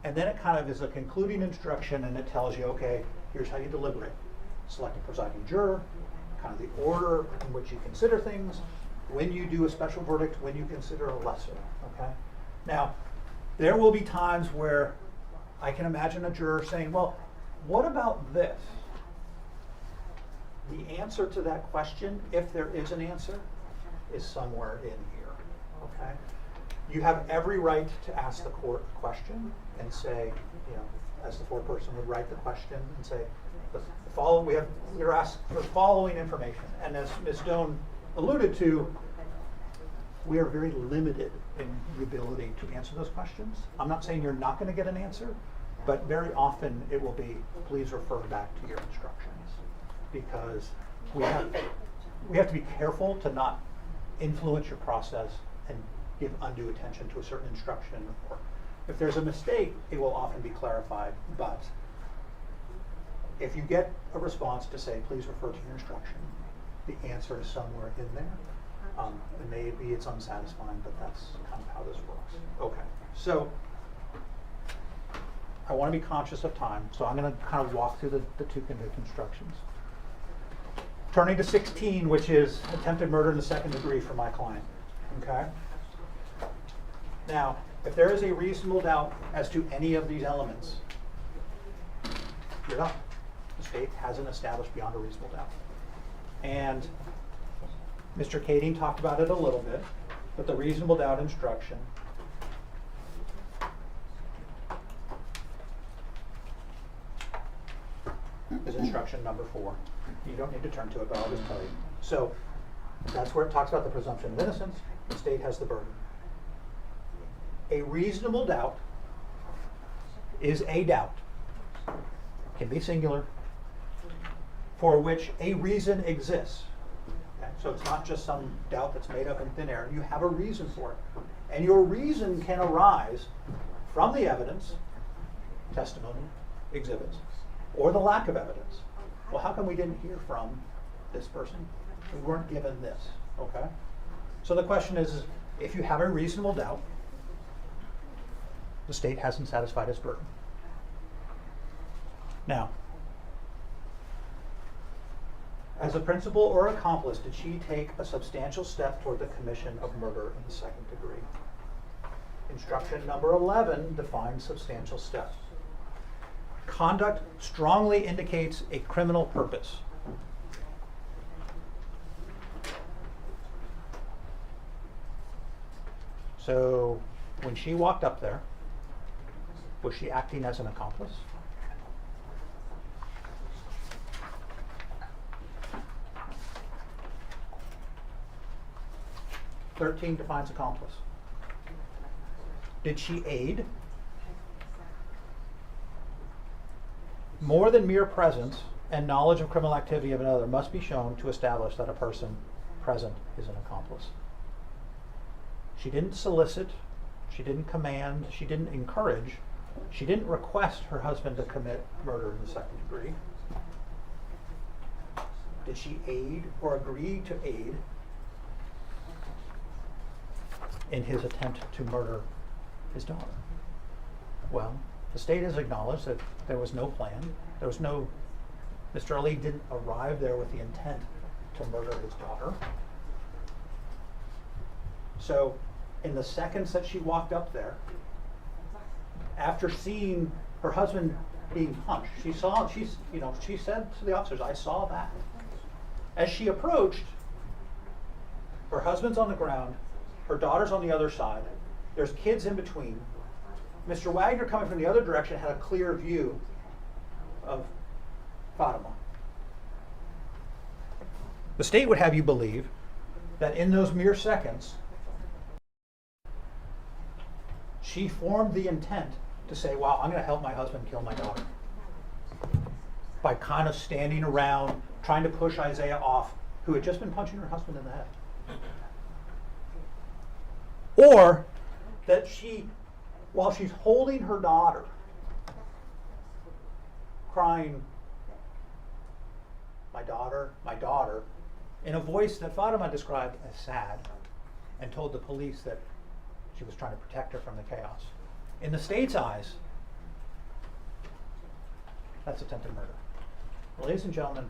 Speaker 14: and then it kind of is a concluding instruction, and it tells you, okay, here's how you deliberate. Select a presiding juror, kind of the order in which you consider things, when you do a special verdict, when you consider a lesser, okay? Now, there will be times where I can imagine a juror saying, well, what about this? The answer to that question, if there is an answer, is somewhere in here, okay? You have every right to ask the court a question and say, as the foreperson would write the question and say, we're asked for the following information. And as Ms. Stone alluded to, we are very limited in the ability to answer those questions. I'm not saying you're not going to get an answer, but very often it will be, please refer back to your instructions. Because we have to be careful to not influence your process and give undue attention to a certain instruction. Or if there's a mistake, it will often be clarified. But if you get a response to say, please refer to your instruction, the answer is somewhere in there. And maybe it's unsatisfying, but that's kind of how this works. Okay, so I want to be conscious of time, so I'm going to kind of walk through the two convict instructions. Turning to 16, which is attempted murder in the second degree for my client. Okay. Now, if there is a reasonable doubt as to any of these elements, you're done. The state hasn't established beyond a reasonable doubt. And Mr. Kading talked about it a little bit, but the reasonable doubt instruction is instruction number 4. You don't need to turn to it, but I'll just tell you. So that's where it talks about the presumption of innocence. The state has the burden. A reasonable doubt is a doubt, can be singular, for which a reason exists. Okay? So it's not just some doubt that's made up in thin air. You have a reason for it. And your reason can arise from the evidence, testimony, exhibits, or the lack of evidence. Well, how come we didn't hear from this person? We weren't given this, okay? So the question is, if you have a reasonable doubt, the state hasn't satisfied its burden. Now, as a principal or accomplice, did she take a substantial step toward the commission of murder in the second degree? Instruction number 11 defines substantial steps. Conduct strongly indicates a criminal purpose. So when she walked up there, was she acting as an accomplice? (13) defines accomplice. Did she aid? More than mere presence and knowledge of criminal activity of another must be shown to establish that a person present is an accomplice. She didn't solicit, she didn't command, she didn't encourage, she didn't request her husband to commit murder in the second degree. Did she aid or agree to aid in his attempt to murder his daughter? Well, the state has acknowledged that there was no plan. There was no, Mr. Ali didn't arrive there with the intent to murder his daughter. So in the seconds that she walked up there, after seeing her husband being punched, she said to the officers, "I saw that." As she approached, her husband's on the ground, her daughter's on the other side, there's kids in between. Mr. Wagner, coming from the other direction, had a clear view of Fatima. The state would have you believe that in those mere seconds, she formed the intent to say, wow, I'm going to help my husband kill my daughter. By kind of standing around, trying to push Isaiah off, who had just been punching her husband in the head. Or that she, while she's holding her daughter, crying, my daughter, in a voice that Fatima described as sad, and told the police that she was trying to protect her from the chaos. In the state's eyes, that's attempted murder. Ladies and gentlemen,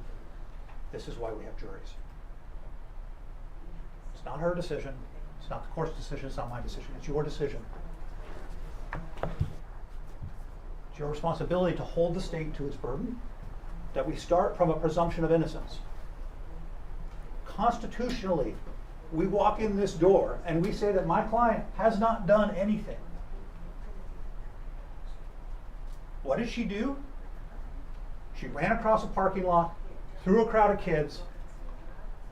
Speaker 14: this is why we have juries. It's not her decision. It's not the court's decision. It's not my decision. It's your decision. It's your responsibility to hold the state to its burden, that we start from a presumption of innocence. Constitutionally, we walk in this door and we say that my client has not done anything. What did she do? She ran across a parking lot, through a crowd of kids,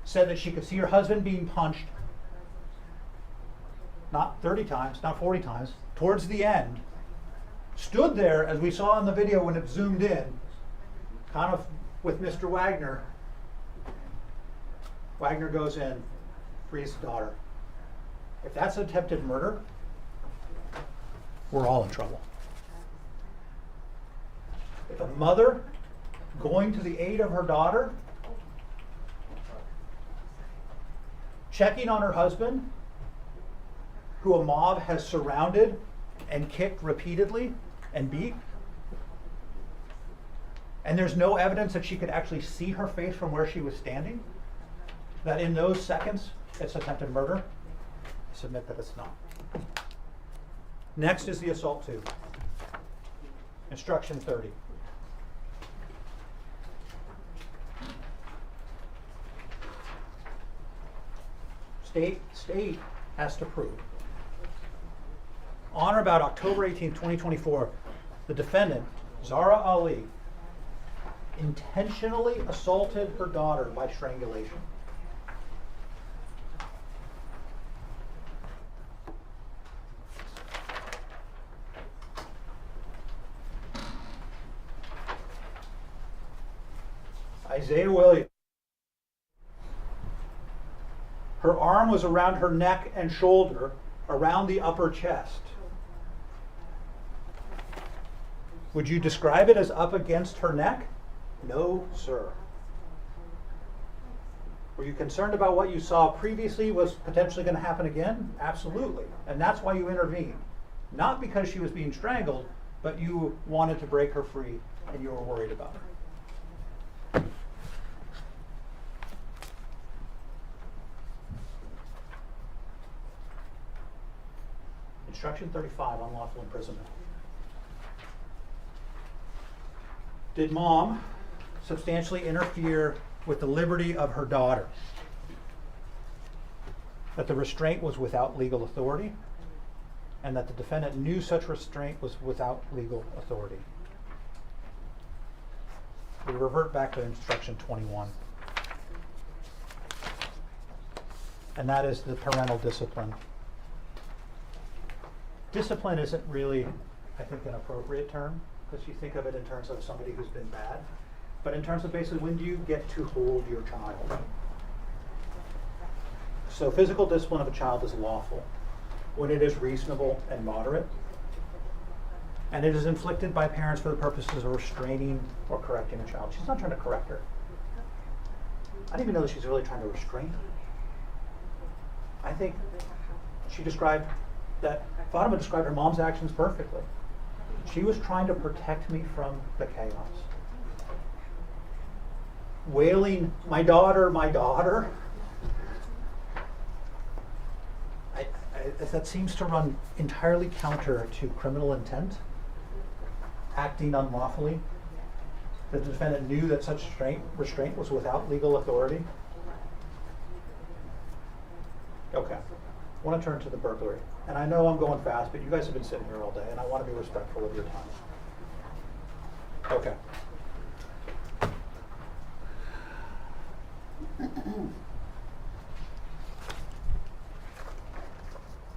Speaker 14: said that she could see her husband being punched, not 30 times, not 40 times, towards the end, stood there, as we saw in the video when it zoomed in, kind of with Mr. Wagner. Wagner goes in, frees the daughter. If that's attempted murder, we're all in trouble. If a mother going to the aid of her daughter, checking on her husband, who a mob has surrounded and kicked repeatedly and beat, and there's no evidence that she could actually see her face from where she was standing, that in those seconds it's attempted murder, I submit that it's not. Next is the assault 2. Instruction 30. State has to prove. On or about October 18, 2024, the defendant, Zara Ali, intentionally assaulted her daughter by strangulation. Isaiah Williams. Her arm was around her neck and shoulder, around the upper chest. Would you describe it as up against her neck? No, sir. Were you concerned about what you saw previously was potentially going to happen again? Absolutely. And that's why you intervened. Not because she was being strangled, but you wanted to break her free and you were worried about her. Instruction 35, unlawful imprisonment. Did mom substantially interfere with the liberty of her daughter? That the restraint was without legal authority, and that the defendant knew such restraint was without legal authority. We revert back to instruction 21. And that is the parental discipline. Discipline isn't really, I think, an appropriate term, because you think of it in terms of somebody who's been bad. But in terms of basically, when do you get to hold your child? So physical discipline of a child is lawful when it is reasonable and moderate, and it is inflicted by parents for the purposes of restraining or correcting a child. She's not trying to correct her. I don't even know that she's really trying to restrain her. I think she described that Fatima described her mom's actions perfectly. She was trying to protect me from the chaos. wailing, my daughter, that seems to run entirely counter to criminal intent, acting unlawfully. The defendant knew that such restraint was without legal authority. Okay, I want to turn to the burglary. And I know I'm going fast, but you guys have been sitting here all day, and I want to be respectful of your time. Okay.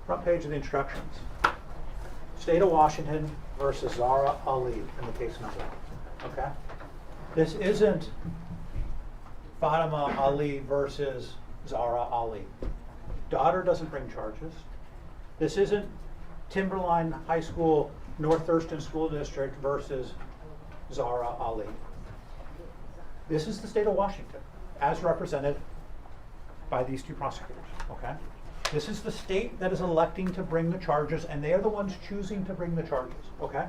Speaker 14: Front page of the instructions. State of Washington versus Zara Ali in the case number. Okay? This isn't Fatima Ali versus Zara Ali. Daughter doesn't bring charges. This isn't Timberline High School, North Thurston School District versus Zara Ali. This is the state of Washington, as represented by these two prosecutors, okay? This is the state that is electing to bring the charges, and they are the ones choosing to bring the charges, okay?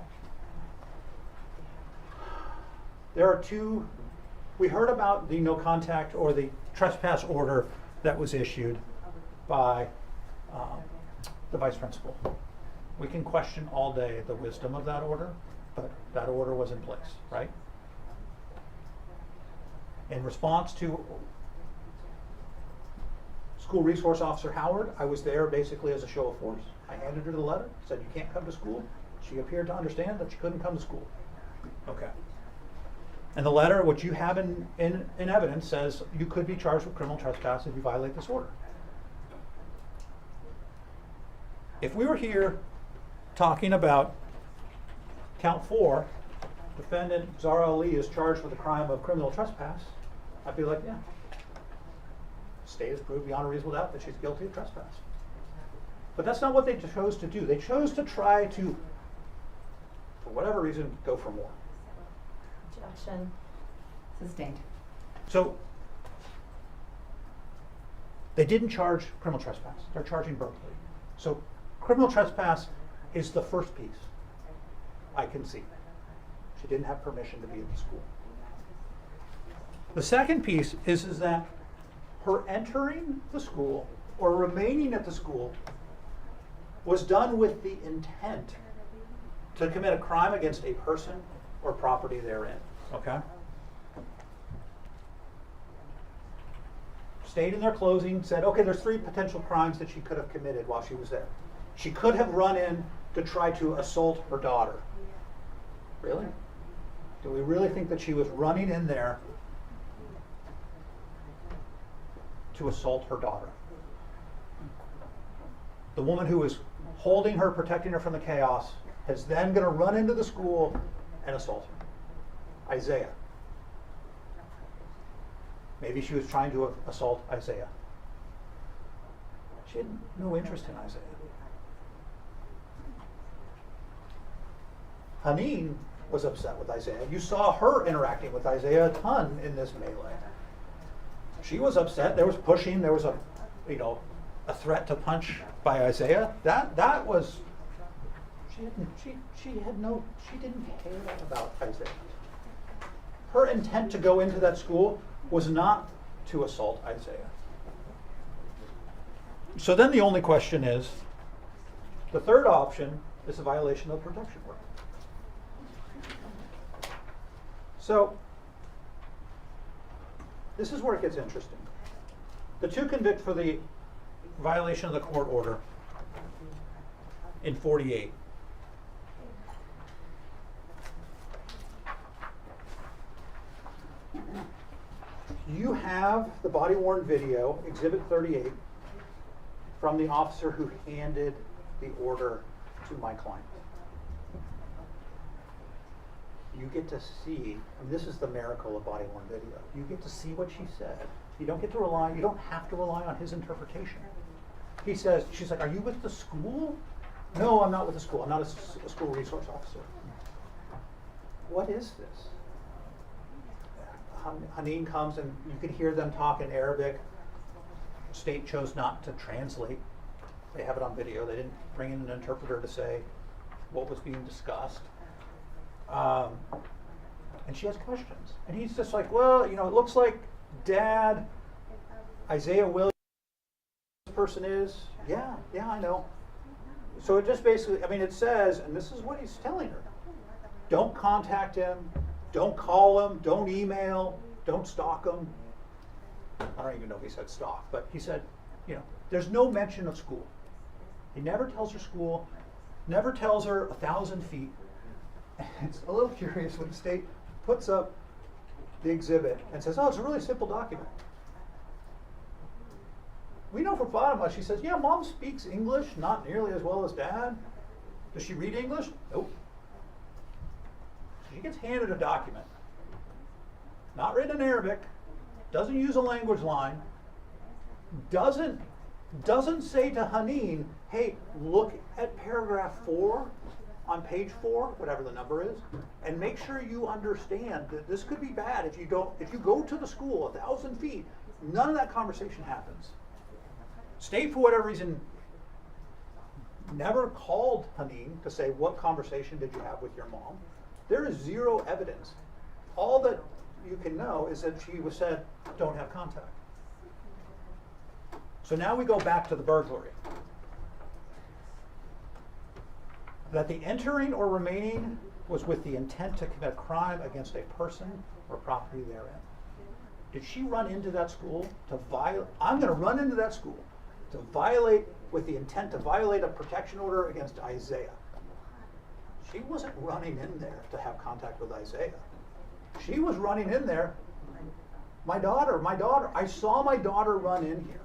Speaker 14: There are two, we heard about the no contact or the trespass order that was issued by the vice principal. We can question all day the wisdom of that order, but that order was in place, right? In response to School Resource Officer Howard, I was there basically as a show of force. I handed her the letter, said you can't come to school. She appeared to understand that she couldn't come to school. Okay. And the letter, which you have in evidence, says you could be charged with criminal trespass if you violate this order. If we were here talking about count 4, defendant Zara Ali is charged with the crime of criminal trespass, I'd be like, yeah. State has proved beyond a reasonable doubt that she's guilty of trespass. But that's not what they chose to do. They chose to try to, for whatever reason, go for more.
Speaker 2: Objection.
Speaker 1: Sustained.
Speaker 14: So they didn't charge criminal trespass. They're charging burglary. So criminal trespass is the first piece. I can see. She didn't have permission to be at the school. The second piece is that her entering the school or remaining at the school was done with the intent to commit a crime against a person or property therein. Okay? State in their closing said, okay, there's 3 potential crimes that she could have committed while she was there. She could have run in to try to assault her daughter. Really? Do we really think that she was running in there to assault her daughter? The woman who was holding her, protecting her from the chaos, is then going to run into the school and assault her. Isaiah. Maybe she was trying to assault Isaiah. She had no interest in Isaiah. Haneen was upset with Isaiah. You saw her interacting with Isaiah a ton in this melee. She was upset. There was pushing. There was a threat to punch by Isaiah. That was. She didn't care about Isaiah. Her intent to go into that school was not to assault Isaiah. So then the only question is, the third option is a violation of protection order. So this is where it gets interesting. The 2 convict for the violation of the court order in 48. You have the body-worn video, Exhibit 38, from the officer who handed the order to my client. You get to see, and this is the miracle of body-worn video, you get to see what she said. You don't have to rely on his interpretation. He says, she's like, are you with the school? No, I'm not with the school. I'm not a school resource officer. What is this? Haneen comes and you can hear them talk in Arabic. State chose not to translate. They have it on video. They didn't bring in an interpreter to say what was being discussed. And she has questions. And he's just like, well, you know, it looks like Dad, Isaiah Williams, this person is. Yeah, I know. So it just basically, I mean, it says, and this is what he's telling her. Don't contact him. Don't call him. Don't email. Don't stalk him. I don't even know if he said stalk, but he said, you know, there's no mention of school. He never tells her school, never tells her 1,000 feet. And it's a little curious when the state puts up the exhibit and says, oh, it's a really simple document. We know from bottom line, she says, yeah, Mom speaks English, not nearly as well as Dad. Does she read English? Nope. She gets handed a document, not written in Arabic, doesn't use a language line, doesn't say to Haneen, hey, look at paragraph 4 on page 4, whatever the number is, and make sure you understand that this could be bad if you go to the school 1,000 feet. None of that conversation happens. State, for whatever reason, never called Haneen to say, what conversation did you have with your mom? There is zero evidence. All that you can know is that she was said, don't have contact. So now we go back to the burglary. That the entering or remaining was with the intent to commit a crime against a person or property therein. Did she run into that school to violate? I'm going to run into that school to violate, with the intent to violate a protection order against Isaiah. She wasn't running in there to have contact with Isaiah. She was running in there, my daughter, I saw my daughter run in here.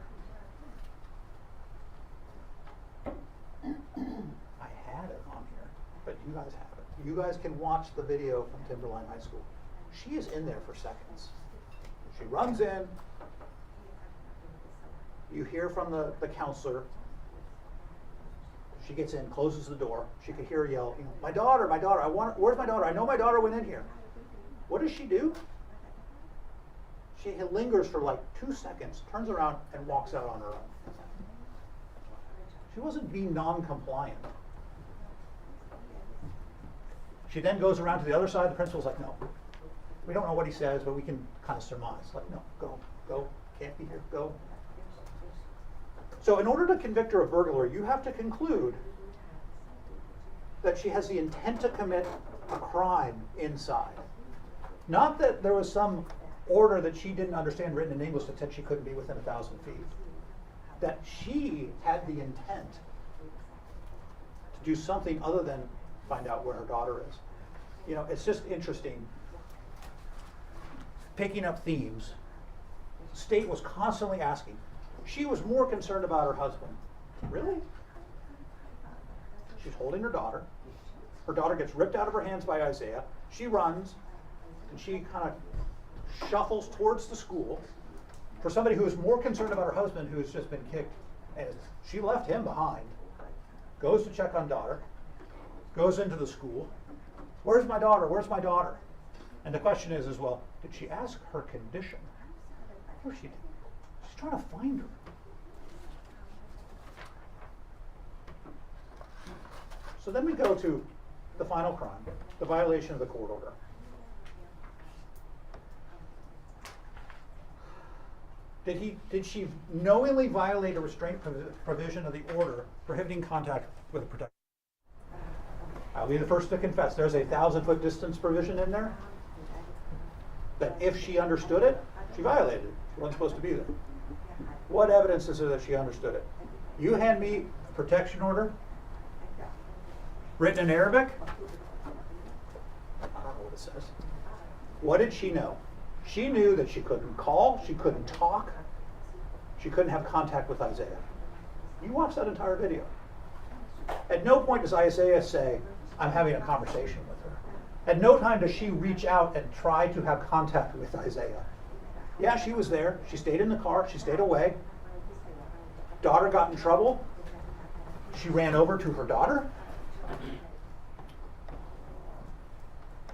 Speaker 14: I had it on here, but you guys have it. You guys can watch the video from Timberline High School. She is in there for seconds. She runs in. You hear from the counselor. She gets in, closes the door. She could hear her yell, you know, my daughter, where's my daughter? I know my daughter went in here. What does she do? She lingers for like 2 seconds, turns around, and walks out on her own. She wasn't being non-compliant. She then goes around to the other side. The principal's like, no. We don't know what he says, but we can kind of surmise. Like, no, go, can't be here, go. So in order to convict her of burglary, you have to conclude that she has the intent to commit a crime inside. Not that there was some order that she didn't understand written in English that said she couldn't be within 1,000 feet. That she had the intent to do something other than find out where her daughter is. You know, it's just interesting. Picking up themes. The state was constantly asking. She was more concerned about her husband. Really? She's holding her daughter. Her daughter gets ripped out of her hands by Isaiah. She runs, and she kind of shuffles towards the school. For somebody who is more concerned about her husband who has just been kicked, and she left him behind, goes to check on daughter, goes into the school. Where's my daughter? Where's my daughter? And the question is well, did she ask her condition? Of course she did. She's trying to find her. So then we go to the final crime, the violation of the court order. Did she knowingly violate a restraint provision of the order prohibiting contact with a protected? I'll be the first to confess, there's a 1,000-foot distance provision in there that if she understood it, she violated it. She wasn't supposed to be there. What evidence is there that she understood it? You hand me a protection order written in Arabic. I don't know what it says. What did she know? She knew that she couldn't call, she couldn't talk, she couldn't have contact with Isaiah. You watch that entire video. At no point does Isaiah say, I'm having a conversation with her. At no time does she reach out and try to have contact with Isaiah. Yeah, she was there. She stayed in the car. She stayed away. Daughter got in trouble. She ran over to her daughter.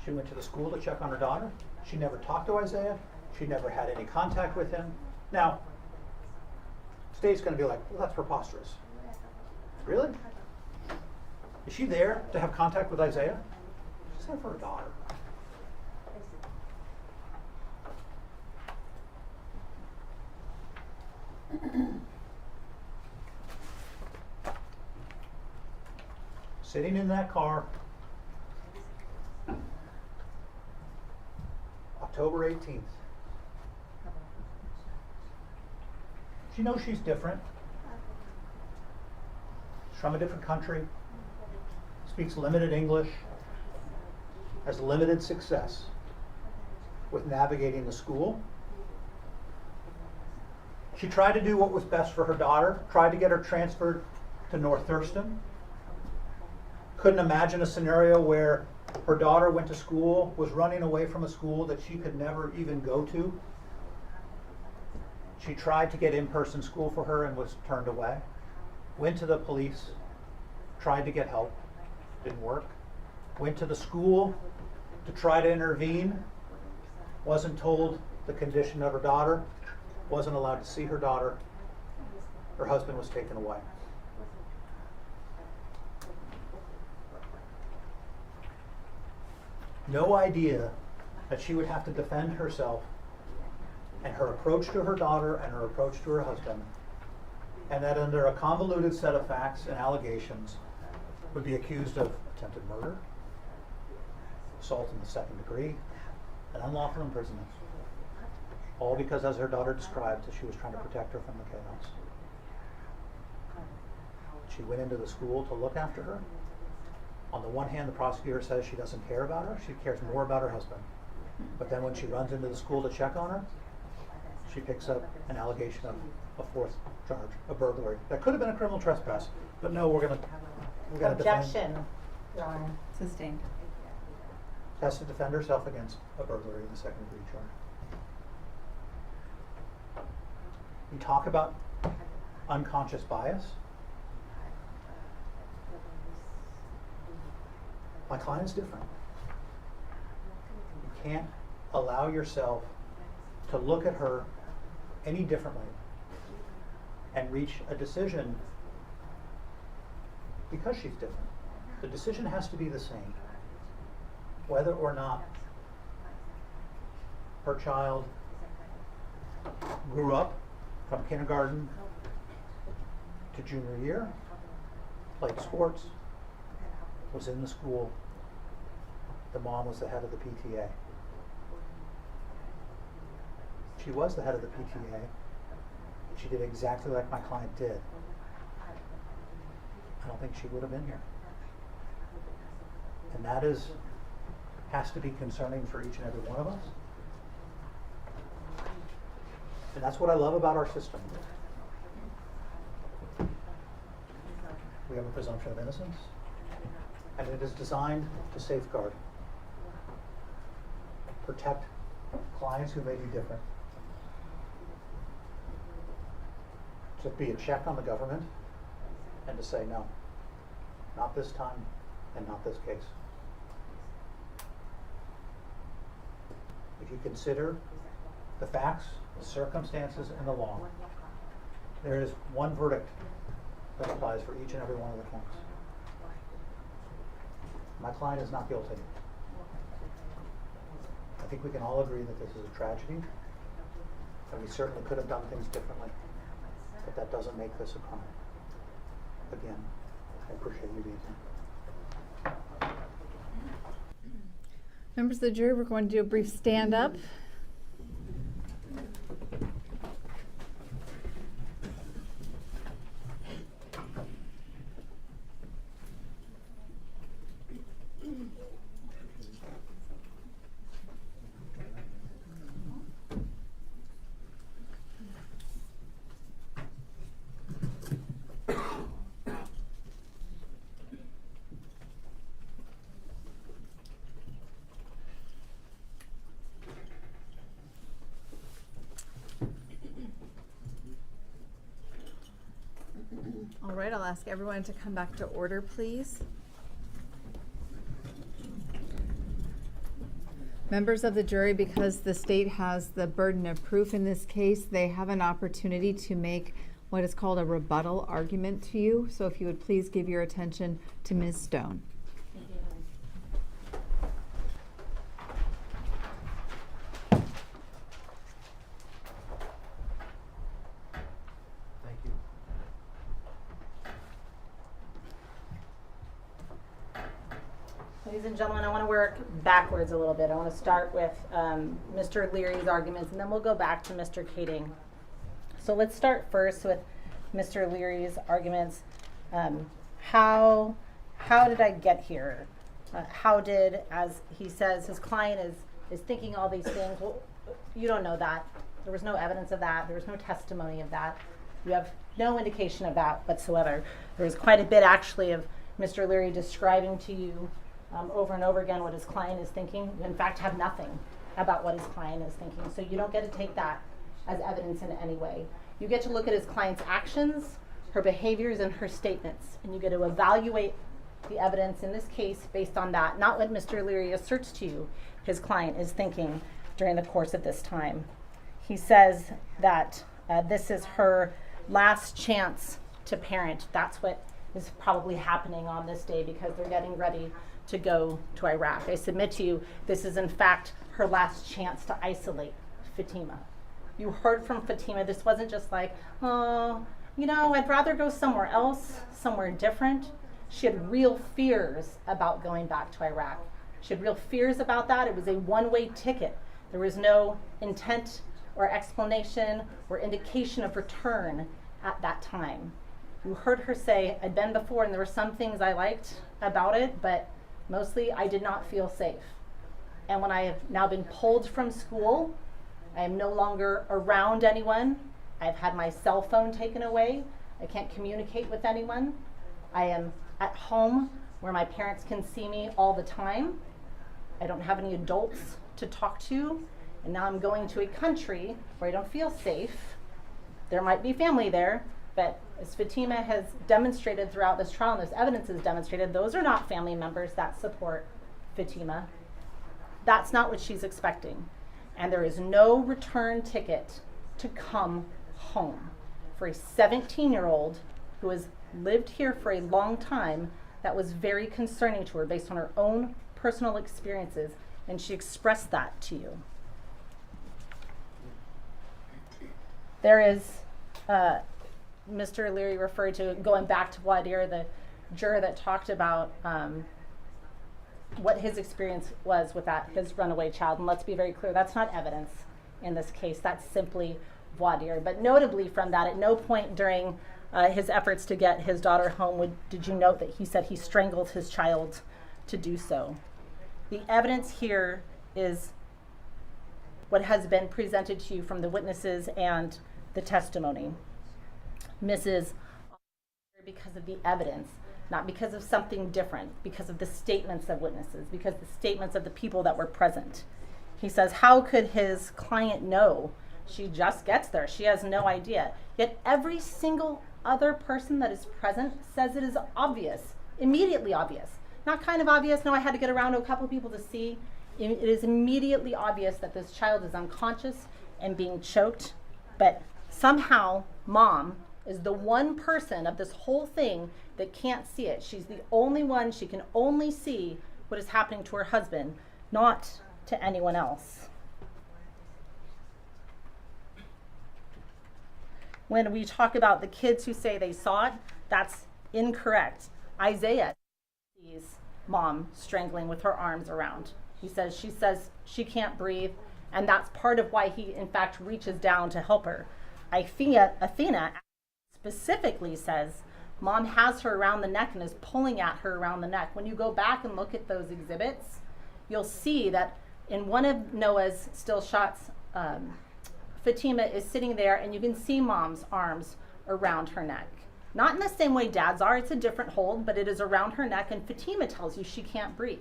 Speaker 14: She went to the school to check on her daughter. She never talked to Isaiah. She never had any contact with him. Now, state's going to be like, well, that's preposterous. Really? Is she there to have contact with Isaiah? She's there for her daughter. Sitting in that car, October 18th. She knows she's different. She's from a different country, speaks limited English, has limited success with navigating the school. She tried to do what was best for her daughter, tried to get her transferred to North Thurston. Couldn't imagine a scenario where her daughter went to school, was running away from a school that she could never even go to. She tried to get in-person school for her and was turned away. Went to the police, tried to get help, didn't work. Went to the school to try to intervene, wasn't told the condition of her daughter, wasn't allowed to see her daughter. Her husband was taken away. No idea that she would have to defend herself and her approach to her daughter and her approach to her husband, and that under a convoluted set of facts and allegations would be accused of attempted murder, assault in the second degree, and unlawful imprisonment. All because, as her daughter described, she was trying to protect her from the chaos. She went into the school to look after her. On the one hand, the prosecutor says she doesn't care about her. She cares more about her husband. But then when she runs into the school to check on her, she picks up an allegation of a fourth charge, a burglary. That could have been a criminal trespass, but no, we're gonna defend.
Speaker 2: Objection, Your Honor.
Speaker 1: Sustained.
Speaker 14: Has to defend herself against a burglary in the second degree charge. We talk about unconscious bias. My client's different. You can't allow yourself to look at her any differently and reach a decision because she's different. The decision has to be the same, whether or not her child grew up from kindergarten to junior year, played sports, was in the school, the mom was the head of the PTA. She was the head of the PTA. She did exactly like my client did. I don't think she would have been here. And that has to be concerning for each and every one of us. And that's what I love about our system. We have a presumption of innocence, and it is designed to safeguard, protect clients who may be different, to be a check on the government, and to say no, not this time, and not this case. If you consider the facts, the circumstances, and the law, there is one verdict that applies for each and every one of the counts. My client is not guilty. I think we can all agree that this is a tragedy, and we certainly could have done things differently, but that doesn't make this a crime. Again, I appreciate you being here.
Speaker 1: Members of the jury, we're going to do a brief stand-up. All right, I'll ask everyone to come back to order, please. Members of the jury, because the state has the burden of proof in this case, they have an opportunity to make what is called a rebuttal argument to you. So if you would please give your attention to Ms. Stone.
Speaker 2: Ladies and gentlemen, I want to work backwards a little bit. I want to start with Mr. Leary's arguments, and then we'll go back to Mr. Kading. So let's start first with Mr. Leary's arguments. How did I get here? How did, as he says, his client is thinking all these things? Well, you don't know that. There was no evidence of that. There was no testimony of that. You have no indication of that whatsoever. There was quite a bit, actually, of Mr. Leary describing to you over and over again what his client is thinking. You, in fact, have nothing about what his client is thinking. So you don't get to take that as evidence in any way. You get to look at his client's actions, her behaviors, and her statements, and you get to evaluate the evidence in this case based on that, not what Mr. Leary asserts to you his client is thinking during the course of this time. He says that this is her last chance to parent. That's what is probably happening on this day because they're getting ready to go to Iraq. I submit to you, this is in fact her last chance to isolate Fatima. You heard from Fatima, this wasn't just like, oh, you know, I'd rather go somewhere else, somewhere different. She had real fears about going back to Iraq. She had real fears about that. It was a one-way ticket. There was no intent or explanation or indication of return at that time. You heard her say, I'd been before and there were some things I liked about it, but mostly I did not feel safe. And when I have now been pulled from school, I am no longer around anyone. I've had my cell phone taken away. I can't communicate with anyone. I am at home where my parents can see me all the time. I don't have any adults to talk to. And now I'm going to a country where I don't feel safe. There might be family there, but as Fatima has demonstrated throughout this trial, and this evidence has demonstrated, those are not family members that support Fatima. That's not what she's expecting. And there is no return ticket to come home for a 17-year-old who has lived here for a long time. That was very concerning to her based on her own personal experiences, and she expressed that to you. There is, Mr. Leary referred to, going back to voir dire, the juror that talked about what his experience was with that, his runaway child. And let's be very clear, that's not evidence in this case. That's simply voir dire. But notably from that, at no point during his efforts to get his daughter home did you note that he said he strangled his child to do so. The evidence here is what has been presented to you from the witnesses and the testimony. Mrs. because of the evidence, not because of something different, because of the statements of witnesses, because the statements of the people that were present. He says, how could his client know? She just gets there. She has no idea. Yet every single other person that is present says it is obvious, immediately obvious. Not kind of obvious, no, I had to get around to a couple people to see. It is immediately obvious that this child is unconscious and being choked, but somehow mom is the one person of this whole thing that can't see it. She's the only one. She can only see what is happening to her husband, not to anyone else. When we talk about the kids who say they saw it, that's incorrect. Isaiah sees mom strangling with her arms around. She says she can't breathe, and that's part of why he, in fact, reaches down to help her. Athena specifically says mom has her around the neck and is pulling at her around the neck. When you go back and look at those exhibits, you'll see that in one of Noah's still shots, Fatima is sitting there and you can see mom's arms around her neck. Not in the same way dad's are, it's a different hold, but it is around her neck, and Fatima tells you she can't breathe.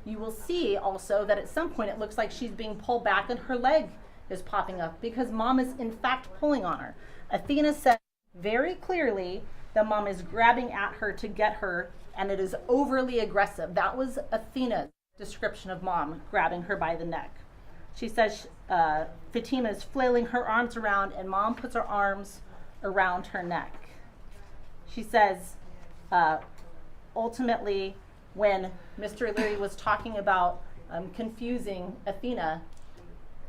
Speaker 2: You will see also that at some point it looks like she's being pulled back and her leg is popping up because mom is in fact pulling on her. Athena said very clearly that mom is grabbing at her to get her, and it is overly aggressive. That was Athena's description of mom grabbing her by the neck. She says Fatima is flailing her arms around and mom puts her arms around her neck. She says ultimately when Mr. Leary was talking about confusing Athena,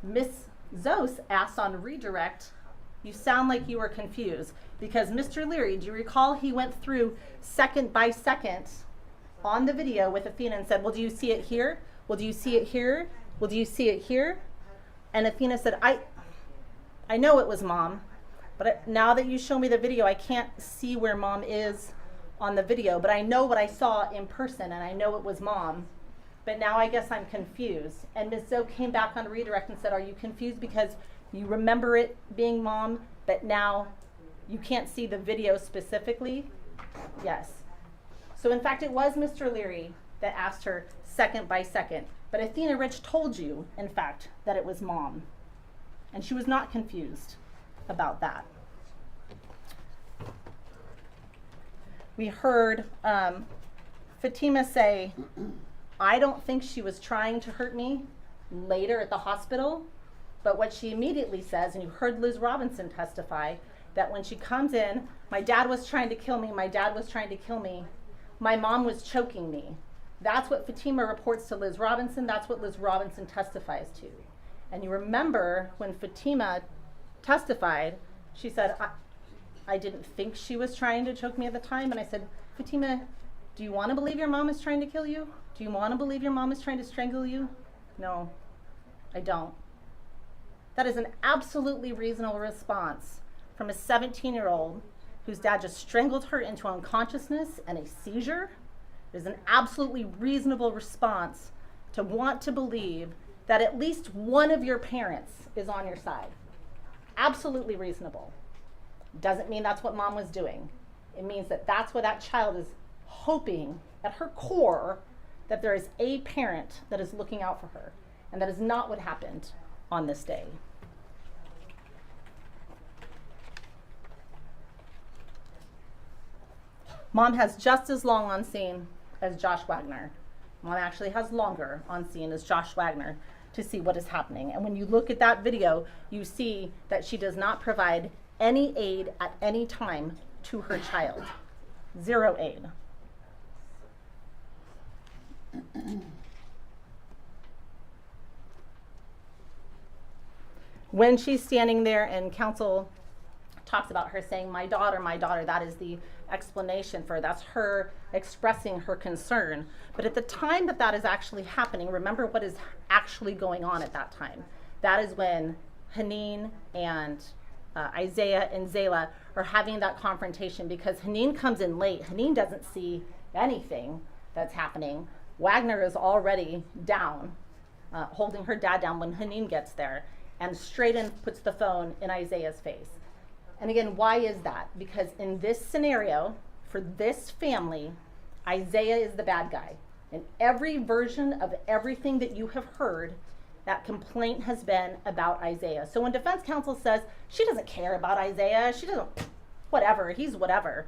Speaker 2: Miss Zos asked on redirect, you sound like you were confused, because Mr. Leary, do you recall he went through second by second on the video with Athena and said, well, do you see it here? Well, do you see it here? Well, do you see it here? And Athena said, I know it was Mom, but now that you show me the video, I can't see where Mom is on the video, but I know what I saw in person, and I know it was Mom. But now I guess I'm confused. And Ms. Zoe came back on redirect and said, are you confused because you remember it being Mom, but now you can't see the video specifically? Yes. So in fact, it was Mr. Leary that asked her second by second. But Athena Rich told you, in fact, that it was Mom. And she was not confused about that. We heard Fatima say, I don't think she was trying to hurt me later at the hospital. But what she immediately says, and you heard Liz Robinson testify, that when she comes in, my dad was trying to kill me, my dad was trying to kill me, my mom was choking me. That's what Fatima reports to Liz Robinson, that's what Liz Robinson testifies to. And you remember when Fatima testified, she said, I didn't think she was trying to choke me at the time. And I said, Fatima, do you want to believe your mom is trying to kill you? Do you want to believe your mom is trying to strangle you? No, I don't. That is an absolutely reasonable response from a 17-year-old whose dad just strangled her into unconsciousness and a seizure. It is an absolutely reasonable response to want to believe that at least one of your parents is on your side. Absolutely reasonable. Doesn't mean that's what Mom was doing. It means that that's what that child is hoping at her core, that there is a parent that is looking out for her. And that is not what happened on this day. Mom has just as long on scene as Josh Wagner. Mom actually has longer on scene as Josh Wagner to see what is happening. And when you look at that video, you see that she does not provide any aid at any time to her child. Zero aid. When she's standing there and counsel talks about her saying, my daughter, that is the explanation for, that's her expressing her concern. But at the time that that is actually happening, remember what is actually going on at that time. That is when Haneen and Isaiah and Zayla are having that confrontation, because Haneen comes in late. Haneen doesn't see anything that's happening. Wagner is already down, holding her dad down when Haneen gets there, and straight in puts the phone in Isaiah's face. And again, why is that? Because in this scenario, for this family, Isaiah is the bad guy. In every version of everything that you have heard, that complaint has been about Isaiah. So when defense counsel says, she doesn't care about Isaiah, she doesn't, whatever, he's whatever.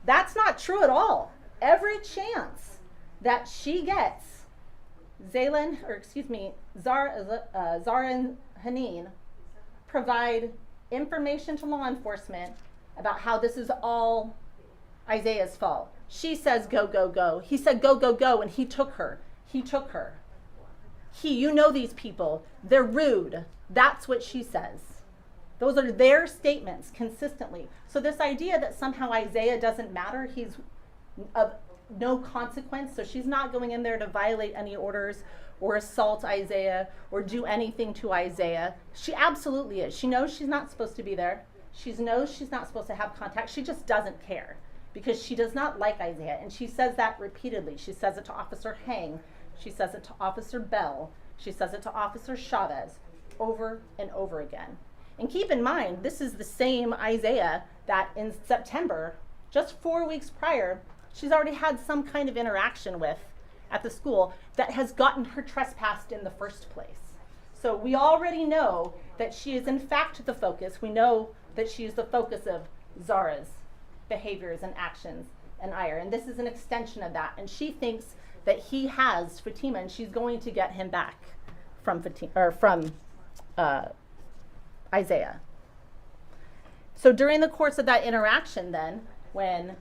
Speaker 2: That's not true at all. Every chance that she gets, Zara and Haneen provide information to law enforcement about how this is all Isaiah's fault. She says, go, go, go. He said, go, go, go, and he took her. You know these people, they're rude. That's what she says. Those are their statements consistently. So this idea that somehow Isaiah doesn't matter, he's of no consequence, so she's not going in there to violate any orders or assault Isaiah or do anything to Isaiah. She absolutely is. She knows she's not supposed to be there. She knows she's not supposed to have contact. She just doesn't care because she does not like Isaiah. And she says that repeatedly. She says it to Officer Hang. She says it to Officer Bell. She says it to Officer Chavez over and over again. And keep in mind, this is the same Isaiah that in September, just 4 weeks prior, she's already had some kind of interaction with at the school that has gotten her trespassed in the first place. So we already know that she is in fact the focus. We know that she is the focus of Zara's behaviors and actions and ire. And this is an extension of that. And she thinks that he has Fatima and she's going to get him back from Isaiah. So during the course of that interaction then, when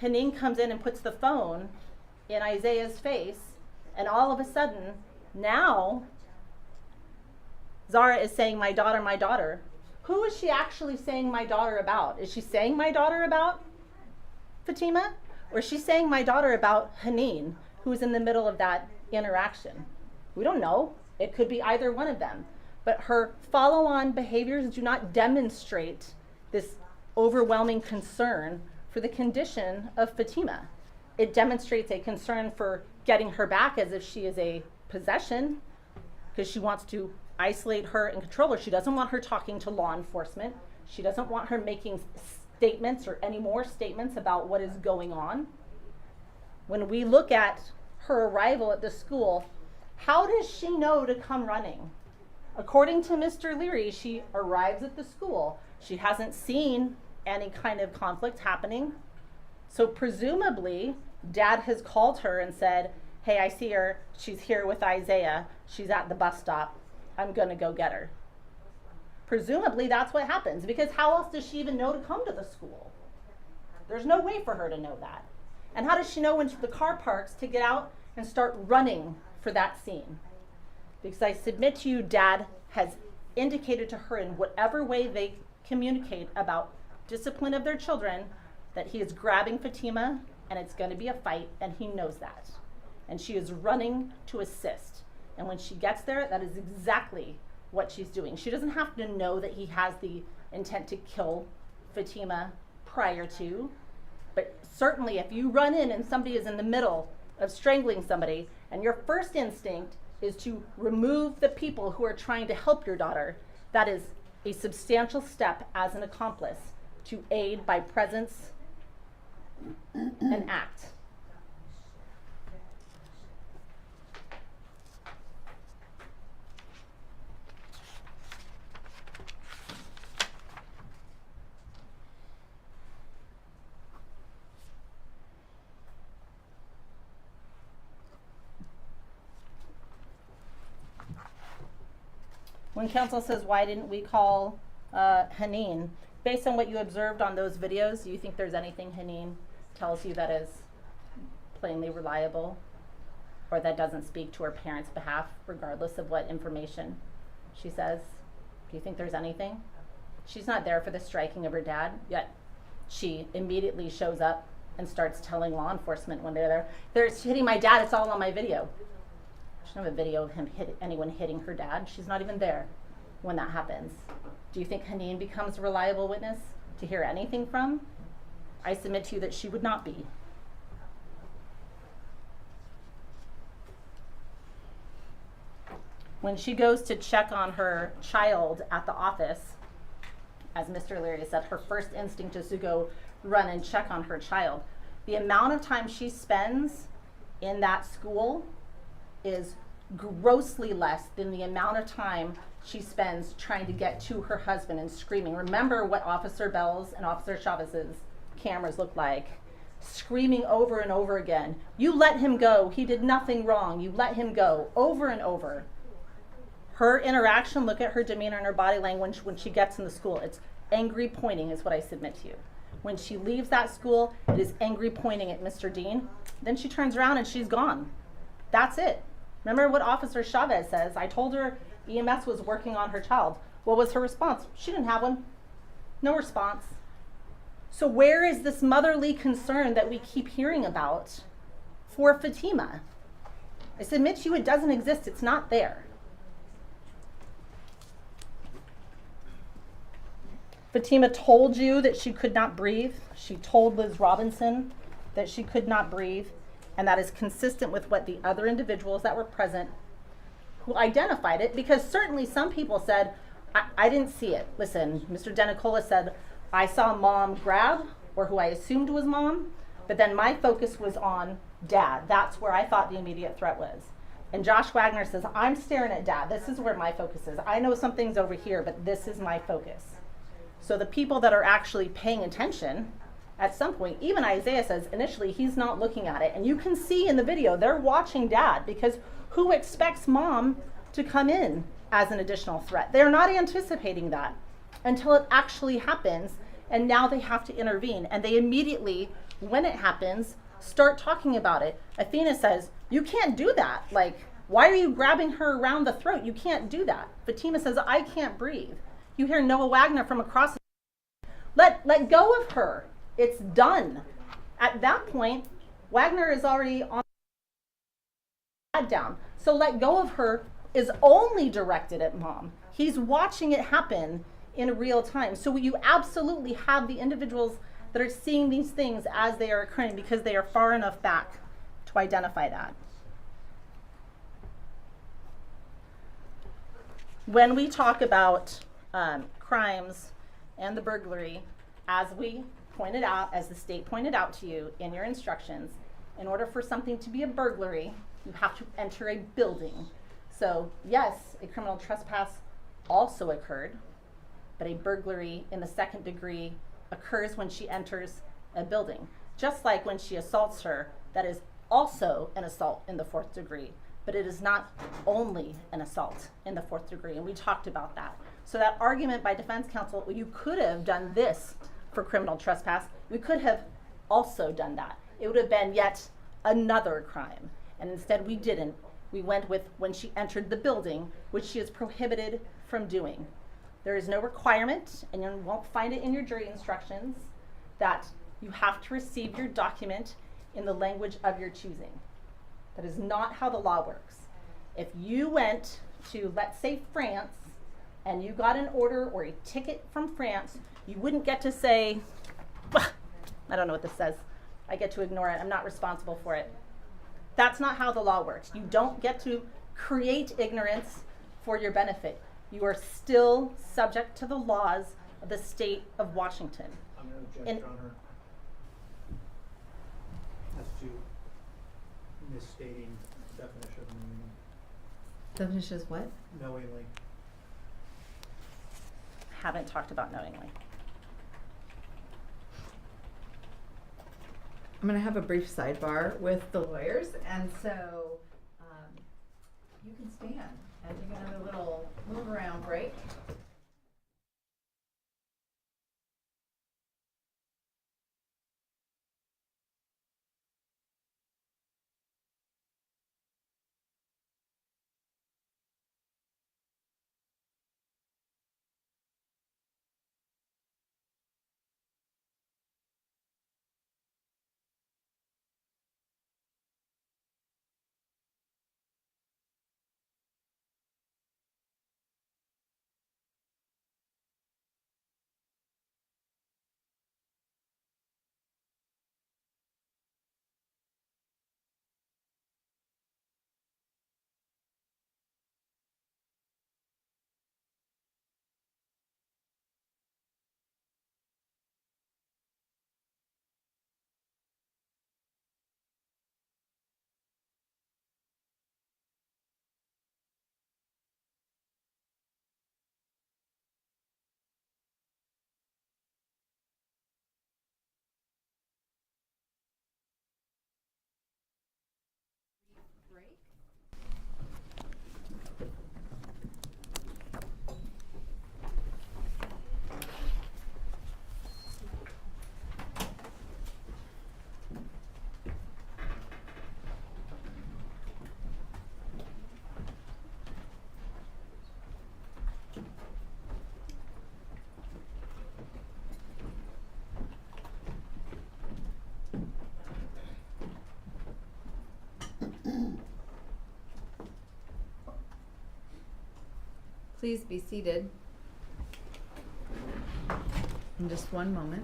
Speaker 2: Haneen comes in and puts the phone in Isaiah's face, and all of a sudden, now, Zara is saying, my daughter, my daughter. Who is she actually saying my daughter about? Is she saying my daughter about Fatima? Or is she saying my daughter about Haneen, who's in the middle of that interaction? We don't know. It could be either one of them. But her follow-on behaviors do not demonstrate this overwhelming concern for the condition of Fatima. It demonstrates a concern for getting her back as if she is a possession, because she wants to isolate her and control her. She doesn't want her talking to law enforcement. She doesn't want her making statements or any more statements about what is going on. When we look at her arrival at the school, how does she know to come running? According to Mr. Leary, she arrives at the school. She hasn't seen any kind of conflict happening. So presumably, Dad has called her and said, hey, I see her. She's here with Isaiah. She's at the bus stop. I'm gonna go get her. Presumably that's what happens, because how else does she even know to come to the school? There's no way for her to know that. And how does she know when the car parks to get out and start running for that scene? Because I submit to you, Dad has indicated to her in whatever way they communicate about discipline of their children that he is grabbing Fatima and it's going to be a fight, and he knows that. And she is running to assist. And when she gets there, that is exactly what she's doing. She doesn't have to know that he has the intent to kill Fatima prior to, but certainly if you run in and somebody is in the middle of strangling somebody and your first instinct is to remove the people who are trying to help your daughter, that is a substantial step as an accomplice to aid by presence and act. When counsel says, why didn't we call Haneen? Based on what you observed on those videos, do you think there's anything Haneen tells you that is plainly reliable or that doesn't speak to her parents' behalf, regardless of what information she says? Do you think there's anything? She's not there for the striking of her dad, yet she immediately shows up and starts telling law enforcement when they're there. They're hitting my dad, it's all on my video. She doesn't have a video of anyone hitting her dad. She's not even there when that happens. Do you think Haneen becomes a reliable witness to hear anything from? I submit to you that she would not be. When she goes to check on her child at the office, as Mr. Leary said, her first instinct is to go run and check on her child. The amount of time she spends in that school is grossly less than the amount of time she spends trying to get to her husband and screaming. Remember what Officer Bell's and Officer Chavez's cameras look like. Screaming over and over again. You let him go. He did nothing wrong. You let him go. Over and over. Her interaction, look at her demeanor and her body language when she gets in the school. It's angry pointing is what I submit to you. When she leaves that school, it is angry pointing at Mr. Dean. Then she turns around and she's gone. That's it. Remember what Officer Chavez says? I told her EMS was working on her child. What was her response? She didn't have one. No response. So where is this motherly concern that we keep hearing about for Fatima? I submit to you it doesn't exist. It's not there. Fatima told you that she could not breathe. She told Liz Robinson that she could not breathe. And that is consistent with what the other individuals that were present who identified it, because certainly some people said, I didn't see it. Listen, Mr. Denicola said, I saw mom grab, or who I assumed was mom, but then my focus was on dad. That's where I thought the immediate threat was. And Josh Wagner says, I'm staring at dad. This is where my focus is. I know something's over here, but this is my focus. So the people that are actually paying attention, at some point, even Isaiah says initially he's not looking at it. And you can see in the video, they're watching dad, because who expects mom to come in as an additional threat? They're not anticipating that until it actually happens, and now they have to intervene. And they immediately, when it happens, start talking about it. Athena says, you can't do that. Like, why are you grabbing her around the throat? You can't do that. Fatima says, I can't breathe. You hear Noah Wagner from across the Let go of her. It's done. At that point, Wagner is already on down. So let go of her is only directed at mom. He's watching it happen in real time. So you absolutely have the individuals that are seeing these things as they are occurring because they are far enough back to identify that. When we talk about crimes and the burglary, as we pointed out, as the state pointed out to you in your instructions, in order for something to be a burglary, you have to enter a building. So yes, a criminal trespass also occurred, but a burglary in the second degree occurs when she enters a building. Just like when she assaults her, that is also an assault in the fourth degree, but it is not only an assault in the fourth degree, and we talked about that. So that argument by defense counsel, well, you could have done this for criminal trespass, we could have also done that. It would have been yet another crime, and instead we didn't. We went with when she entered the building, which she is prohibited from doing. There is no requirement, and you won't find it in your jury instructions, that you have to receive your document in the language of your choosing. That is not how the law works. If you went to, let's say, France, and you got an order or a ticket from France, you wouldn't get to say, I don't know what this says. I get to ignore it. I'm not responsible for it. That's not how the law works. You don't get to create ignorance for your benefit. You are still subject to the laws of the state of Washington.
Speaker 14: I'm going to object, Your Honor, as to misstating the definition of knowingly.
Speaker 1: Definition is what?
Speaker 14: Knowingly.
Speaker 2: Haven't talked about knowingly.
Speaker 1: I'm going to have a brief sidebar with the lawyers, and so you can stand and take another little move around break. Please be seated. In just one moment.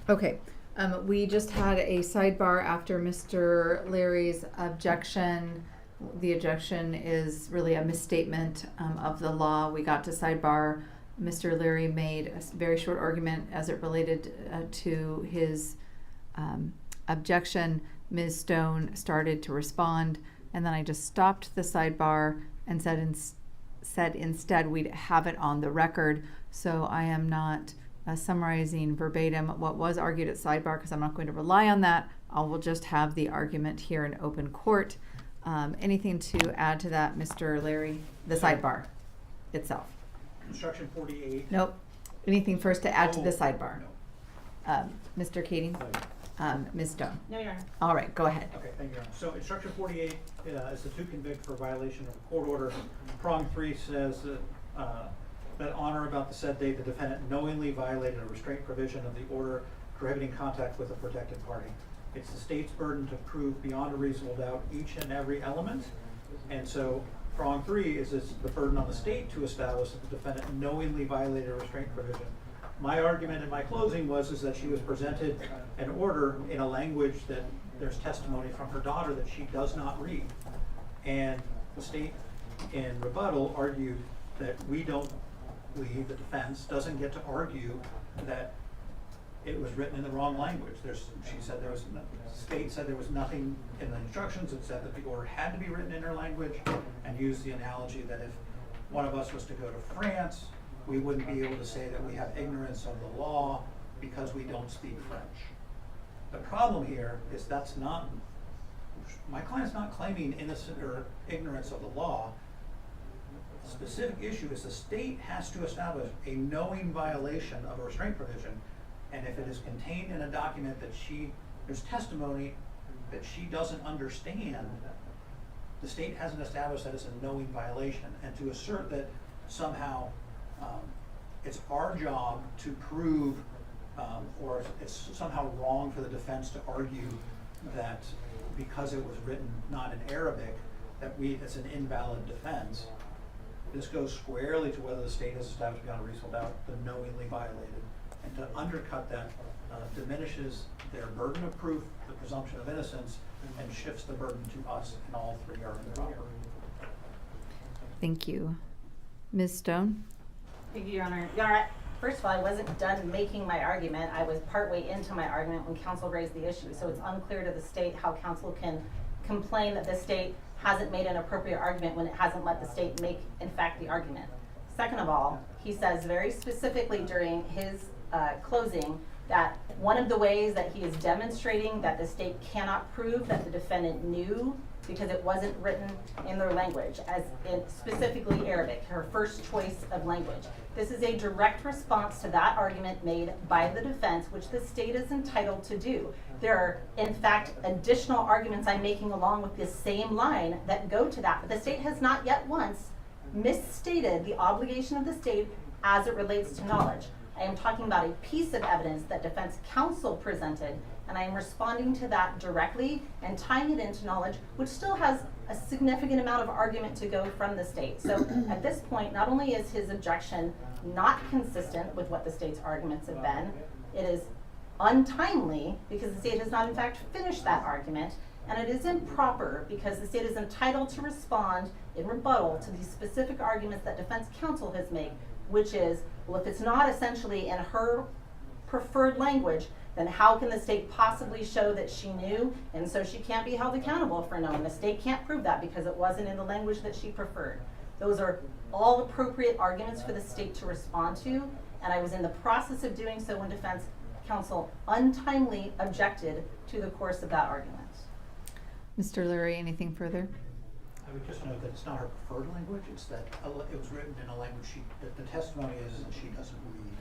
Speaker 1: Okay, we just had a sidebar after Mr. Leary's objection. The objection is really a misstatement of the law. We got to sidebar. Mr. Leary made a very short argument as it related to his objection. Ms. Stone started to respond, and then I just stopped the sidebar and said, said instead we'd have it on the record, so I am not summarizing verbatim what was argued at sidebar, because I'm not going to rely on that. I will just have the argument here in open court. Anything to add to that, Mr. Larry? The sidebar itself.
Speaker 14: Instruction 48.
Speaker 1: Nope. Anything first to add to the
Speaker 14: Oh,
Speaker 1: sidebar?
Speaker 14: no.
Speaker 1: Mr. Keating? Ms. Stone?
Speaker 2: No, Your Honor.
Speaker 1: All right, go ahead.
Speaker 14: Okay, thank you, Your Honor. So instruction 48 is the to convict for violation of a court order. Prong 3 says that on or about the said date, the defendant knowingly violated a restraint provision of the order prohibiting contact with a protected party. It's the state's burden to prove beyond a reasonable doubt each and every element. And so prong 3 is the burden on the state to establish that the defendant knowingly violated a restraint provision. My argument in my closing was that she was presented an order in a language that there's testimony from her daughter that she does not read. And the state in rebuttal argued that the defense, doesn't get to argue that it was written in the wrong language. The state said there was nothing in the instructions that said that the order had to be written in her language, and used the analogy that if one of us was to go to France, we wouldn't be able to say that we have ignorance of the law because we don't speak French. The problem here is my client's not claiming innocent or ignorance of the law. The specific issue is the state has to establish a knowing violation of a restraint provision, and if it is contained in a document that there's testimony that she doesn't understand, the state hasn't established that it's a knowing violation. And to assert that somehow it's our job to prove, or it's somehow wrong for the defense to argue that because it was written not in Arabic, that it's an invalid defense. This goes squarely to whether the state has established beyond a reasonable doubt the knowingly violated. And to undercut that diminishes their burden of proof, the presumption of innocence, and shifts the burden to us, and all three are improper.
Speaker 1: Thank you. Ms. Stone?
Speaker 2: Thank you, Your Honor. Your Honor, first of all, I wasn't done making my argument. I was partway into my argument when counsel raised the issue. So it's unclear to the state how counsel can complain that the state hasn't made an appropriate argument when it hasn't let the state make, in fact, the argument. Second of all, he says very specifically during his closing that one of the ways that he is demonstrating that the state cannot prove that the defendant knew because it wasn't written in their language, as in specifically Arabic, her first choice of language. This is a direct response to that argument made by the defense, which the state is entitled to do. There are, in fact, additional arguments I'm making along with this same line that go to that, but the state has not yet once misstated the obligation of the state as it relates to knowledge. I am talking about a piece of evidence that defense counsel presented, and I am responding to that directly and tying it into knowledge, which still has a significant amount of argument to go from the state. So at this point, not only is his objection not consistent with what the state's arguments have been, it is untimely because the state has not in fact finished that argument, and it is improper because the state is entitled to respond in rebuttal to these specific arguments that defense counsel has made, which is, well, if it's not essentially in her preferred language, then how can the state possibly show that she knew, and so she can't be held accountable for knowing? The state can't prove that because it wasn't in the language that she preferred. Those are all appropriate arguments for the state to respond to, and I was in the process of doing so when defense counsel untimely objected to the course of that argument.
Speaker 1: Mr. Lurie, anything further?
Speaker 14: I would just note that it's not her preferred language, it's that it was written in a language that the testimony is that she doesn't read.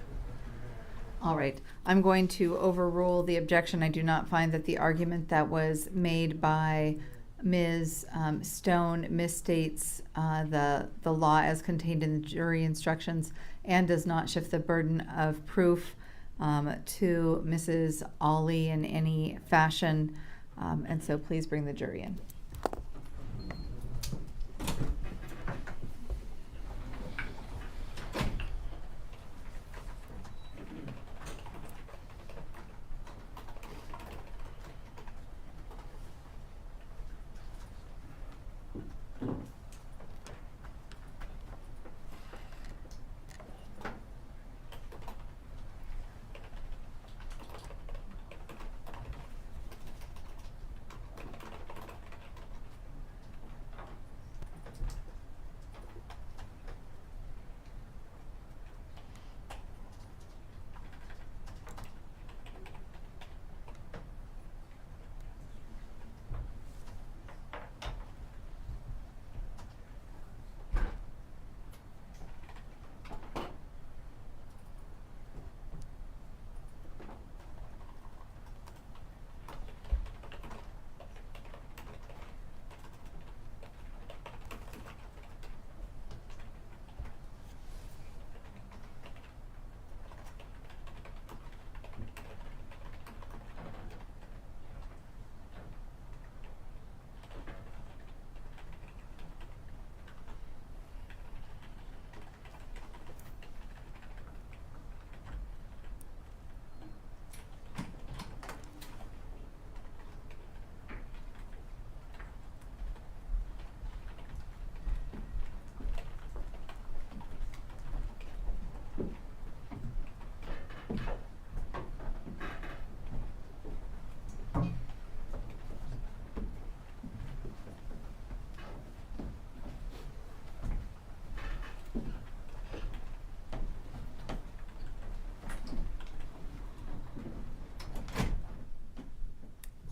Speaker 1: All right, I'm going to overrule the objection. I do not find that the argument that was made by Ms. Stone misstates the law as contained in the jury instructions and does not shift the burden of proof to Mrs. Ali in any fashion, and so please bring the jury in.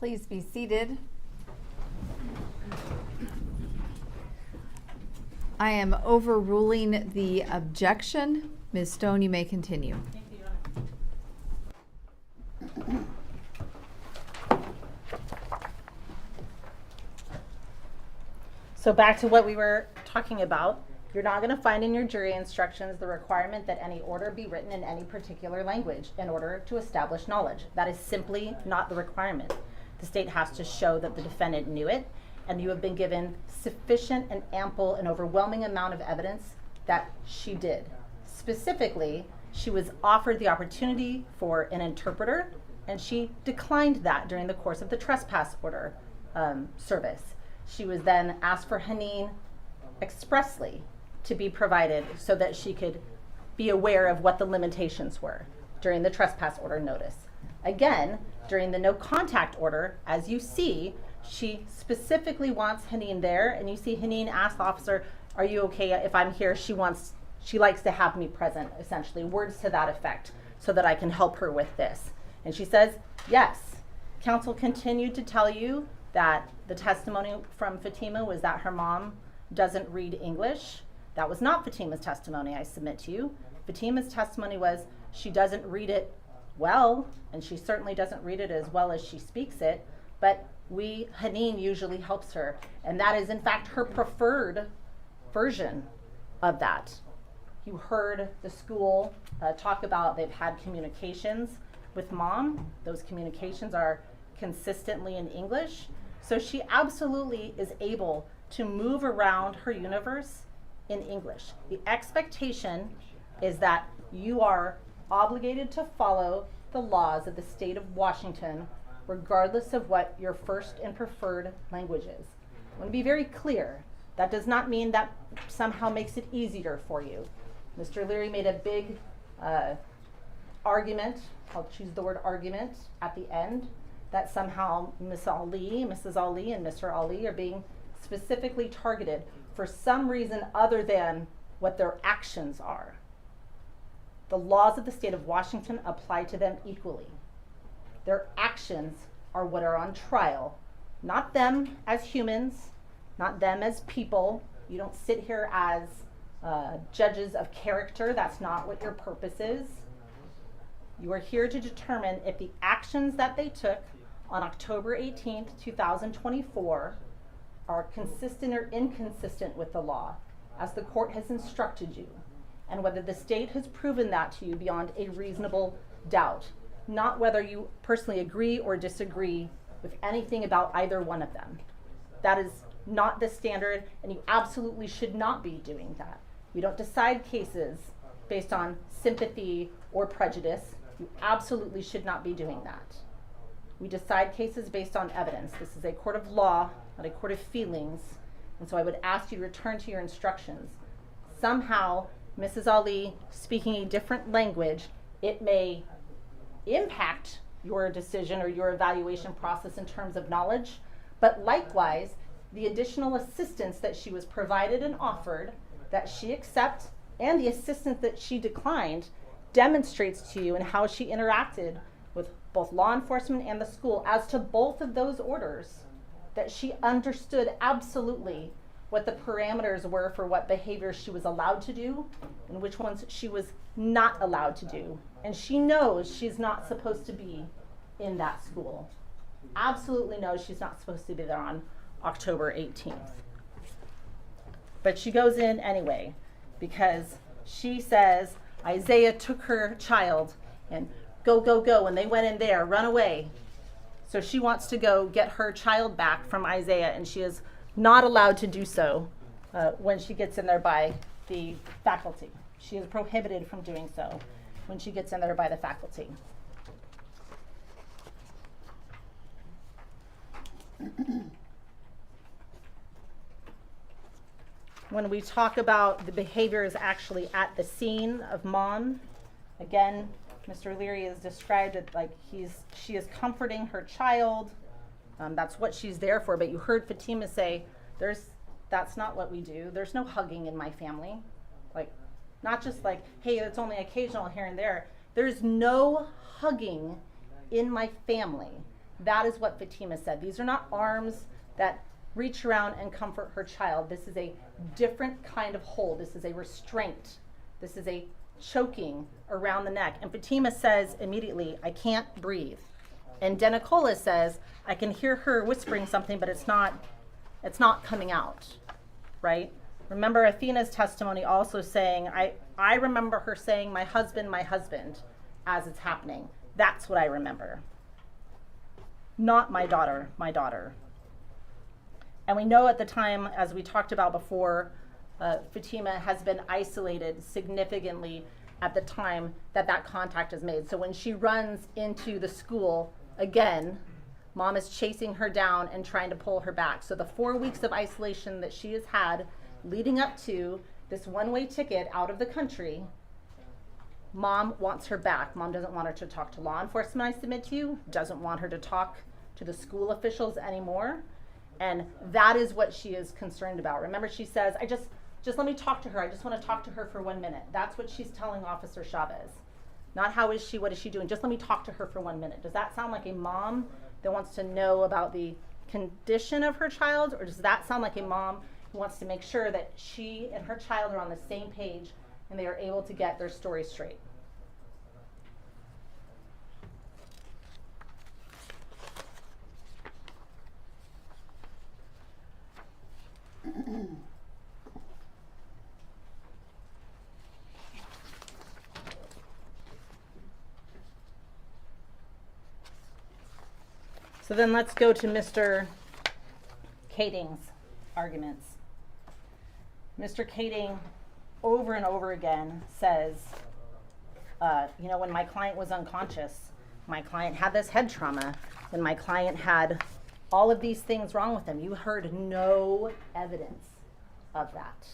Speaker 1: Please be seated. I am overruling the objection. Ms. Stone, you may continue.
Speaker 2: Thank you, Your Honor. So back to what we were talking about. You're not going to find in your jury instructions the requirement that any order be written in any particular language in order to establish knowledge. That is simply not the requirement. The state has to show that the defendant knew it, and you have been given sufficient and ample and overwhelming amount of evidence that she did. Specifically, she was offered the opportunity for an interpreter, and she declined that during the course of the trespass order service. She was then asked for Haneen expressly to be provided so that she could be aware of what the limitations were during the trespass order notice. Again, during the no contact order, as you see, she specifically wants Haneen there, and you see Haneen ask the officer, "Are you okay if I'm here?" She likes to have me present, essentially, words to that effect, so that I can help her with this. And she says, yes. Counsel continued to tell you that the testimony from Fatima was that her mom doesn't read English. That was not Fatima's testimony, I submit to you. Fatima's testimony was she doesn't read it well, and she certainly doesn't read it as well as she speaks it, but Haneen usually helps her, and that is in fact her preferred version of that. You heard the school talk about they've had communications with mom. Those communications are consistently in English, so she absolutely is able to move around her universe in English. The expectation is that you are obligated to follow the laws of the state of Washington, regardless of what your first and preferred language is. I want to be very clear. That does not mean that somehow makes it easier for you. Mr. Leary made a big argument, I'll choose the word argument, at the end, that somehow Mrs. Ali, and Mr. Ali are being specifically targeted for some reason other than what their actions are. The laws of the state of Washington apply to them equally. Their actions are what are on trial, not them as humans, not them as people. You don't sit here as judges of character. That's not what your purpose is. You are here to determine if the actions that they took on October 18th, 2024 are consistent or inconsistent with the law, as the court has instructed you, and whether the state has proven that to you beyond a reasonable doubt, not whether you personally agree or disagree with anything about either one of them. That is not the standard, and you absolutely should not be doing that. We don't decide cases based on sympathy or prejudice. You absolutely should not be doing that. We decide cases based on evidence. This is a court of law, not a court of feelings, and so I would ask you to return to your instructions. Somehow, Mrs. Ali speaking a different language, it may impact your decision or your evaluation process in terms of knowledge, but likewise, the additional assistance that she was provided and offered, that she accepts, and the assistance that she declined, demonstrates to you in how she interacted with both law enforcement and the school as to both of those orders, that she understood absolutely what the parameters were for what behaviors she was allowed to do and which ones she was not allowed to do. And she knows she's not supposed to be in that school. Absolutely knows she's not supposed to be there on October 18th. But she goes in anyway because she says Isaiah took her child and go, and they went in there, run away. So she wants to go get her child back from Isaiah, and she is not allowed to do so when she gets in there by the faculty. She is prohibited from doing so when she gets in there by the faculty. When we talk about the behaviors actually at the scene of mom, again, Mr. Leary is described it like she is comforting her child. That's what she's there for. But you heard Fatima say, that's not what we do. There's no hugging in my family. Like, not just like, hey, it's only occasional here and there. There's no hugging in my family. That is what Fatima said. These are not arms that reach around and comfort her child. This is a different kind of hold. This is a restraint. This is a choking around the neck. And Fatima says immediately, I can't breathe. And Denicola says, I can hear her whispering something, but it's not coming out, right? Remember Athena's testimony also saying, I remember her saying, my husband, as it's happening. That's what I remember. Not my daughter, my daughter. And we know at the time, as we talked about before, Fatima has been isolated significantly at the time that contact is made. So when she runs into the school, again, mom is chasing her down and trying to pull her back. So the 4 weeks of isolation that she has had leading up to this one-way ticket out of the country, mom wants her back. Mom doesn't want her to talk to law enforcement, I submit to you, doesn't want her to talk to the school officials anymore. And that is what she is concerned about. Remember, she says, just let me talk to her. I just want to talk to her for 1 minute. That's what she's telling Officer Chavez. Not how is she, what is she doing? Just let me talk to her for 1 minute. Does that sound like a mom that wants to know about the condition of her child? Or does that sound like a mom who wants to make sure that she and her child are on the same page and they are able to get their story straight? So then let's go to Mr. Kading's arguments. Mr. Kading over and over again says, when my client was unconscious, my client had this head trauma, when my client had all of these things wrong with him. You heard no evidence of that.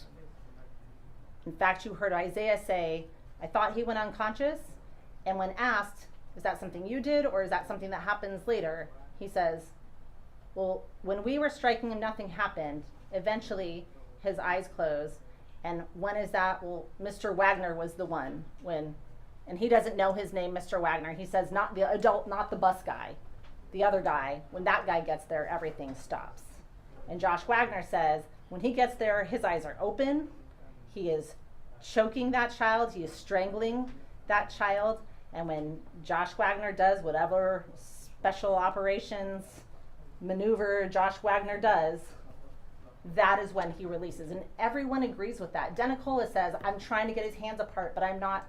Speaker 2: In fact, you heard Isaiah say, I thought he went unconscious, and when asked, is that something you did or is that something that happens later? He says, well, when we were striking him, nothing happened. Eventually, his eyes closed. And when is that? Well, Mr. Wagner was the one and he doesn't know his name, Mr. Wagner. He says, not the adult, not the bus guy, the other guy. When that guy gets there, everything stops. And Josh Wagner says, when he gets there, his eyes are open. He is choking that child. He is strangling that child. And when Josh Wagner does whatever special operations maneuver Josh Wagner does, that is when he releases. And everyone agrees with that. Denicola says, I'm trying to get his hands apart, but I'm not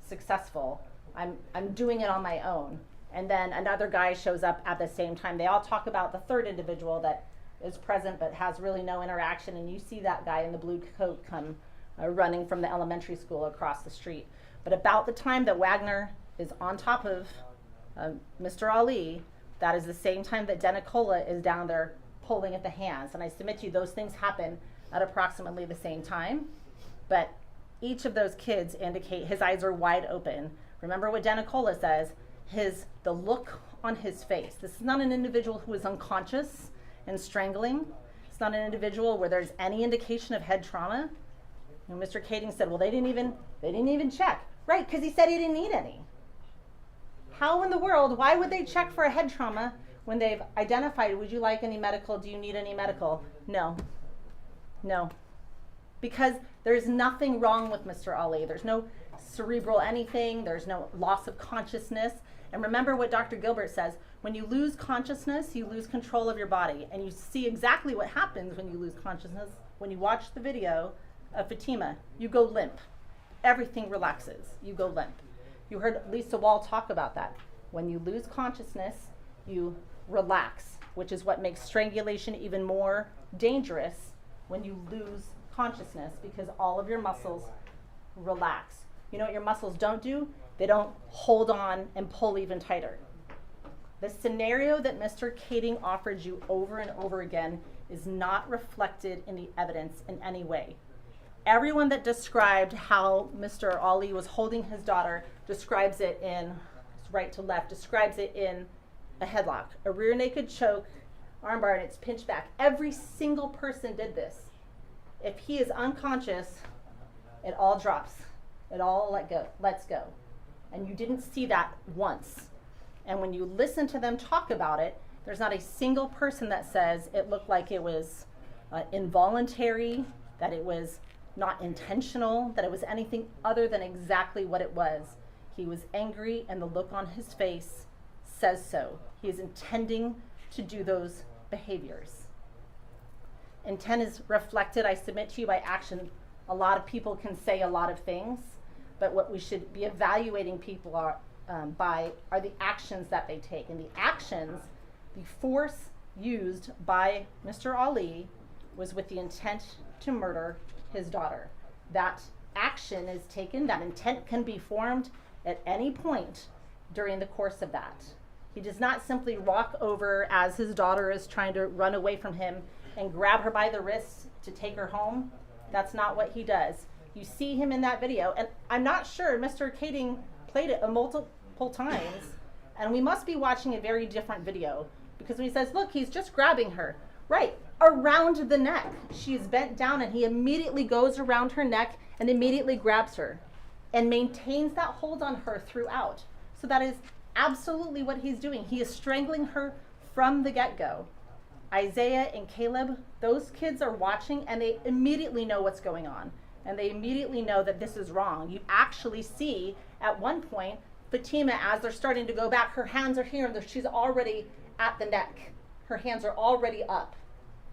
Speaker 2: successful. I'm doing it on my own. And then another guy shows up at the same time. They all talk about the third individual that is present but has really no interaction. And you see that guy in the blue coat come running from the elementary school across the street. But about the time that Wagner is on top of Mr. Ali, that is the same time that Denicola is down there pulling at the hands. And I submit to you, those things happen at approximately the same time. But each of those kids indicate his eyes are wide open. Remember what Denicola says, the look on his face. This is not an individual who is unconscious and strangling. It's not an individual where there's any indication of head trauma. And Mr. Kading said, well, they didn't even check. Right, because he said he didn't need any. How in the world, why would they check for a head trauma when they've identified, would you like any medical? Do you need any medical? No. Because there's nothing wrong with Mr. Ali. There's no cerebral anything. There's no loss of consciousness. And remember what Dr. Gilbert says, when you lose consciousness, you lose control of your body. And you see exactly what happens when you lose consciousness. When you watch the video of Fatima, you go limp. Everything relaxes. You go limp. You heard Lisa Wall talk about that. When you lose consciousness, you relax, which is what makes strangulation even more dangerous when you lose consciousness, because all of your muscles relax. You know what your muscles don't do? They don't hold on and pull even tighter. The scenario that Mr. Kading offered you over and over again is not reflected in the evidence in any way. Everyone that described how Mr. Ali was holding his daughter describes it in, right to left, describes it in a headlock, a rear naked choke, armbar, and it's pinched back. Every single person did this. If he is unconscious, it all drops. It all lets go. And you didn't see that once. And when you listen to them talk about it, There's not a single person that says it looked like it was involuntary, that it was not intentional, that it was anything other than exactly what it was. He was angry, and the look on his face says so. He is intending to do those behaviors. Intent is reflected, I submit to you, by action. A lot of people can say a lot of things, but what we should be evaluating people by are the actions that they take. And the actions, the force used by Mr. Ali was with the intent to murder his daughter. That action is taken, that intent can be formed at any point during the course of that. He does not simply walk over as his daughter is trying to run away from him and grab her by the wrist to take her home. That's not what he does. You see him in that video, and I'm not sure Mr. Kading played it multiple times, and we must be watching a very different video, because when he says, look, he's just grabbing her, right, around the neck. She is bent down, and he immediately goes around her neck and immediately grabs her and maintains that hold on her throughout. So that is absolutely what he's doing. He is strangling her from the get-go. Isaiah and Caleb, those kids are watching, and they immediately know what's going on, and they immediately know that this is wrong. You actually see at one point Fatima, as they're starting to go back, her hands are here, and she's already at the neck. Her hands are already up,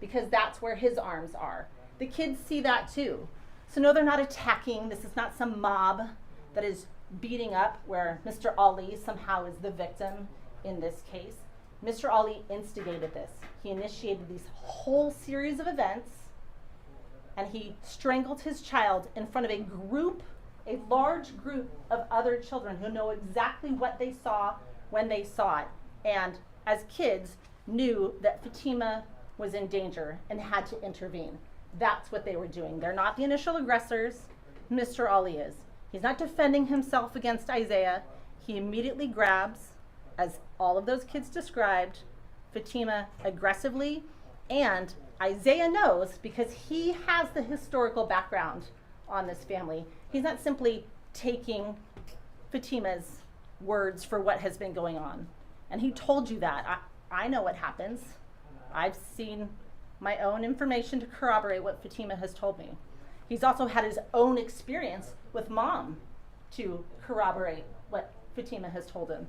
Speaker 2: because that's where his arms are. The kids see that too. So no, they're not attacking. This is not some mob that is beating up, where Mr. Ali somehow is the victim in this case. Mr. Ali instigated this. He initiated these whole series of events, and he strangled his child in front of a group, a large group of other children who know exactly what they saw when they saw it, and as kids knew that Fatima was in danger and had to intervene. That's what they were doing. They're not the initial aggressors. Mr. Ali is. He's not defending himself against Isaiah. He immediately grabs, as all of those kids described, Fatima aggressively, and Isaiah knows, because he has the historical background on this family. He's not simply taking Fatima's words for what has been going on. And he told you that. I know what happens. I've seen my own information to corroborate what Fatima has told me. He's also had his own experience with mom to corroborate what Fatima has told him.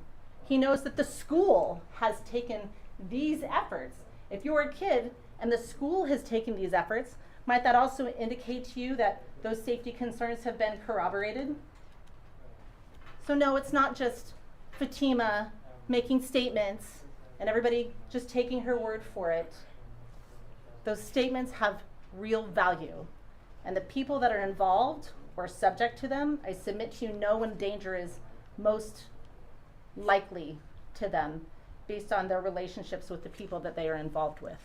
Speaker 2: He knows that the school has taken these efforts. If you're a kid and the school has taken these efforts, might that also indicate to you that those safety concerns have been corroborated? So no, it's not just Fatima making statements and everybody just taking her word for it. Those statements have real value. And the people that are involved or subject to them, I submit to you, know when danger is most likely to them based on their relationships with the people that they are involved with.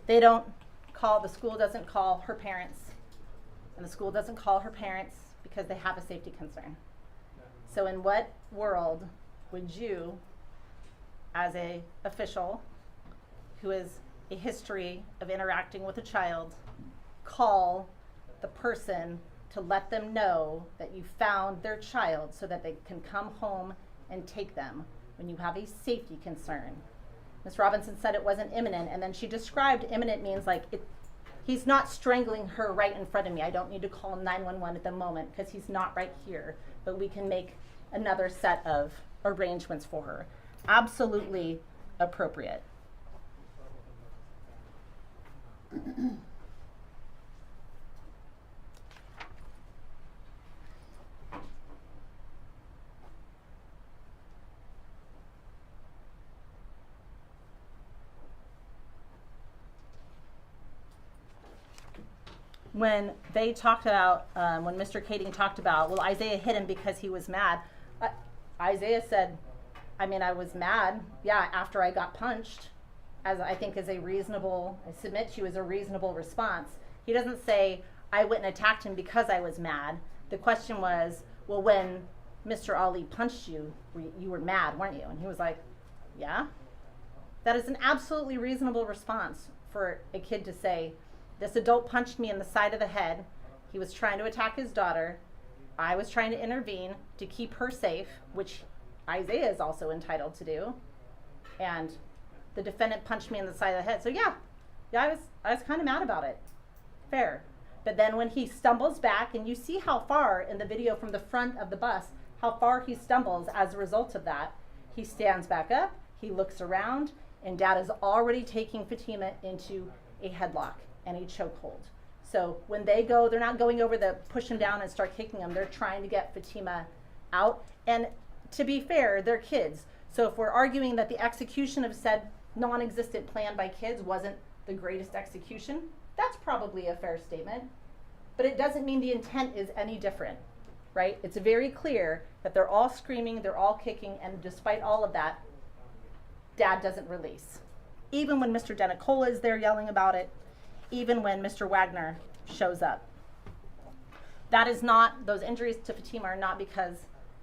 Speaker 2: They don't call, the school doesn't call her parents, and the school doesn't call her parents because they have a safety concern. So in what world would you, as a official who has a history of interacting with a child, call the person to let them know that you found their child so that they can come home and take them when you have a safety concern? Ms. Robinson said it wasn't imminent, and then she described imminent means like he's not strangling her right in front of me. I don't need to call 911 at the moment because he's not right here, but we can make another set of arrangements for her. Absolutely appropriate. When they talked about, when Mr. Kading talked about, well, Isaiah hit him because he was mad. Isaiah said, I mean, I was mad, yeah, after I got punched, as I think is a reasonable, I submit to you, is a reasonable response. He doesn't say, I went and attacked him because I was mad. The question was, well, when Mr. Ali punched you, you were mad, weren't you? And he was like, yeah. That is an absolutely reasonable response for a kid to say, this adult punched me in the side of the head, He was trying to attack his daughter. I was trying to intervene to keep her safe, which Isaiah is also entitled to do. And the defendant punched me in the side of the head. So yeah, I was kind of mad about it. Fair. But then when he stumbles back, and you see how far in the video from the front of the bus, how far he stumbles as a result of that, he stands back up, he looks around, and Dad is already taking Fatima into a headlock and a chokehold. So when they go, they're not going over the push him down and start kicking him. They're trying to get Fatima out. And to be fair, they're kids. So if we're arguing that the execution of said non-existent plan by kids wasn't the greatest execution, that's probably a fair statement. But it doesn't mean the intent is any different, right? It's very clear that they're all screaming, they're all kicking, and despite all of that, Dad doesn't release. Even when Mr. Denicola is there yelling about it, even when Mr. Wagner shows up. That is not, those injuries to Fatima are not because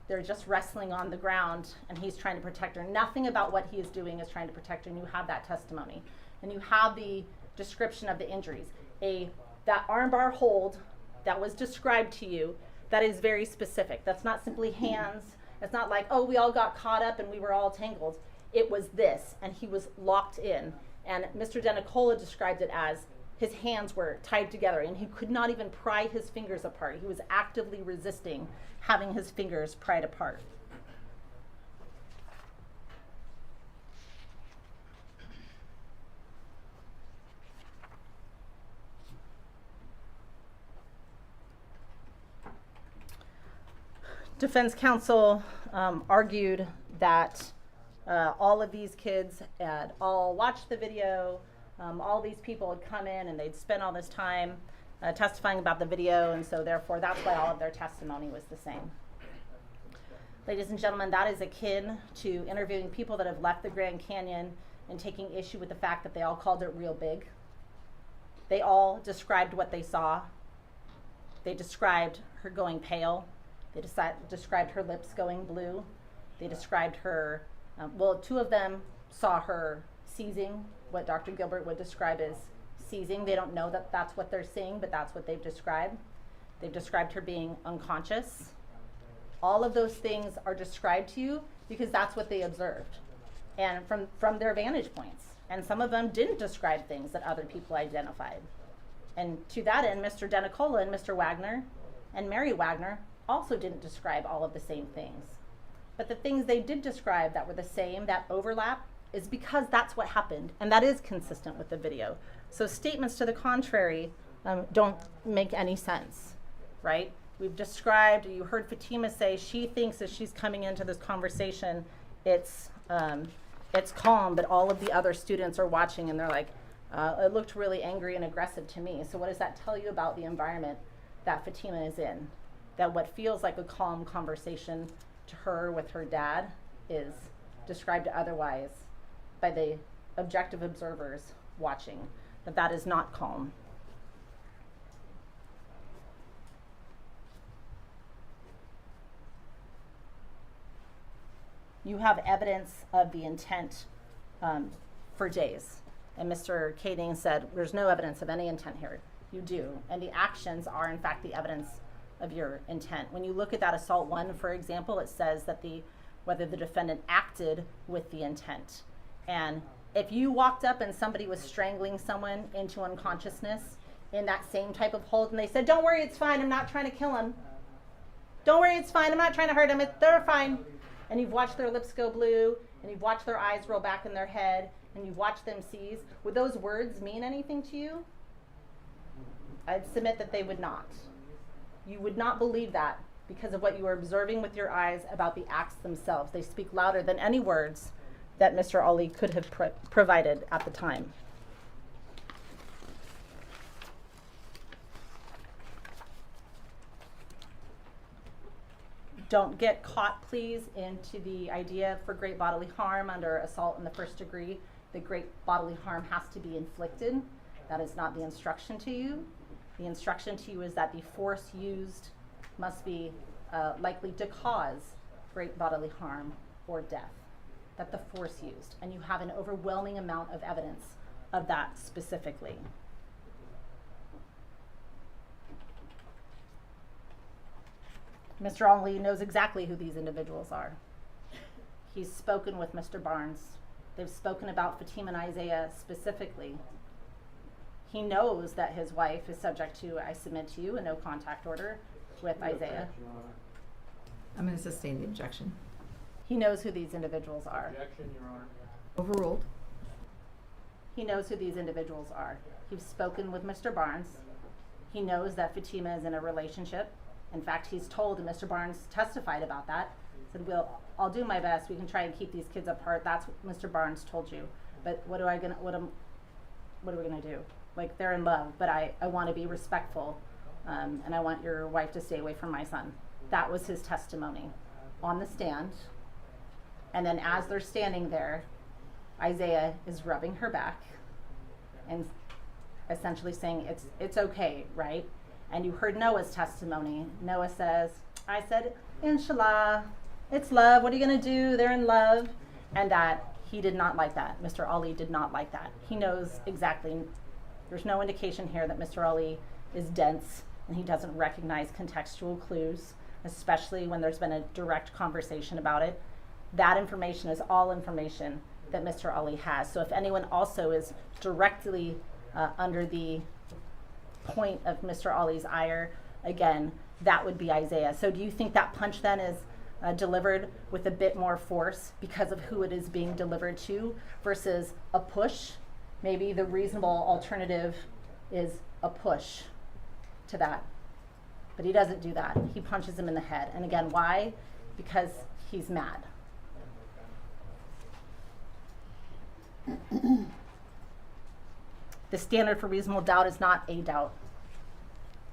Speaker 2: they're just wrestling on the ground and he's trying to protect her. Nothing about what he is doing is trying to protect her, and you have that testimony. And you have the description of the injuries. That armbar hold that was described to you, that is very specific. That's not simply hands. It's not like, oh, we all got caught up and we were all tangled. It was this, and he was locked in. And Mr. Denicola described it as his hands were tied together and he could not even pry his fingers apart. He was actively resisting having his fingers pried apart. Defense counsel argued that all of these kids had all watched the video. All these people had come in and they'd spent all this time testifying about the video, and so therefore that's why all of their testimony was the same. Ladies and gentlemen, that is akin to interviewing people that have left the Grand Canyon and taking issue with the fact that they all called it real big. They all described what they saw. They described her going pale. They described her lips going blue. They described her, well, two of them saw her seizing, what Dr. Gilbert would describe as seizing. They don't know that that's what they're seeing, but that's what they've described. They've described her being unconscious. All of those things are described to you because that's what they observed, and from their vantage points. And some of them didn't describe things that other people identified. And to that end, Mr. Denicola and Mr. Wagner and Mary Wagner also didn't describe all of the same things. But the things they did describe that were the same, that overlap, is because that's what happened, and that is consistent with the video. So statements to the contrary don't make any sense, right? We've described, you heard Fatima say she thinks as she's coming into this conversation, it's calm, but all of the other students are watching and they're like, it looked really angry and aggressive to me. So what does that tell you about the environment that Fatima is in? That what feels like a calm conversation to her with her dad is described otherwise by the objective observers watching, that is not calm. You have evidence of the intent for days. And Mr. Kading said, there's no evidence of any intent here. You do. And the actions are, in fact, the evidence of your intent. When you look at that assault one, for example, it says that whether the defendant acted with the intent. And if you walked up and somebody was strangling someone into unconsciousness in that same type of hold, and they said, don't worry, it's fine, I'm not trying to kill him. Don't worry, it's fine, I'm not trying to hurt him, they're fine. And you've watched their lips go blue, and you've watched their eyes roll back in their head, and you've watched them seize. Would those words mean anything to you? I'd submit that they would not. You would not believe that because of what you were observing with your eyes about the acts themselves. They speak louder than any words that Mr. Ali could have provided at the time. Don't get caught, please, into the idea for great bodily harm under assault in the first degree. The great bodily harm has to be inflicted. That is not the instruction to you. The instruction to you is that the force used must be likely to cause great bodily harm or death. That the force used. And you have an overwhelming amount of evidence of that specifically. Mr. Onley knows exactly who these individuals are. He's spoken with Mr. Barnes. They've spoken about Fatima and Isaiah specifically. He knows that his wife is subject to, I submit to you, a no contact order with Isaiah.
Speaker 1: I'm going to sustain the objection.
Speaker 2: He knows who these individuals are.
Speaker 15: Objection, Your Honor.
Speaker 1: Overruled.
Speaker 2: He knows who these individuals are. He's spoken with Mr. Barnes. He knows that Fatima is in a relationship. In fact, he's told, and Mr. Barnes testified about that, said, I'll do my best. We can try and keep these kids apart. That's what Mr. Barnes told you. But what are we gonna do? Like, they're in love, but I want to be respectful, and I want your wife to stay away from my son. That was his testimony on the stand. And then as they're standing there, Isaiah is rubbing her back and essentially saying, it's okay, right? And you heard Noah's testimony. Noah says, I said, inshallah, it's love. What are you going to do? They're in love. And that he did not like that. Mr. Ali did not like that. He knows exactly. There's no indication here that Mr. Ali is dense and he doesn't recognize contextual clues, especially when there's been a direct conversation about it. That information is all information that Mr. Ali has. So if anyone also is directly under the point of Mr. Ali's ire, again, that would be Isaiah. So do you think that punch then is delivered with a bit more force because of who it is being delivered to versus a push? Maybe the reasonable alternative is a push to that. But he doesn't do that. He punches him in the head. And again, why? Because he's mad. The standard for reasonable doubt is not a doubt.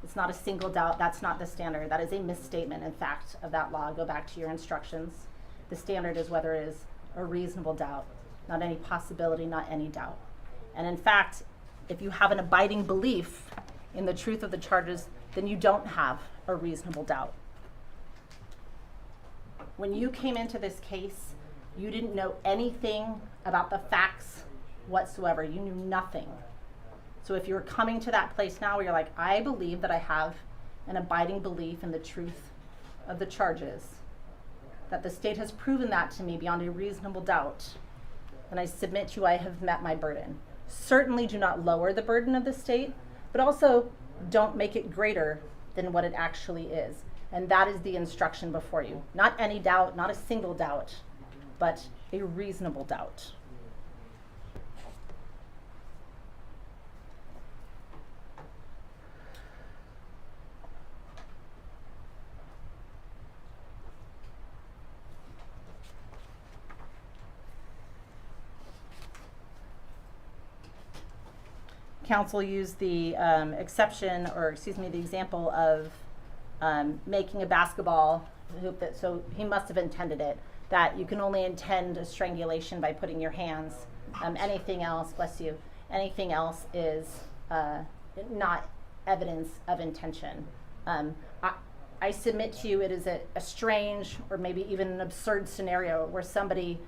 Speaker 2: It's not a single doubt. That's not the standard. That is a misstatement, in fact, of that law. Go back to your instructions. The standard is whether it is a reasonable doubt, not any possibility, not any doubt. And in fact, if you have an abiding belief in the truth of the charges, then you don't have a reasonable doubt. When you came into this case, you didn't know anything about the facts whatsoever. You knew nothing. So if you're coming to that place now where you're like, I believe that I have an abiding belief in the truth of the charges, that the state has proven that to me beyond a reasonable doubt, then I submit to you I have met my burden. Certainly do not lower the burden of the state, but also don't make it greater than what it actually is. And that is the instruction before you. Not any doubt, not a single doubt, but a reasonable doubt. Counsel used the exception, or excuse me, the example of making a basketball hoop that, so he must have intended it, that you can only intend a strangulation by putting your hands. Anything else, bless you, anything else is not evidence of intention. I submit to you it is a strange or maybe even an absurd scenario where somebody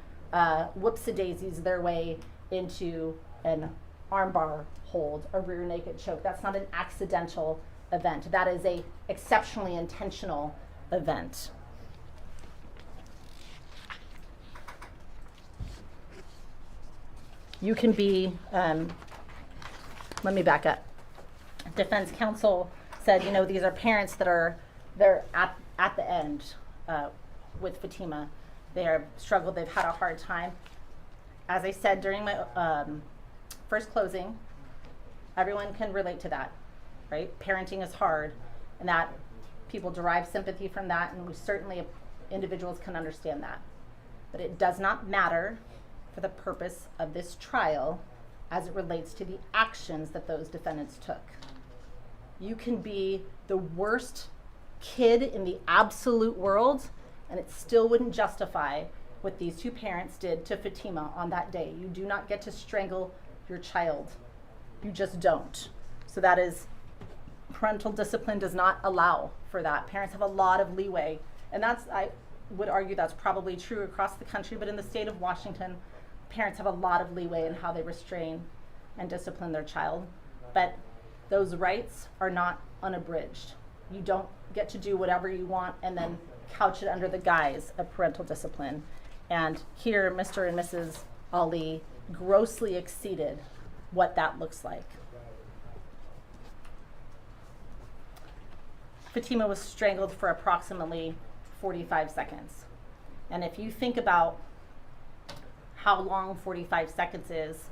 Speaker 2: whoops-a-daisies their way into an armbar hold, a rear naked choke. That's not an accidental event. That is a exceptionally intentional event. You can be, let me back up. Defense counsel said, you know, these are parents that they're at the end with Fatima. They're struggled, they've had a hard time. As I said during my first closing, everyone can relate to that, right? Parenting is hard, and that people derive sympathy from that, and we certainly, individuals can understand that. But it does not matter for the purpose of this trial as it relates to the actions that those defendants took. You can be the worst kid in the absolute world, and it still wouldn't justify what these two parents did to Fatima on that day. You do not get to strangle your child. You just don't. So that is, parental discipline does not allow for that. Parents have a lot of leeway. And that's, I would argue that's probably true across the country, but in the state of Washington, parents have a lot of leeway in how they restrain and discipline their child. But those rights are not unabridged. You don't get to do whatever you want and then couch it under the guise of parental discipline. And here, Mr. and Mrs. Ali grossly exceeded what that looks like. Fatima was strangled for approximately 45 seconds. And if you think about how long 45 seconds is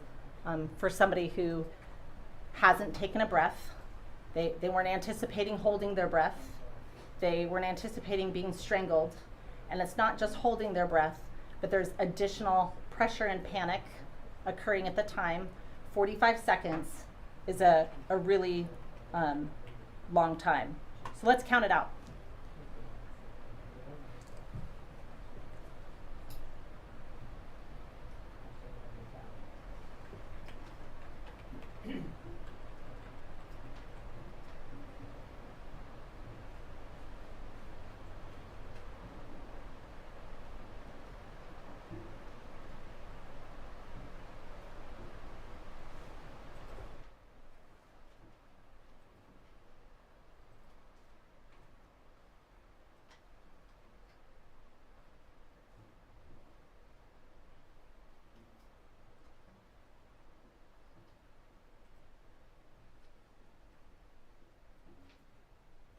Speaker 2: for somebody who hasn't taken a breath, they weren't anticipating holding their breath, they weren't anticipating being strangled, and it's not just holding their breath, but there's additional pressure and panic occurring at the time. 45 seconds is a really long time. So let's count it out.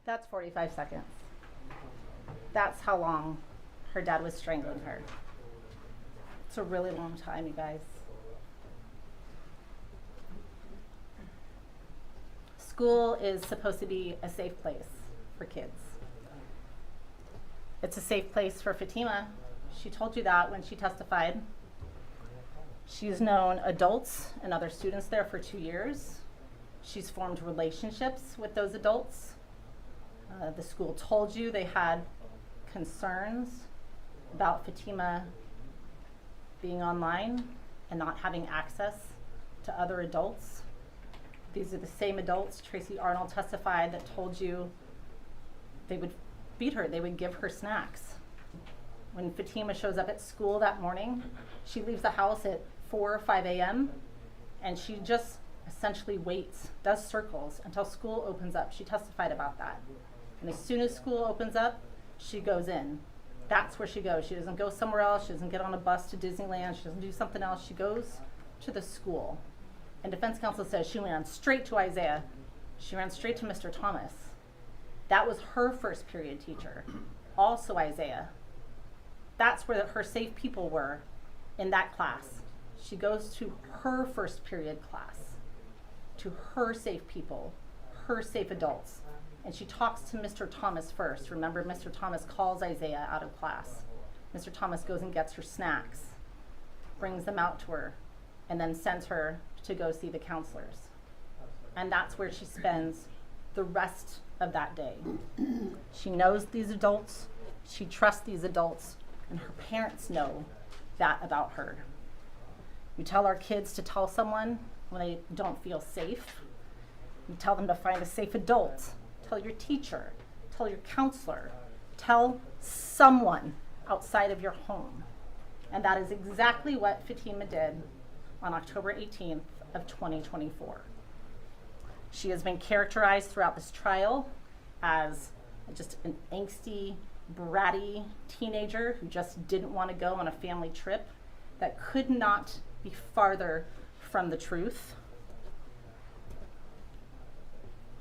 Speaker 2: That's 45 seconds. That's how long her dad was strangling her. It's a really long time, you guys. School is supposed to be a safe place for kids. It's a safe place for Fatima. She told you that when she testified. She's known adults and other students there for 2 years. She's formed relationships with those adults. The school told you they had concerns about Fatima being online and not having access to other adults. These are the same adults Tracy Arnold testified that told you they would beat her, they would give her snacks. When Fatima shows up at school that morning, she leaves the house at 4 or 5 a.m. and she just essentially waits, does circles until school opens up. She testified about that. And as soon as school opens up, she goes in. That's where she goes. She doesn't go somewhere else. She doesn't get on a bus to Disneyland. She doesn't do something else. She goes to the school. And defense counsel says she ran straight to Isaiah. She ran straight to Mr. Thomas. That was her first period teacher, also Isaiah. That's where her safe people were in that class. She goes to her first period class, to her safe people, her safe adults. And she talks to Mr. Thomas first. Remember, Mr. Thomas calls Isaiah out of class. Mr. Thomas goes and gets her snacks, brings them out to her, and then sends her to go see the counselors. And that's where she spends the rest of that day. She knows these adults, she trusts these adults, and her parents know that about her. We tell our kids to tell someone when they don't feel safe. We tell them to find a safe adult. Tell your teacher, tell your counselor, tell someone outside of your home. And that is exactly what Fatima did on October 18th of 2024. She has been characterized throughout this trial as just an angsty, bratty teenager who just didn't want to go on a family trip. That could not be farther from the truth.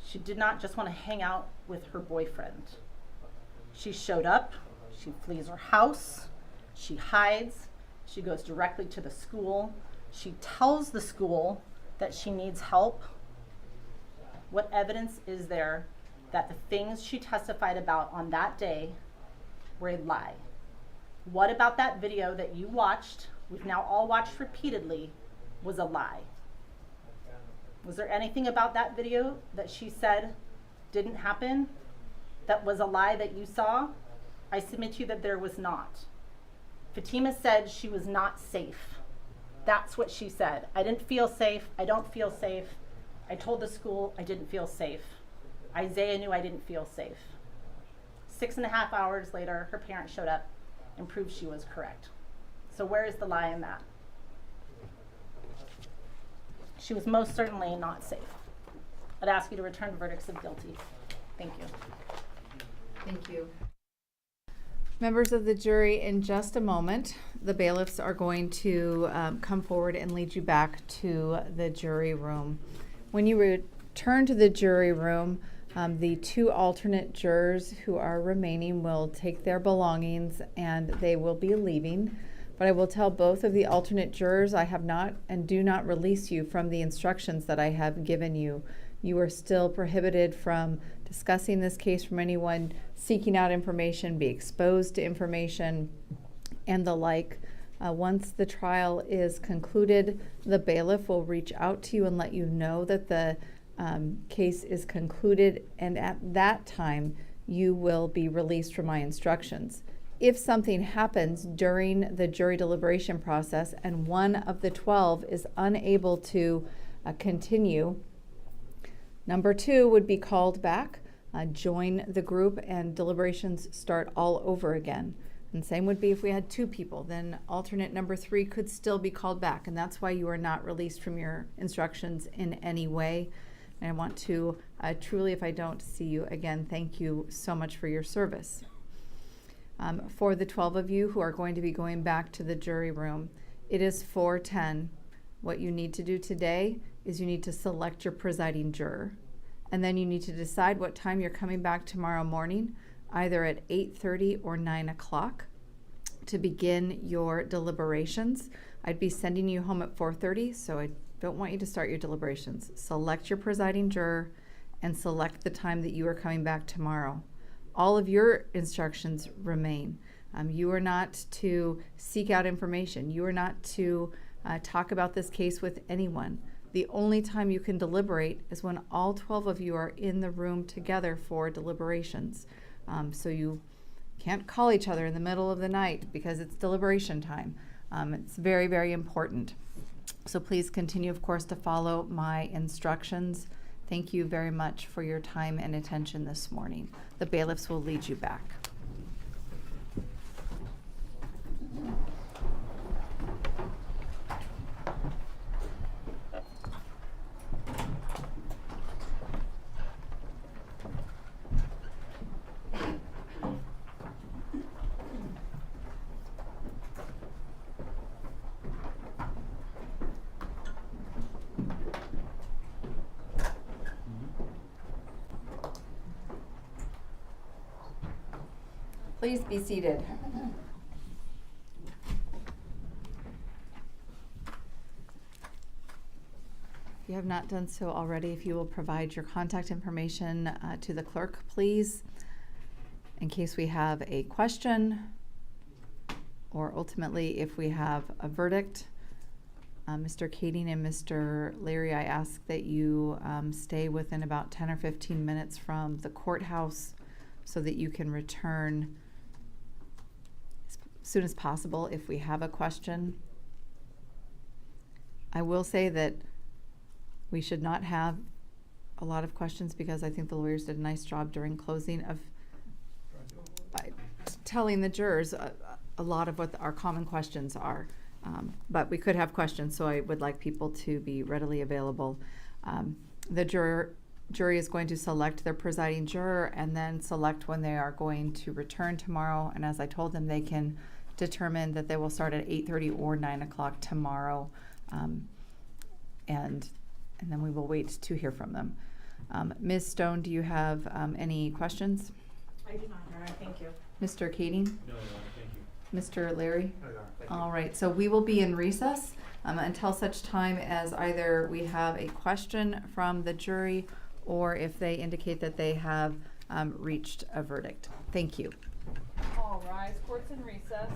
Speaker 2: She did not just want to hang out with her boyfriend. She showed up, she flees her house, she hides, she goes directly to the school, she tells the school that she needs help. What evidence is there that the things she testified about on that day were a lie? What about that video that you watched, we've now all watched repeatedly, was a lie? Was there anything about that video that she said didn't happen that was a lie that you saw? I submit to you that there was not. Fatima said she was not safe. That's what she said. I didn't feel safe. I don't feel safe. I told the school I didn't feel safe. Isaiah knew I didn't feel safe. 6.5 hours later, her parents showed up and proved she was correct. So where is the lie in that? She was most certainly not safe. I'd ask you to return verdicts of guilty. Thank you.
Speaker 1: Thank you. Members of the jury, in just a moment, the bailiffs are going to come forward and lead you back to the jury room. When you return to the jury room, the two alternate jurors who are remaining will take their belongings and they will be leaving. But I will tell both of the alternate jurors I have not and do not release you from the instructions that I have given you. You are still prohibited from discussing this case from anyone seeking out information, be exposed to information, and the like. Once the trial is concluded, the bailiff will reach out to you and let you know that the case is concluded, and at that time, you will be released from my instructions. If something happens during the jury deliberation process and one of the 12 is unable to continue, number 2 would be called back, join the group, and deliberations start all over again. And same would be if we had 2 people, then alternate number 3 could still be called back, and that's why you are not released from your instructions in any way. And I want to truly, if I don't see you again, thank you so much for your service. For the 12 of you who are going to be going back to the jury room, it is 4:10. What you need to do today is you need to select your presiding juror, and then you need to decide what time you're coming back tomorrow morning, either at 8:30 or 9 o'clock, to begin your deliberations. I'd be sending you home at 4:30, so I don't want you to start your deliberations. Select your presiding juror and select the time that you are coming back tomorrow. All of your instructions remain. You are not to seek out information. You are not to talk about this case with anyone. The only time you can deliberate is when all 12 of you are in the room together for deliberations. So you can't call each other in the middle of the night because it's deliberation time. It's very, very important. So please continue, of course, to follow my instructions. Thank you very much for your time and attention this morning. The bailiffs will lead you back. Please be seated. If you have not done so already, if you will provide your contact information to the clerk, please, in case we have a question, or ultimately if we have a verdict. Mr. Kading and Mr. Larry, I ask that you stay within about 10 or 15 minutes from the courthouse so that you can return as soon as possible if we have a question. I will say that we should not have a lot of questions because I think the lawyers did a nice job during closing of telling the jurors a lot of what our common questions are. But we could have questions, so I would like people to be readily available. The jury is going to select their presiding juror and then select when they are going to return tomorrow. And as I told them, they can determine that they will start at 8:30 or 9 o'clock tomorrow. And then we will wait to hear from them. Ms. Stone, do you have any questions?
Speaker 2: I do not, Your Honor. Thank you.
Speaker 1: Mr. Kading?
Speaker 15: No, thank you.
Speaker 1: Mr. Larry?
Speaker 14: No, Your Honor. Thank you.
Speaker 1: All right, so we will be in recess until such time as either we have a question from the jury or if they indicate that they have reached a verdict. Thank you.
Speaker 16: All rise, court's in recess.